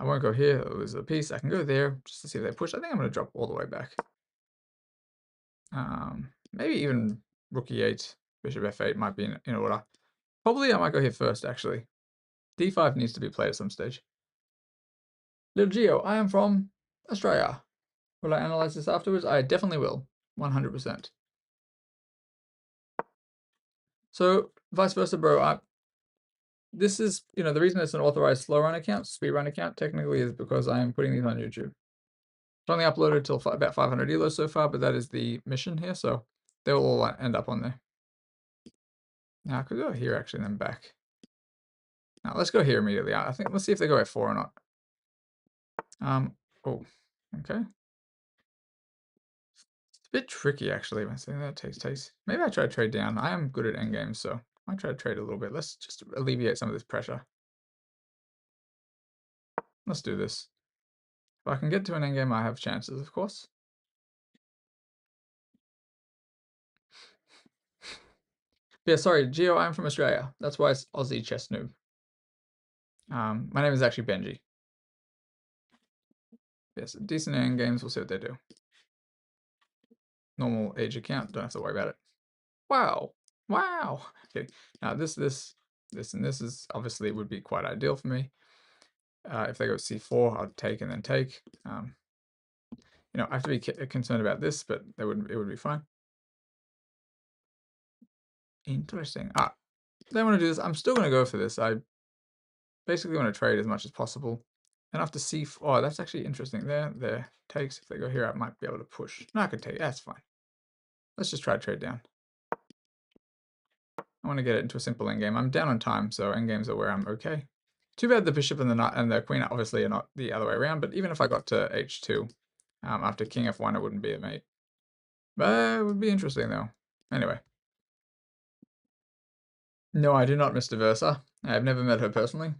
I won't go here, I'll lose a piece. I can go there just to see if they push. I think I'm going to drop all the way back. Maybe even rook e8, bishop f8 might be in order. Probably I might go here first, actually. d5 needs to be played at some stage. Little Geo, I am from Australia. Will I analyze this afterwards? I definitely will. 100%. So, vice versa, bro. This is, you know, the reason it's an authorized slow run account, speed run account, technically is because I am putting these on YouTube. It's only uploaded till about 500 elos so far, but that is the mission here, so they will all end up on there. Now I could go here actually, and then back. Now let's go here immediately. I think let's see if they go f4 or not. Oh, okay. It's a bit tricky actually. I think that takes. Maybe I try to trade down. I am good at endgames, so I might try to trade a little bit. Let's just alleviate some of this pressure. Let's do this. If I can get to an endgame, I have chances, of course. Yeah, sorry, Geo, I'm from Australia. That's why it's Aussie Chess Noob. My name is actually Benji. Yes, decent endgames. We'll see what they do. Normal age account. Don't have to worry about it. Wow. Wow. Okay. Now this, and this is obviously would be quite ideal for me. If they go c4, I'd take and then take. You know, I have to be concerned about this, but it would be fine. Interesting. They want to do this. I'm still going to go for this. I basically want to trade as much as possible. And after c4, oh, that's actually interesting. There takes. If they go here, I might be able to push. No, I could take. That's fine. Let's just try to trade down. I want to get it into a simple endgame. I'm down on time, so endgames are where I'm okay. Too bad the bishop and the knight and the queen obviously are not the other way around, but even if I got to h2 after king f1, it wouldn't be a mate. But it would be interesting though. Anyway. No, I do not, Mr. Versa. I have never met her personally.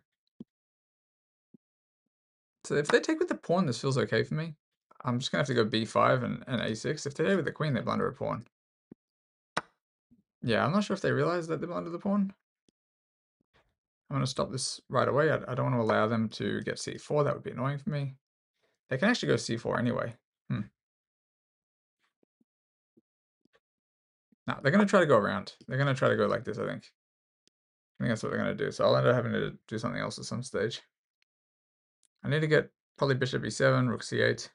So if they take with the pawn, this feels okay for me. I'm just going to have to go b5 and a6. If they take with the queen, they blunder a pawn. Yeah, I'm not sure if they realize that they blundered the pawn. I'm going to stop this right away. I don't want to allow them to get c4. That would be annoying for me. They can actually go c4 anyway. No, they're going to try to go around. They're going to try to go like this, I think. I think that's what they're going to do. So I'll end up having to do something else at some stage. I need to get probably bishop e7, rook c8.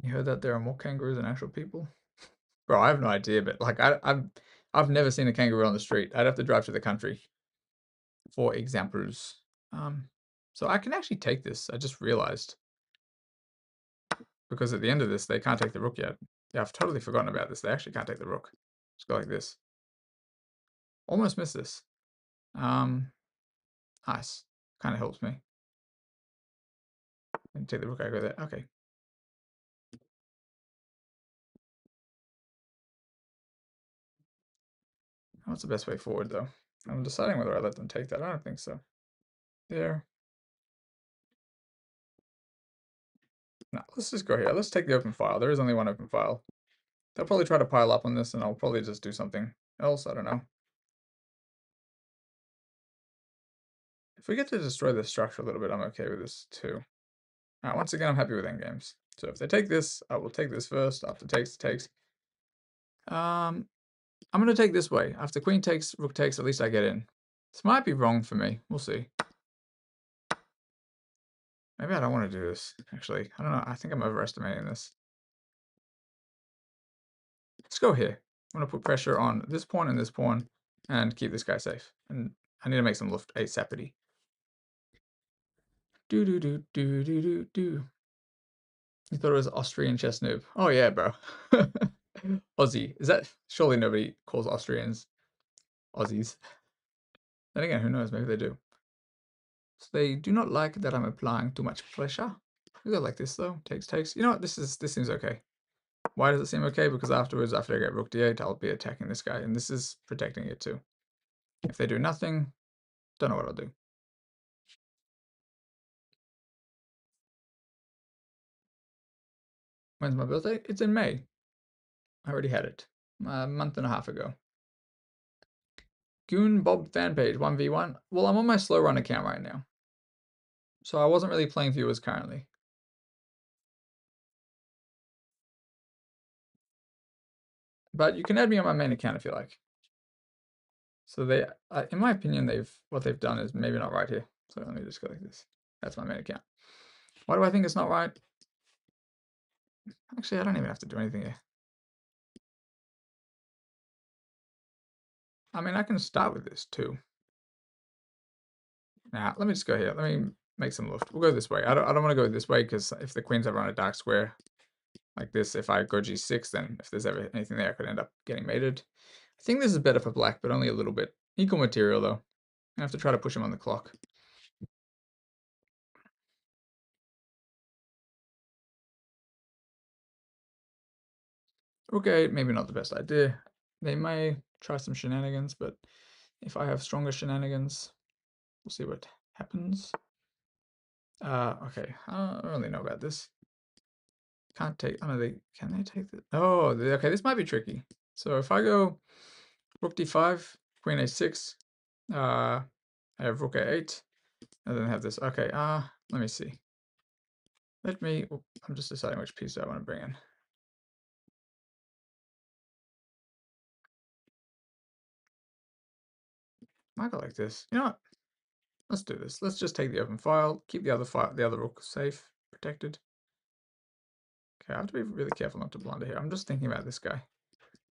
You heard that there are more kangaroos than actual people? Bro, I have no idea, but like I've never seen a kangaroo on the street. I'd have to drive to the country for examples. So I can actually take this. I just realized. Because at the end of this, they can't take the rook yet. Yeah, I've totally forgotten about this. They actually can't take the rook. Just go like this. Almost missed this. Nice. Kind of helps me. And take the rook, I go there. Okay. What's the best way forward, though? I'm deciding whether I let them take that. I don't think so. There. No, let's just go here. Let's take the open file. There is only one open file. They'll probably try to pile up on this, and I'll probably just do something else. I don't know. If we get to destroy the structure a little bit, I'm okay with this too. Alright, once again, I'm happy with endgames. So if they take this, I will take this first. After takes. I'm going to take this way. After queen takes, rook takes, at least I get in. This might be wrong for me. We'll see. Maybe I don't want to do this, actually. I don't know. I think I'm overestimating this. Let's go here. I'm going to put pressure on this pawn and this pawn and keep this guy safe. And I need to make some lift ASAPity. Do. You thought it was Austrian chess noob. Oh yeah, bro. Aussie. Is that surely nobody calls Austrians Aussies? Then again, who knows? Maybe they do. So they do not like that I'm applying too much pressure. We go like this though. Takes. You know what? This seems okay. Why does it seem okay? Because afterwards, after I get rook d8, I'll be attacking this guy, and this is protecting it too. If they do nothing, don't know what I'll do. When's my birthday? It's in May. I already had it a month and a half ago. Goon Bob fan page 1v1. Well, I'm on my slow run account right now, so I wasn't really playing viewers currently. But you can add me on my main account if you like. So they, in my opinion, what they've done is maybe not right here. So let me just go like this. That's my main account. Why do I think it's not right? Actually, I don't even have to do anything here. I mean, I can start with this too. Now, let me just go here. Let me make some lift. We'll go this way. I don't want to go this way because if the queen's ever on a dark square like this, if I go g6, then if there's ever anything there, I could end up getting mated. I think this is better for black, but only a little bit. Equal material, though. I have to try to push him on the clock. Okay, maybe not the best idea. They may try some shenanigans, but if I have stronger shenanigans, we'll see what happens. Okay, I don't really know about this. Can't take, oh no, can they take this? Oh, okay, this might be tricky. So if I go rook d5, queen a6, I have rook a8, and then have this. Okay, let me see. I'm just deciding which piece I want to bring in. Might go like this. You know what? Let's do this. Let's just take the open file, keep the other rook safe, protected. Okay, I have to be really careful not to blunder here. I'm just thinking about this guy.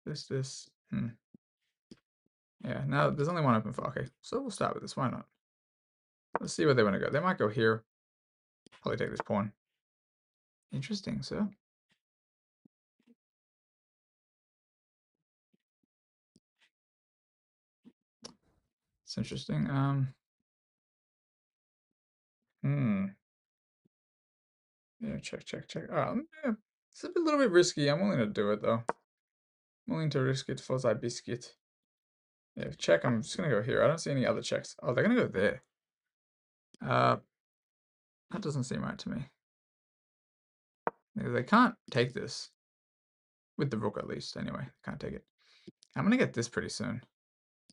This. Yeah, now there's only one open file. Okay, so we'll start with this. Why not? Let's see where they want to go. They might go here. Probably take this pawn. Interesting, sir. It's interesting. Yeah, check. Yeah, it's a little bit risky. I'm willing to do it though. I'm willing to risk it for that biscuit. Yeah, check. I'm just gonna go here. I don't see any other checks. Oh, they're gonna go there. That doesn't seem right to me. They can't take this. With the rook at least, anyway. Can't take it. I'm gonna get this pretty soon.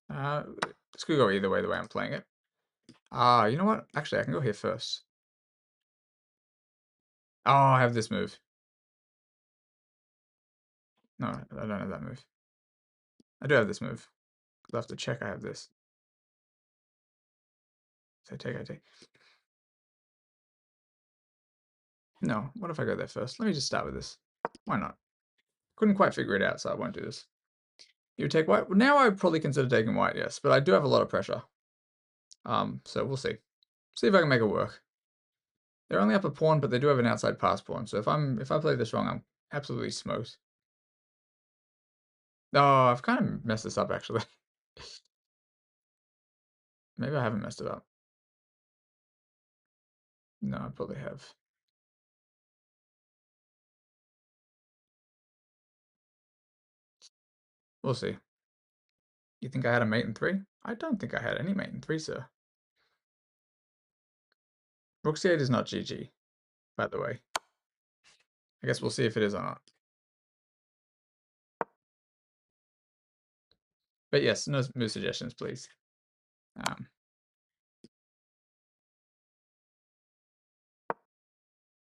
This could go either way the way I'm playing it. You know what? Actually, I can go here first. Oh, I have this move. No, I don't have that move. I do have this move. I'll have to check I have this. So I take. No, what if I go there first? Let me just start with this. Why not? Couldn't quite figure it out, so I won't do this. You take white? Well, now I would probably consider taking white, yes, but I do have a lot of pressure. So we'll see. See if I can make it work. They're only up a pawn, but they do have an outside pass pawn. So if I play this wrong, I'm absolutely smoked. Oh, I've kind of messed this up actually. Maybe I haven't messed it up. No, I probably have. We'll see. You think I had a mate in 3? I don't think I had any mate in 3, sir. Rook c8 is not GG, by the way. I guess we'll see if it is or not. But yes, no move suggestions, please.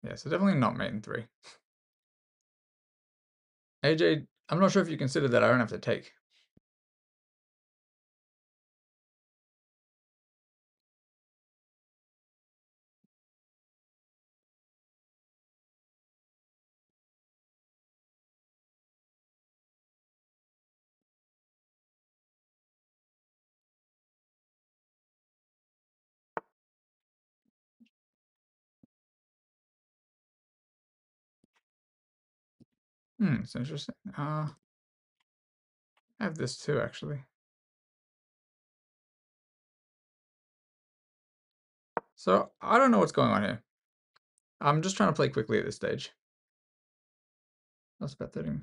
Yeah, so definitely not mate in 3. AJ, I'm not sure if you consider that I don't have to take. It's interesting. I have this too, actually. So I don't know what's going on here. I'm just trying to play quickly at this stage. That's about 30.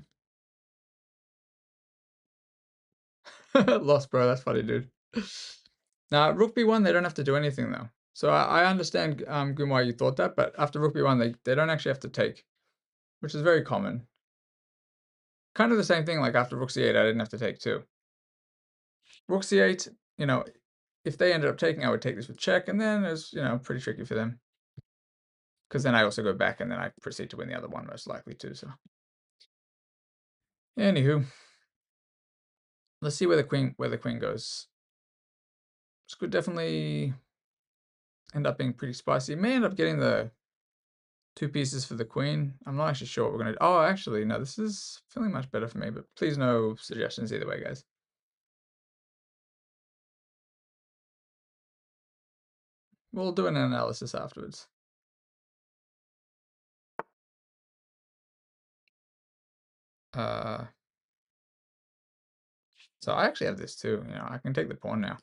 Lost, bro. That's funny, dude. Now, rook b1, they don't have to do anything, though. So I understand, Gun, why you thought that, but after rook b1, they don't actually have to take, which is very common. Kind of the same thing, like after rook c8, I didn't have to take too. Rook c8, you know, if they ended up taking, I would take this with check, and then it's, pretty tricky for them. Because then I also go back, and then I proceed to win the other one, most likely, too, so. Anywho. Let's see where the queen goes. This could definitely end up being pretty spicy. It may end up getting the 2 pieces for the queen. I'm not actually sure what we're going to do. Oh, actually, no, this is feeling much better for me, but please no suggestions either way, guys. We'll do an analysis afterwards. So I actually have this too. I can take the pawn now.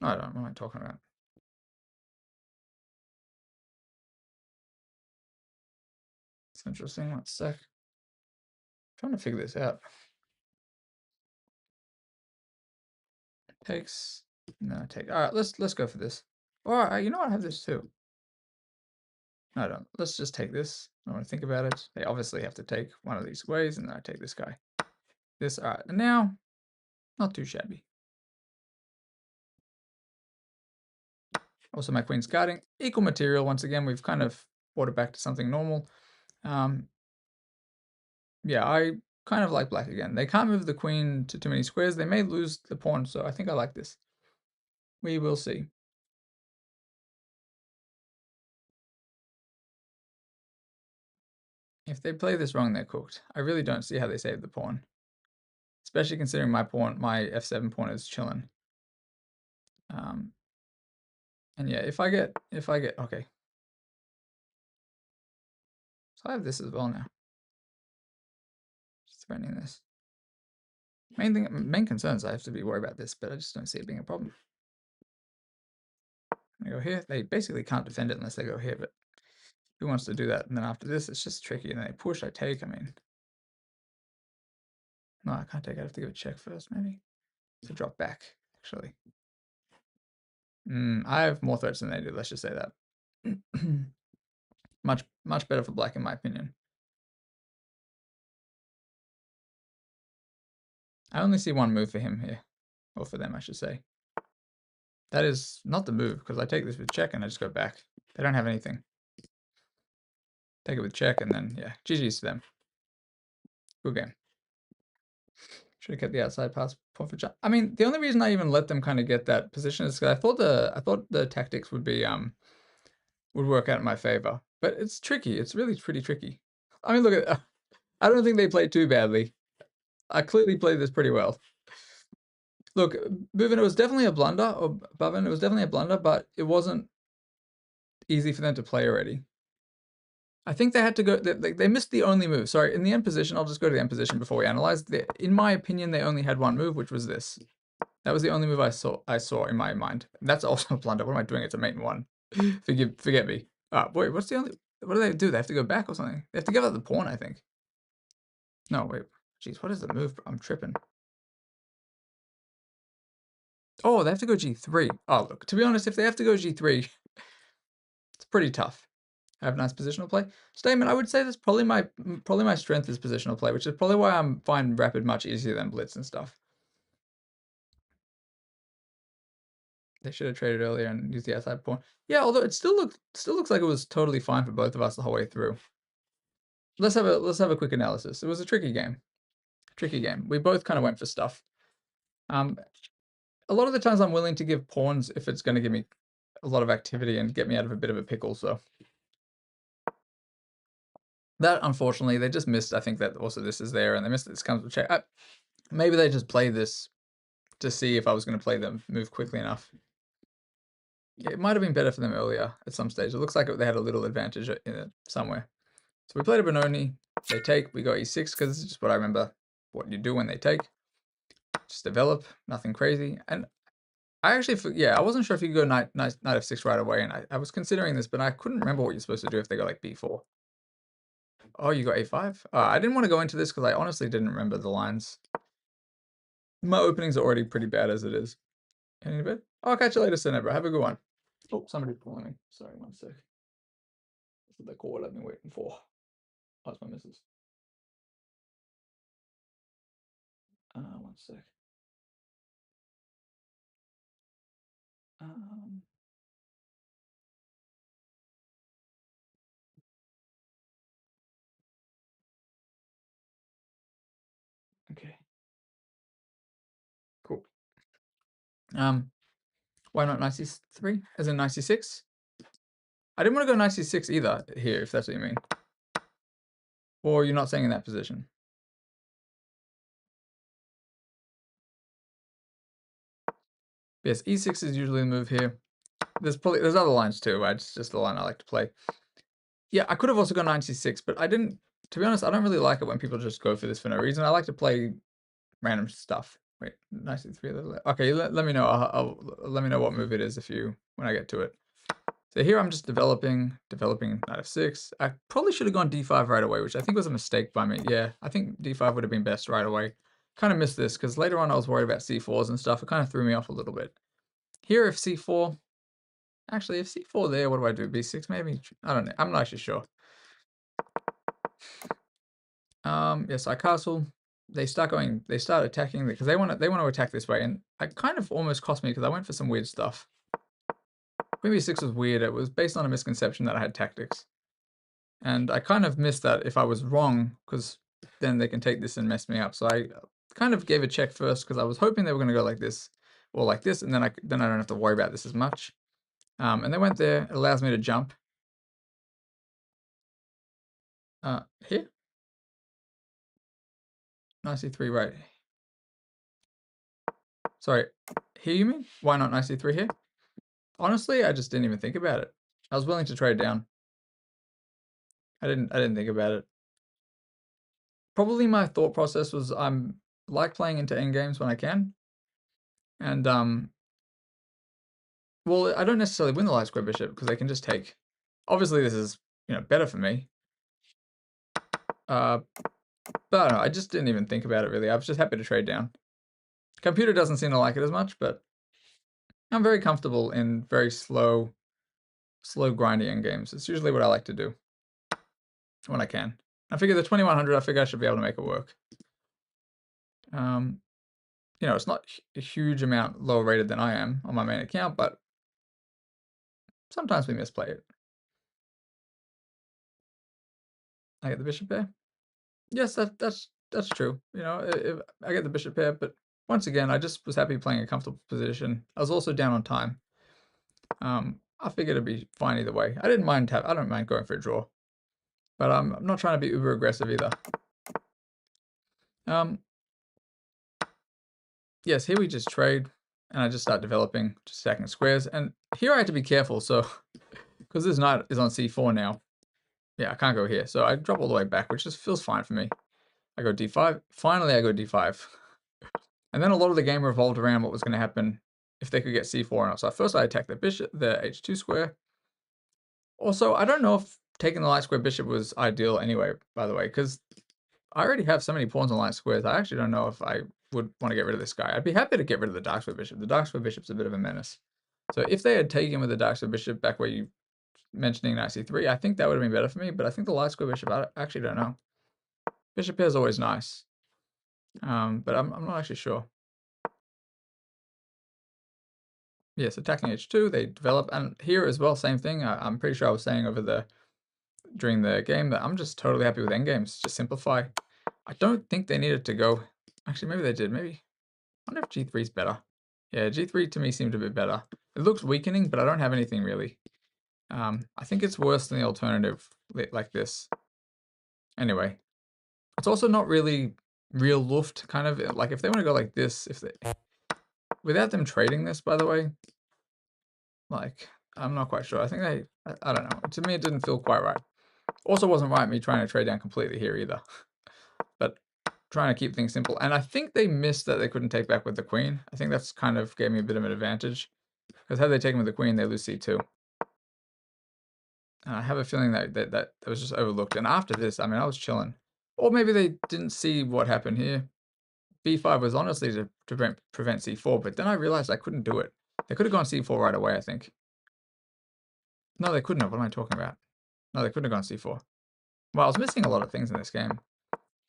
No, I don't. What am I talking about? It's interesting. 1 sec. Trying to figure this out. Takes. No, take. All right, let's go for this. Or you know what? I have this too. No, I don't. Let's just take this. I don't want to think about it. They obviously have to take one of these ways, and then I take this guy. This. All right, and now, not too shabby. Also, my queen's guarding. Equal material. Once again, we've kind of brought it back to something normal. Yeah, kind of like black again. They can't move the queen to too many squares. They may lose the pawn, so I think I like this. We will see. If they play this wrong, they're cooked. I really don't see how they save the pawn. Especially considering my f7 pawn is chilling. And yeah, if I get, okay. So I have this as well now. Just threatening this. Main concerns I have to be worried about this, but I just don't see it being a problem. I go here. They basically can't defend it unless they go here, but who wants to do that? And then after this, it's just tricky. And then they push, I take, I mean. No, I can't take, I have to give a check first, maybe. To drop back, actually. I have more threats than they do, let's just say that. Much better for black, in my opinion. I only see one move for him here. Or for them, I should say. That is not the move, because I take this with check and I just go back. They don't have anything. Take it with check and then, yeah, GG's to them. Good game. Should have kept the outside pass point for jump. I mean, the only reason I even let them kind of get that position is because I thought the tactics would be would work out in my favor. But it's tricky. It's really pretty tricky. I mean, look at I don't think they played too badly. I clearly played this pretty well. Look, Bhuvan, it was definitely a blunder, or Bhuvan, it was definitely a blunder, but it wasn't easy for them to play already. I think they had to go, they missed the only move. Sorry, in the end position, I'll just go to the end position before we analyze. In my opinion, they only had one move, which was this. That was the only move I saw in my mind. That's also a blunder. What am I doing? It's a mate in one. Forget me. Wait, what do they do? They have to go back or something? They have to give up the pawn, I think. No, wait. Jeez, what is the move? I'm tripping. Oh, they have to go g3. Oh, look, to be honest, if they have to go g3, it's pretty tough. I have nice positional play. Statement, I would say that's probably my strength is positional play, which is probably why I find rapid much easier than blitz and stuff. They should have traded earlier and used the outside pawn. Yeah, although it still looks like it was totally fine for both of us the whole way through. Let's have a quick analysis. It was a tricky game. We both kind of went for stuff. A lot of the times I'm willing to give pawns if it's going to give me a lot of activity and get me out of a bit of a pickle, so. That, unfortunately, they just missed. I think that also this is there, and they missed this comes with check. Maybe they just played this to see if I was going to play them move quickly enough. Yeah, it might have been better for them earlier at some stage. It looks like they had a little advantage in it somewhere. So we played a Benoni. They take. We go e6 because this is just what I remember what you do when they take. Just develop. Nothing crazy. And I actually, I wasn't sure if you could go knight f6 right away. And I was considering this, but I couldn't remember what you're supposed to do if they go like b4. Oh, you got a5? I didn't want to go into this because I honestly didn't remember the lines. My openings are already pretty bad as it is. Any bit? I'll catch you later, Cinebra. Have a good one. Oh, somebody's calling me. Sorry, one sec. That's the call I've been waiting for. How's my missus? One sec. Okay. Cool. Why not 93? As in 96? I didn't want to go 96 either here, if that's what you mean. Or you're not saying in that position. Yes, e6 is usually the move here. There's other lines too. It's just the line I like to play. Yeah, I could have also gone 96, but I didn't. To be honest, I don't really like it when people just go for this for no reason. I like to play random stuff. Wait, 93. Okay, let me know. Let me know what move it is when I get to it. So here I'm just developing knight f6. I probably should have gone d5 right away, which I think was a mistake by me. Yeah, I think d5 would have been best right away. Kind of missed this because later on I was worried about c4s and stuff. It kind of threw me off a little bit. Here, if c4, actually, if c4 there, what do I do? b6 maybe? I don't know. I'm not actually sure. Yes, I castle. They start attacking because they want to attack this way, and it kind of almost cost me because I went for some weird stuff. Queen b6 was weird. It was based on a misconception that I had tactics. And I kind of missed that if I was wrong, because then they can take this and mess me up. So I kind of gave a check first because I was hoping they were going to go like this or like this, and then I don't have to worry about this as much. And they went there. It allows me to jump. Here? Knight c3, right. Sorry, here you mean? Why not knight c3 here? Honestly, I just didn't even think about it. I was willing to trade down. I didn't think about it. Probably my thought process was I'm like playing into endgames when I can. And well, I don't necessarily win the light square bishop because they can just take. Obviously this is, better for me. But I don't know, I just didn't even think about it really. I was just happy to trade down. Computer doesn't seem to like it as much, but I'm very comfortable in very slow grinding endgames. It's usually what I like to do when I can. I figure the 2100, I figure I should be able to make it work. It's not a huge amount lower rated than I am on my main account, but sometimes we misplay it. I get the bishop pair. Yes, that's true. If I get the bishop pair, but once again, I just was happy playing a comfortable position. I was also down on time. I figured it'd be fine either way. I don't mind going for a draw, but I'm not trying to be uber aggressive either. Yes, here we just trade, and I just start developing, just stacking squares. And here I have to be careful, so because this knight is on c4 now. Yeah, I can't go here, so I drop all the way back, which just feels fine for me. I go d5. Finally, I go d5. And then a lot of the game revolved around what was going to happen if they could get c4 or not. So first I attacked the bishop, the h2 square. Also, I don't know if taking the light square bishop was ideal anyway, by the way, because I already have so many pawns on light squares. I actually don't know if I would want to get rid of this guy. I'd be happy to get rid of the dark square bishop. The dark square bishop's a bit of a menace. So if they had taken with the dark square bishop back where you mentioning knight c3, I think that would have been better for me, but I think the light square bishop, I actually don't know. Bishop pair is always nice, but I'm not actually sure. Yes, attacking h2, they develop, and here as well, same thing. I'm pretty sure I was saying during the game that I'm just totally happy with endgames. Just simplify. I don't think they needed to go. Actually, maybe they did. Maybe. I wonder if g3 is better. Yeah, g3 to me seemed a bit better. It looks weakening, but I don't have anything really. I think it's worse than the alternative like this. Anyway, it's also not really real Luft, kind of. Like if they want to go like this, without them trading this, by the way, like I'm not quite sure. I think I don't know. To me, it didn't feel quite right. Also wasn't right me trying to trade down completely here either. But trying to keep things simple. And I think they missed that they couldn't take back with the queen. I think that's kind of gave me a bit of an advantage. Because had they taken with the queen, they lose c2. And I have a feeling that was just overlooked. And after this, I mean, I was chilling. Or maybe they didn't see what happened here. b5 was honestly to prevent c4, but then I realized I couldn't do it. They could have gone c4 right away, I think. No, they couldn't have. What am I talking about? No, they couldn't have gone c4. Well, I was missing a lot of things in this game.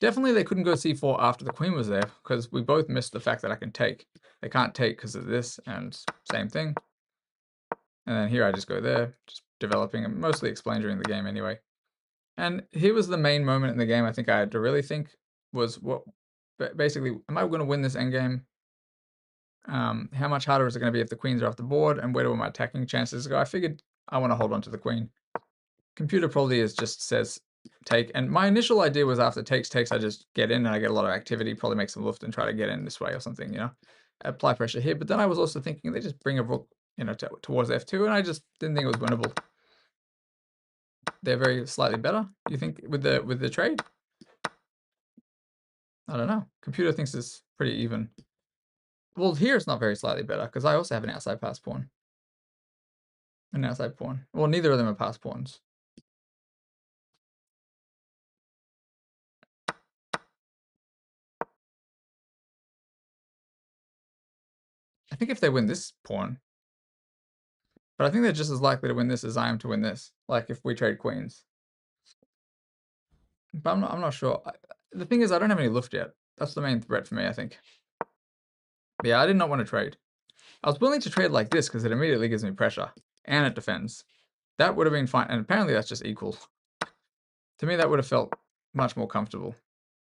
Definitely they couldn't go c4 after the queen was there, because we both missed the fact that I can take. They can't take because of this, and same thing. And then here I just go there, just developing, and mostly explained during the game anyway. And here was the main moment in the game I think I had to really think was basically, am I going to win this endgame? How much harder is it going to be if the queens are off the board, and where do my attacking chances go? I figured I want to hold on to the queen. Computer probably just says take, and my initial idea was after takes, I just get in and I get a lot of activity, probably make some Luft and try to get in this way or something, apply pressure here. But then I was also thinking they just bring a rook, towards f2, and I just didn't think it was winnable. They're very slightly better, you think, with the trade? I don't know. Computer thinks it's pretty even. Well, here it's not very slightly better, because I also have an outside pass pawn. An outside pawn. Well, neither of them are pass pawns. I think if they win this pawn, but I think they're just as likely to win this as I am to win this, like if we trade queens. But I'm not sure. The thing is, I don't have any Luft yet. That's the main threat for me, I think. But yeah, I did not want to trade. I was willing to trade like this because it immediately gives me pressure, and it defends. That would have been fine, and apparently that's just equal. To me, that would have felt much more comfortable.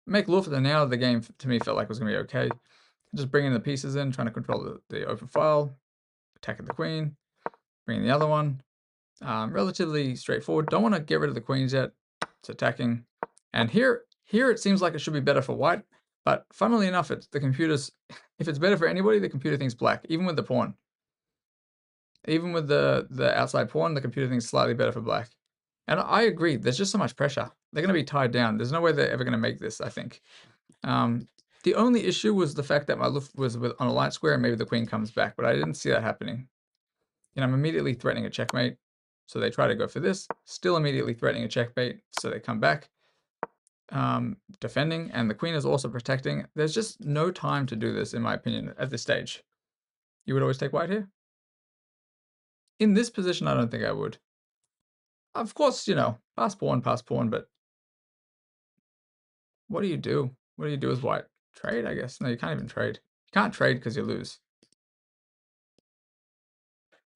Make love at the now of the game to me felt like it was going to be okay. Just bringing the pieces in, trying to control the open file, attacking the queen, bringing the other one. Relatively straightforward. Don't want to get rid of the queens yet. It's attacking. And here it seems like it should be better for white. But funnily enough, it's the computer's, if it's better for anybody, the computer thinks black, even with the pawn. Even with the outside pawn, the computer thinks slightly better for black. And I agree, there's just so much pressure. They're going to be tied down. There's no way they're ever going to make this, I think. The only issue was the fact that my Luft was on a light square and maybe the queen comes back, but I didn't see that happening. And I'm immediately threatening a checkmate. So they try to go for this, still immediately threatening a checkmate. So they come back, defending, and the queen is also protecting. There's just no time to do this, in my opinion, at this stage. You would always take white here? In this position, I don't think I would. Of course, you know, pass pawn, but what do you do? What do you do with white? Trade, I guess. No, you can't even trade. You can't trade because you lose.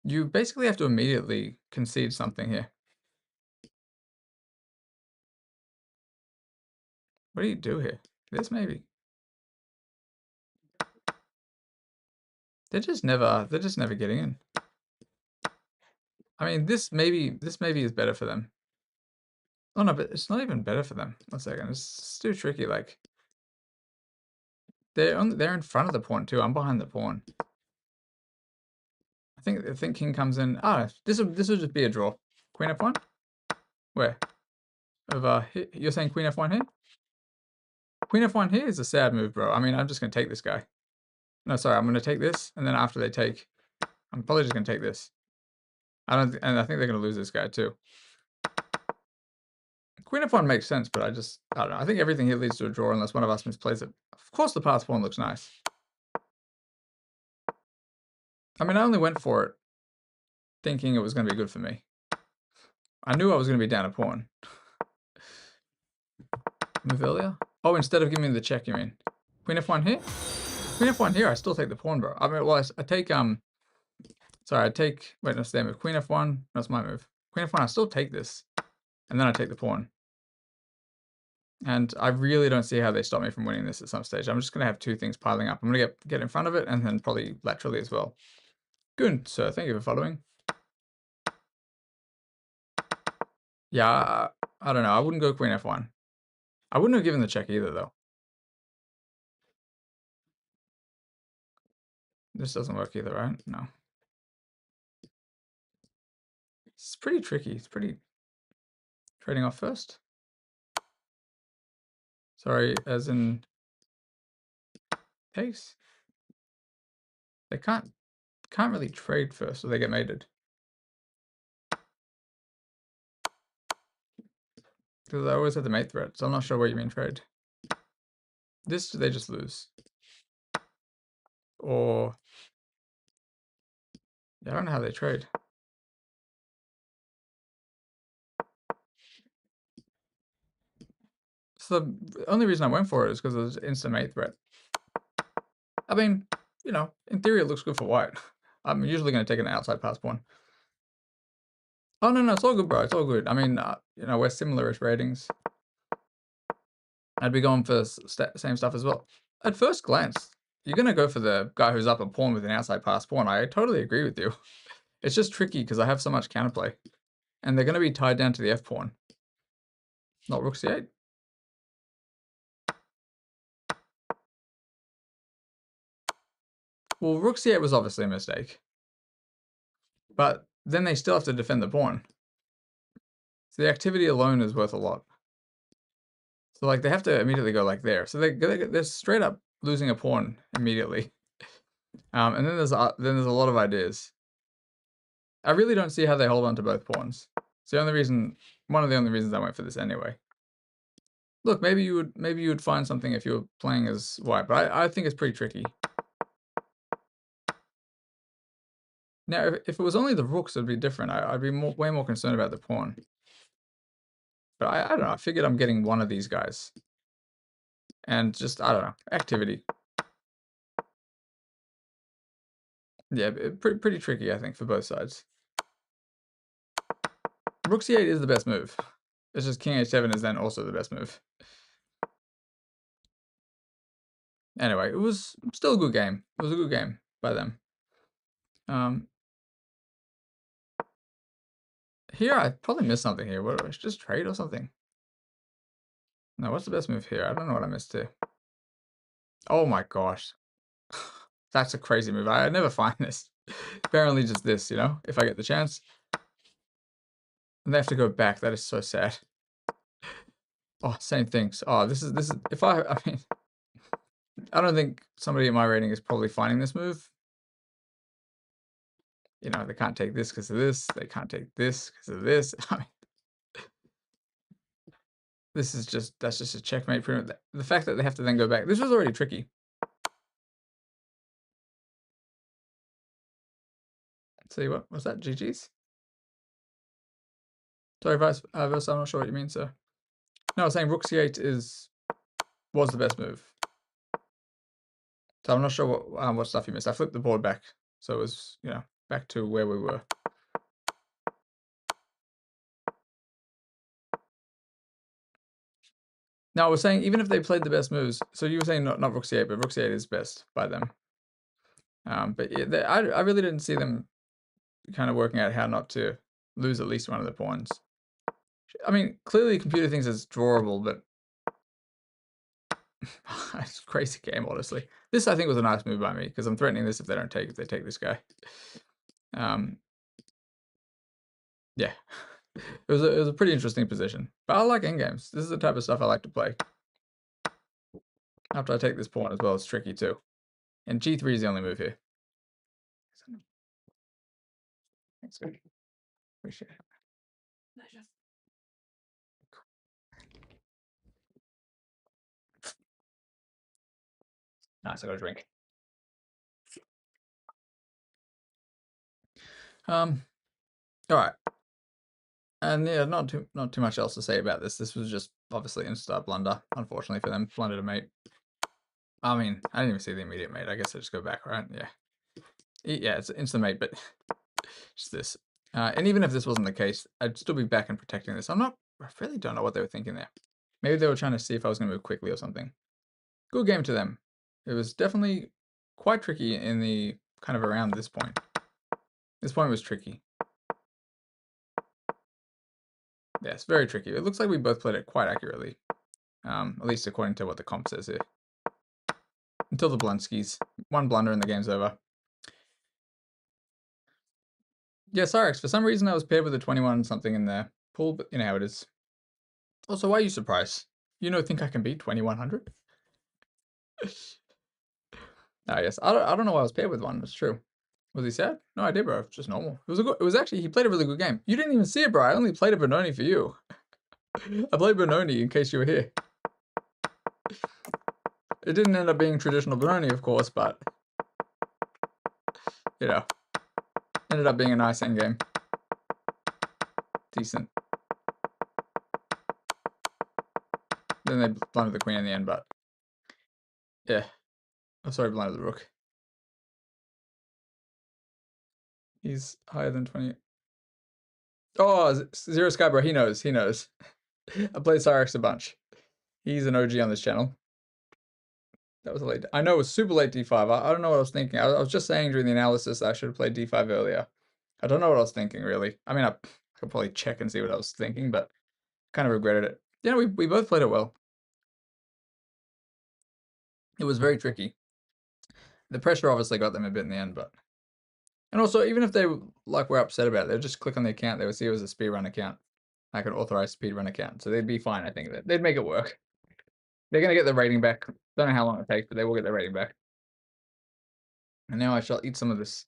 You basically have to immediately concede something here. What do you do here? This maybe. They're just never getting in. I mean, this maybe is better for them. Oh no, but it's not even better for them. 1 second, it's too tricky. Like they're in front of the pawn too. I'm behind the pawn. I think king comes in. Ah, this will just be a draw. Queen f1. Where? Over here. You're saying queen f1 here? Queen f1 here is a sad move, bro. I mean, I'm just gonna take this guy. No, sorry, I'm gonna take this, and then after they take, I'm probably just gonna take this. And I think they're gonna lose this guy too. Queen f1 makes sense, but I don't know. I think everything here leads to a draw unless one of us misplays it. Of course the pass pawn looks nice. I mean, I only went for it thinking it was going to be good for me. I knew I was going to be down a pawn. Move earlier? Oh, instead of giving me the check, you mean? Queen f1 here? Queen f1 here, I still take the pawn, bro. I mean, well, I take, sorry, I take, wait, no, it's their move. Queen f1, that's my move. Queen f1, I still take this. And then I take the pawn. And I really don't see how they stop me from winning this at some stage. I'm just going to have two things piling up. I'm going to get in front of it and then probably laterally as well. Good, sir. Thank you for following. Yeah, I don't know. I wouldn't go queen f1. I wouldn't have given the check either, though. This doesn't work either, right? No. It's pretty tricky. It's pretty... Trading off first? Sorry, as in... Pace? They can't really trade first, so they get mated. Because I always have the mate threat, so I'm not sure what you mean trade. This, they just lose. Or... Yeah, I don't know how they trade. So the only reason I went for it is because it was instant mate threat. I mean, you know, in theory it looks good for white. I'm usually going to take an outside pass pawn. Oh, no, it's all good, bro. It's all good. I mean, you know, we're similar-ish ratings. I'd be going for same stuff as well. At first glance, you're going to go for the guy who's up a pawn with an outside pass pawn. I totally agree with you. It's just tricky because I have so much counterplay. And they're going to be tied down to the f-pawn. Not rook c8. Well, rook c8 was obviously a mistake. But then they still have to defend the pawn. So the activity alone is worth a lot. So like they have to immediately go like there. So they're straight up losing a pawn immediately. And then there's a lot of ideas. I really don't see how they hold on to both pawns. It's the only reason, one of the only reasons I went for this anyway. Look, maybe you would find something if you were playing as white, but I think it's pretty tricky. Now, if it was only the rooks, it'd be different. I'd be way more concerned about the pawn. But I don't know. I figured I'm getting one of these guys. And just, I don't know, activity. Yeah, pretty tricky, I think, for both sides. Rook c8 is the best move. It's just king h7 is then also the best move. Anyway, it was still a good game. It was a good game by them. Here, I probably missed something here. What, I should just trade or something? No, what's the best move here? I don't know what I missed here. Oh my gosh. That's a crazy move. I never find this. Apparently just this, you know, if I get the chance. And they have to go back. That is so sad. Oh, same things. Oh, this is, if I mean, I don't think somebody in my rating is probably finding this move. You know, they can't take this because of this. They can't take this because of this. I mean, this is just, that's just a checkmate. The fact that they have to then go back. This was already tricky. See what was that? GG's? Sorry, vice versa. I'm not sure what you mean, sir. No, I was saying rook c8 was the best move. So I'm not sure what stuff you missed. I flipped the board back, so it was, you know, back to where we were. Now I was saying even if they played the best moves, so you were saying not rook c8, but rook c8 is best by them. But yeah, I really didn't see them kind of working out how not to lose at least one of the pawns. I mean, clearly computer thinks it's drawable, but it's a crazy game, honestly. This I think was a nice move by me because I'm threatening this if they take this guy. Yeah, it was a pretty interesting position. But I like endgames. This is the type of stuff I like to play. After I take this pawn as well, it's tricky too. And g3 is the only move here. Thanks, good. Appreciate it. Pleasure. Nice, I got a drink. All right. And yeah, not too much else to say about this. This was just obviously insta blunder, unfortunately for them. Blunder to mate. I mean, I didn't even see the immediate mate. I guess I just go back, right? Yeah. Yeah, it's instant mate, but just this. And even if this wasn't the case, I'd still be back and protecting this. I really don't know what they were thinking there. Maybe they were trying to see if I was going to move quickly or something. Good game to them. It was definitely quite tricky in the kind of around this point. This point was tricky. Yes, very tricky. It looks like we both played it quite accurately. At least according to what the comp says here. Until the Blunskis. One blunder and the game's over. Yeah, Cyrex, for some reason I was paired with a 21 something in the pool, but you know how it is. Also, why are you surprised? You don't think I can beat 2100? Ah, yes. I don't know why I was paired with one. It's true. Was he sad? No, I did, bro. It's just normal. It was actually, he played a really good game. You didn't even see it, bro. I only played a Benoni for you. I played Benoni in case you were here. It didn't end up being traditional Benoni, of course, but you know, ended up being a nice endgame. Decent. Then they blundered the queen in the end, but yeah. Oh, sorry, blundered the rook. He's higher than 20. Oh, Zero Sky, bro. He knows. He knows. I played Cyrex a bunch. He's an OG on this channel. That was a late. I know it was super late d5. I don't know what I was thinking. I was just saying during the analysis that I should have played d5 earlier. I don't know what I was thinking, really. I mean, I could probably check and see what I was thinking, but kind of regretted it. Yeah, we both played it well. It was very tricky. The pressure obviously got them a bit in the end, but... And also, even if they were upset about it, they'd just click on the account. They would see it was a speedrun account, like an authorized speedrun account. So they'd be fine, I think. They'd make it work. They're going to get the rating back. Don't know how long it takes, but they will get their rating back. And now I shall eat some of this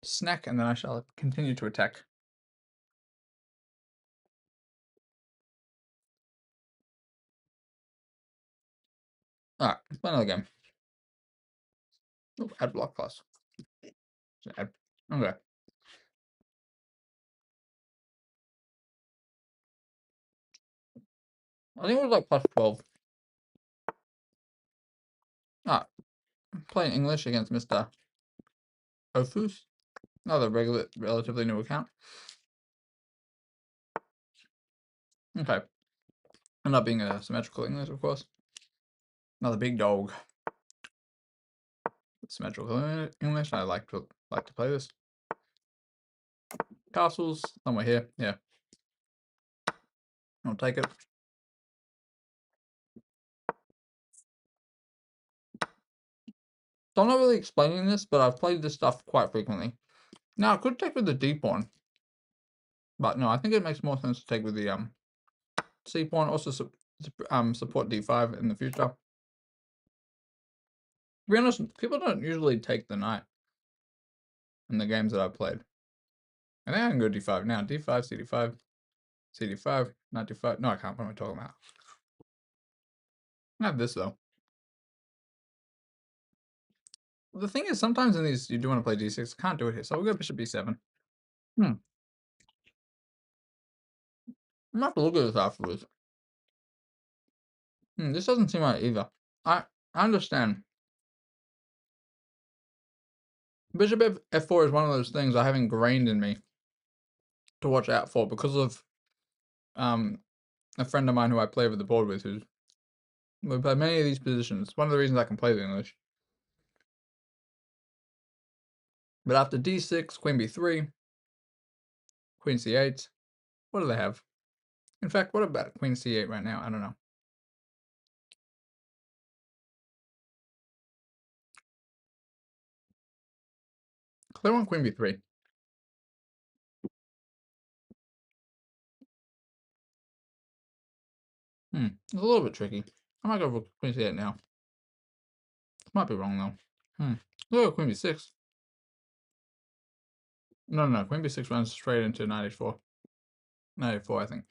snack, and then I shall continue to attack. Alright, let's play another game. Oh, add block plus. Okay. I think it was like plus 12. Alright. Playing English against Mr. Ofus. Another relatively new account. Okay. I'm not being a symmetrical English, of course. Another big dog. Symmetrical English. I like to play this. Castles somewhere here. Yeah, I'll take it. So I'm not really explaining this, but I've played this stuff quite frequently. Now I could take with the D pawn, but no, I think it makes more sense to take with the C pawn. Also, support D5 in the future. To be honest, people don't usually take the knight in the games that I've played. I think I can go D5 now. D5, CD5, CD5, not D5. No, I can't. What am I talking about? I have this though. The thing is, sometimes in these you do want to play D6. Can't do it here, so we'll go Bishop B7. I'm gonna have to look at this afterwards. This doesn't seem right either. I understand. Bishop F4 is one of those things I have ingrained in me to watch out for because of a friend of mine who I play with the board with who's we play many of these positions. It's one of the reasons I can play the English. But after D6, Queen B3, Queen C8, what do they have? In fact, what about Queen C8 right now? I don't know. Clear on Queen B3. It's a little bit tricky. I might go for Queen C8 now. Might be wrong though. Oh, Queen B6. No. Queen B6 runs straight into knight H4. Knight H4, I think.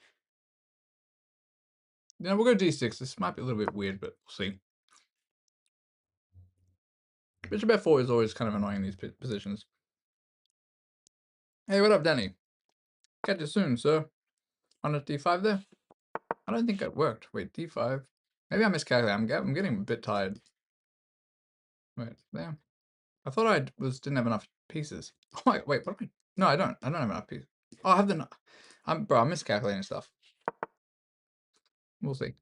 Yeah, we'll go D6. This might be a little bit weird, but we'll see. Bishop F4 is always kind of annoying in these positions. Hey, what up, Danny? Catch you soon, sir. On a D5 there? I don't think it worked. Wait, D5? Maybe I miscalculated. I'm getting a bit tired. Wait, there. I thought didn't have enough pieces. Oh my, wait, what am I? No, I don't. I don't have enough pieces. Oh, I have the. I'm miscalculating stuff. We'll see.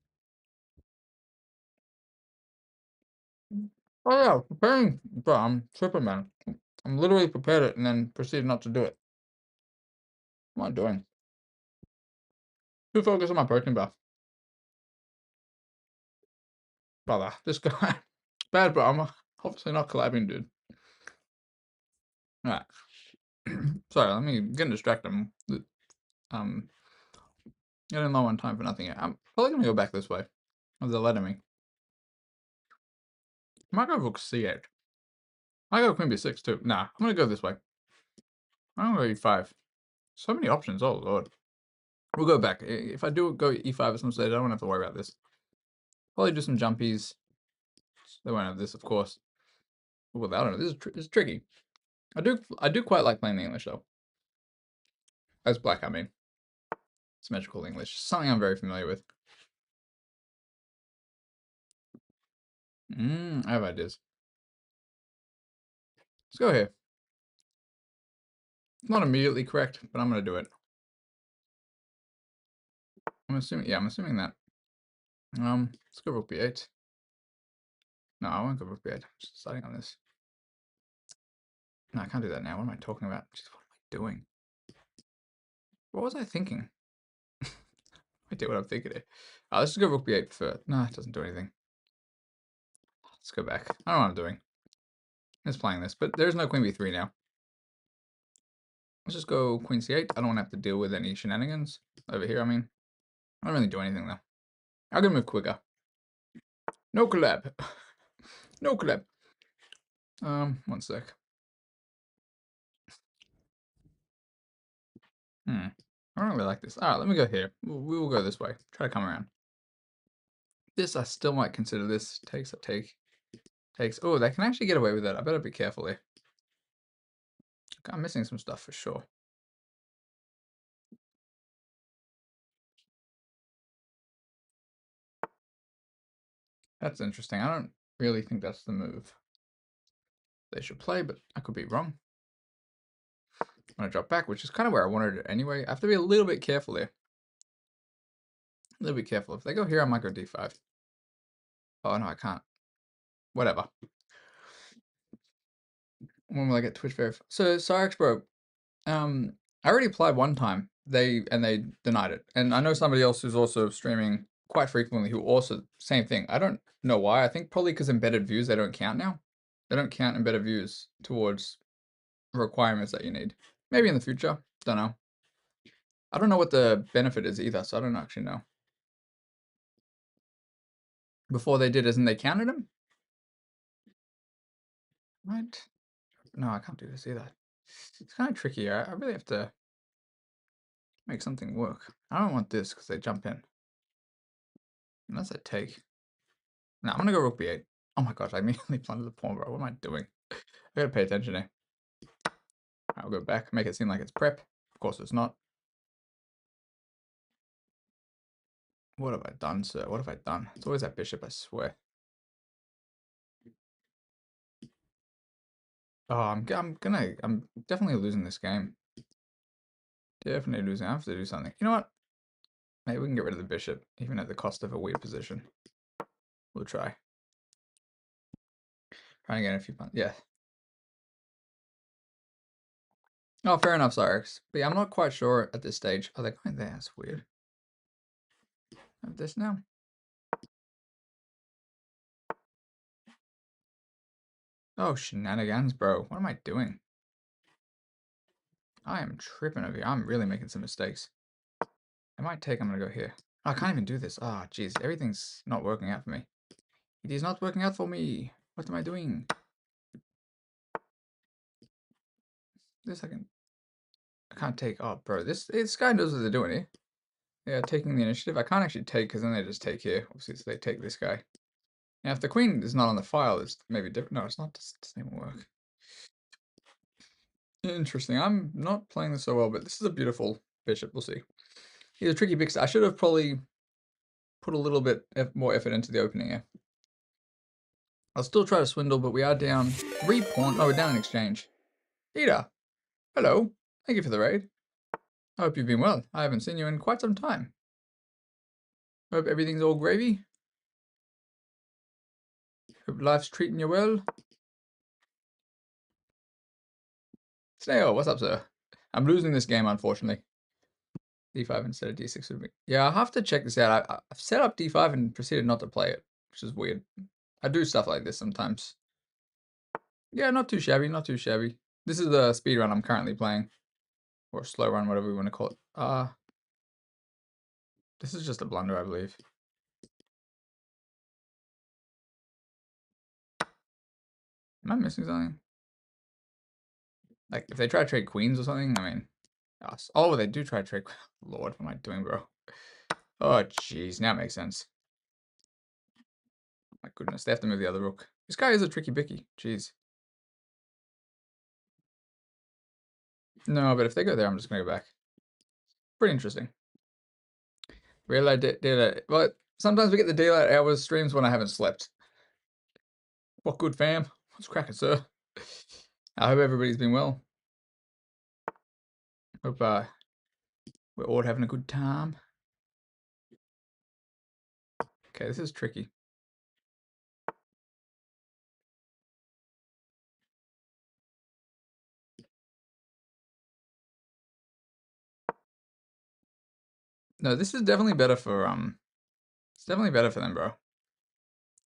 Oh yeah, preparing. Bro, I'm tripping, man. I'm literally prepared it and then proceeded not to do it. What am I doing? Too focused on my protein bar. Brother, this guy. Bad, bro. I'm obviously not collabing, dude. Alright. Sorry, let me get distracted. Getting low on time for nothing yet. I'm probably gonna go back this way. If they're letting me. I might go rook C8. I go Queen B6 too. Nah, I'm gonna go this way. I'm gonna go E5. So many options, oh lord. We'll go back. If I do go E5 at some stage, I don't have to worry about this. Probably do some jumpies. They won't have this, of course. Well, I don't know. This is tricky. I do quite like playing the English though. As black, I mean. Symmetrical English. Something I'm very familiar with. I have ideas. Let's go here. It's not immediately correct, but I'm gonna do it. I'm assuming that. Let's go rook B8. No, I won't go rook B8. I'm just deciding on this. No, I can't do that now. What am I talking about? Just what am I doing? What was I thinking? I did what I'm thinking here. Let's just go rook B8 first. No, it doesn't do anything. Let's go back. I don't know what I'm doing. It's playing this, but there's no Queen B3 now. Let's just go Queen C8. I don't want to have to deal with any shenanigans over here. I mean, I don't really do anything though. I'm gonna move quicker. No collab. No collab. One sec. I don't really like this. Alright, let me go here. We will go this way. Try to come around. This, I still might consider this. Takes a take. Takes. Oh, they can actually get away with that. I better be careful here. I'm missing some stuff for sure. That's interesting. I don't really think that's the move they should play, but I could be wrong. I'm going to drop back, which is kind of where I wanted it anyway. I have to be a little bit careful here. A little bit careful. If they go here, I might go D5. Oh, no, I can't. Whatever. When will I get Twitch verified? So Cyrex bro, I already applied one time. They denied it. And I know somebody else who's also streaming quite frequently who also same thing. I don't know why. I think probably because embedded views they don't count now. They don't count embedded views towards requirements that you need. Maybe in the future. Don't know. I don't know what the benefit is either, so I don't actually know. Before they did, isn't they counted them? Right? No, I can't do this either. It's kind of tricky. I really have to make something work. I don't want this because they jump in. Unless I take. No, I'm gonna go rook b8. Oh my gosh, I immediately plundered the pawn, bro. What am I doing? I gotta pay attention here. I'll go back, make it seem like it's prep. Of course it's not. What have I done, sir? What have I done? It's always that bishop, I swear. Oh, I'm definitely losing this game. Definitely losing. I have to do something. You know what? Maybe we can get rid of the bishop, even at the cost of a weird position. We'll try. Trying to get a few punts. Yeah. Oh, fair enough, Cyrix. But yeah, I'm not quite sure at this stage. Oh, they're going there. That's weird. I have this now. Oh, shenanigans, bro. What am I doing? I am tripping over here. I'm really making some mistakes. I might take, I'm going to go here. Oh, I can't even do this. Ah, oh, jeez. Everything's not working out for me. It is not working out for me. What am I doing? This I can't take. Oh, bro. This guy knows what they're doing here. Yeah, taking the initiative. I can't actually take because then they just take here. Obviously, so they take this guy. Now, if the queen is not on the file, it's maybe different. No, it's not. It doesn't even work. Interesting. I'm not playing this so well, but this is a beautiful bishop. We'll see. He's a tricky big. I should have probably put a little bit more effort into the opening here. I'll still try to swindle, but we are down 3 pawn. Oh, we're down in exchange. Ida, hello. Thank you for the raid. I hope you've been well. I haven't seen you in quite some time. Hope everything's all gravy. Hope life's treating you well. Snail, what's up, sir? I'm losing this game, unfortunately. D5 instead of D6 would be. Yeah, I'll have to check this out. I've set up D5 and proceeded not to play it, which is weird. I do stuff like this sometimes. Yeah, not too shabby, not too shabby. This is the speed run I'm currently playing. Or slow run, whatever we want to call it. This is just a blunder, I believe. Am I missing something? Like, if they try to trade queens or something, I mean... Oh, they do try to trade... Lord, what am I doing, bro? Oh, jeez, now it makes sense. My goodness, they have to move the other rook. This guy is a tricky bicky. Jeez. No, but if they go there, I'm just going to go back. Pretty interesting. Daylight. Well, sometimes we get the daylight hours streams when I haven't slept. What good, fam? What's cracking, sir? I hope everybody's been well. Hope we're all having a good time. Okay, this is tricky. No, this is definitely better for it's definitely better for them, bro.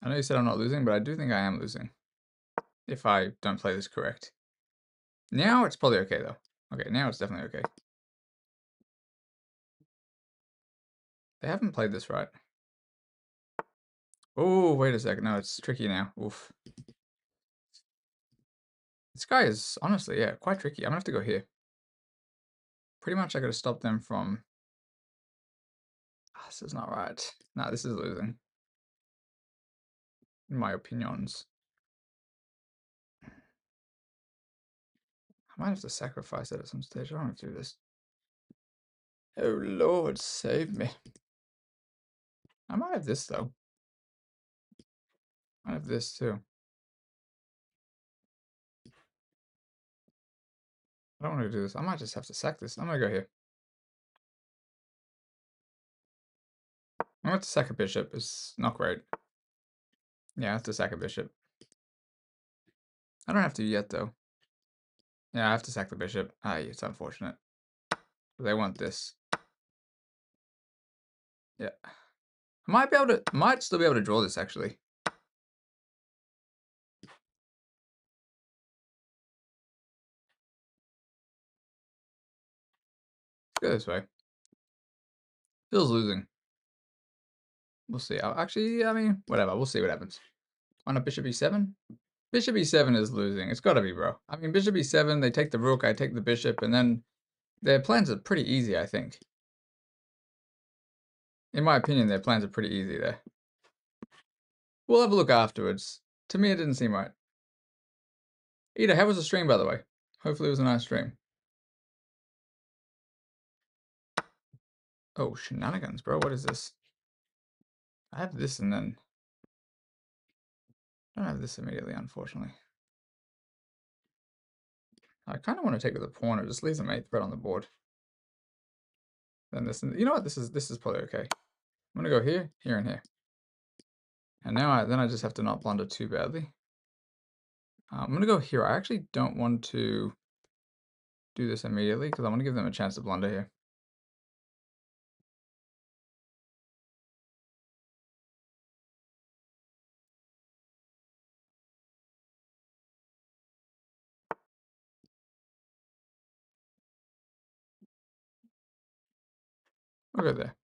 I know you said I'm not losing, but I do think I am losing. If I don't play this correct. Now it's probably okay though. Okay, now it's definitely okay. They haven't played this right. Oh, wait a second. No, it's tricky now. Oof. This guy is honestly, yeah, quite tricky. I'm gonna have to go here. Pretty much I gotta stop them from... this is not right. No, this is losing. In my opinions. I might have to sacrifice it at some stage. I don't want to do this. Oh Lord, save me. I might have this though. I have this too. I don't want to do this. I might just have to sack this. I'm gonna go here. I'm gonna have to sack a bishop. It's not great. Yeah, I have to sack a bishop. I don't have to yet though. Yeah, I have to sack the bishop. Ah, it's unfortunate. They want this. Yeah. Might still be able to draw this, actually. Let's go this way. Phil's losing. We'll see. Actually, I mean, whatever. We'll see what happens. On a bishop e7? Bishop e7 is losing. It's got to be, bro. I mean, bishop e7, they take the rook, I take the bishop, and then their plans are pretty easy, I think. In my opinion, their plans are pretty easy there. We'll have a look afterwards. To me, it didn't seem right. Ida, how was the stream, by the way? Hopefully it was a nice stream. Oh, shenanigans, bro. What is this? I have this and then... I don't have this immediately, unfortunately. I kind of want to take with the pawn. It just leaves a mate threat on the board. Then this, you know what? This is probably okay. I'm gonna go here, here, and here. And now I just have to not blunder too badly. I'm gonna go here. I actually don't want to do this immediately because I want to give them a chance to blunder here. We'll go there.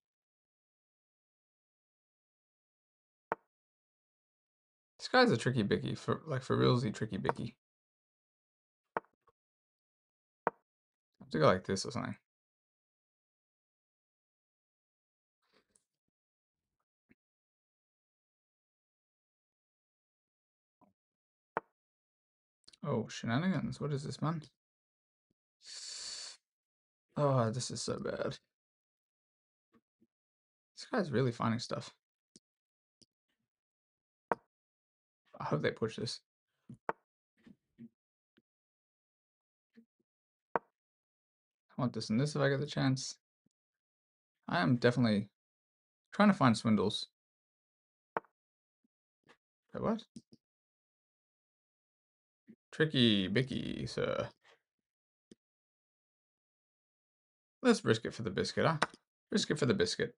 This guy's a tricky bicky, for realsy tricky bicky. I have to go like this or something. Oh, shenanigans. What is this, man? Oh, this is so bad. This guy's really finding stuff. I hope they push this. I want this and this if I get the chance. I am definitely trying to find swindles. Wait, what? Tricky bicky, sir. Let's risk it for the biscuit, huh? Risk it for the biscuit.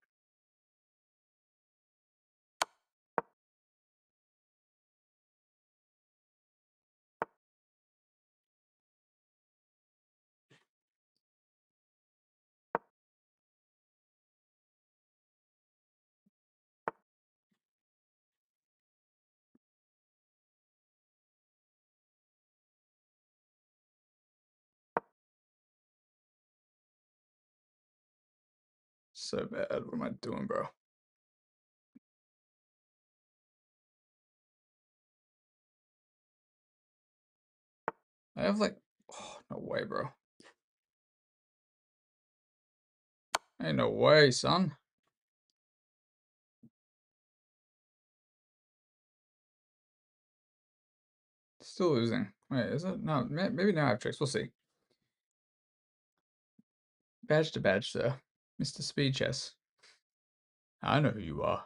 So bad. What am I doing, bro? I have like, oh, no way, bro. Ain't no way, son. Still losing. Wait, is it? No, maybe now I have tricks. We'll see. Badge to badge, sir. Mr. Speed Chess. I know who you are.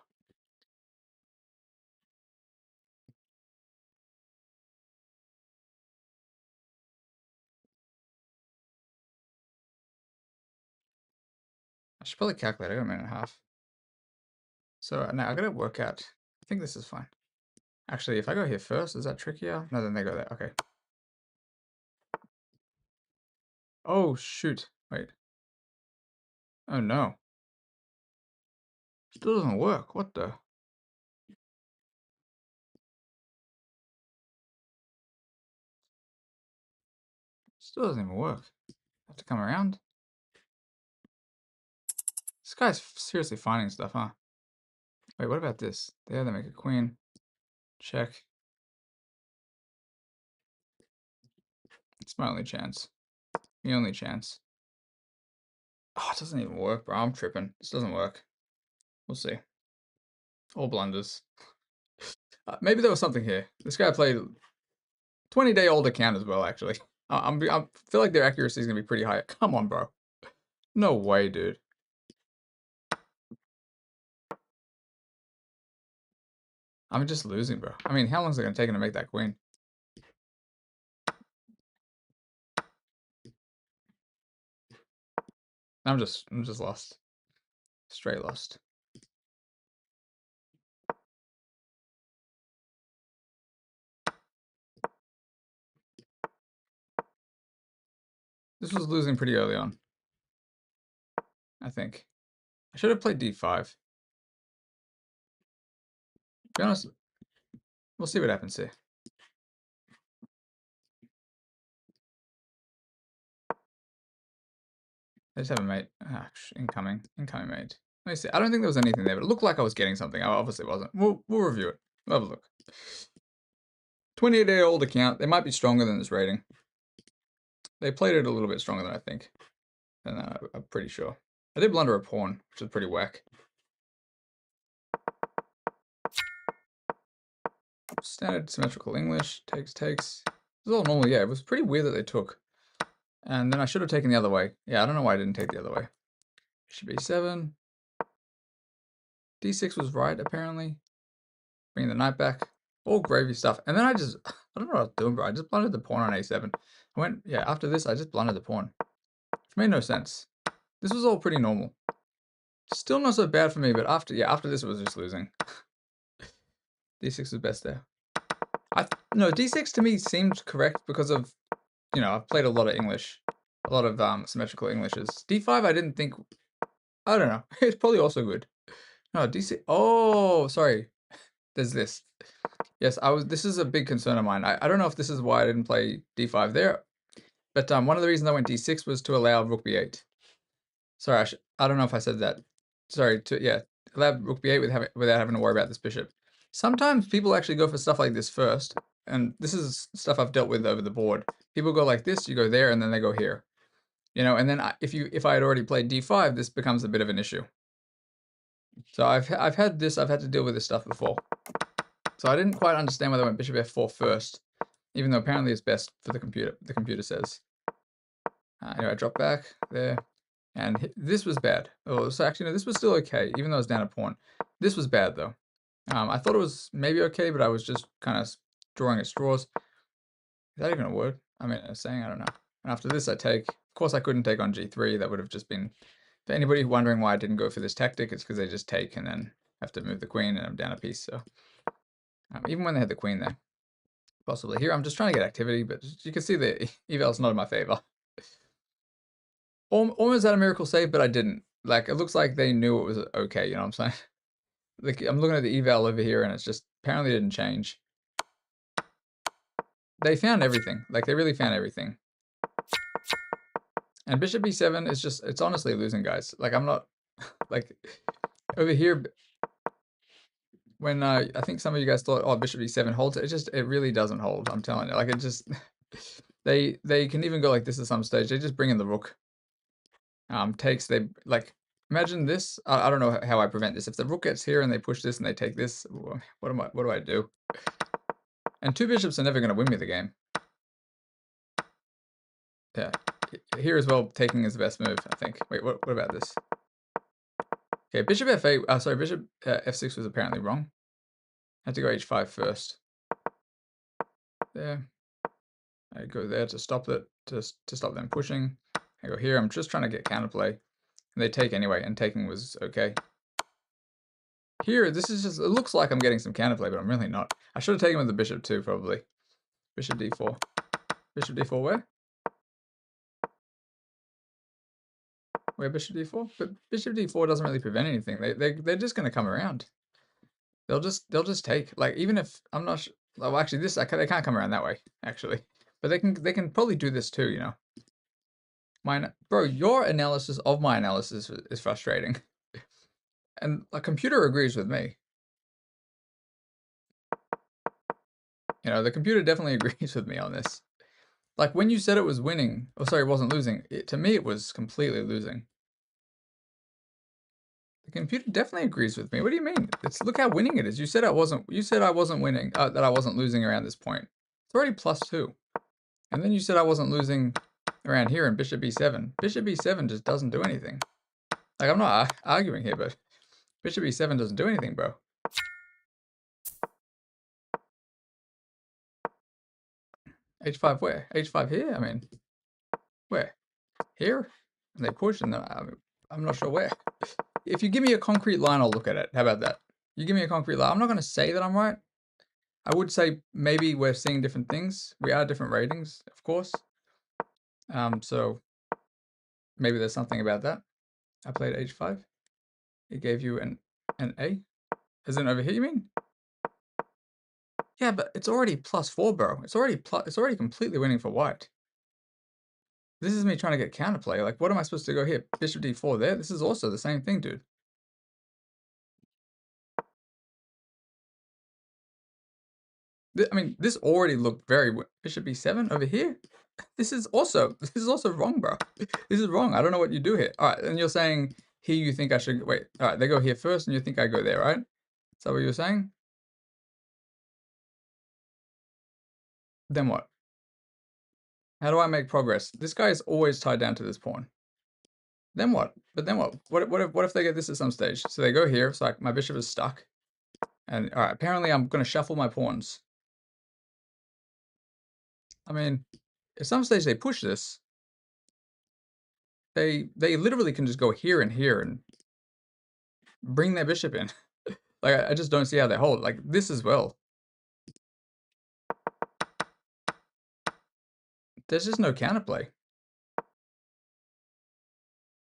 I should probably calculate. I got a minute and a half. So now I gotta work out. I think this is fine. Actually, if I go here first, is that trickier? No, then they go there. Okay. Oh, shoot. Wait. Oh, no. Still doesn't work. What the? Still doesn't even work. Have to come around. This guy's seriously finding stuff, huh? Wait, what about this? There, they make a queen. Check. It's my only chance. The only chance. Oh, it doesn't even work, bro. I'm tripping. This doesn't work. We'll see. All blunders. Maybe there was something here. This guy played 20-day-old account as well, actually. I feel like their accuracy is going to be pretty high. Come on, bro. No way, dude. I'm just losing, bro. I mean, how long is it going to take him to make that queen? I'm just lost. Straight lost. This was losing pretty early on, I think. I should have played d5. To be honest, we'll see what happens here. I just have a mate. Ah, incoming mate. Let me see. I don't think there was anything there, but it looked like I was getting something. I obviously wasn't. We'll review it. We'll have a look. 28-day-old account. They might be stronger than this rating. They played it a little bit stronger than I think. And I'm pretty sure. I did blunder a pawn, which is pretty whack. Standard symmetrical English. Takes. It was all normal. Yeah, it was pretty weird that they took. And then I should have taken the other way. Yeah, I don't know why I didn't take the other way. Should be 7. D6 was right, apparently. Bring the knight back. All gravy stuff. And then I don't know what I was doing, bro. I just blundered the pawn on a7. I went, yeah, after this, I just blundered the pawn. Which made no sense. This was all pretty normal. Still not so bad for me, but after this, it was just losing. D6 was best there. No, D6 to me seemed correct because of, I've played a lot of English. A lot of symmetrical Englishes. D5, I didn't think, I don't know. It's probably also good. No, D6, oh, sorry. There's this. Yes, this is a big concern of mine. I don't know if this is why I didn't play D5 there, but one of the reasons I went D6 was to allow Rook B8. Sorry, I don't know if I said that. Sorry, allow Rook B8 without having to worry about this bishop. Sometimes people actually go for stuff like this first, and this is stuff I've dealt with over the board. People go like this, you go there, and then they go here. And then if I had already played D5, this becomes a bit of an issue. So I've had to deal with this stuff before. So I didn't quite understand why they went bishop f4 first, even though apparently it's best for the computer. The computer says. Anyway, I drop back there, and this was bad. Oh, so actually, no, this was still okay, even though it's down a pawn. This was bad though. I thought it was maybe okay, but I was just kind of drawing at straws. Is that even a word? I mean, a saying, I don't know. And after this, I take. Of course, I couldn't take on g3. That would have just been. For anybody wondering why I didn't go for this tactic, it's because they just take and then have to move the queen, and I'm down a piece. So even when they had the queen there, possibly here, I'm just trying to get activity, but you can see the eval's not in my favor. Almost had a miracle save, but I didn't. Like, it looks like they knew it was okay, you know what I'm saying? Like, I'm looking at the eval over here, and it's just apparently didn't change. They found everything. Like, they really found everything. And bishop b7 is just, it's honestly losing, guys. Like, I'm not, like, over here, when I think some of you guys thought, oh, bishop e7 holds, it really doesn't hold, I'm telling you. Like, it just, they can even go like this at some stage. They just bring in the rook. Takes, they, like, imagine this. I don't know how I prevent this. If the rook gets here and they push this and they take this, what do I do? And 2 bishops are never going to win me the game. Yeah, here as well, taking is the best move, I think. Wait, what about this? Okay, bishop f8, sorry, bishop f6 was apparently wrong. I had to go h5 first. There. I go there to stop it, to stop them pushing. I go here, I'm just trying to get counterplay. And they take anyway, and taking was okay. Here, this is just, it looks like I'm getting some counterplay, but I'm really not. I should have taken with the bishop too, probably. Bishop d4. Bishop d4 where? Where bishop d4? But bishop d4 doesn't really prevent anything. They're just going to come around. They'll just take. Like, even if I'm not sure. Well, actually, they can't come around that way, actually. But they can probably do this too, you know. Bro, your analysis of my analysis is frustrating. And a computer agrees with me. You know, the computer definitely agrees with me on this. Like, when you said it was winning, oh, sorry, it wasn't losing, to me it was completely losing. The computer definitely agrees with me. What do you mean? Look how winning it is. You said I wasn't winning, that I wasn't losing around this point. It's already +2. And then you said I wasn't losing around here in bishop b7. Bishop b7 just doesn't do anything. Like, I'm not arguing here, but bishop e7 doesn't do anything, bro. H5 where? H5 here? I mean, where? Here? And they push, and I'm not sure where. If you give me a concrete line, I'll look at it. How about that? You give me a concrete line. I'm not going to say that I'm right. I would say maybe we're seeing different things. We are different ratings, of course. So maybe there's something about that. I played h5. It gave you an A. As in over here, you mean? Yeah, but it's already +4, bro. It's already completely winning for white. This is me trying to get counterplay. Like, what am I supposed to go here? Bishop d4 there? This is also the same thing, dude. I mean, this already looked very... Bishop b7 over here? This is also wrong, bro. This is wrong. I don't know what you do here. All right, and you're saying here you think I should... Wait, all right, they go here first and you think I go there, right? Is that what you're saying? Then what? How do I make progress? This guy is always tied down to this pawn. Then what? But then what? What if they get this at some stage? So they go here. It's like my bishop is stuck. And all right, apparently I'm going to shuffle my pawns. I mean, at some stage they push this. They literally can just go here and bring their bishop in. Like, I just don't see how they hold. Like, this as well. There's just no counterplay.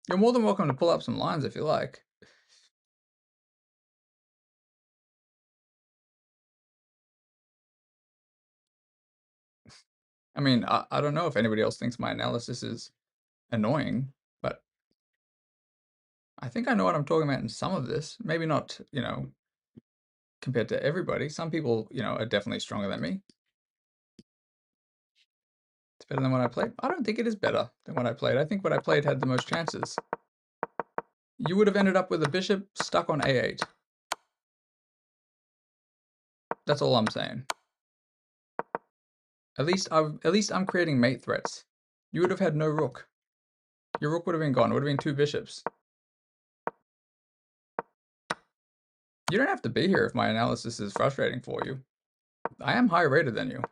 You're more than welcome to pull up some lines if you like. I mean, I don't know if anybody else thinks my analysis is annoying, but I think I know what I'm talking about in some of this. Maybe not, you know, compared to everybody. Some people, you know, are definitely stronger than me. It's better than what I played. I don't think it is better than what I played. I think what I played had the most chances. You would have ended up with a bishop stuck on a8. That's all I'm saying. At least I'm creating mate threats. You would have had no rook. Your rook would have been gone. It would have been 2 bishops. You don't have to be here if my analysis is frustrating for you. I am higher rated than you.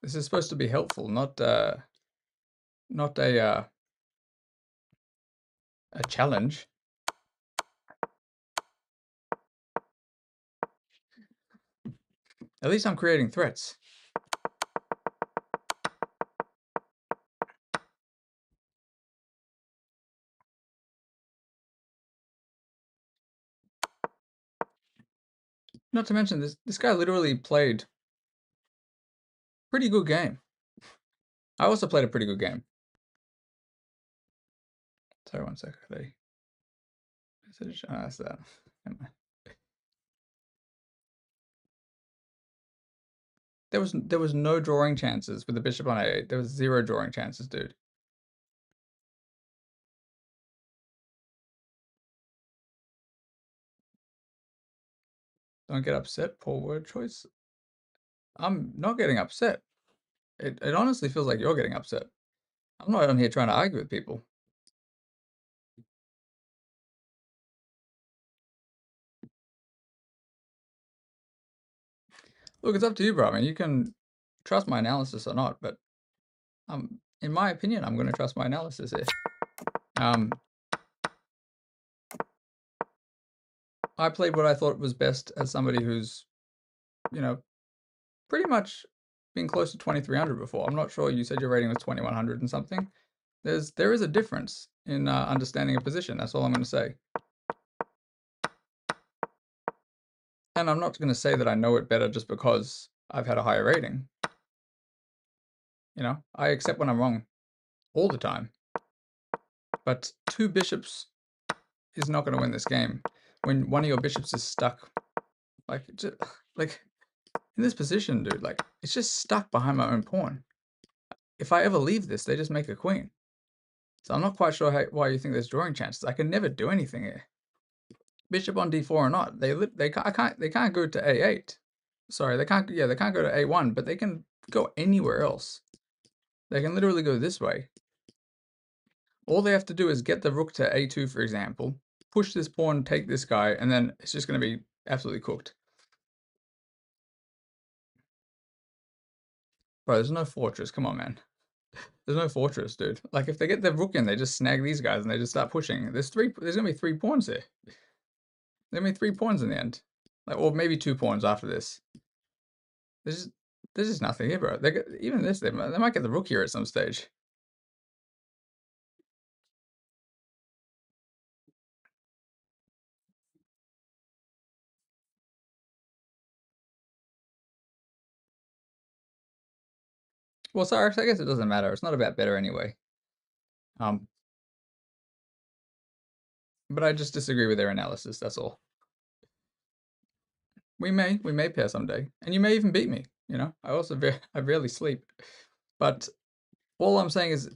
This is supposed to be helpful, not a challenge. At least I'm creating threats. Not to mention, this guy literally played pretty good game. I also played a pretty good game. Sorry, one sec. Message. Oh, that's that. There was no drawing chances with the bishop on a8. There was 0 drawing chances, dude. Don't get upset. Poor word choice. I'm not getting upset. It honestly feels like you're getting upset. I'm not on here trying to argue with people. Look, it's up to you, bro. I mean, you can trust my analysis or not, but in my opinion, I'm going to trust my analysis here. I played what I thought was best as somebody who's, you know, pretty much been close to 2300 before. I'm not sure. You said your rating was 2100 and something. There is a difference in understanding a position. That's all I'm going to say. And I'm not going to say that I know it better just because I've had a higher rating. You know, I accept when I'm wrong all the time. But 2 bishops is not going to win this game. When one of your bishops is stuck, like in this position, dude, like it's just stuck behind my own pawn. If I ever leave this, they just make a queen. So I'm not quite sure why you think there's drawing chances. I can never do anything here. Bishop on d4 or not, they can't go to a8. Sorry, they can't go to a1, but they can go anywhere else. They can literally go this way. All they have to do is get the rook to a2, for example, push this pawn, take this guy, and then it's just going to be absolutely cooked. Bro, there's no fortress. Come on, man. There's no fortress, dude. Like, if they get their rook in, they just snag these guys and they just start pushing. There's gonna be 3 pawns there. There's gonna be 3 pawns in the end. Like, or maybe 2 pawns after this. There's just, there's just nothing here, bro. Even this, they might get the rook here at some stage. Well, Cyrus, I guess it doesn't matter. It's not about better anyway. But I just disagree with their analysis, that's all. We may pair someday, and you may even beat me, you know? I rarely sleep. But all I'm saying is,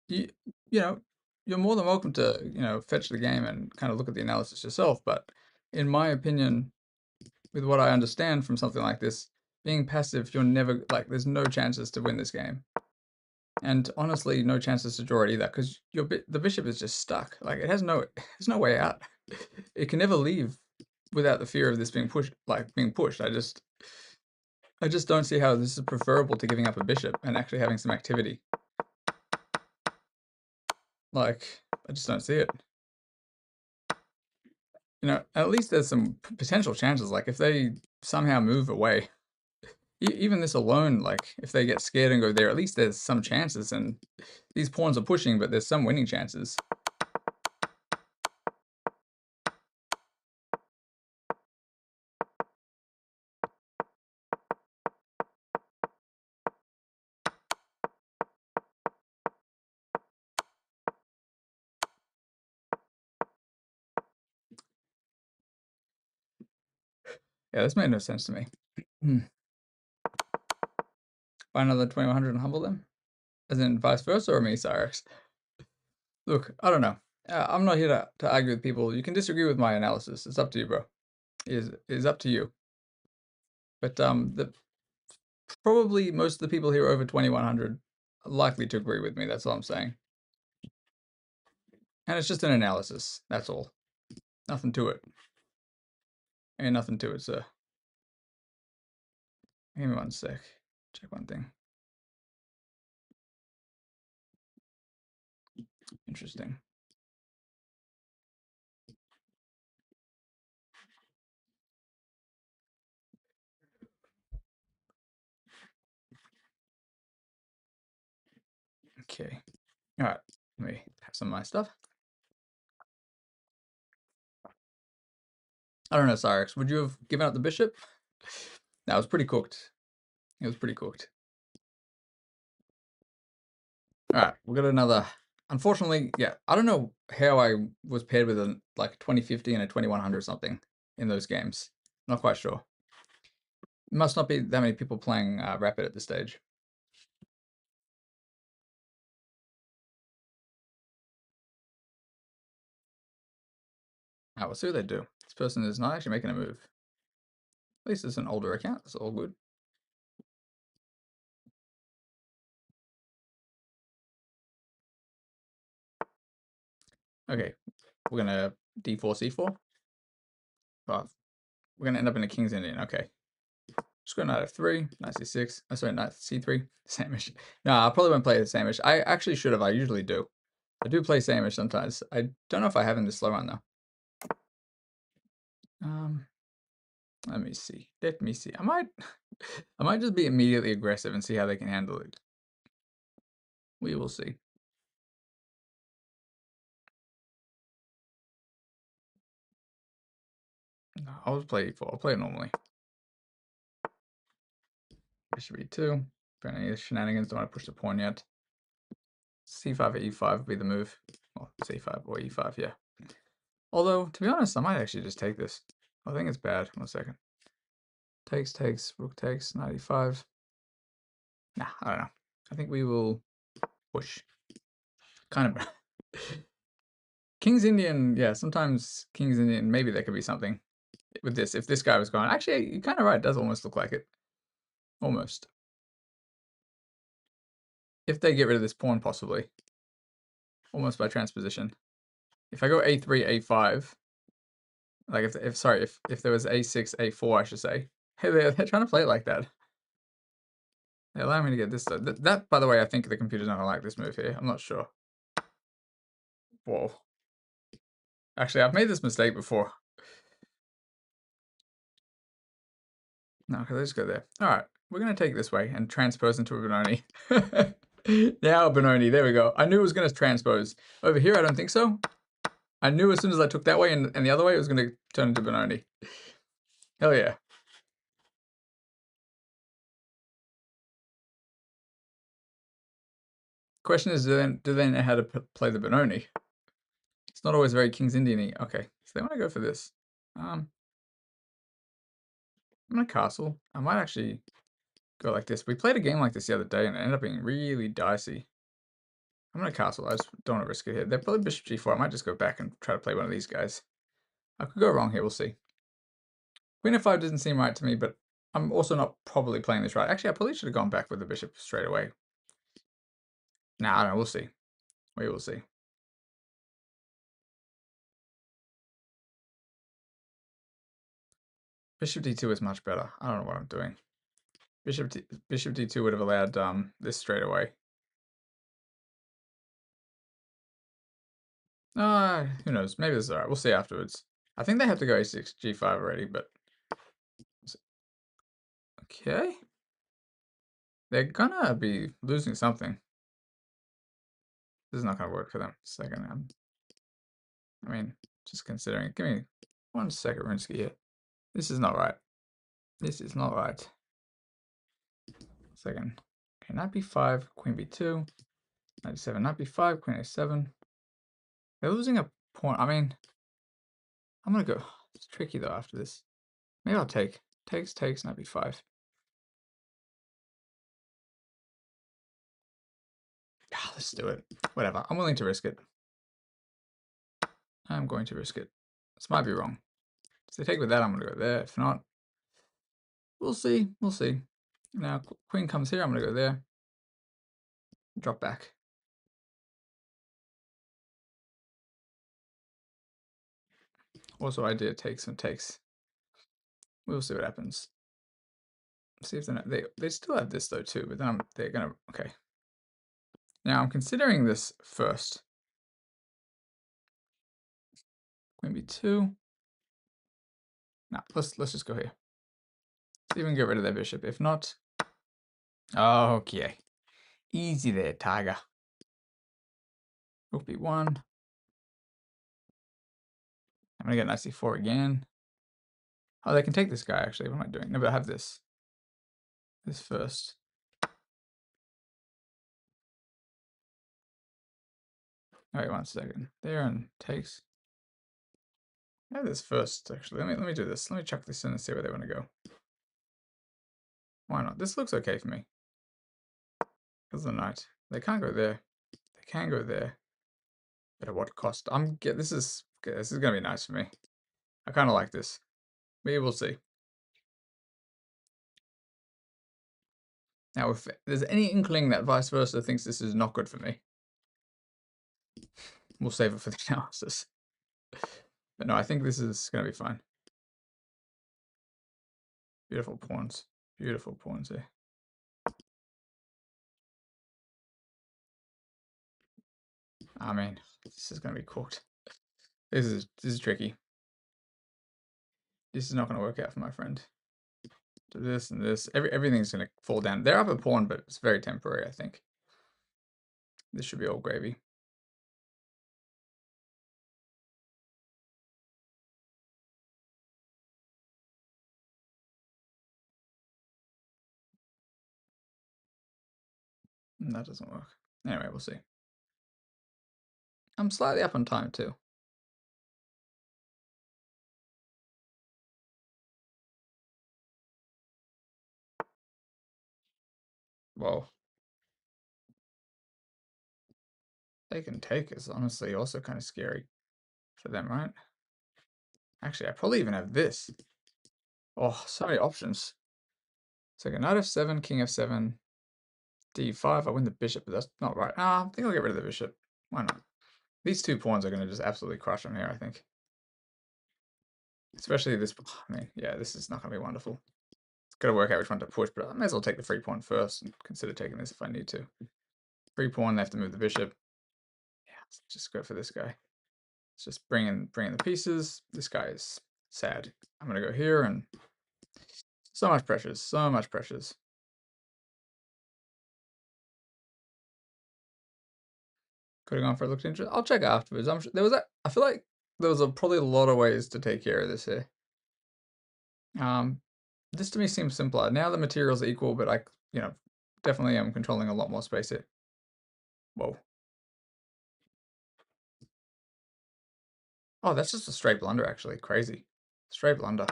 you know, you're more than welcome to, fetch the game and kind of look at the analysis yourself, but in my opinion, with what I understand from something like this, being passive, you're never, like, there's no chances to win this game. And honestly, no chances to draw it either, because the bishop is just stuck. Like, there's no way out. It can never leave without the fear of this being pushed. I just don't see how this is preferable to giving up a bishop and actually having some activity. Like, I just don't see it. At least there's some potential chances. Like, if they somehow move away, even this alone, like, if they get scared and go there, at least there's some chances. And these pawns are pushing, but there's some winning chances. Yeah, this made no sense to me. Buy another 2100 and humble them? As in vice versa, or me, Cyrus? Look, I don't know. I'm not here to argue with people. You can disagree with my analysis. It's up to you, bro. It is up to you. But probably most of the people here over 2100 are likely to agree with me. That's all I'm saying. And it's just an analysis. That's all. Nothing to it. Ain't nothing to it, sir. Give me one sec. Check one thing. Interesting. Okay. All right. Let me have some of my stuff. I don't know, Cyrus. Would you have given up the bishop? That was pretty cooked. It was pretty cooked. All right, we got another. Unfortunately, yeah, I don't know how I was paired with a 2050 and a 2100 something in those games. Not quite sure. Must not be that many people playing Rapid at this stage. We'll see what they do. This person is not actually making a move. At least it's an older account. It's all good. Okay, we're gonna d4 c4. Oh, we're gonna end up in a King's Indian. Okay, just go knight f3, knight c6. Oh, sorry, knight c3. Same-ish. No, I probably won't play the same-ish. I actually should have. I usually do. I do play same-ish sometimes. I don't know if I have in this slow run though. Let me see. Let me see. I might just be immediately aggressive and see how they can handle it. We will see. No, I'll just play e4. I'll play it normally. Bishop e2. For any shenanigans, don't want to push the pawn yet. c5 or e5 would be the move. Well, c5 or e5, yeah. Although, to be honest, I might actually just take this. I think it's bad. 1 second. Takes, rook takes, 95. Nah, I don't know. I think we will push. Kind of. King's Indian, yeah, sometimes King's Indian, maybe there could be something with this. If this guy was gone. Actually, you're kind of right. It does almost look like it. Almost. If they get rid of this pawn, possibly. Almost by transposition. If I go a3, a5, like if there was a6, a4, I should say. Hey, they're trying to play it like that. They allow me to get this. That, by the way, I think the computer's not gonna like this move here. I'm not sure. Whoa. Actually, I've made this mistake before. No, okay, let's go there. All right, we're gonna take this way and transpose into a Benoni. Now Benoni, there we go. I knew it was gonna transpose. Over here, I don't think so. I knew as soon as I took that way and the other way, it was gonna turn into Benoni. Hell yeah. Question is, do they know how to play the Benoni? It's not always very King's Indian-y. Okay, so they want to go for this. I'm gonna castle. I might actually go like this. We played a game like this the other day and it ended up being really dicey. I'm gonna castle. I just don't want to risk it here. They're probably bishop g4. I might just go back and try to play one of these guys. I could go wrong here. We'll see. Queen f5 doesn't seem right to me, but I'm also not probably playing this right. Actually, I probably should have gone back with the bishop straight away. Nah, I don't know. We'll see. We will see. Bishop d2 is much better. I don't know what I'm doing. Bishop d2 would have allowed this straight away. Who knows? Maybe this is alright. We'll see afterwards. I think they have to go a6, g5 already, but... Okay. They're gonna be losing something. This is not gonna work for them. Second, I mean, just considering. Give me 1 second, Rinsky here. This is not right. This is not right. Second. Okay, knight b5, queen b2, knight d7, knight b5, queen a7. They're losing a pawn. I mean, I'm gonna go. It's tricky though after this. Maybe I'll take. Takes, knight b5. Let's do it. Whatever. I'm willing to risk it. I'm going to risk it. This might be wrong. If they take with that, I'm going to go there. If not, we'll see. We'll see. Now, queen comes here. I'm going to go there. Drop back. Also, idea takes and takes. We'll see what happens. See if they still have this though too, but then they're gonna okay. Now I'm considering this first. Queen b2. No, let's just go here. See if we can get rid of their bishop. If not, okay, easy there, Tiger. Rook b1. I'm gonna get knight c4 again. Oh, they can take this guy actually. What am I doing? No, but I have this. This first. Wait 1 second. There and takes. I have this first actually. Let me do this. Let me chuck this in and see where they want to go. Why not? This looks okay for me. Because of the knight. They can't go there. They can go there. But at what cost? This is gonna be nice for me. I kind of like this. We will see. Now, if there's any inkling that vice versa thinks this is not good for me, we'll save it for the analysis. But no, I think this is gonna be fine. Beautiful pawns. Beautiful pawns here. I mean, this is gonna be cooked. This is tricky. This is not gonna work out for my friend. Do this and this. Everything's gonna fall down. They're up a pawn, but it's very temporary, I think. This should be all gravy. And that doesn't work. Anyway, we'll see. I'm slightly up on time too. Whoa. They can take is honestly also kind of scary for them, right? Actually, I probably even have this. Oh, so many options. So I got knight f7, king f7, d5. I win the bishop, but that's not right. I think I'll get rid of the bishop. Why not? These 2 pawns are going to just absolutely crush him here, I think. Especially this. I mean, yeah, this is not going to be wonderful. Gotta work out which one to push, but I may as well take the free pawn first and consider taking this if I need to. Free pawn, they have to move the bishop. Yeah, let's just go for this guy. Let's just bring in the pieces. This guy is sad. I'm gonna go here and so much pressures, so much pressures. Could have gone for a looked interesting. I'll check afterwards. I'm sure there was I feel like there was probably a lot of ways to take care of this here. This to me seems simpler. Now the materials are equal, but I, definitely am controlling a lot more space here. Whoa. Oh, that's just a straight blunder, actually. Crazy. Straight blunder.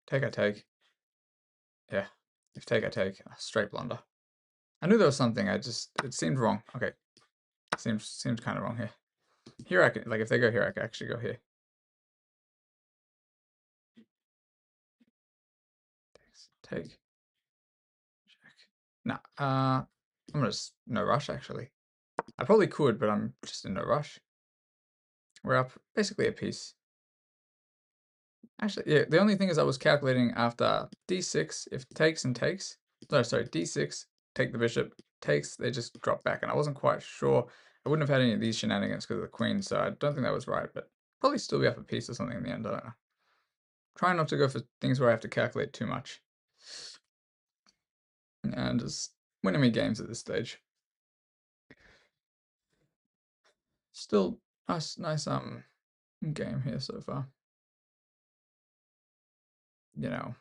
Take, I take. Yeah. If take, I take. Straight blunder. I knew there was something. It seemed wrong. Okay. Seems kind of wrong here. Here I can, like, if they go here, I can actually go here. Take. Check. Nah. I'm gonna just no rush, actually. I probably could, but I'm just in no rush. We're up basically a piece. Actually, yeah, the only thing is I was calculating after d6, if takes and takes. No, sorry, d6, take the bishop, takes, they just drop back. And I wasn't quite sure. I wouldn't have had any of these shenanigans because of the queen, so I don't think that was right, but probably still be up a piece or something in the end, I don't know. Trying not to go for things where I have to calculate too much. And just winning me games at this stage. Still nice game here so far. And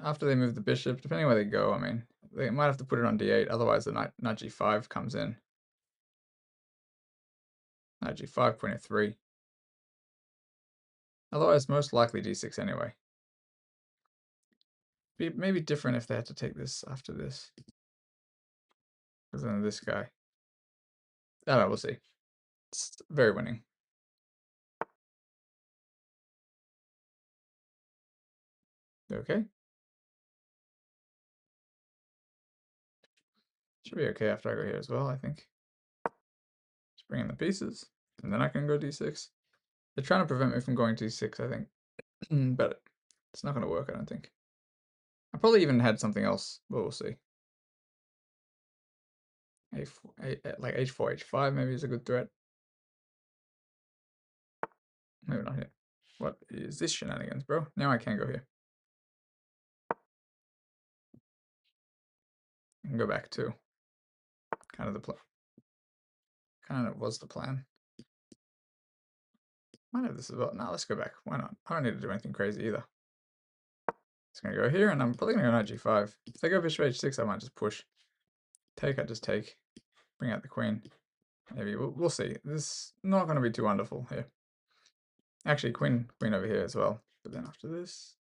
after they move the bishop, depending where they go, I mean, they might have to put it on d8, otherwise the knight g5 comes in. Knight g5, queen f3. Otherwise, most likely d6 anyway. Be maybe different if they had to take this after this. Because then this guy. I don't know, we'll see. It's very winning. Okay. Should be okay after I go here as well, I think. Just bring in the pieces, and then I can go d6. They're trying to prevent me from going d6, I think. But it's not going to work, I don't think. I probably even had something else, but we'll see. Like h4, h5 maybe is a good threat. Maybe not here. What is this shenanigans, bro? Now I can go here. I can go back too. Kind of the plan. Kind of was the plan. Might have this as well. No, let's go back. Why not? I don't need to do anything crazy either. It's gonna go here, and I'm probably gonna go knight g5. If they go bishop h6, I might just push. Take, I just take. Bring out the queen. Maybe we'll see. This is not gonna be too wonderful here. Actually, queen over here as well. But then after this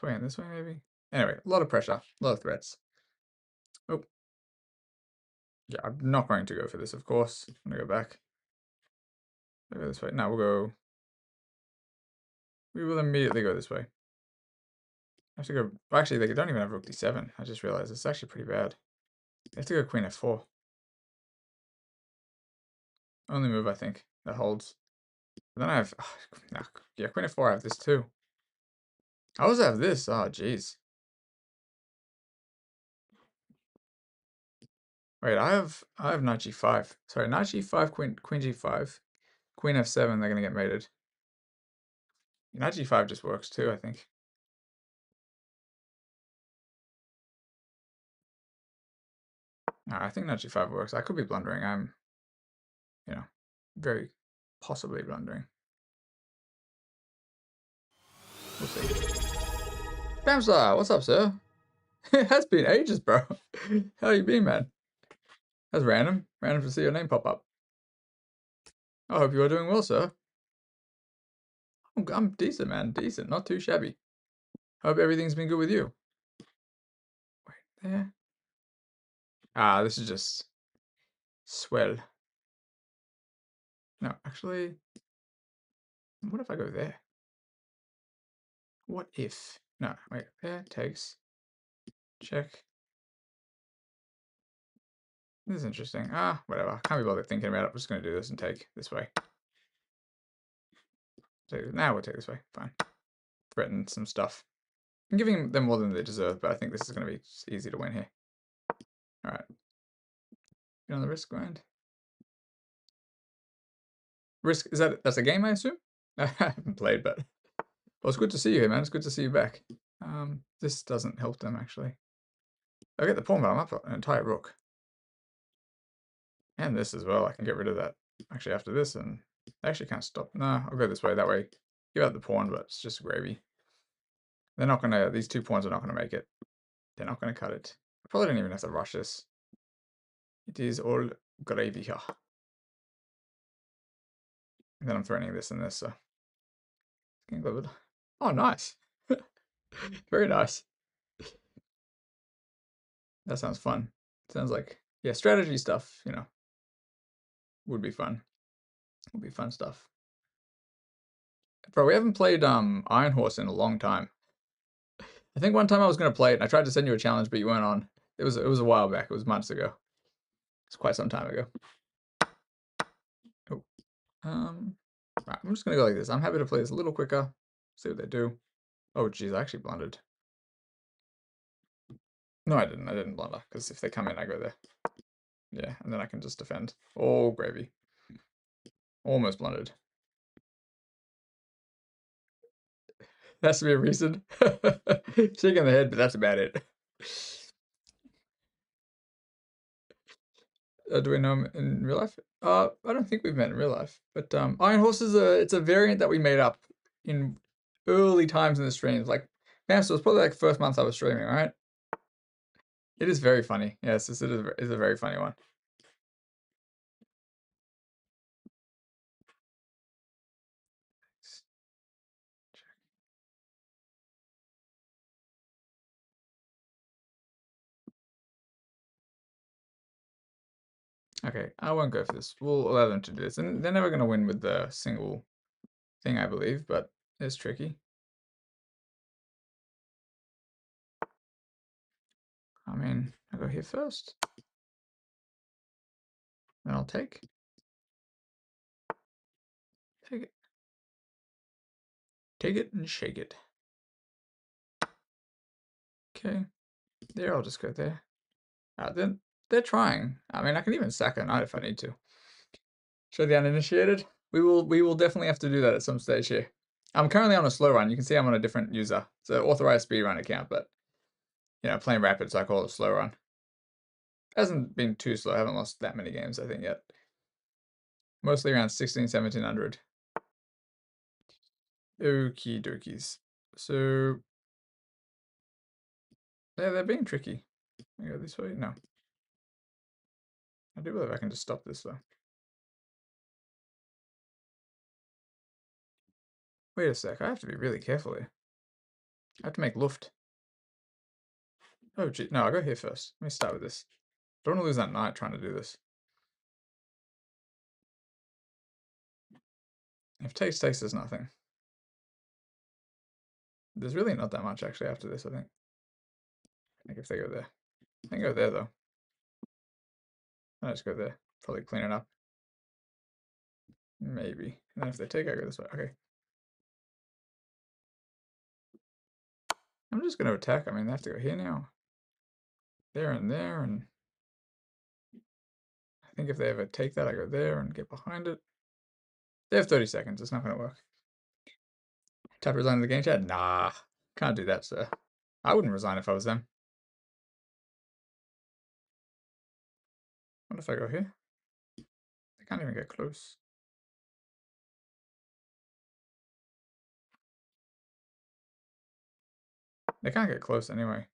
way and this way maybe. Anyway, a lot of pressure, a lot of threats. Oh. Yeah, I'm not going to go for this, of course. I'm gonna go back. Go this way. No, we will immediately go this way. I have to go. Actually, they don't even have rook d7. I just realized it's actually pretty bad. They have to go queen f4. Only move, I think, that holds. But then I have. Yeah, queen f4. I have this too. I also have this. Oh, jeez. Wait, I have knight g5. Sorry, knight g5, queen g5, queen f7. They're gonna get mated. Knight g5 just works too, I think. No, I think knight g5 works. I could be blundering. I'm, very possibly blundering. We'll see. Bamstar, what's up, sir? It has been ages, bro. How you been, man? That's random. Random to see your name pop up. I hope you are doing well, sir. I'm decent, man. Decent. Not too shabby. Hope everything's been good with you. Wait, there. Ah, this is just swell. No, actually, what if I go there? What if? No, wait, there, takes. Check. This is interesting. Ah, whatever. Can't be bothered thinking about it. I'm just going to do this and take this way. Now we'll take this way. Fine. Threaten some stuff. I'm giving them more than they deserve, but I think this is going to be easy to win here. All right. Get on the risk grind. Risk, that's a game, I assume? I haven't played, but well, it's good to see you here, man. It's good to see you back. This doesn't help them, actually. I get the pawn, but I'm up an entire rook. And this as well. I can get rid of that actually after this, and I actually can't stop. No, I'll go this way. That way, give out the pawn, but it's just gravy. They're not gonna. These 2 pawns are not gonna make it. They're not gonna cut it. I probably don't even have to rush this. It is all gravy here. And then I'm threatening this and this, so getting delivered. Oh, nice. Very nice. That sounds fun. Sounds like, yeah, strategy stuff, you know, would be fun. Would be fun stuff. Bro, we haven't played Iron Horse in a long time. I think one time I was gonna play it and I tried to send you a challenge, but you weren't on. It was a while back. It was months ago. It's quite some time ago. Oh. Right, I'm just gonna go like this. I'm happy to play this a little quicker. See what they do. Oh geez, I actually blundered. No, I didn't. I didn't blunder, because if they come in, I go there. Yeah, and then I can just defend. Oh, gravy. Almost blundered. Has to be a reason. Shaking the head, but that's about it. Do we know him in real life? I don't think we've met in real life. But Iron Horse is it's a variant that we made up in early times in the streams. Like, man, so it's probably like the first month I was streaming, right? It is very funny. Yes, it is a very funny one. Okay, I won't go for this. We'll allow them to do this. And they're never going to win with the single thing, I believe, but it's tricky. I mean, I'll go here first. Then I'll take. Take it. Take it and shake it. Okay. There, I'll just go there. Then they're trying. I mean, I can even sack a knight if I need to. Show the uninitiated. We will definitely have to do that at some stage here. I'm currently on a slow run. You can see I'm on a different user. It's an authorized speedrun account, but you know, playing rapid, so I call it a slow run. Hasn't been too slow. I haven't lost that many games, I think, yet. Mostly around 16, 1700. Okie dokies. So yeah, they're being tricky. I go this way? No. I do believe I can just stop this though. Wait a sec, I have to be really careful here. I have to make Luft. Oh gee, no, I'll go here first. Let me start with this. Don't want to lose that knight trying to do this. If takes, there's nothing. There's really not that much actually after this, I think. I think if they go there. They can go there though. I just go there. Probably clean it up. Maybe. And then if they take, I go this way. Okay. I'm just going to attack. I mean, they have to go here now. There and there. And I think if they ever take that, I go there and get behind it. They have 30 seconds. It's not going to work. Tap resign to the game chat? Nah. Can't do that, sir. I wouldn't resign if I was them. What if I go here? They can't even get close. They can't get close anyway.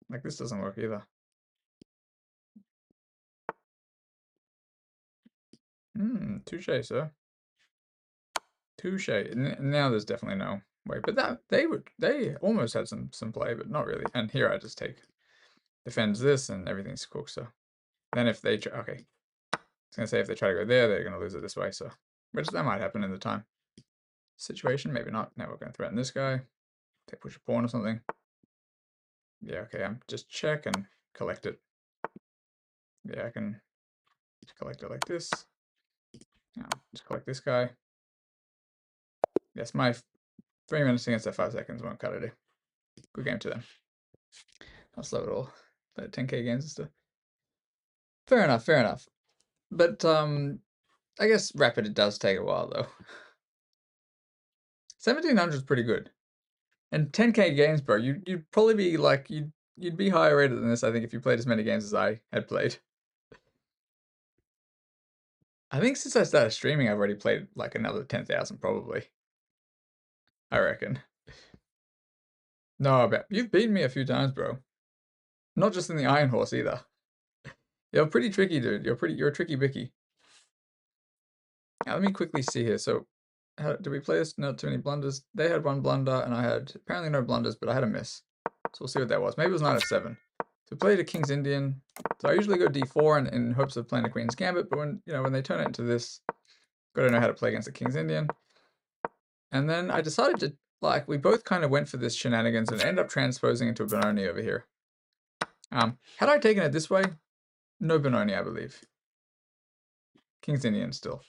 Like, this doesn't work either. Touche, sir. Touche. Now there's definitely no way. But that they almost had some play, but not really. And here I just take defends this and everything's cooked. So then if they try, okay, I was gonna say if they try to go there, they're gonna lose it this way. So which that might happen in the time situation. Maybe not. Now we're gonna threaten this guy. Take push a pawn or something. Yeah, okay. I'm just check and collect it. Yeah, I can collect it like this. Now just collect this guy. Yes, my 3 minutes against their 5 seconds won't cut it. Good game to them. Not slow at all. But 10k games is still fair enough, fair enough. But I guess rapid it does take a while though. 1700 is pretty good. And 10k games, bro, you'd probably be like you'd be higher rated than this, I think, if you played as many games as I had played. I think since I started streaming, I've already played like another 10,000 probably. I reckon. No, I bet you've beaten me a few times, bro. Not just in the Iron Horse either. You're pretty tricky, dude. You're a tricky bicky. Now let me quickly see here. So, did we play this? Not too many blunders. They had 1 blunder, and I had apparently no blunders, but I had a miss. So we'll see what that was. Maybe it was knight f7. So we played a King's Indian. So I usually go d4 in hopes of playing a Queen's Gambit, but when they turn it into this, gotta know how to play against a King's Indian. And then I decided to, like, we both kind of went for this shenanigans and end up transposing into a Benoni over here. Had I taken it this way, no Benoni, I believe. King's Indian still.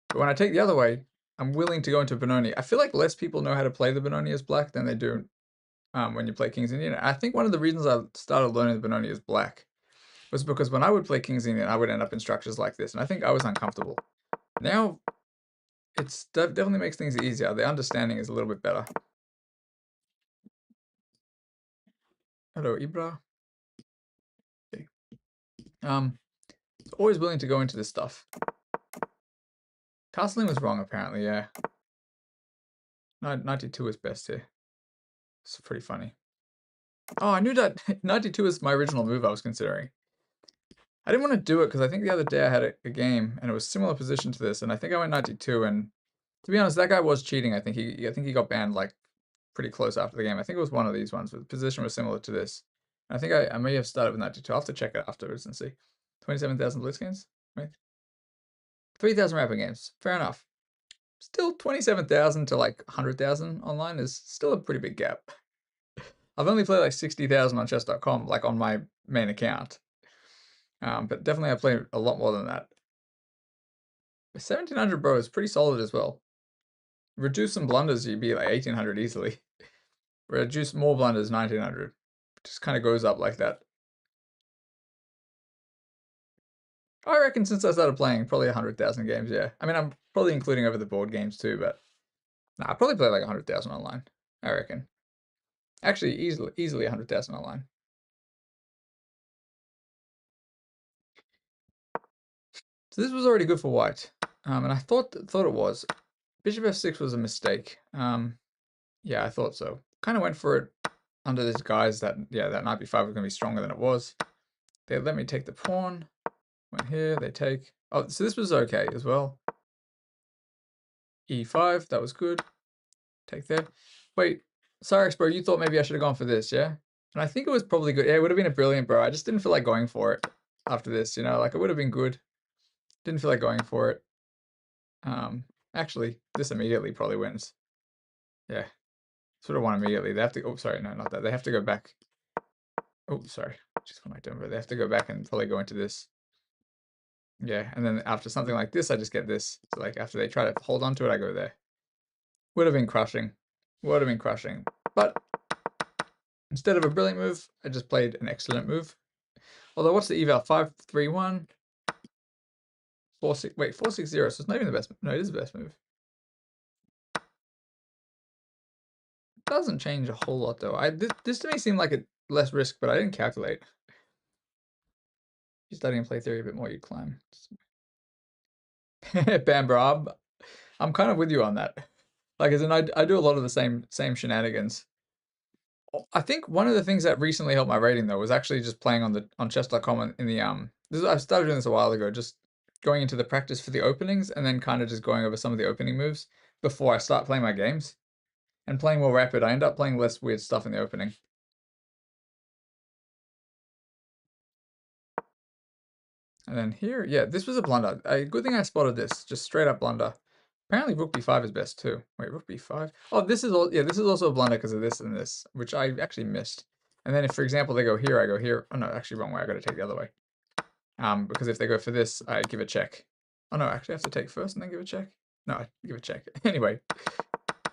But when I take the other way, I'm willing to go into Benoni. I feel like less people know how to play the Benoni as black than they do when you play King's Indian. I think one of the reasons I started learning the Benoni as black was because when I would play King's Indian, I would end up in structures like this, and I think I was uncomfortable. Now, it definitely makes things easier. The understanding is a little bit better. Hello, Ibra. Okay. Always willing to go into this stuff. Castling was wrong, apparently, yeah. 92 is best here. It's pretty funny. Oh, I knew that 92 is my original move I was considering. I didn't want to do it because I think the other day I had a game and it was similar position to this, and I think I went 92, and to be honest, that guy was cheating. I think he got banned like pretty close after the game. I think it was one of these ones, but the position was similar to this. And I think I may have started with 92. I'll have to check it afterwards and see. 27,000 blitz games? Right. 3,000 rapid games. Fair enough. Still 27,000 to like 100,000 online is still a pretty big gap. I've only played like 60,000 on chess.com, like on my main account. But definitely I played a lot more than that. 1,700, bro, is pretty solid as well. Reduce some blunders, you'd be like 1,800 easily. Reduce more blunders, 1,900. Just kind of goes up like that. I reckon since I started playing, probably 100,000 games, yeah. I mean, I'm probably including over the board games too, but I probably play like 100,000 online, I reckon. Actually, easily 100,000 online. So this was already good for white, and I thought it was. Bishop f6 was a mistake. Yeah, I thought so. Kind of went for it under this guise that, yeah, that knight b5 was going to be stronger than it was. They let me take the pawn. Went here, they take. Oh, so this was okay as well. e5, that was good. Take there. Wait, Cyrix, bro, you thought maybe I should have gone for this, yeah? And I think it was probably good. Yeah, it would have been a brilliant, bro. I just didn't feel like going for it after this, you know? Like, it would have been good. Didn't feel like going for it. Actually, this immediately probably wins. Yeah. Sort of won immediately. They have to, oh, sorry, no, not that. They have to go back. Oh, sorry. Just got knocked over. They have to go back and probably go into this. Yeah, and then after something like this, I just get this. So like after they try to hold on to it, I go there. Would have been crushing. Would have been crushing. But instead of a brilliant move, I just played an excellent move. Although what's the eval? 5-3-1. 4-6. Wait, 4-6-0. So it's not even the best. No, it is the best move. Doesn't change a whole lot though. This to me seemed like a less risk, but I didn't calculate. If you're studying play theory a bit more, you'd climb. Bam, bro. I'm kind of with you on that. Like, as in, I do a lot of the same shenanigans. I think one of the things that recently helped my rating though was actually just playing on chess.com in the I've started doing this a while ago, just going into the practice for the openings and then kind of just going over some of the opening moves before I start playing my games. And playing more rapid, I end up playing less weird stuff in the opening. And then here, yeah, this was a blunder. A good thing I spotted this, just straight up blunder. Apparently rook b5 is best too. Wait, rook b5? Oh, this is all, yeah, this is also a blunder because of this and this, which I actually missed. And then if, for example, they go here, I go here. Oh no, actually wrong way. I got to take the other way. Because if they go for this, I give a check. Oh no, actually I have to take first and then give a check. No, I give a check. Anyway,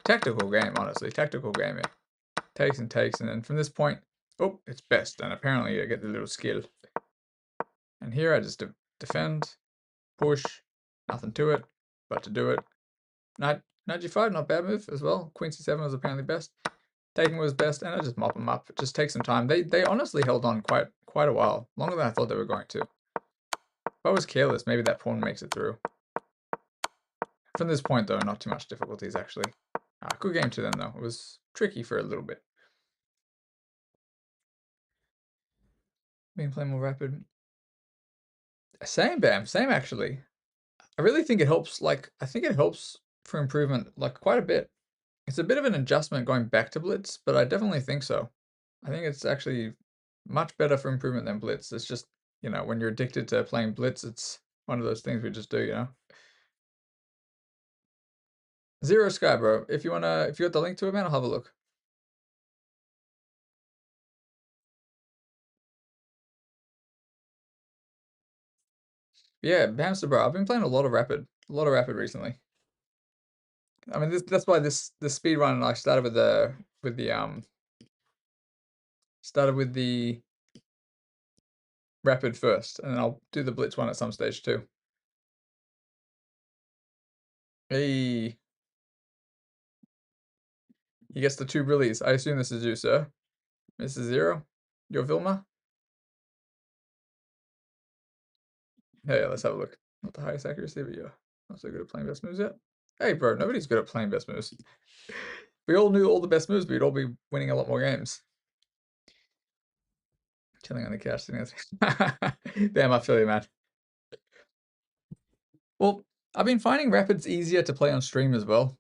Tactical game, honestly. Tactical game, yeah. Takes and takes, and then from this point, oh, it's best, and apparently I get the little skill. And here I just defend, push, nothing to it, but to do it. Knight G5, not bad move as well. Queen C7 was apparently best. Taking was best, and I just mop them up. It just takes some time. They honestly held on quite a while, longer than I thought they were going to. If I was careless, maybe that pawn makes it through. From this point, though, not too much difficulties actually. Good game to them though. It was tricky for a little bit. Been playing more rapid. Same, Bam. Same actually. I really think it helps. Like I think it helps for improvement, like quite a bit. It's a bit of an adjustment going back to Blitz, but I definitely think so. I think it's actually much better for improvement than Blitz. It's just, you know, when you're addicted to playing Blitz, it's one of those things we just do, you know. Zero Sky, bro. If you got the link to it, man, I'll have a look. Yeah, Hamster, bro. I've been playing a lot of rapid recently. I mean, that's why this speed run I started with the rapid first, and then I'll do the Blitz one at some stage too. Hey, he gets the 2 brillies. I assume this is you, sir. Mrs. Zero, your Vilma. Hey, let's have a look. Not the highest accuracy, but yeah, not so good at playing best moves yet. Hey, bro, nobody's good at playing best moves. We all knew all the best moves, but we'd all be winning a lot more games. Chilling on the couch. Damn, I feel you, man. Well, I've been finding Rapid's easier to play on stream as well.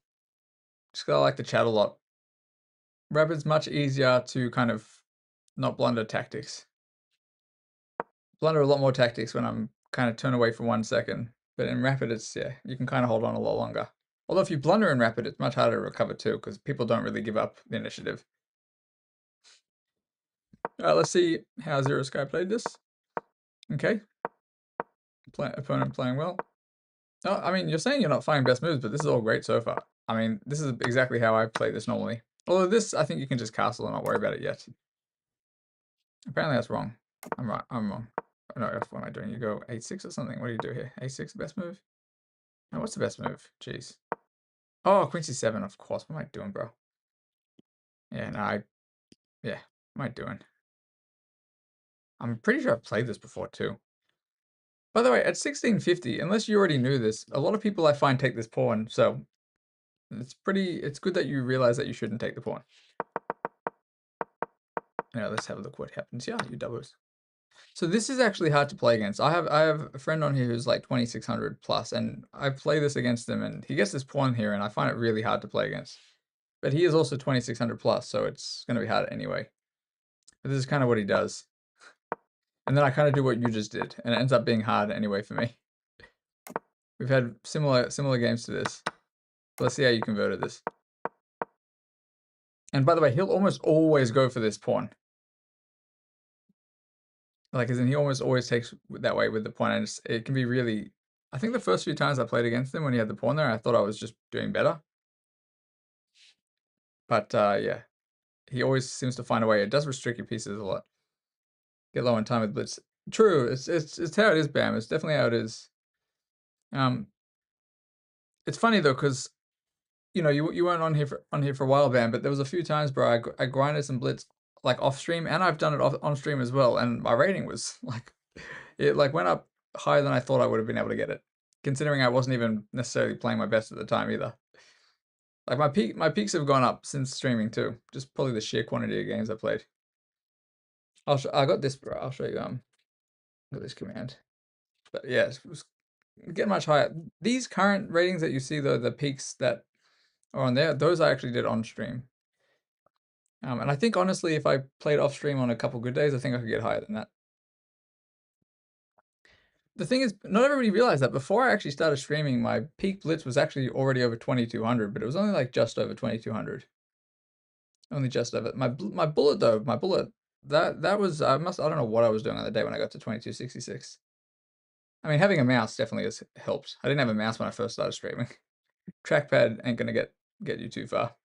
Just 'cause I like to chat a lot. Rapid's much easier to kind of not blunder tactics. Blunder a lot more tactics when I'm kind of turn away for 1 second. But in Rapid, it's, yeah, you can kind of hold on a lot longer. Although if you blunder in Rapid, it's much harder to recover too, because people don't really give up the initiative. Let's see how Zero Sky played this. Okay. Opponent playing well. No, I mean, you're saying you're not finding best moves, but this is all great so far. I mean, this is exactly how I play this normally. Although this, I think you can just castle and not worry about it yet. Apparently that's wrong. I'm right. I'm wrong. Oh, no, what am I doing? You go 8-6 or something. What do you do here? 8-6, the best move? No, what's the best move? Jeez. Oh, Queen C7, of course. What am I doing, bro? Yeah, no, yeah, what am I doing? I'm pretty sure I've played this before too. By the way, at 1650, unless you already knew this, a lot of people I find take this pawn, so it's good that you realize that you shouldn't take the pawn. Now let's have a look what happens. Yeah, you doubles. So this is actually hard to play against. I have a friend on here who's like 2600 plus, and I play this against him, and he gets this pawn here, and I find it really hard to play against. But he is also 2600 plus, so it's going to be hard anyway. But this is kind of what he does. And then I kind of do what you just did, and it ends up being hard anyway for me. We've had similar games to this. Let's see how you converted this. And by the way, he'll almost always go for this pawn. Like, as in, he almost always takes that way with the pawn, and it can be really... I think the first few times I played against him when he had the pawn there, I thought I was just doing better. But, yeah. He always seems to find a way. It does restrict your pieces a lot. Get low in time with blitz. True, it's how it is, Bam. It's definitely how it is. It's funny, though, because... You know, you weren't on here for a while, Bam, but there was a few times, bro, I grinded some blitz like off stream, and I've done it on stream as well, and my rating was like, it like went up higher than I thought I would have been able to get it, considering I wasn't even necessarily playing my best at the time either. Like my peaks have gone up since streaming too, just probably the sheer quantity of games I played. I got this, bro. I'll show you. Got this command, but yeah, it was getting much higher. These current ratings that you see, though, the peaks that are on there, those I actually did on stream. And I think, honestly, if I played off stream on a couple good days, I think I could get higher than that. The thing is, not everybody realized that before I actually started streaming, my peak blitz was actually already over 2200, but it was only like just over 2200. Only just over. My bullet, though, that was, I don't know what I was doing on the day when I got to 2266. I mean, having a mouse definitely has helped. I didn't have a mouse when I first started streaming. Trackpad ain't gonna get get you too far.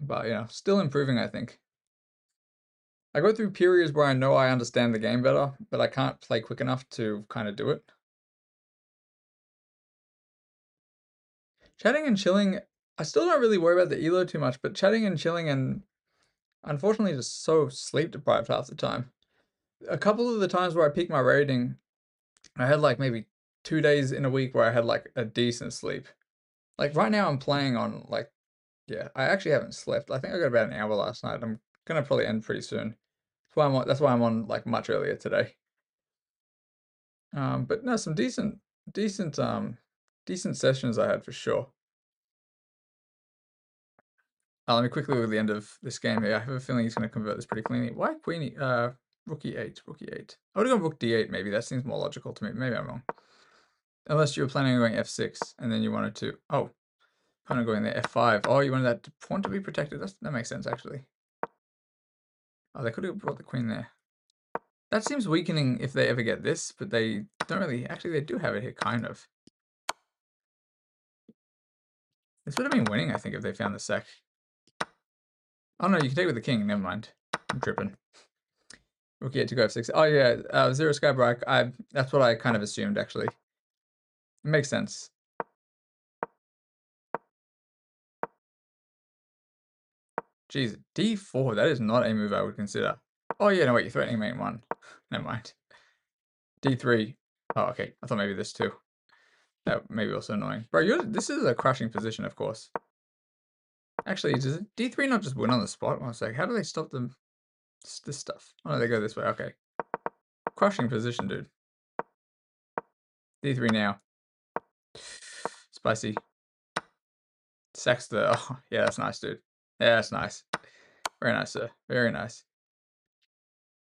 But, you know, still improving, I think. I go through periods where I know I understand the game better, but I can't play quick enough to kind of do it. Chatting and chilling, I still don't really worry about the elo too much, but chatting and chilling and unfortunately just so sleep deprived half the time. A couple of the times where I peaked my rating, I had like maybe 2 days in a week where I had like a decent sleep. Like right now I'm playing on like, yeah, I actually haven't slept. I think I got about an hour last night. I'm gonna probably end pretty soon. That's why I'm on like much earlier today. But no, some decent, decent sessions I had for sure. Let me quickly look at the end of this game here. I have a feeling he's going to convert this pretty cleanly. Why queenie? Rookie 8, rookie 8. I would have gone rook d8 maybe. That seems more logical to me. Maybe I'm wrong. Unless you were planning on going f6 and then you wanted to... Oh, kind of going there f5. Oh, you wanted that pawn to be protected. That makes sense, actually. Oh, they could have brought the queen there. That seems weakening if they ever get this, but they don't really... Actually, they do have it here, kind of. This would have been winning, I think, if they found the sec. Oh, no, you can take it with the king. Never mind. I'm tripping. Rook e8 to go f6. Oh, yeah, Zero Skybrock. That's what I kind of assumed, actually. It makes sense. Jeez, d4. That is not a move I would consider. Oh, yeah, no, wait, you're threatening main one. Never mind. d3. Oh, okay. I thought maybe this too. That may be also annoying. Bro, this is a crushing position, of course. Actually, does d3 not just win on the spot? One sec. How do they stop them? This stuff. Oh, no, they go this way. Okay. Crushing position, dude. d3 now. Spicy. Sacks the... Oh, yeah, that's nice, dude. Yeah, that's nice. Very nice, sir. Very nice.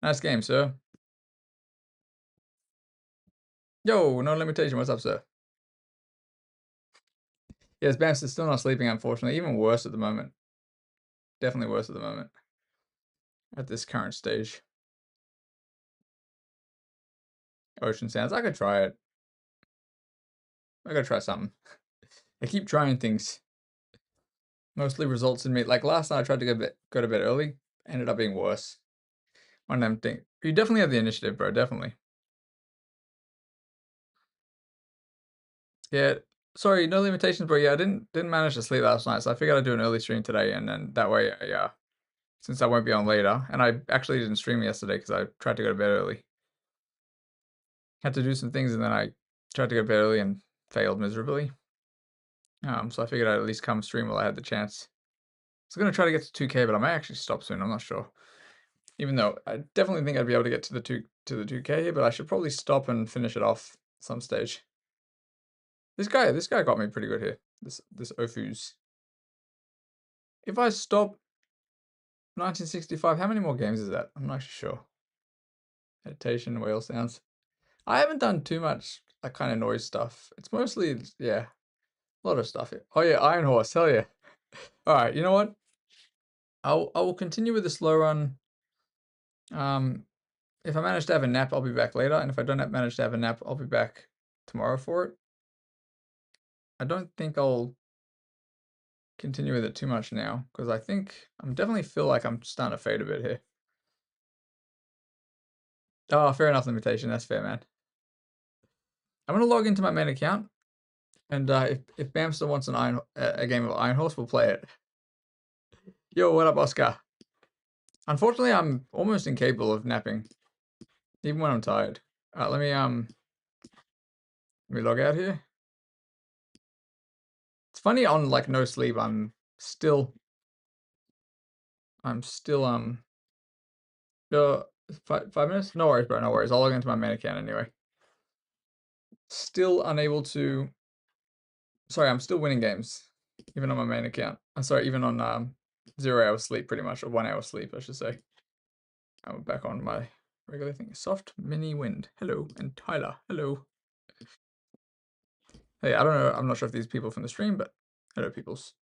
Nice game, sir. Yo, no limitation. What's up, sir? Yes, Bam's still not sleeping, unfortunately. Even worse at the moment. Definitely worse at the moment. At this current stage. Ocean sounds. I could try it. I gotta try something. I keep trying things. Mostly results in me. Like last night, I tried to go to bed early. Ended up being worse. One of them things. You definitely have the initiative, bro. Definitely. Yeah. Sorry, no limitations, bro. Yeah, I didn't manage to sleep last night, so I figured I'd do an early stream today, and then that way, yeah, since I won't be on later, and I actually didn't stream yesterday because I tried to go to bed early. Had to do some things, and then I tried to go to bed early and failed miserably. So I figured I'd at least come stream while I had the chance. I was gonna try to get to 2K, but I might actually stop soon. I'm not sure. Even though I definitely think I'd be able to get to the 2K here, but I should probably stop and finish it off some stage. This guy got me pretty good here. This Ofus. If I stop 1965, how many more games is that? I'm not sure. Meditation, whale sounds. I haven't done too much that kind of noise stuff. It's mostly, yeah, a lot of stuff here. Oh yeah, Iron Horse, hell yeah. All right, you know what? I will continue with the slow run. If I manage to have a nap, I'll be back later, and if I don't manage to have a nap, I'll be back tomorrow for it. I don't think I'll continue with it too much now, because I think I'm definitely feel like I'm starting to fade a bit here. Oh, fair enough limitation. That's fair, man. I'm gonna log into my main account, and if Bamster wants a game of Iron Horse, we'll play it. Yo, what up, Oscar? Unfortunately, I'm almost incapable of napping, even when I'm tired. Let me log out here. It's funny on like no sleep. I'm still 5 minutes. No worries, bro. No worries. I'll log into my main account anyway. Still unable to. Sorry, I'm still winning games, even on my main account. I'm sorry, even on 0 hours sleep, pretty much, or 1 hour sleep, I should say. I'm back on my regular thing. Soft mini wind. Hello, and Tyler. Hello. Hey, I don't know. I'm not sure if these people from the stream, but hello, peoples.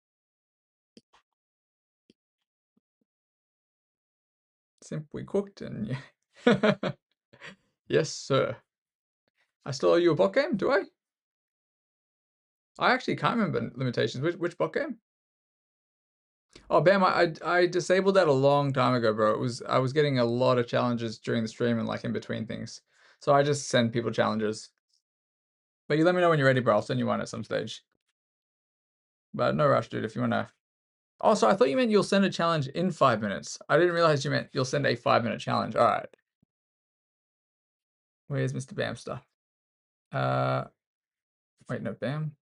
Simply cooked and yeah. Yes, sir. I still owe you a bot game, do I? I actually can't remember limitations. Which bot game? Oh, Bam! I disabled that a long time ago, bro. I was getting a lot of challenges during the stream and like in between things, so I just send people challenges. But you let me know when you're ready, bro. I'll send you one at some stage. But no rush, dude. If you wanna. Oh, so I thought you meant you'll send a challenge in 5 minutes. I didn't realize you meant you'll send a 5-minute challenge. All right. Where's Mr. Bamster? Wait, no, Bam.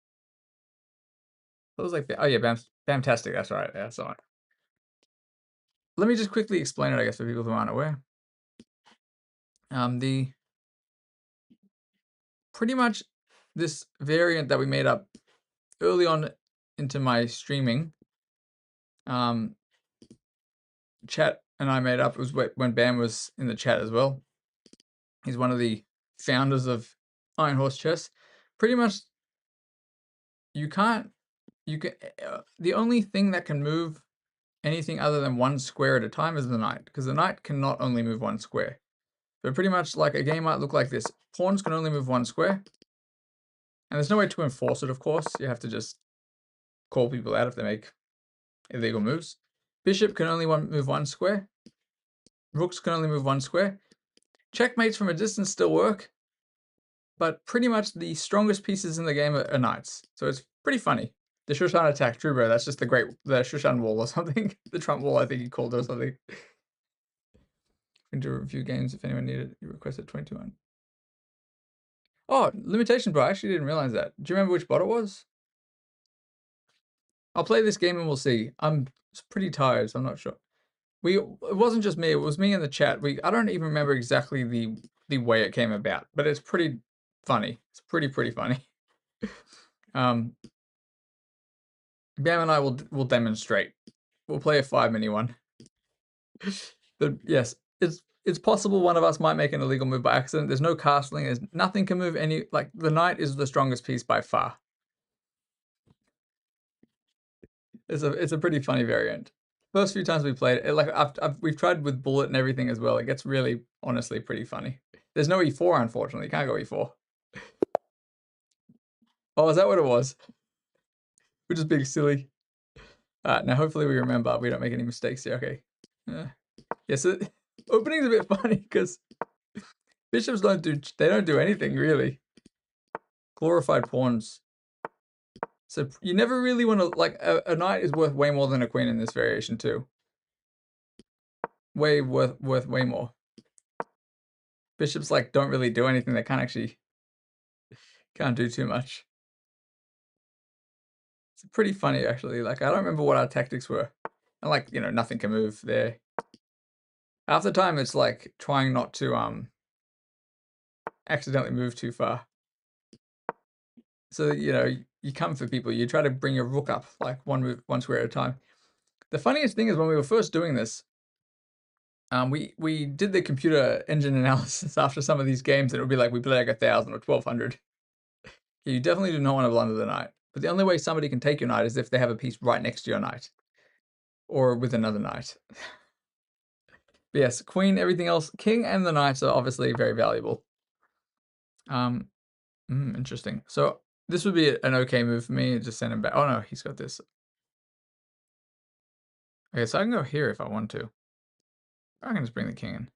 It was like, oh yeah, Bamtastic. That's right. Yeah, that's right. Let me just quickly explain it, I guess, for people who aren't aware. The pretty much this variant that we made up early on into my streaming, chat and I made up. It was when Bam was in the chat as well. He's one of the founders of Iron Horse Chess. Pretty much, you can the only thing that can move anything other than one square at a time is the knight, because the knight cannot only move one square. So pretty much like a game might look like this. Pawns can only move one square. And there's no way to enforce it, of course. You have to just call people out if they make illegal moves. Bishop can only move one square. Rooks can only move one square. Checkmates from a distance still work. But pretty much the strongest pieces in the game are knights. So it's pretty funny. The Shushan attack, true bro, that's just the Shushan wall or something. The Trump wall, I think he called it or something. Into review games if anyone needed. You requested 21. Oh, limitation, bro. I actually didn't realize that. Do you remember which bot it was? I'll play this game and we'll see. I'm pretty tired, so I'm not sure. It wasn't just me, it was me in the chat. I don't even remember exactly the way it came about, but it's pretty funny. It's pretty funny. Bam and I will demonstrate. We'll play a 5-mini one. But yes, it's possible one of us might make an illegal move by accident. There's no castling. There's nothing can move any. Like the knight is the strongest piece by far. It's a pretty funny variant. First few times we played it, like we've tried with bullet and everything as well. It gets really, honestly, pretty funny. There's no E4, unfortunately. You can't go E4. Oh, is that what it was? We're just being silly. Now hopefully we remember. We don't make any mistakes here. Okay. Yeah, so opening's a bit funny because bishops don't do anything really. Glorified pawns. So you never really want to, like, a knight is worth way more than a queen in this variation too. Worth way more. Bishops like don't really do anything. They can't do too much. It's pretty funny actually. Like I don't remember what our tactics were. And like, you know, nothing can move there. Half the time it's like trying not to accidentally move too far. So, you know, you come for people, you try to bring your rook up like one square at a time. The funniest thing is when we were first doing this, we did the computer engine analysis after some of these games, and it would be like we play like 1,000 or 1,200. You definitely do not want to blunder the knight. But the only way somebody can take your knight is if they have a piece right next to your knight, or with another knight. But yes, queen, everything else, king and the knights are obviously very valuable. Interesting. So this would be an okay move for me. Just send him back. Oh no, he's got this. Okay, so I can go here if I want to. I can just bring the king in.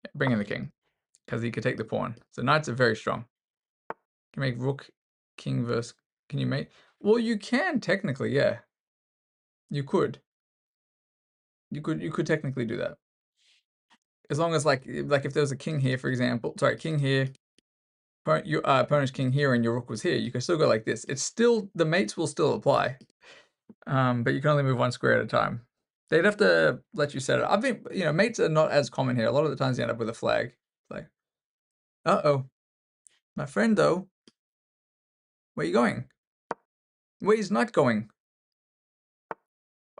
Yeah, bring in the king, because he could take the pawn. So knights are very strong. Can make rook, king versus. Can you make? Well, you can technically, yeah. You could. You could technically do that. As long as like if there was a king here, for example, sorry, king here, your opponent's king here, and your rook was here, you can still go like this. It's still, the mates will still apply, but you can only move one square at a time. They'd have to let you set it. I think, you know, mates are not as common here. A lot of the times you end up with a flag. Like, uh-oh, my friend though, where are you going? Where he's not going?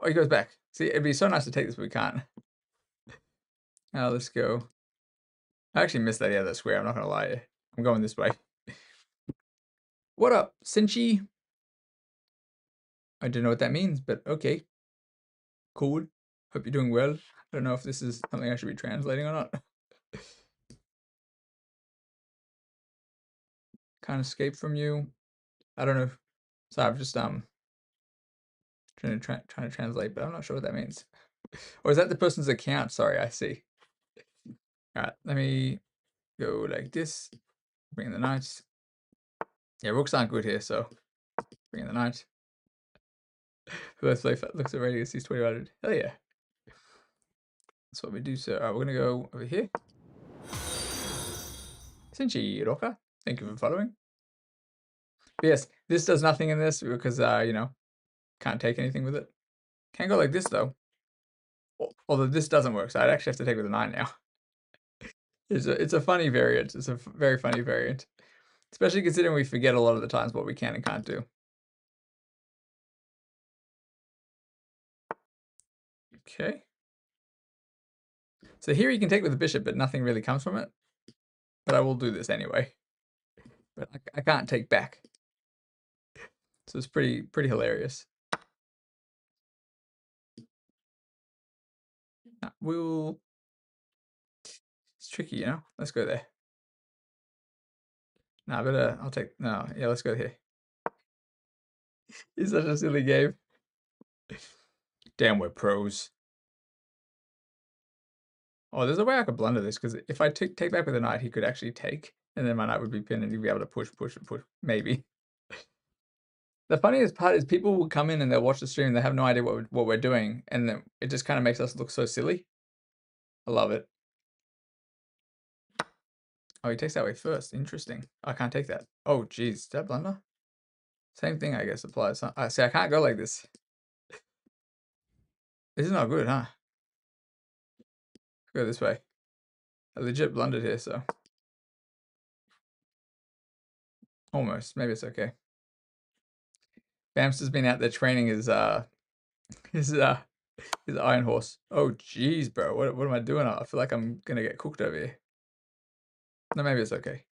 Oh, he goes back. See, it'd be so nice to take this, but we can't. Now let's go. I actually missed that other square. I'm not gonna lie. I'm going this way. What up, Sinchi? I don't know what that means, but okay. Cool. Hope you're doing well. I don't know if this is something I should be translating or not. Can't escape from you. I don't know. So I'm just trying to translate, but I'm not sure what that means. Or is that the person's account? Sorry, I see. All right, let me go like this. Bring in the knights. Yeah, rooks aren't good here, so bring in the knight. First play looks at ready to see 2000. Hell yeah. That's what we do, sir. All right, we're gonna go over here. Sinchi Roka, thank you for following. But yes, this does nothing in this because you know, can't take anything with it. Can go like this though. Although this doesn't work, so I'd actually have to take with a 9 now. It's a funny variant. It's a very funny variant. Especially considering we forget a lot of the times what we can and can't do. Okay. So here you can take with the bishop, but nothing really comes from it. But I will do this anyway. But I can't take back. So it's pretty hilarious. We'll... It's tricky, you know? Let's go there. No, but I'll take... No, yeah, let's go here. It's such a silly game. Damn, we're pros. Oh, there's a way I could blunder this, because if I take back with a knight, he could actually take, and then my knight would be pinned, and he'd be able to push, maybe. The funniest part is people will come in and they'll watch the stream, and they have no idea what we're doing, and then it just kind of makes us look so silly. I love it. Oh, he takes that way first. Interesting. I can't take that. Oh, geez. Is that blunder? Same thing, I guess, applies. Huh? See, I can't go like this. This is not good, huh? Go this way. I legit blundered here, so. Almost. Maybe it's okay. Bamster's been out there training his Iron Horse. Oh, jeez, bro. What am I doing? I feel like I'm gonna get cooked over here. No, maybe it's okay.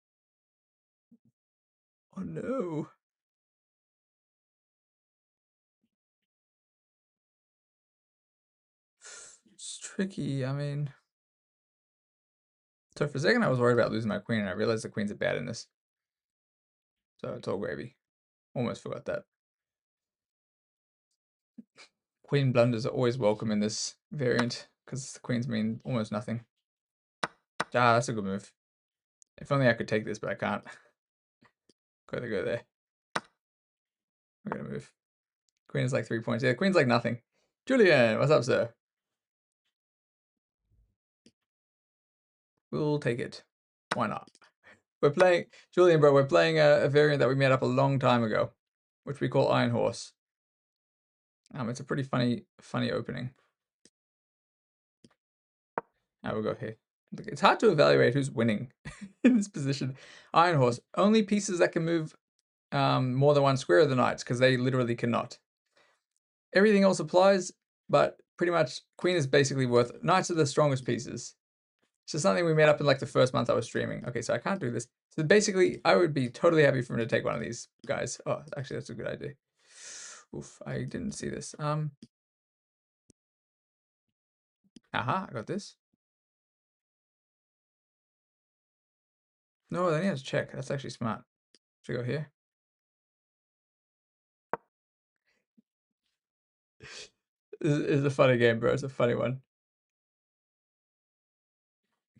Oh, no. It's tricky. I mean... So for a second, I was worried about losing my queen, and I realized the queens are bad in this. So it's all gravy. Almost forgot that. Queen blunders are always welcome in this variant, because the queens mean almost nothing. Ah, that's a good move. If only I could take this, but I can't. Go there. We're gonna move. Queen is like 3 points. Yeah, queen's like nothing. Julian, what's up, sir? We'll take it. Why not? We're playing, Julian, bro, we're playing a variant that we made up a long time ago, which we call Iron Horse. It's a pretty funny opening. Now we'll go here. Look, it's hard to evaluate who's winning in this position. Iron Horse, only pieces that can move more than one square of the knights, because they literally cannot. Everything else applies, but pretty much queen is basically worth... Knights are the strongest pieces. It's just something we made up in like the first month I was streaming. Okay, so I can't do this. So basically, I would be totally happy for him to take one of these guys. Oh, actually, that's a good idea. Oof, I didn't see this. Aha, I got this. No, then he has to check. That's actually smart. Should we go here? This is a funny game, bro. It's a funny one.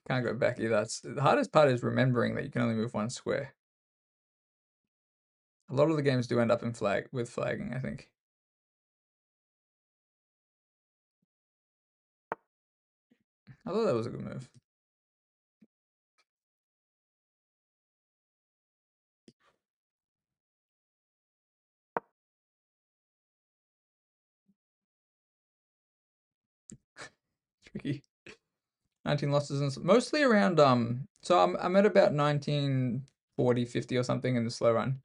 Can't go back either. The hardest part is remembering that you can only move one square. A lot of the games do end up in flagging, I think. I thought that was a good move. Tricky. 19 losses and mostly around so I'm at about 1940 50 or something in the slow run.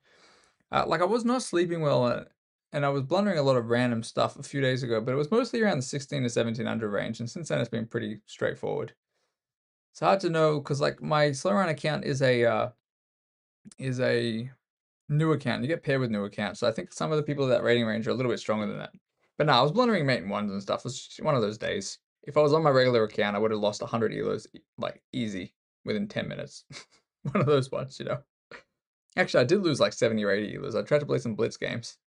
Like I was not sleeping well and I was blundering a lot of random stuff a few days ago, but it was mostly around the 16 to 1700 range, and since then it's been pretty straightforward. It's hard to know because like my slow run account is a new account. You get paired with new accounts, so I think some of the people of that rating range are a little bit stronger than that. But no, I was blundering mate in ones and stuff. It was just one of those days. If I was on my regular account, I would have lost 100 elos like easy within 10 minutes. One of those ones, you know. Actually, I did lose like 70 or 80 ELOs. I tried to play some Blitz games.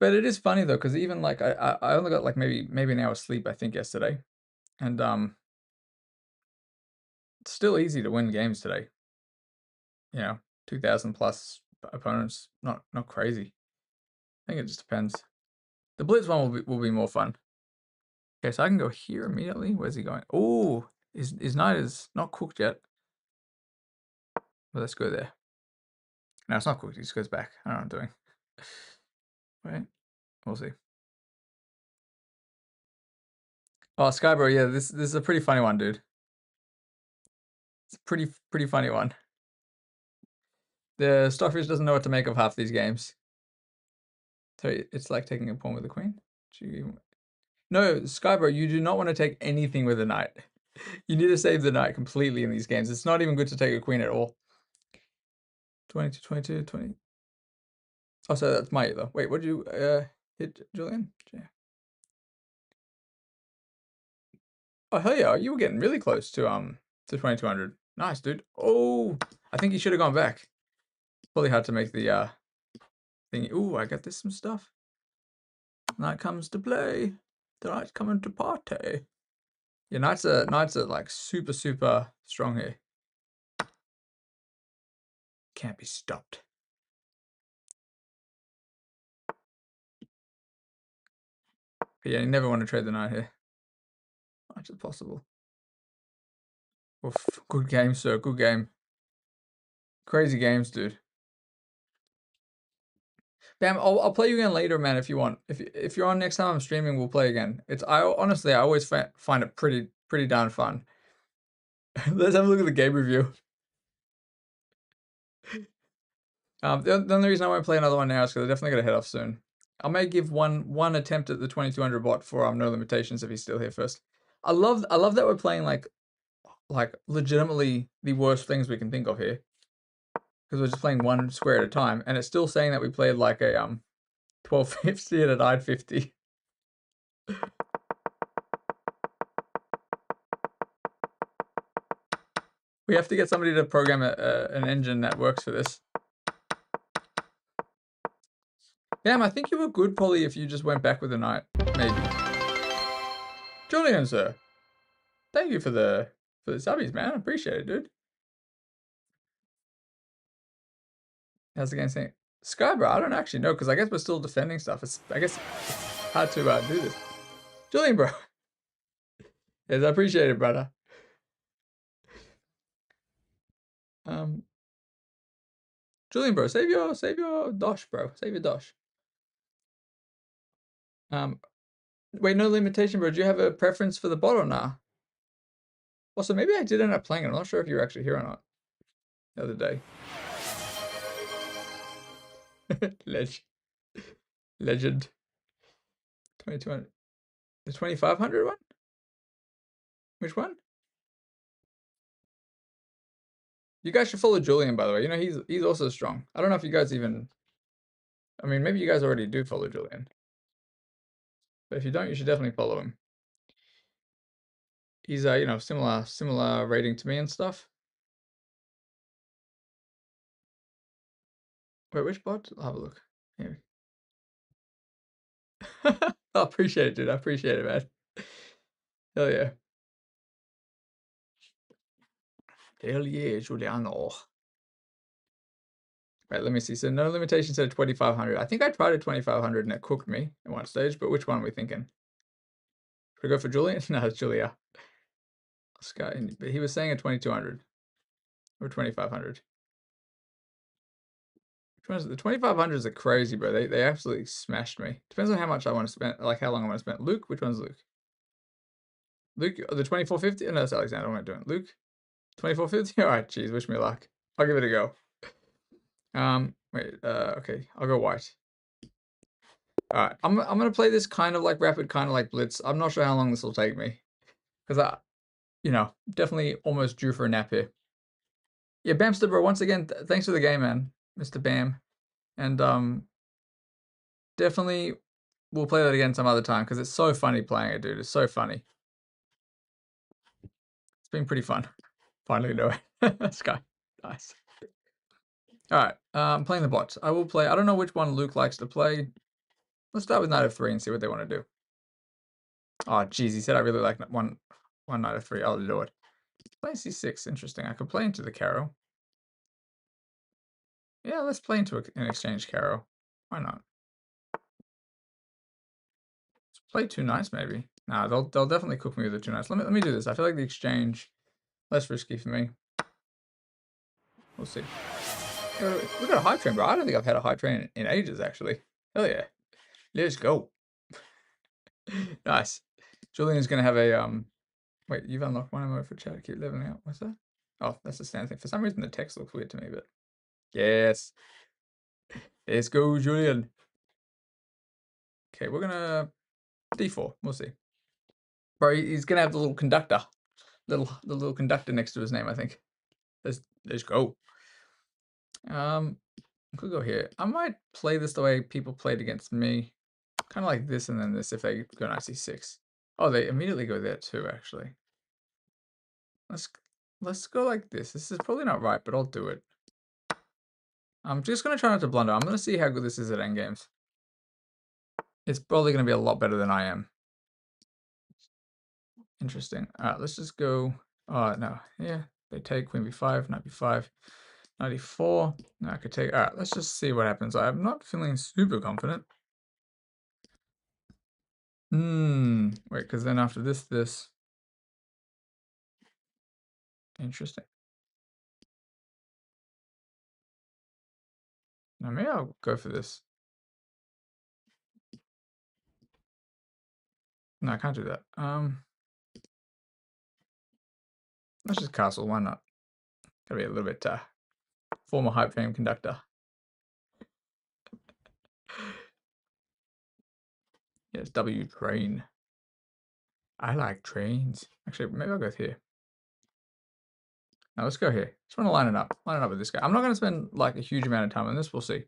But it is funny though, because even like I only got like maybe an hour's sleep, I think, yesterday. And it's still easy to win games today. You know, 2,000 plus opponents, not crazy. I think it just depends. The Blitz one will be more fun. Okay, so I can go here immediately. Where's he going? Oh, his knight is not cooked yet. Well, let's go there. No, it's not cooked. He just goes back. I don't know what I'm doing. Wait, we'll see. Oh, Skybro, yeah, this is a pretty funny one, dude. It's a pretty funny one. The Stockfish doesn't know what to make of half these games. So it's like taking a pawn with a queen. No, Skybro, you do not want to take anything with a knight. You need to save the knight completely in these games. It's not even good to take a queen at all. 22, 22, 20. Oh, so that's my though. Wait, what did you hit, Julian? Yeah. Oh hell yeah, you were getting really close to 2200. Nice, dude. Oh, I think you should have gone back. Probably hard to make the thing. Ooh, I got this some stuff. Knight comes to play. The knight's coming to party. Yeah, knights are like super strong here. Can't be stopped. But yeah, you never want to trade the knight here. Much as possible. Oof, good game, sir. Good game. Crazy games, dude. Bam, I'll play you again later, man, if you want. If you're on next time I'm streaming, we'll play again. Honestly, I always find it pretty darn fun. Let's have a look at the game review. The only reason I won't play another one now is because I definitely gotta head off soon. I may give one attempt at the 2200 bot for No Limitations if he's still here first. I love that we're playing like legitimately the worst things we can think of here. Because we're just playing one square at a time, and it's still saying that we played like a 1250 and a 950. We have to get somebody to program an engine that works for this. Damn, I think you were good, Polly, if you just went back with a knight. Maybe. Julian, sir. Thank you for the subbies, man. I appreciate it, dude. How's the game saying? Skybro, I don't actually know, because I guess we're still defending stuff. I guess it's hard to do this. Julian, bro. Yes, I appreciate it, brother. Julian, bro, save your dosh, bro. Save your dosh. Wait, No Limitation, bro. Do you have a preference for the bot or nah? Also, maybe I did end up playing it. I'm not sure if you were actually here or not the other day. Legend. 2200. The 2500 one? Which one? You guys should follow Julian, by the way. You know, he's also strong. I don't know if you guys even... I mean, maybe you guys already do follow Julian. But if you don't, you should definitely follow him. He's, you know, similar rating to me and stuff. Wait, which bot? I'll have a look. Here. I appreciate it, dude. I appreciate it, man. Hell yeah. Hell yeah, Giuliano. Right, let me see. So No Limitation said 2500. I think I tried a 2500 and it cooked me at one stage, but which one are we thinking? Should we go for Julian? No, it's Julia. Sky, but he was saying a 2200 or 2500. Which one's the 2500s are crazy, bro. They absolutely smashed me. Depends on how much I want to spend, like how long I want to spend. Luke, which one's Luke? Luke, the 2450? No, that's Alexander. I'm not doing it. Luke, 2450? All right, geez, wish me luck. I'll give it a go. Wait, okay, I'll go white. All right, I'm gonna play this kind of like rapid, kind of like blitz. I'm not sure how long this will take me, because you know, definitely almost due for a nap here. Yeah, Bamster, bro. Once again, thanks for the game, man, Mr. Bam, and definitely we'll play that again some other time because it's so funny playing it, dude. It's so funny. It's been pretty fun. Finally doing it. Sky, nice. Alright, I'm playing the bots. I will play. I don't know which one Luke likes to play. Let's start with knight f3 and see what they want to do. Oh, geez, he said I really like one knight f3. Oh, lord. Play c6. Interesting. I could play into the Caro. Yeah, let's play into an exchange Caro. Why not? Let's play two knights, maybe. Nah, they'll definitely cook me with the two knights. Let me do this. I feel like the exchange less risky for me. We'll see. We got a high train, bro. I don't think I've had a high train in ages, actually. Hell yeah. Let's go. Nice. Julian's gonna have a wait, you've unlocked one mode for chat. Keep leveling up. What's that? Oh, that's the standard thing. For some reason the text looks weird to me, but yes. Let's go, Julian. Okay, we're gonna d4. We'll see. Bro, he's gonna have the little conductor. The little conductor next to his name, I think. Let's go. Could go here. I might play this the way people played against me. Kind of like this and then this if they go knight c6. Oh, they immediately go there too, actually. Let's go like this. This is probably not right, but I'll do it. I'm just gonna try not to blunder. I'm gonna see how good this is at endgames. It's probably gonna be a lot better than I am. Interesting. Alright, let's just go. Oh no. Yeah. They take queen b5, knight b5, knight e4. Now I could take. Alright, let's just see what happens. I'm not feeling super confident. Wait, because then after this. Interesting. Now maybe I'll go for this. No, I can't do that. Let's just castle. Why not? Gotta be a little bit former hype fame conductor. Yes, W train. I like trains. Actually, maybe I'll go here. Now let's go here. Just want to line it up. Line it up with this guy. I'm not going to spend like a huge amount of time on this. We'll see.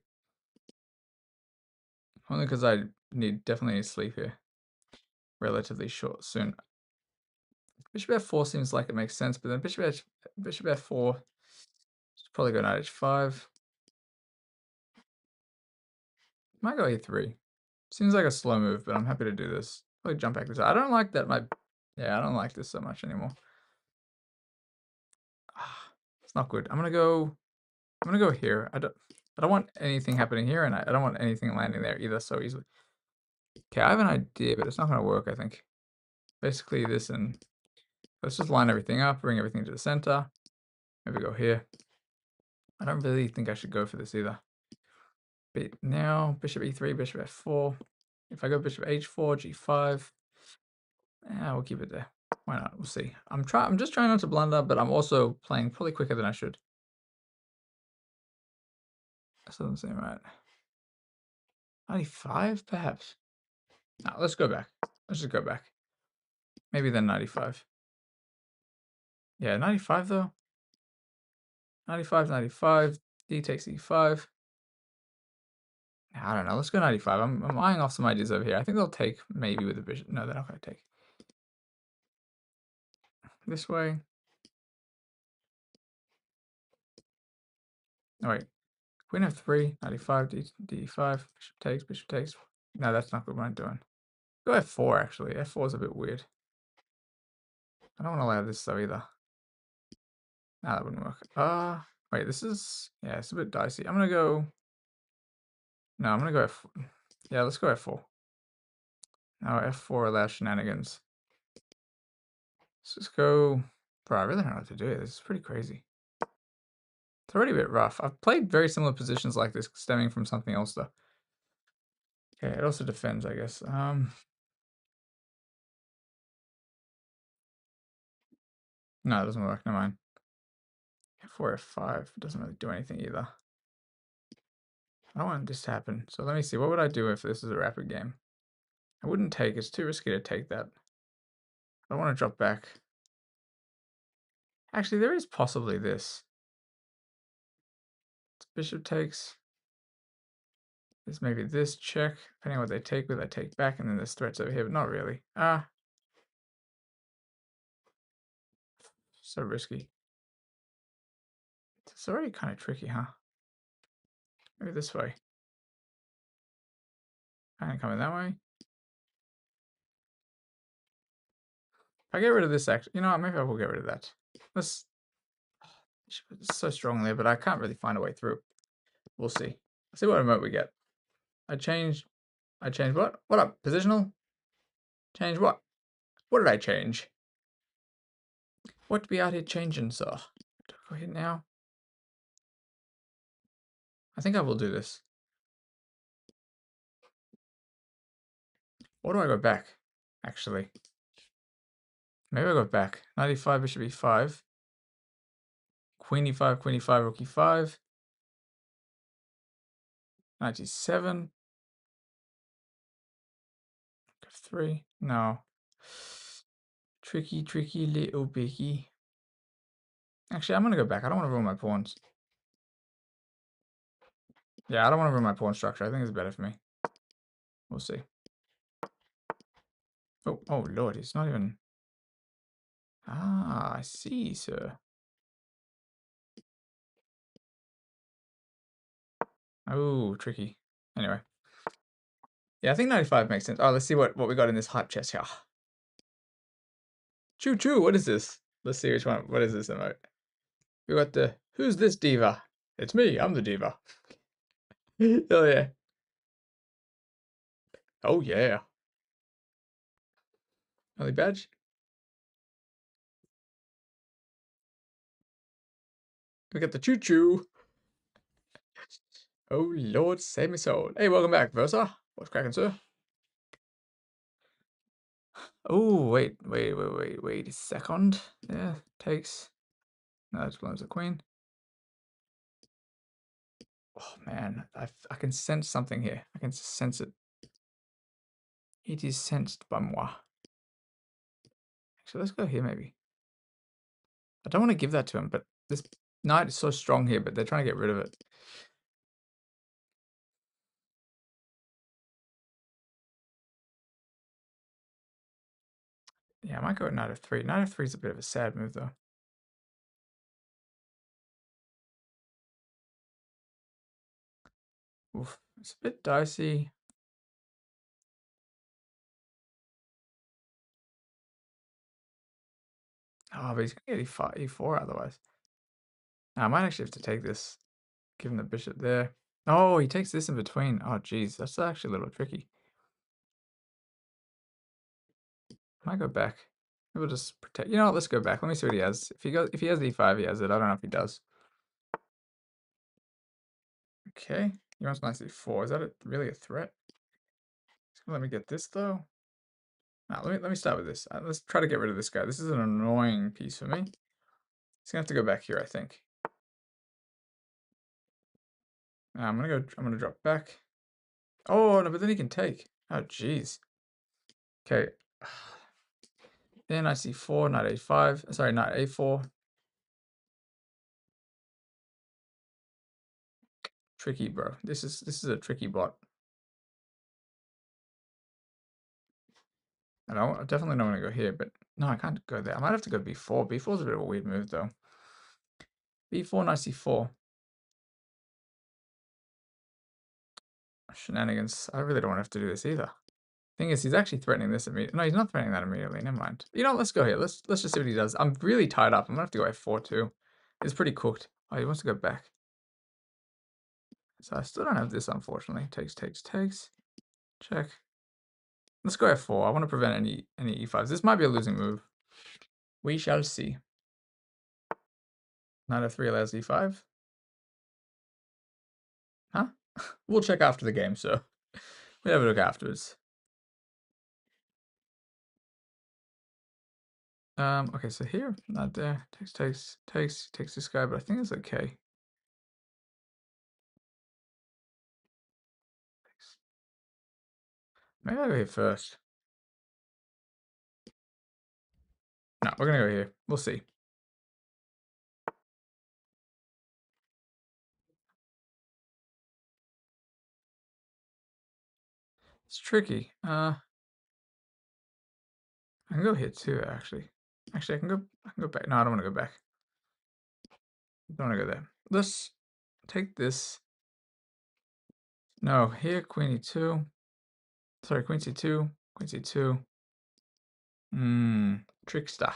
Only because I definitely need sleep here. Relatively short soon. Bishop f4 seems like it makes sense, but then bishop f4. Probably go knight h5. Might go a3. Seems like a slow move, but I'm happy to do this. Probably jump back this. I don't like that. Yeah, I don't like this so much anymore. It's not good. I'm gonna go here. I don't want anything happening here, and I don't want anything landing there either so easily. Okay, I have an idea, but it's not gonna work, I think. Basically this, and let's just line everything up, bring everything to the center. Maybe go here. I don't really think I should go for this either. But now, bishop e3, bishop f4. If I go bishop h4, g5, we'll keep it there. Why not? We'll see. I'm just trying not to blunder, but I'm also playing probably quicker than I should. That doesn't seem right. 95, perhaps. No, let's go back. Let's just go back. Maybe then 95. Yeah, 95 though. 95, 95. D takes e5. I don't know. Let's go 95. I'm eyeing off some ideas over here. I think they'll take maybe with the bishop. No, they're not going to take. This way. Oh, wait. Queen f3, 95, d5. Bishop takes. No, that's not good what I'm doing. Go f4, actually. F4 is a bit weird. I don't want to allow this though either. No, that wouldn't work. Wait, this is... Yeah, it's a bit dicey. I'm going to go... No, I'm going to go f4. Yeah, let's go f4. Now f4 allows shenanigans. Let's just go... Bro, I really don't know what to do. This is pretty crazy. It's already a bit rough. I've played very similar positions like this stemming from something else though. Okay, it also defends, I guess. No, it doesn't work. Never mind. F4, F5 doesn't really do anything either. I don't want this to happen. So let me see. What would I do if this is a rapid game? I wouldn't take. It's too risky to take that. I don't want to drop back. Actually, there is possibly this. Bishop takes. There's maybe this check. Depending on what they take with, I take back, and then there's threats over here, but not really. So risky. It's already kind of tricky, huh? Maybe this way. Kind of coming that way. If I get rid of this, actually, you know what? Maybe I will get rid of that. This it's so strong there, but I can't really find a way through. We'll see. See what emote we get. I changed what? What up? Positional? Change what? What did I change? What be out here changing, sir? Do I go here now? I think I will do this. Or do I go back? Actually. Maybe I go back. 95, bishop e5. Queen e5, queen e5, rook e5. 97. F3. No. Tricky, tricky little biggie. Actually, I'm going to go back. I don't want to ruin my pawns. Yeah, I don't want to ruin my pawn structure. I think it's better for me. We'll see. Oh, Lord. He's not even... Ah, I see, sir. Oh, tricky. Anyway. Yeah, I think 95 makes sense. Oh, let's see what we got in this hype chest here. Choo choo, what is this? Let's see which one. What is this emote? We got the who's this diva? It's me, I'm the diva. Oh yeah. Oh yeah. Early badge. We got the choo choo. Oh Lord, save me soul. Hey, welcome back, Versa. What's cracking, sir? Oh, wait a second. Yeah, takes. No, that's blows the queen. Oh man, I can sense something here. I can sense it. It is sensed by moi. Actually, let's go here maybe. I don't want to give that to him, but this knight is so strong here, but they're trying to get rid of it. Yeah, I might go with knight f3. Knight f3 is a bit of a sad move, though. Oof, it's a bit dicey. Oh, but he's going to get e4 otherwise. Now, I might actually have to take this, give him the bishop there. Oh, he takes this in between. Oh, geez, that's actually a little tricky. I might go back. Maybe we'll just protect. You know what? Let's go back. Let me see what he has. If he has e5, he has it. I don't know if he does. Okay, he wants knight e4. Is that really a threat? He's gonna let me get this though. Now let me start with this. Let's try to get rid of this guy. This is an annoying piece for me. He's gonna have to go back here, I think. I'm gonna drop back. Oh no, but then he can take. Oh jeez. Okay. Then I see 4, knight a5. Sorry, knight a4. Tricky, bro. This is a tricky bot. I definitely don't want to go here, but no, I can't go there. I might have to go b4. b4 is a bit of a weird move though. b4, knight c4. Shenanigans. I really don't want to have to do this either. Thing is, he's actually threatening this immediately. No, he's not threatening that immediately. Never mind. You know, let's go here. Let's just see what he does. I'm really tied up. I'm gonna have to go f4 too. It's pretty cooked. Oh, he wants to go back. So I still don't have this, unfortunately. Takes. Check. Let's go f4. I want to prevent any e5s. This might be a losing move. We shall see. Knight f3 allows e5. Huh? We'll check after the game, so we'll have a look afterwards. Okay, so here, not there. Takes this guy, but I think it's okay. Maybe I'll go here first. No, we're gonna go here. We'll see. It's tricky. I can go here too, actually. Actually, I can go back. No, I don't want to go back. I don't want to go there. Let's take this. No, here, queen e2. Sorry, queen c2, queen c2. Trickster.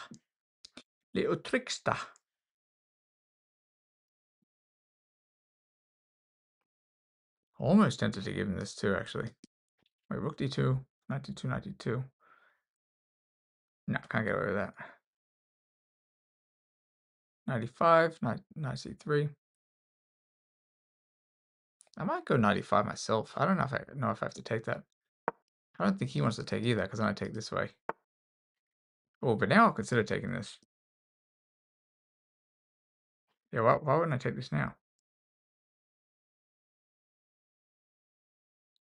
Little trickster. Almost tempted to give him this too, actually. Wait, rook d2, knight d2, knight d2. No, can't get away with that. 95, knight c3. I might go 95 myself. I don't know if I have to take that. I don't think he wants to take either, because I'm going to take this way. Oh, but now I'll consider taking this. Yeah, why wouldn't I take this now?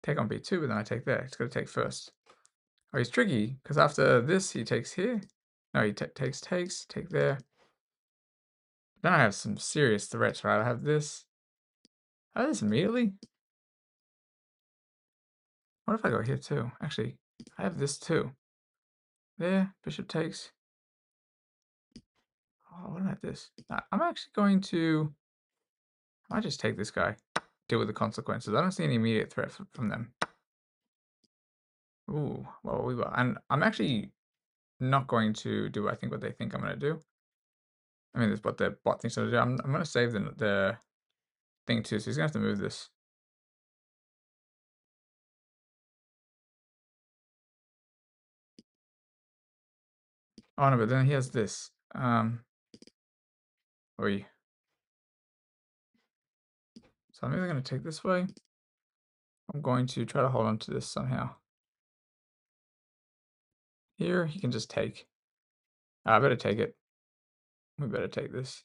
Take on b2, but then I take there. It's going to take first. Oh, he's tricky, because after this, he takes here. No, he takes, take there. Then I have some serious threats, right? I have this. I have this immediately. What if I go here too? Actually, I have this too. There, bishop takes. Oh, what about this? I'm actually going to... I might just take this guy. Deal with the consequences. I don't see any immediate threat from them. Ooh, well, we will. And I'm actually not going to do, I think, what they think I'm going to do. I mean, that's what the bot thinks I'm going to do. I'm going to save the thing too, so he's going to have to move this. Oh no, but then he has this. Oi. So I'm either going to take this way. I'm going to try to hold on to this somehow. Here, he can just take. I better take it. We better take this.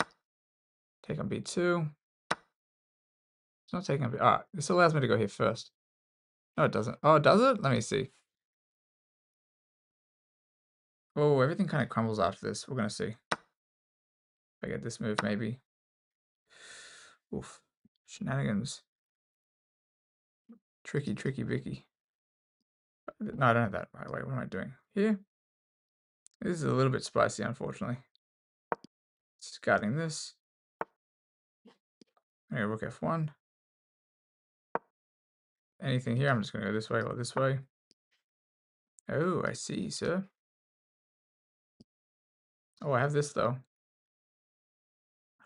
Take on b2. It's not taking on b. Ah, this allows me to go here first. No, it doesn't. Oh, does it? Let me see. Oh, everything kind of crumbles after this. We're going to see. If I get this move, maybe. Oof. Shenanigans. Tricky, tricky, Vicky. No, I don't have that. Right, wait, what am I doing? Here? This is a little bit spicy, unfortunately. Discarding this. I'm going to rook f1. Anything here, I'm just going to go this way or this way. Oh, I see, sir. Oh, I have this, though.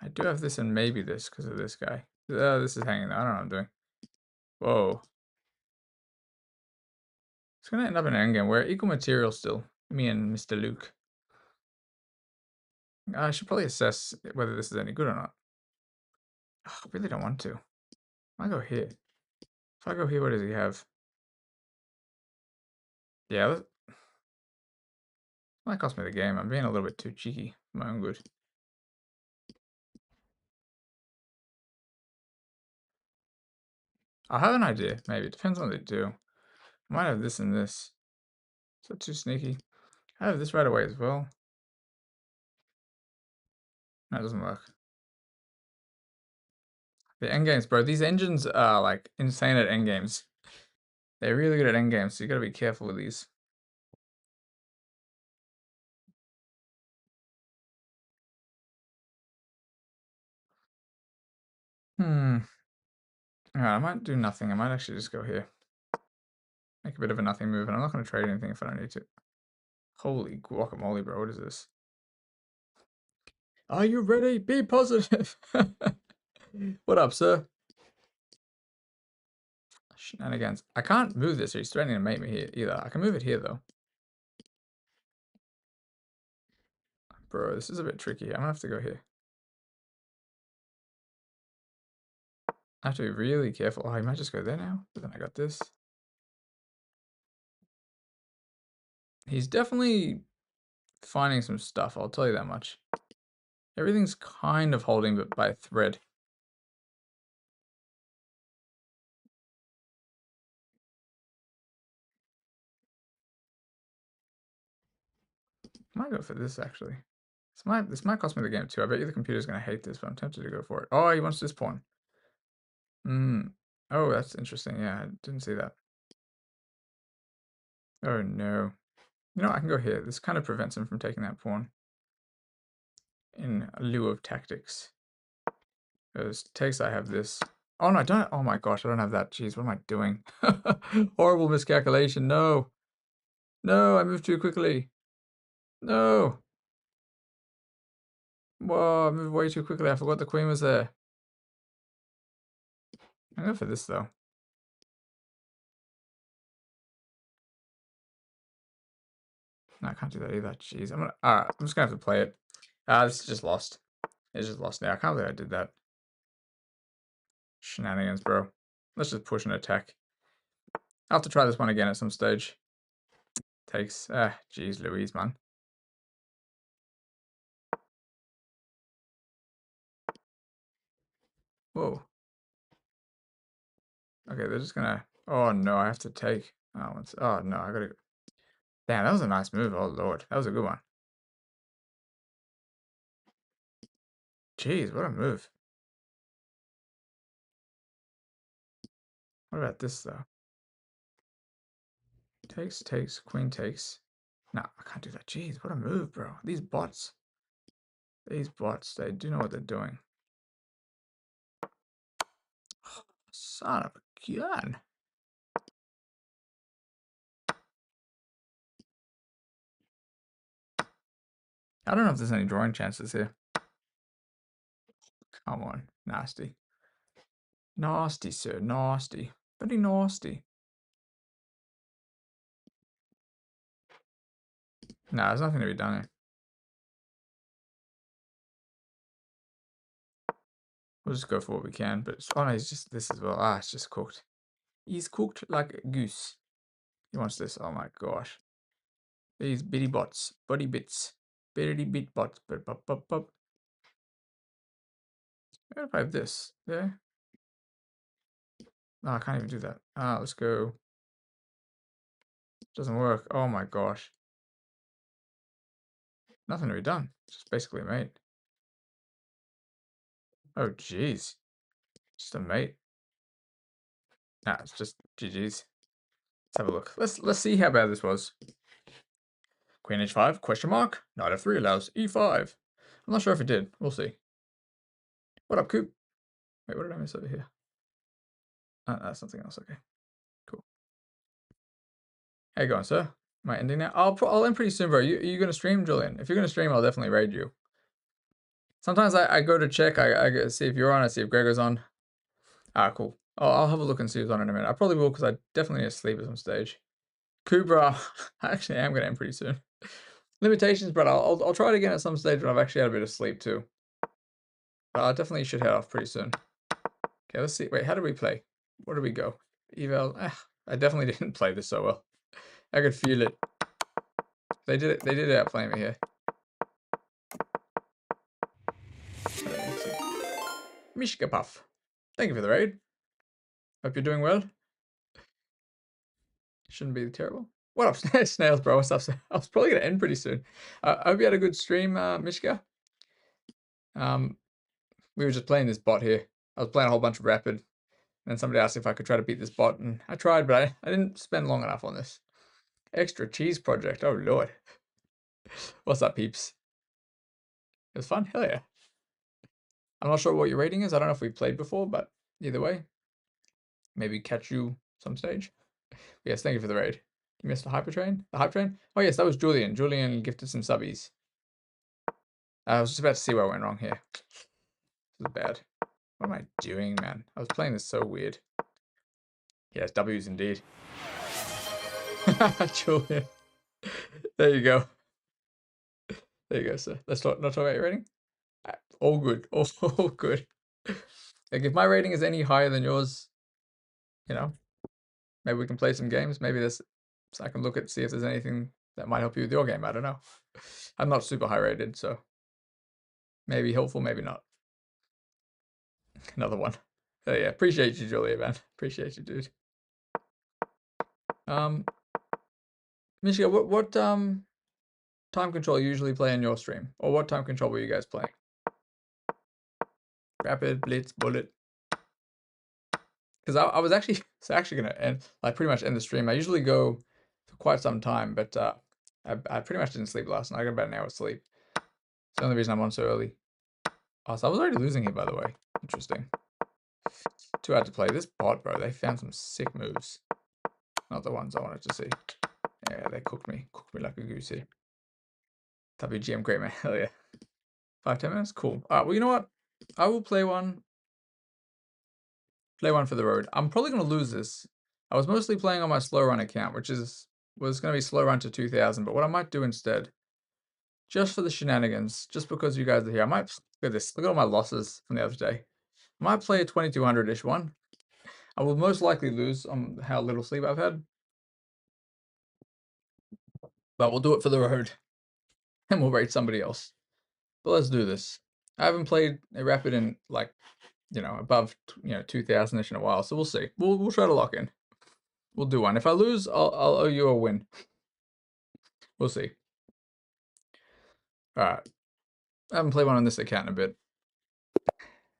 I do have this and maybe this because of this guy. This is hanging. I don't know what I'm doing. Whoa. It's going to end up in an endgame. We're equal material still. Me and Mr. Luke. I should probably assess whether this is any good or not. Oh, I really don't want to. I go here. If I go here, what does he have? Yeah, that might cost me the game. I'm being a little bit too cheeky for my own good. I have an idea, maybe. It depends on what they do. I might have this and this. Is that too sneaky? I have this right away as well. No, it doesn't work. The endgames, bro. These engines are like insane at endgames. They're really good at endgames, so you gotta be careful with these. Alright, I might do nothing. I might actually just go here. Make a bit of a nothing move, and I'm not gonna trade anything if I don't need to. Holy guacamole, bro. What is this? Are you ready? Be positive. What up, sir? Shenanigans. I can't move this, or he's threatening to make me here either. I can move it here, though. Bro, this is a bit tricky. I'm gonna have to go here. I have to be really careful. Oh, he might just go there now, but then I got this. He's definitely finding some stuff, I'll tell you that much. Everything's kind of holding but by a thread. I might go for this, actually. This might cost me the game, too. I bet you the computer's going to hate this, but I'm tempted to go for it. Oh, he wants this pawn. Oh, that's interesting. Yeah, I didn't see that. Oh, no. You know, I can go here. This kind of prevents him from taking that pawn. In lieu of tactics. Because takes, I have this. Oh no, I don't. Oh my gosh, I don't have that. Jeez, what am I doing? Horrible miscalculation. No. No, I moved too quickly. No. Whoa, I moved way too quickly. I forgot the queen was there. I'm going for this though. No, I can't do that either. Jeez, alright, I'm just gonna have to play it. This is just lost. It's just lost now. I can't believe I did that. Shenanigans, bro. Let's just push and attack. I'll have to try this one again at some stage. Takes, jeez Louise, man. Whoa. Okay, they're just gonna, oh no, I have to take, oh no, I gotta, damn, that was a nice move, oh lord, that was a good one. Jeez, what a move. What about this though? Takes, queen takes. No, I can't do that. Jeez, what a move, bro. These bots, they do know what they're doing. Son of a gun. I don't know if there's any drawing chances here. Come on, nasty. Nasty, sir, nasty. Very nasty. Nah, there's nothing to be done here. We'll just go for what we can, but oh no, it's just this as well. Ah, it's just cooked. He's cooked like a goose. He wants this. Oh my gosh. These bitty bots. Buddy bits. Bitty bit bots. But pop pop pop. What if I have this? There? No, I can't even do that. Let's go. Doesn't work. Oh my gosh. Nothing to be done. Just basically a mate. Oh jeez. Just a mate. Nah, it's just GG's. Let's have a look. Let's see how bad this was. Queen h5, question mark. Knight f3 allows e5. I'm not sure if it did. We'll see. What up, Coop? Wait, what did I miss over here? That's something else. Okay, cool. How you going, sir? Am I ending now? I'll end pretty soon, bro. Are you gonna stream, Julian? If you're gonna stream, I'll definitely raid you. Sometimes I go to check. I see if you're on. I see if Gregor's on. Cool. I'll have a look and see who's on in a minute. I probably will because I definitely need to sleep at some stage. Kubra, I actually am gonna end pretty soon. Limitations, but I'll try it again at some stage when I've actually had a bit of sleep too. But I definitely should head off pretty soon. Okay, let's see. Wait, how did we play? Where did we go? Eval. I definitely didn't play this so well. I could feel it. They did it. They did outplay me here. Mishka Puff. Thank you for the raid. Hope you're doing well. Shouldn't be terrible. What up, Snails, bro? What's up? I was probably gonna end pretty soon. I hope you had a good stream, Mishka. We were just playing this bot here. I was playing a whole bunch of Rapid, and then somebody asked if I could try to beat this bot, and I tried, but I didn't spend long enough on this. Extra cheese project. Oh lord. What's up, peeps? It was fun. Hell yeah. I'm not sure what your rating is. I don't know if we played before, but either way, maybe catch you some stage. Yes, thank you for the raid. You missed a hyper train? The hype train? Oh yes, that was Julian. Julian gifted some subbies. I was just about to see where I went wrong here. This is bad. What am I doing, man? I was playing this so weird. Yes, W's indeed. Julian. There you go. There you go, sir. Let's not talk about your rating. All good. All good. Like if my rating is any higher than yours, you know, maybe we can play some games. Maybe this, so I can look at see if there's anything that might help you with your game. I don't know. I'm not super high rated, so maybe helpful, maybe not. Another one. Oh yeah, appreciate you, Julia, man. Appreciate you, dude. Mishka, what time control you usually play in your stream, or what time control were you guys playing? Rapid, Blitz, Bullet. Because I was actually gonna end, like pretty much end the stream. I usually go for quite some time, but I pretty much didn't sleep last night. I got about an hour's sleep. It's the only reason I'm on so early. Oh, so I was already losing here, by the way. Interesting. too hard to play. This bot, bro, they found some sick moves. Not the ones I wanted to see. Yeah, they cooked me like a goose here. WGM, great man. Hell yeah. 5-10 minutes, cool. All right, well, you know what? I will play one for the road. I'm probably gonna lose this. I was mostly playing on my slow run account, which was gonna be slow run to 2000. But what I might do instead, just for the shenanigans, just because you guys are here, I might look at this. Look at all my losses from the other day. I might play a 2200-ish one. I will most likely lose on how little sleep I've had, but we'll do it for the road, and we'll rate somebody else. But let's do this. I haven't played a rapid in like, above 2000-ish in a while, so we'll see. We'll try to lock in. We'll do one. If I lose, I'll owe you a win. We'll see. All right. I haven't played one on this account in a bit.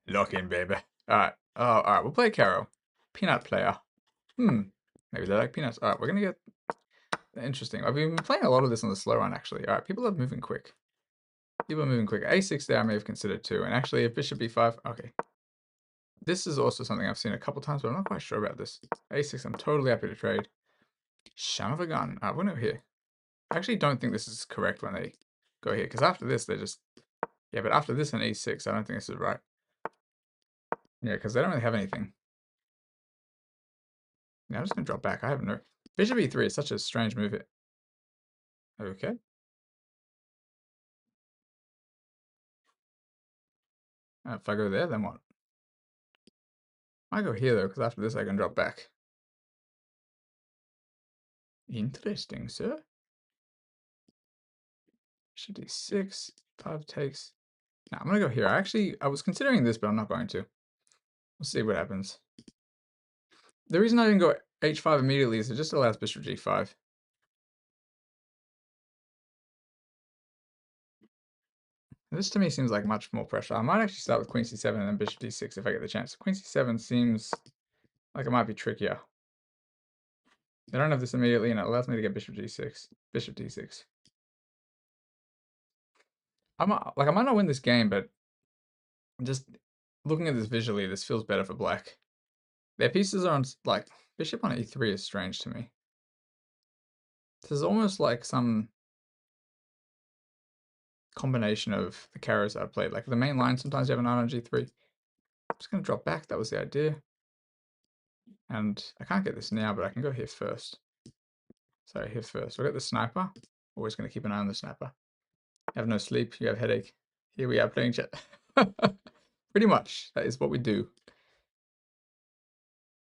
Lock in, baby. All right. Oh, all right. We'll play Caro. Peanut player. Maybe they like peanuts. All right. We're gonna get interesting. I've been playing a lot of this on the slow run actually. All right. People are moving quick. People are moving quick. A6 there I may have considered too. And actually, if bishop b5, okay. This is also something I've seen a couple times, but I'm not quite sure about this. A6, I'm totally happy to trade. Son of a gun. All right, we're gonna go here. I actually don't think this is correct when they go here, because after this, they just... Yeah, but after this and e6, I don't think this is right. Yeah, because they don't really have anything. Yeah, I'm just going to drop back. I have no... Bishop e3 is such a strange move here. Okay. If I go there, then what? I go here, though, because after this I can drop back. Interesting, sir. Bishop d6, 5 takes. Now, I'm going to go here. I was considering this, but I'm not going to. We'll see what happens. The reason I didn't go h5 immediately is it just allows bishop g5. This to me seems like much more pressure. I might actually start with queen c7 and then bishop d6 if I get the chance. Queen c7 seems like it might be trickier. They don't have this immediately, and it allows me to get bishop g6, bishop d6. I might not win this game, but just looking at this visually, this feels better for black. Their pieces are on, like, bishop on e3 is strange to me. This is almost like some combination of the carrots I've played. Like the main line, sometimes you have a knight on g3. I'm just going to drop back. That was the idea. And I can't get this now, but I can go here first. So here first. We'll get the sniper. Always going to keep an eye on the sniper. You have no sleep. You have headache. Here we are playing chat. Pretty much. That is what we do.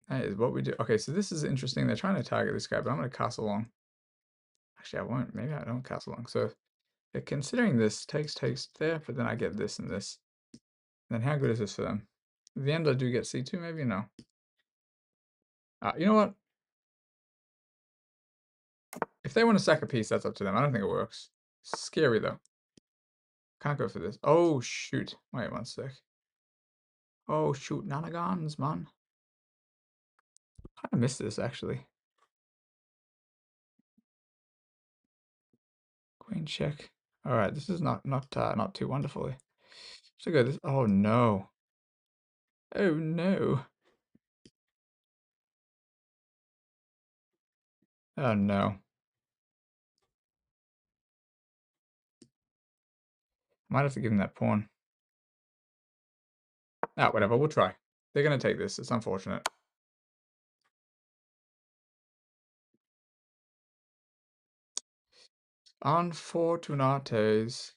That is what we do. Okay, so this is interesting. They're trying to target this guy, but I'm going to castle long. Actually, I won't. Maybe I don't castle long. So they're considering this takes there, but then I get this and this. Then how good is this for them? At the end, I do get c2, maybe? No. You know what? If they want to sack a piece, that's up to them. I don't think it works. Scary, though. Can't go for this. Oh, shoot. Wait one sec. Oh, shoot. Nanagans, man. I kind of missed this, actually. Queen check. All right, this is not too wonderfully. So go this. Oh no. Oh no. Oh no. Might have to give him that pawn. Ah, whatever. We'll try. They're gonna take this. It's unfortunate. Unfortunates.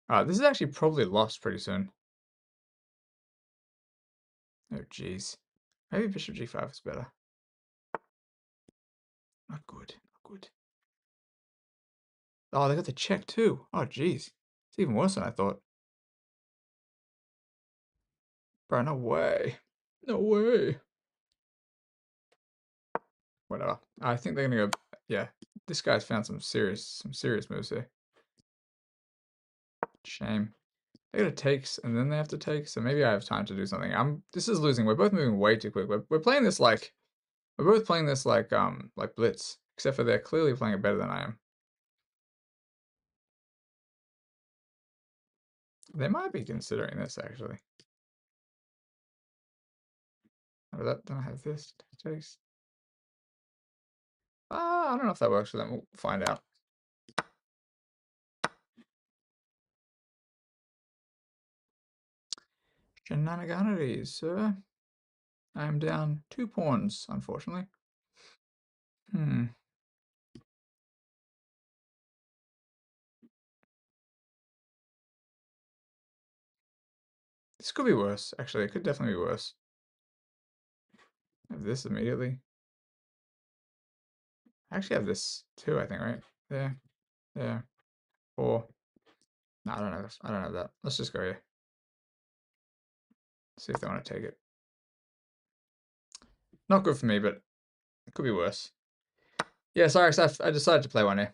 This is actually probably lost pretty soon. Oh jeez. Maybe bishop g5 is better. Not good. Not good. Oh, they got the check too. Oh jeez. It's even worse than I thought. Bro, no way. No way. Whatever. I think they're gonna go. Yeah, this guy's found some serious moves here. Shame. They gotta takes, and then they have to take. So maybe I have time to do something. This is losing. We're both moving way too quick. We're playing this like. We're both playing this like blitz, except for they're clearly playing it better than I am. They might be considering this actually. That don't I have this takes. I don't know if that works for them. We'll find out. Shenanigans, sir. I am down 2 pawns, unfortunately. This could be worse. Actually, it could definitely be worse. I have this immediately. I actually have this too, I think, right? There. There. Or no, I don't know. I don't have that. Let's just go here. See if they want to take it. Not good for me, but it could be worse. Yeah, sorry, I decided to play one here.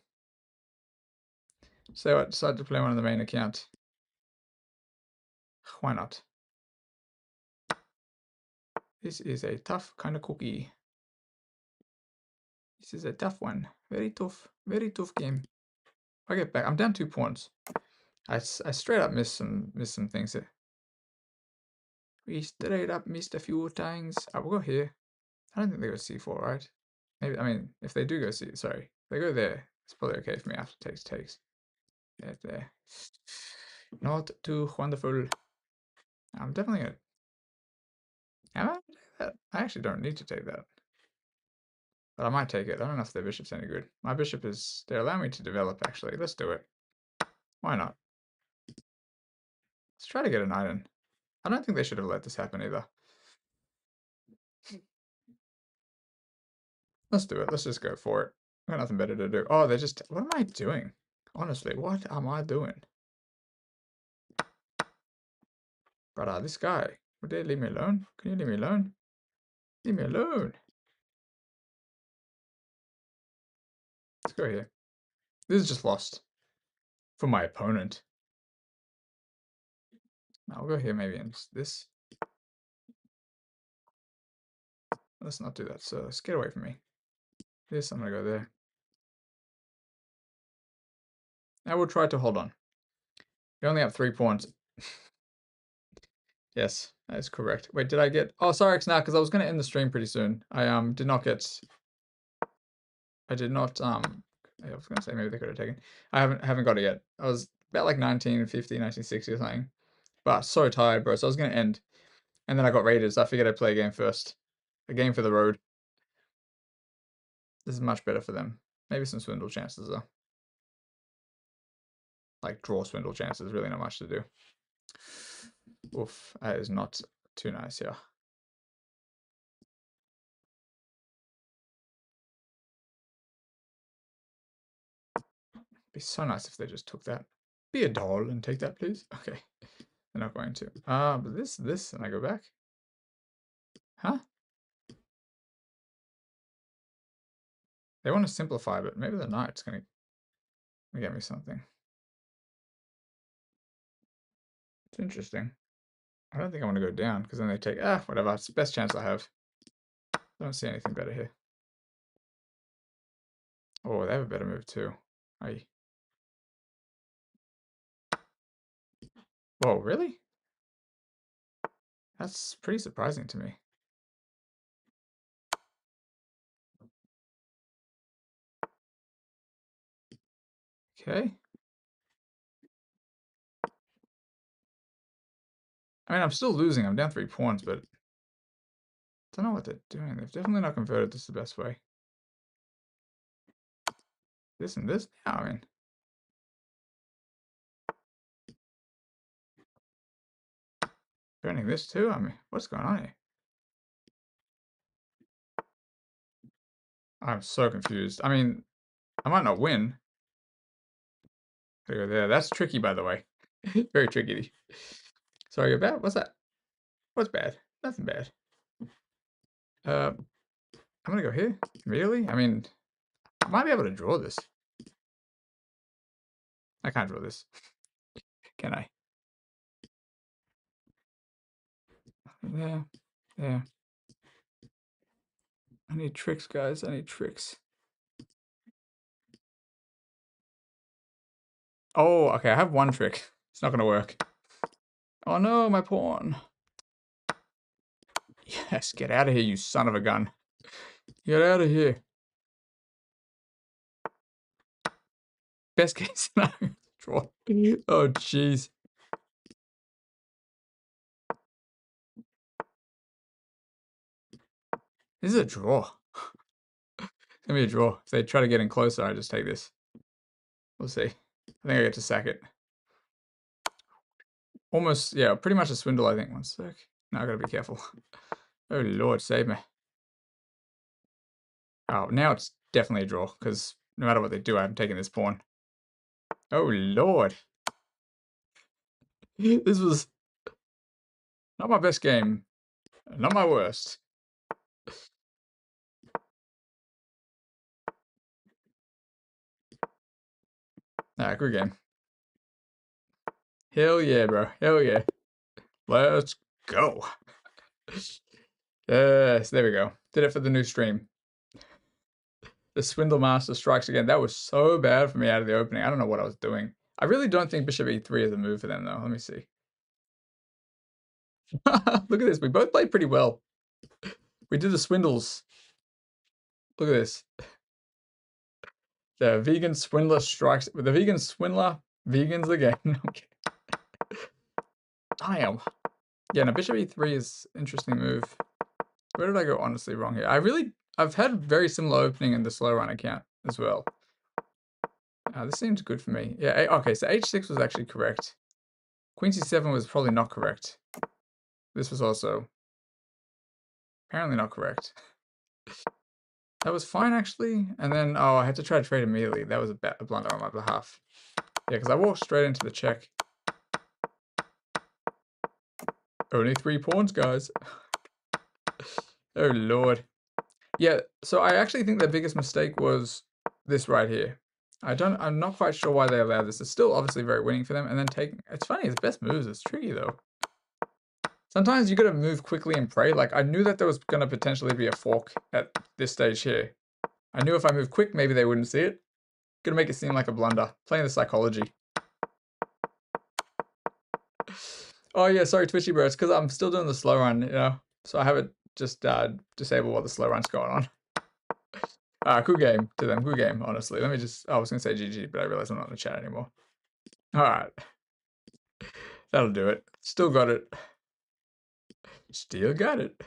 So I decided to play one on the main account. Why not? This is a tough kind of cookie. This is a tough one. Very tough game. If I get back, I'm down 2 pawns. I straight up missed some things here. We straight up missed a few things. I will go here. I don't think they go C4, right? Maybe, I mean, if they do go C, sorry, if they go there, it's probably okay for me after takes. Yeah, there. Not too wonderful. I'm definitely gonna. Am I? That? I actually don't need to take that. But I might take it. I don't know if their bishop's any good. My bishop is. They allow me to develop, actually. Let's do it. Why not? Let's try to get a knight in. I don't think they should have let this happen either. Let's do it. Let's just go for it. I've got nothing better to do. Oh, they're just. What am I doing? Honestly, what am I doing? But this guy. Would they leave me alone? Can you leave me alone? Leave me alone. Let's go here. This is just lost. For my opponent. I'll go here maybe and this. Let's not do that. So let's get away from me. This, I'm gonna go there. I will try to hold on. You only have 3 pawns. Yes, that is correct. Wait, did I get... Oh, sorry, it's not, because I was going to end the stream pretty soon. I did not get... I did not... I was going to say maybe they could have taken... I haven't got it yet. I was about like 1950, 1960 or something. But so tired, bro. So I was going to end. And then I got raided, so I figured I'd play a game first. A game for the road. This is much better for them. Maybe some swindle chances, though. Like, draw swindle chances. Really not much to do. Oof, that is not too nice here. Be so nice if they just took that. Be a doll and take that, please. Okay. They're not going to. But this, and I go back. Huh? They want to simplify, but maybe the knight's gonna get me something. It's interesting. I don't think I want to go down, because then they take, whatever. It's the best chance I have. I don't see anything better here. Oh, they have a better move too. Aye. Whoa, really? That's pretty surprising to me. Okay. I mean, I'm still losing. I'm down 3 pawns, but I don't know what they're doing. They've definitely not converted this the best way. This and this? Yeah, I mean. Turning this too? I mean, what's going on here? I'm so confused. I mean, I might not win. Go there. That's tricky, by the way. Very tricky. Sorry, you're bad? What's that? What's bad? Nothing bad. I'm gonna go here. Really? I mean, I might be able to draw this. I can't draw this. Can I? There. There. I need tricks, guys. I need tricks. Oh, okay. I have one trick. It's not gonna work. Oh no, my pawn. Yes, get out of here, you son of a gun. Get out of here. Best case scenario, draw. Oh, jeez. This is a draw. It's gonna be a draw. If they try to get in closer, I just take this. We'll see. I think I get to sack it. Almost, yeah, pretty much a swindle, I think. One sec. Now I gotta be careful. Oh, Lord, save me. Oh, now it's definitely a draw, because no matter what they do, I'm taking this pawn. Oh, Lord. This was not my best game. Not my worst. Alright, good game. Hell yeah, bro. Hell yeah. Let's go. Yes, there we go. Did it for the new stream. The Swindle Master strikes again. That was so bad for me out of the opening. I don't know what I was doing. I really don't think Bishop E3 is a move for them, though. Let me see. Look at this. We both played pretty well. We did the swindles. Look at this. The vegan swindler strikes with the vegan swindler. Vegans again. Okay. Damn. Yeah, no, Bishop E3 is an interesting move. Where did I go honestly wrong here? I've had very similar opening in the slow run account as well. This seems good for me. Yeah, okay, so H6 was actually correct. Queen C7 was probably not correct. This was also apparently not correct. That was fine, actually. And then, oh, I had to try to trade immediately. That was a blunder on my behalf. Yeah, because I walked straight into the check. Only 3 pawns, guys. Oh, Lord. Yeah, so I actually think the biggest mistake was this right here. I'm not quite sure why they allowed this. It's still obviously very winning for them. And then it's funny, it's best moves. It's tricky, though. Sometimes you gotta move quickly and pray. Like, I knew that there was gonna potentially be a fork at this stage here. I knew if I moved quick, maybe they wouldn't see it. Gonna make it seem like a blunder. Playing the psychology. Oh yeah, sorry, Twitchy bro. It's because I'm still doing the slow run, you know? So I haven't just disabled while the slow run's going on. Good game to them. Good game, honestly. Let me just... I was gonna say GG, but I realized I'm not in the chat anymore. Alright. That'll do it. Still got it. Still got it.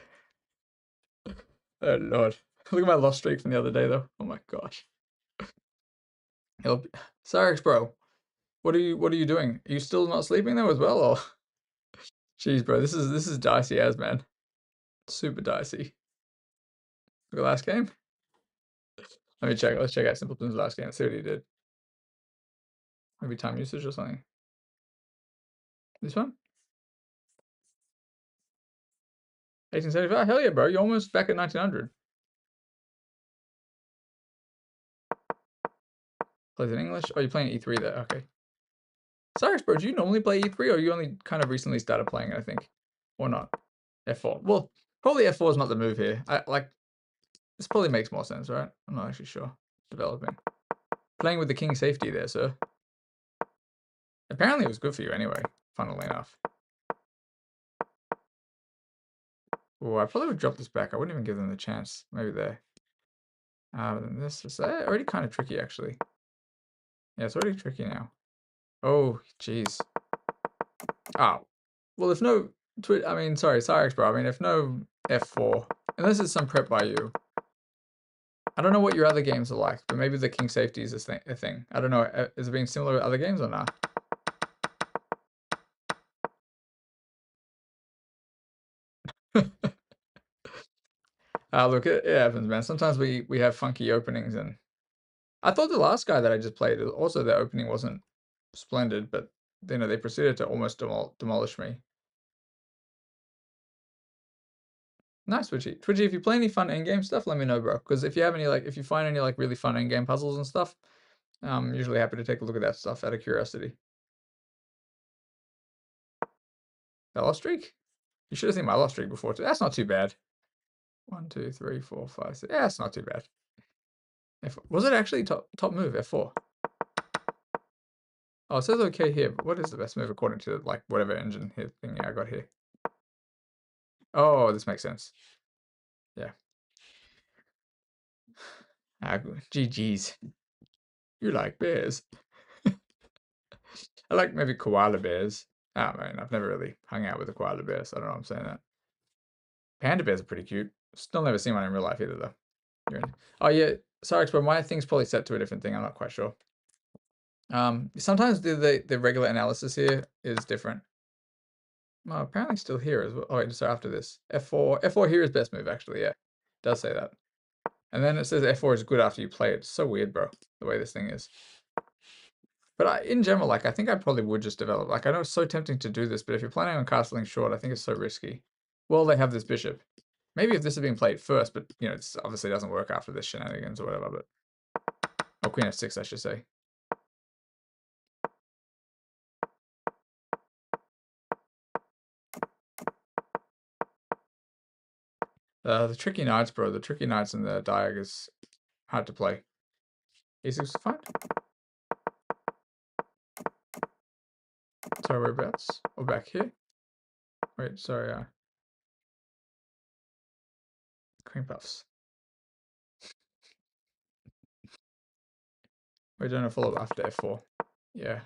Oh, Lord. Look at my lost streak from the other day, though. Oh my gosh. Cyrix, bro. What are you doing? Are you still not sleeping though as well, or? Jeez, bro, this is dicey as, man. Super dicey. Look at last game. Let me check. Let's check out Simpleton's last game. Let's see what he did. Maybe time usage or something. This one? 1875. Hell yeah, bro. You're almost back at 1900. Plays in English. Oh, you're playing E3 there. Okay. Sorry, bro. Do you normally play E3 or you only kind of recently started playing it, I think? Or not? F4. Well, probably F4 is not the move here. This probably makes more sense, right? I'm not actually sure. Developing. Playing with the king safety there, sir. Apparently it was good for you anyway, funnily enough. Oh, I probably would drop this back. I wouldn't even give them the chance. Maybe there. This is already kind of tricky, actually. Yeah, it's already tricky now. Oh, jeez. Oh. Well, if no... sorry, Cyrix, bro. I mean, if no F4, unless it's some prep by you. I don't know what your other games are like, but maybe the king safety is a thing. I don't know. Is it being similar with other games or not? Look, it happens, man. Sometimes we have funky openings, and I thought the last guy that I just played, also their opening wasn't splendid, but you know they proceeded to almost demolish me. Nice, Twitchy. Twitchy, if you play any fun endgame stuff, let me know, bro. Because if you have any if you find any really fun endgame puzzles and stuff, I'm usually happy to take a look at that stuff out of curiosity. That lost streak? You should have seen my lost streak before too. That's not too bad. 1, 2, 3, 4, 5, 6. Yeah, that's not too bad. Was it actually top move F4? Oh, it says okay here, but what is the best move according to whatever engine here thing I got here? Oh, this makes sense. Yeah. GG's. You like bears. I like maybe koala bears. Oh man, I've never really hung out with a koala bear, so I don't know why I'm saying that. Panda bears are pretty cute. Still never seen one in real life either, though. Oh yeah, sorry, but my thing's probably set to a different thing. I'm not quite sure. Sometimes the regular analysis here is different. Oh, apparently still here as well. Oh wait, so after this, F4 here is best move actually. Yeah, it does say that. And then it says F4 is good after you play it. It's so weird, bro, the way this thing is. But in general, like, I think I probably would just develop. Like, I know it's so tempting to do this, but if you're planning on castling short, I think it's so risky. Well, they have this bishop. Maybe if this had been played first, but, you know, it obviously doesn't work after this shenanigans or whatever, but... Oh, queen f6, I should say. The tricky knights, bro. The tricky knights in the diag is hard to play. E6 is fine. Sorry, whereabouts? Or back here? Wait, sorry, queen puffs. We're doing a follow after f4. Yeah.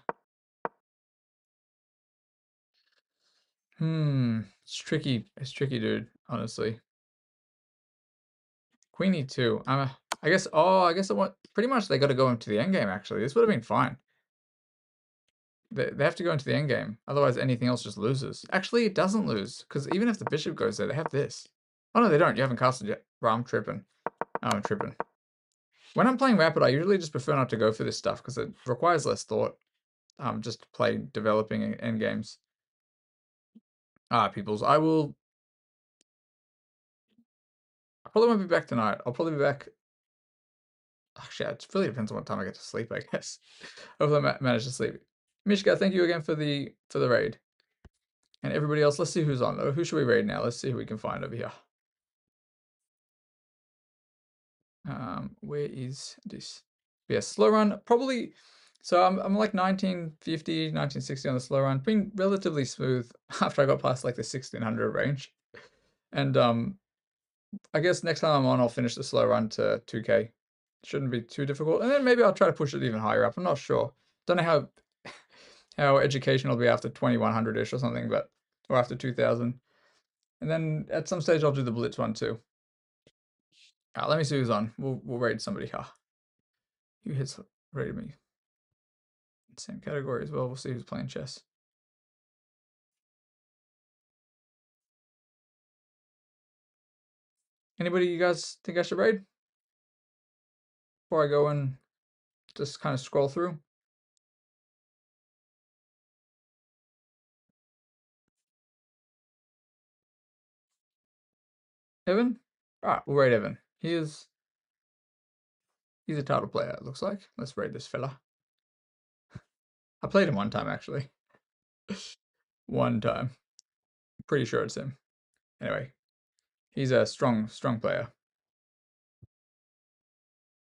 It's tricky. It's tricky, dude, honestly. Queen e2. I guess, I guess I want, pretty much they got to go into the endgame, actually. This would have been fine. They have to go into the endgame. Otherwise, anything else just loses. Actually, it doesn't lose, because even if the bishop goes there, they have this. Oh, no, they don't. You haven't casted yet. Bro, I'm tripping. Oh, I'm tripping. When I'm playing Rapid, I usually just prefer not to go for this stuff, because it requires less thought. Just to play developing endgames. Peoples, I probably won't be back tonight. I'll probably be back. Actually, it really depends on what time I get to sleep, I guess. Hopefully I manage to sleep. Mishka, thank you again for the raid. And everybody else, let's see who's on though. Who should we raid now? Let's see who we can find over here. Where is this? Yeah, slow run, probably. So I'm like 1950, 1960 on the slow run. Been relatively smooth after I got past like the 1600 range. And I guess next time I'm on, I'll finish the slow run to 2K. Shouldn't be too difficult. And then maybe I'll try to push it even higher up. I'm not sure. Don't know how educational it'll be after 2100-ish or something, but or after 2000. And then at some stage I'll do the Blitz one too. Let me see who's on. We'll raid somebody. Who hits rated me? Same category as well. We'll see who's playing chess. Anybody you guys think I should raid? Before I go and just kind of scroll through. Evan? Alright, we'll raid Evan. He's a title player, it looks like. Let's raid this fella. I played him one time, actually. One time. Pretty sure it's him. Anyway, he's a strong player.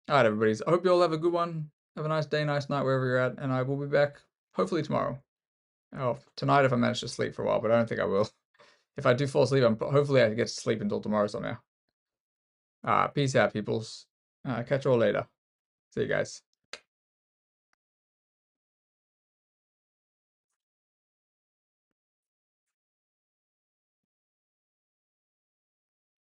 Alright, everybody. I hope you all have a good one. Have a nice day, nice night, wherever you're at. And I will be back, hopefully tomorrow. Oh, tonight if I manage to sleep for a while, but I don't think I will. If I do fall asleep, hopefully I get to sleep until tomorrow somehow. Peace out, peoples. Catch you all later. See you guys.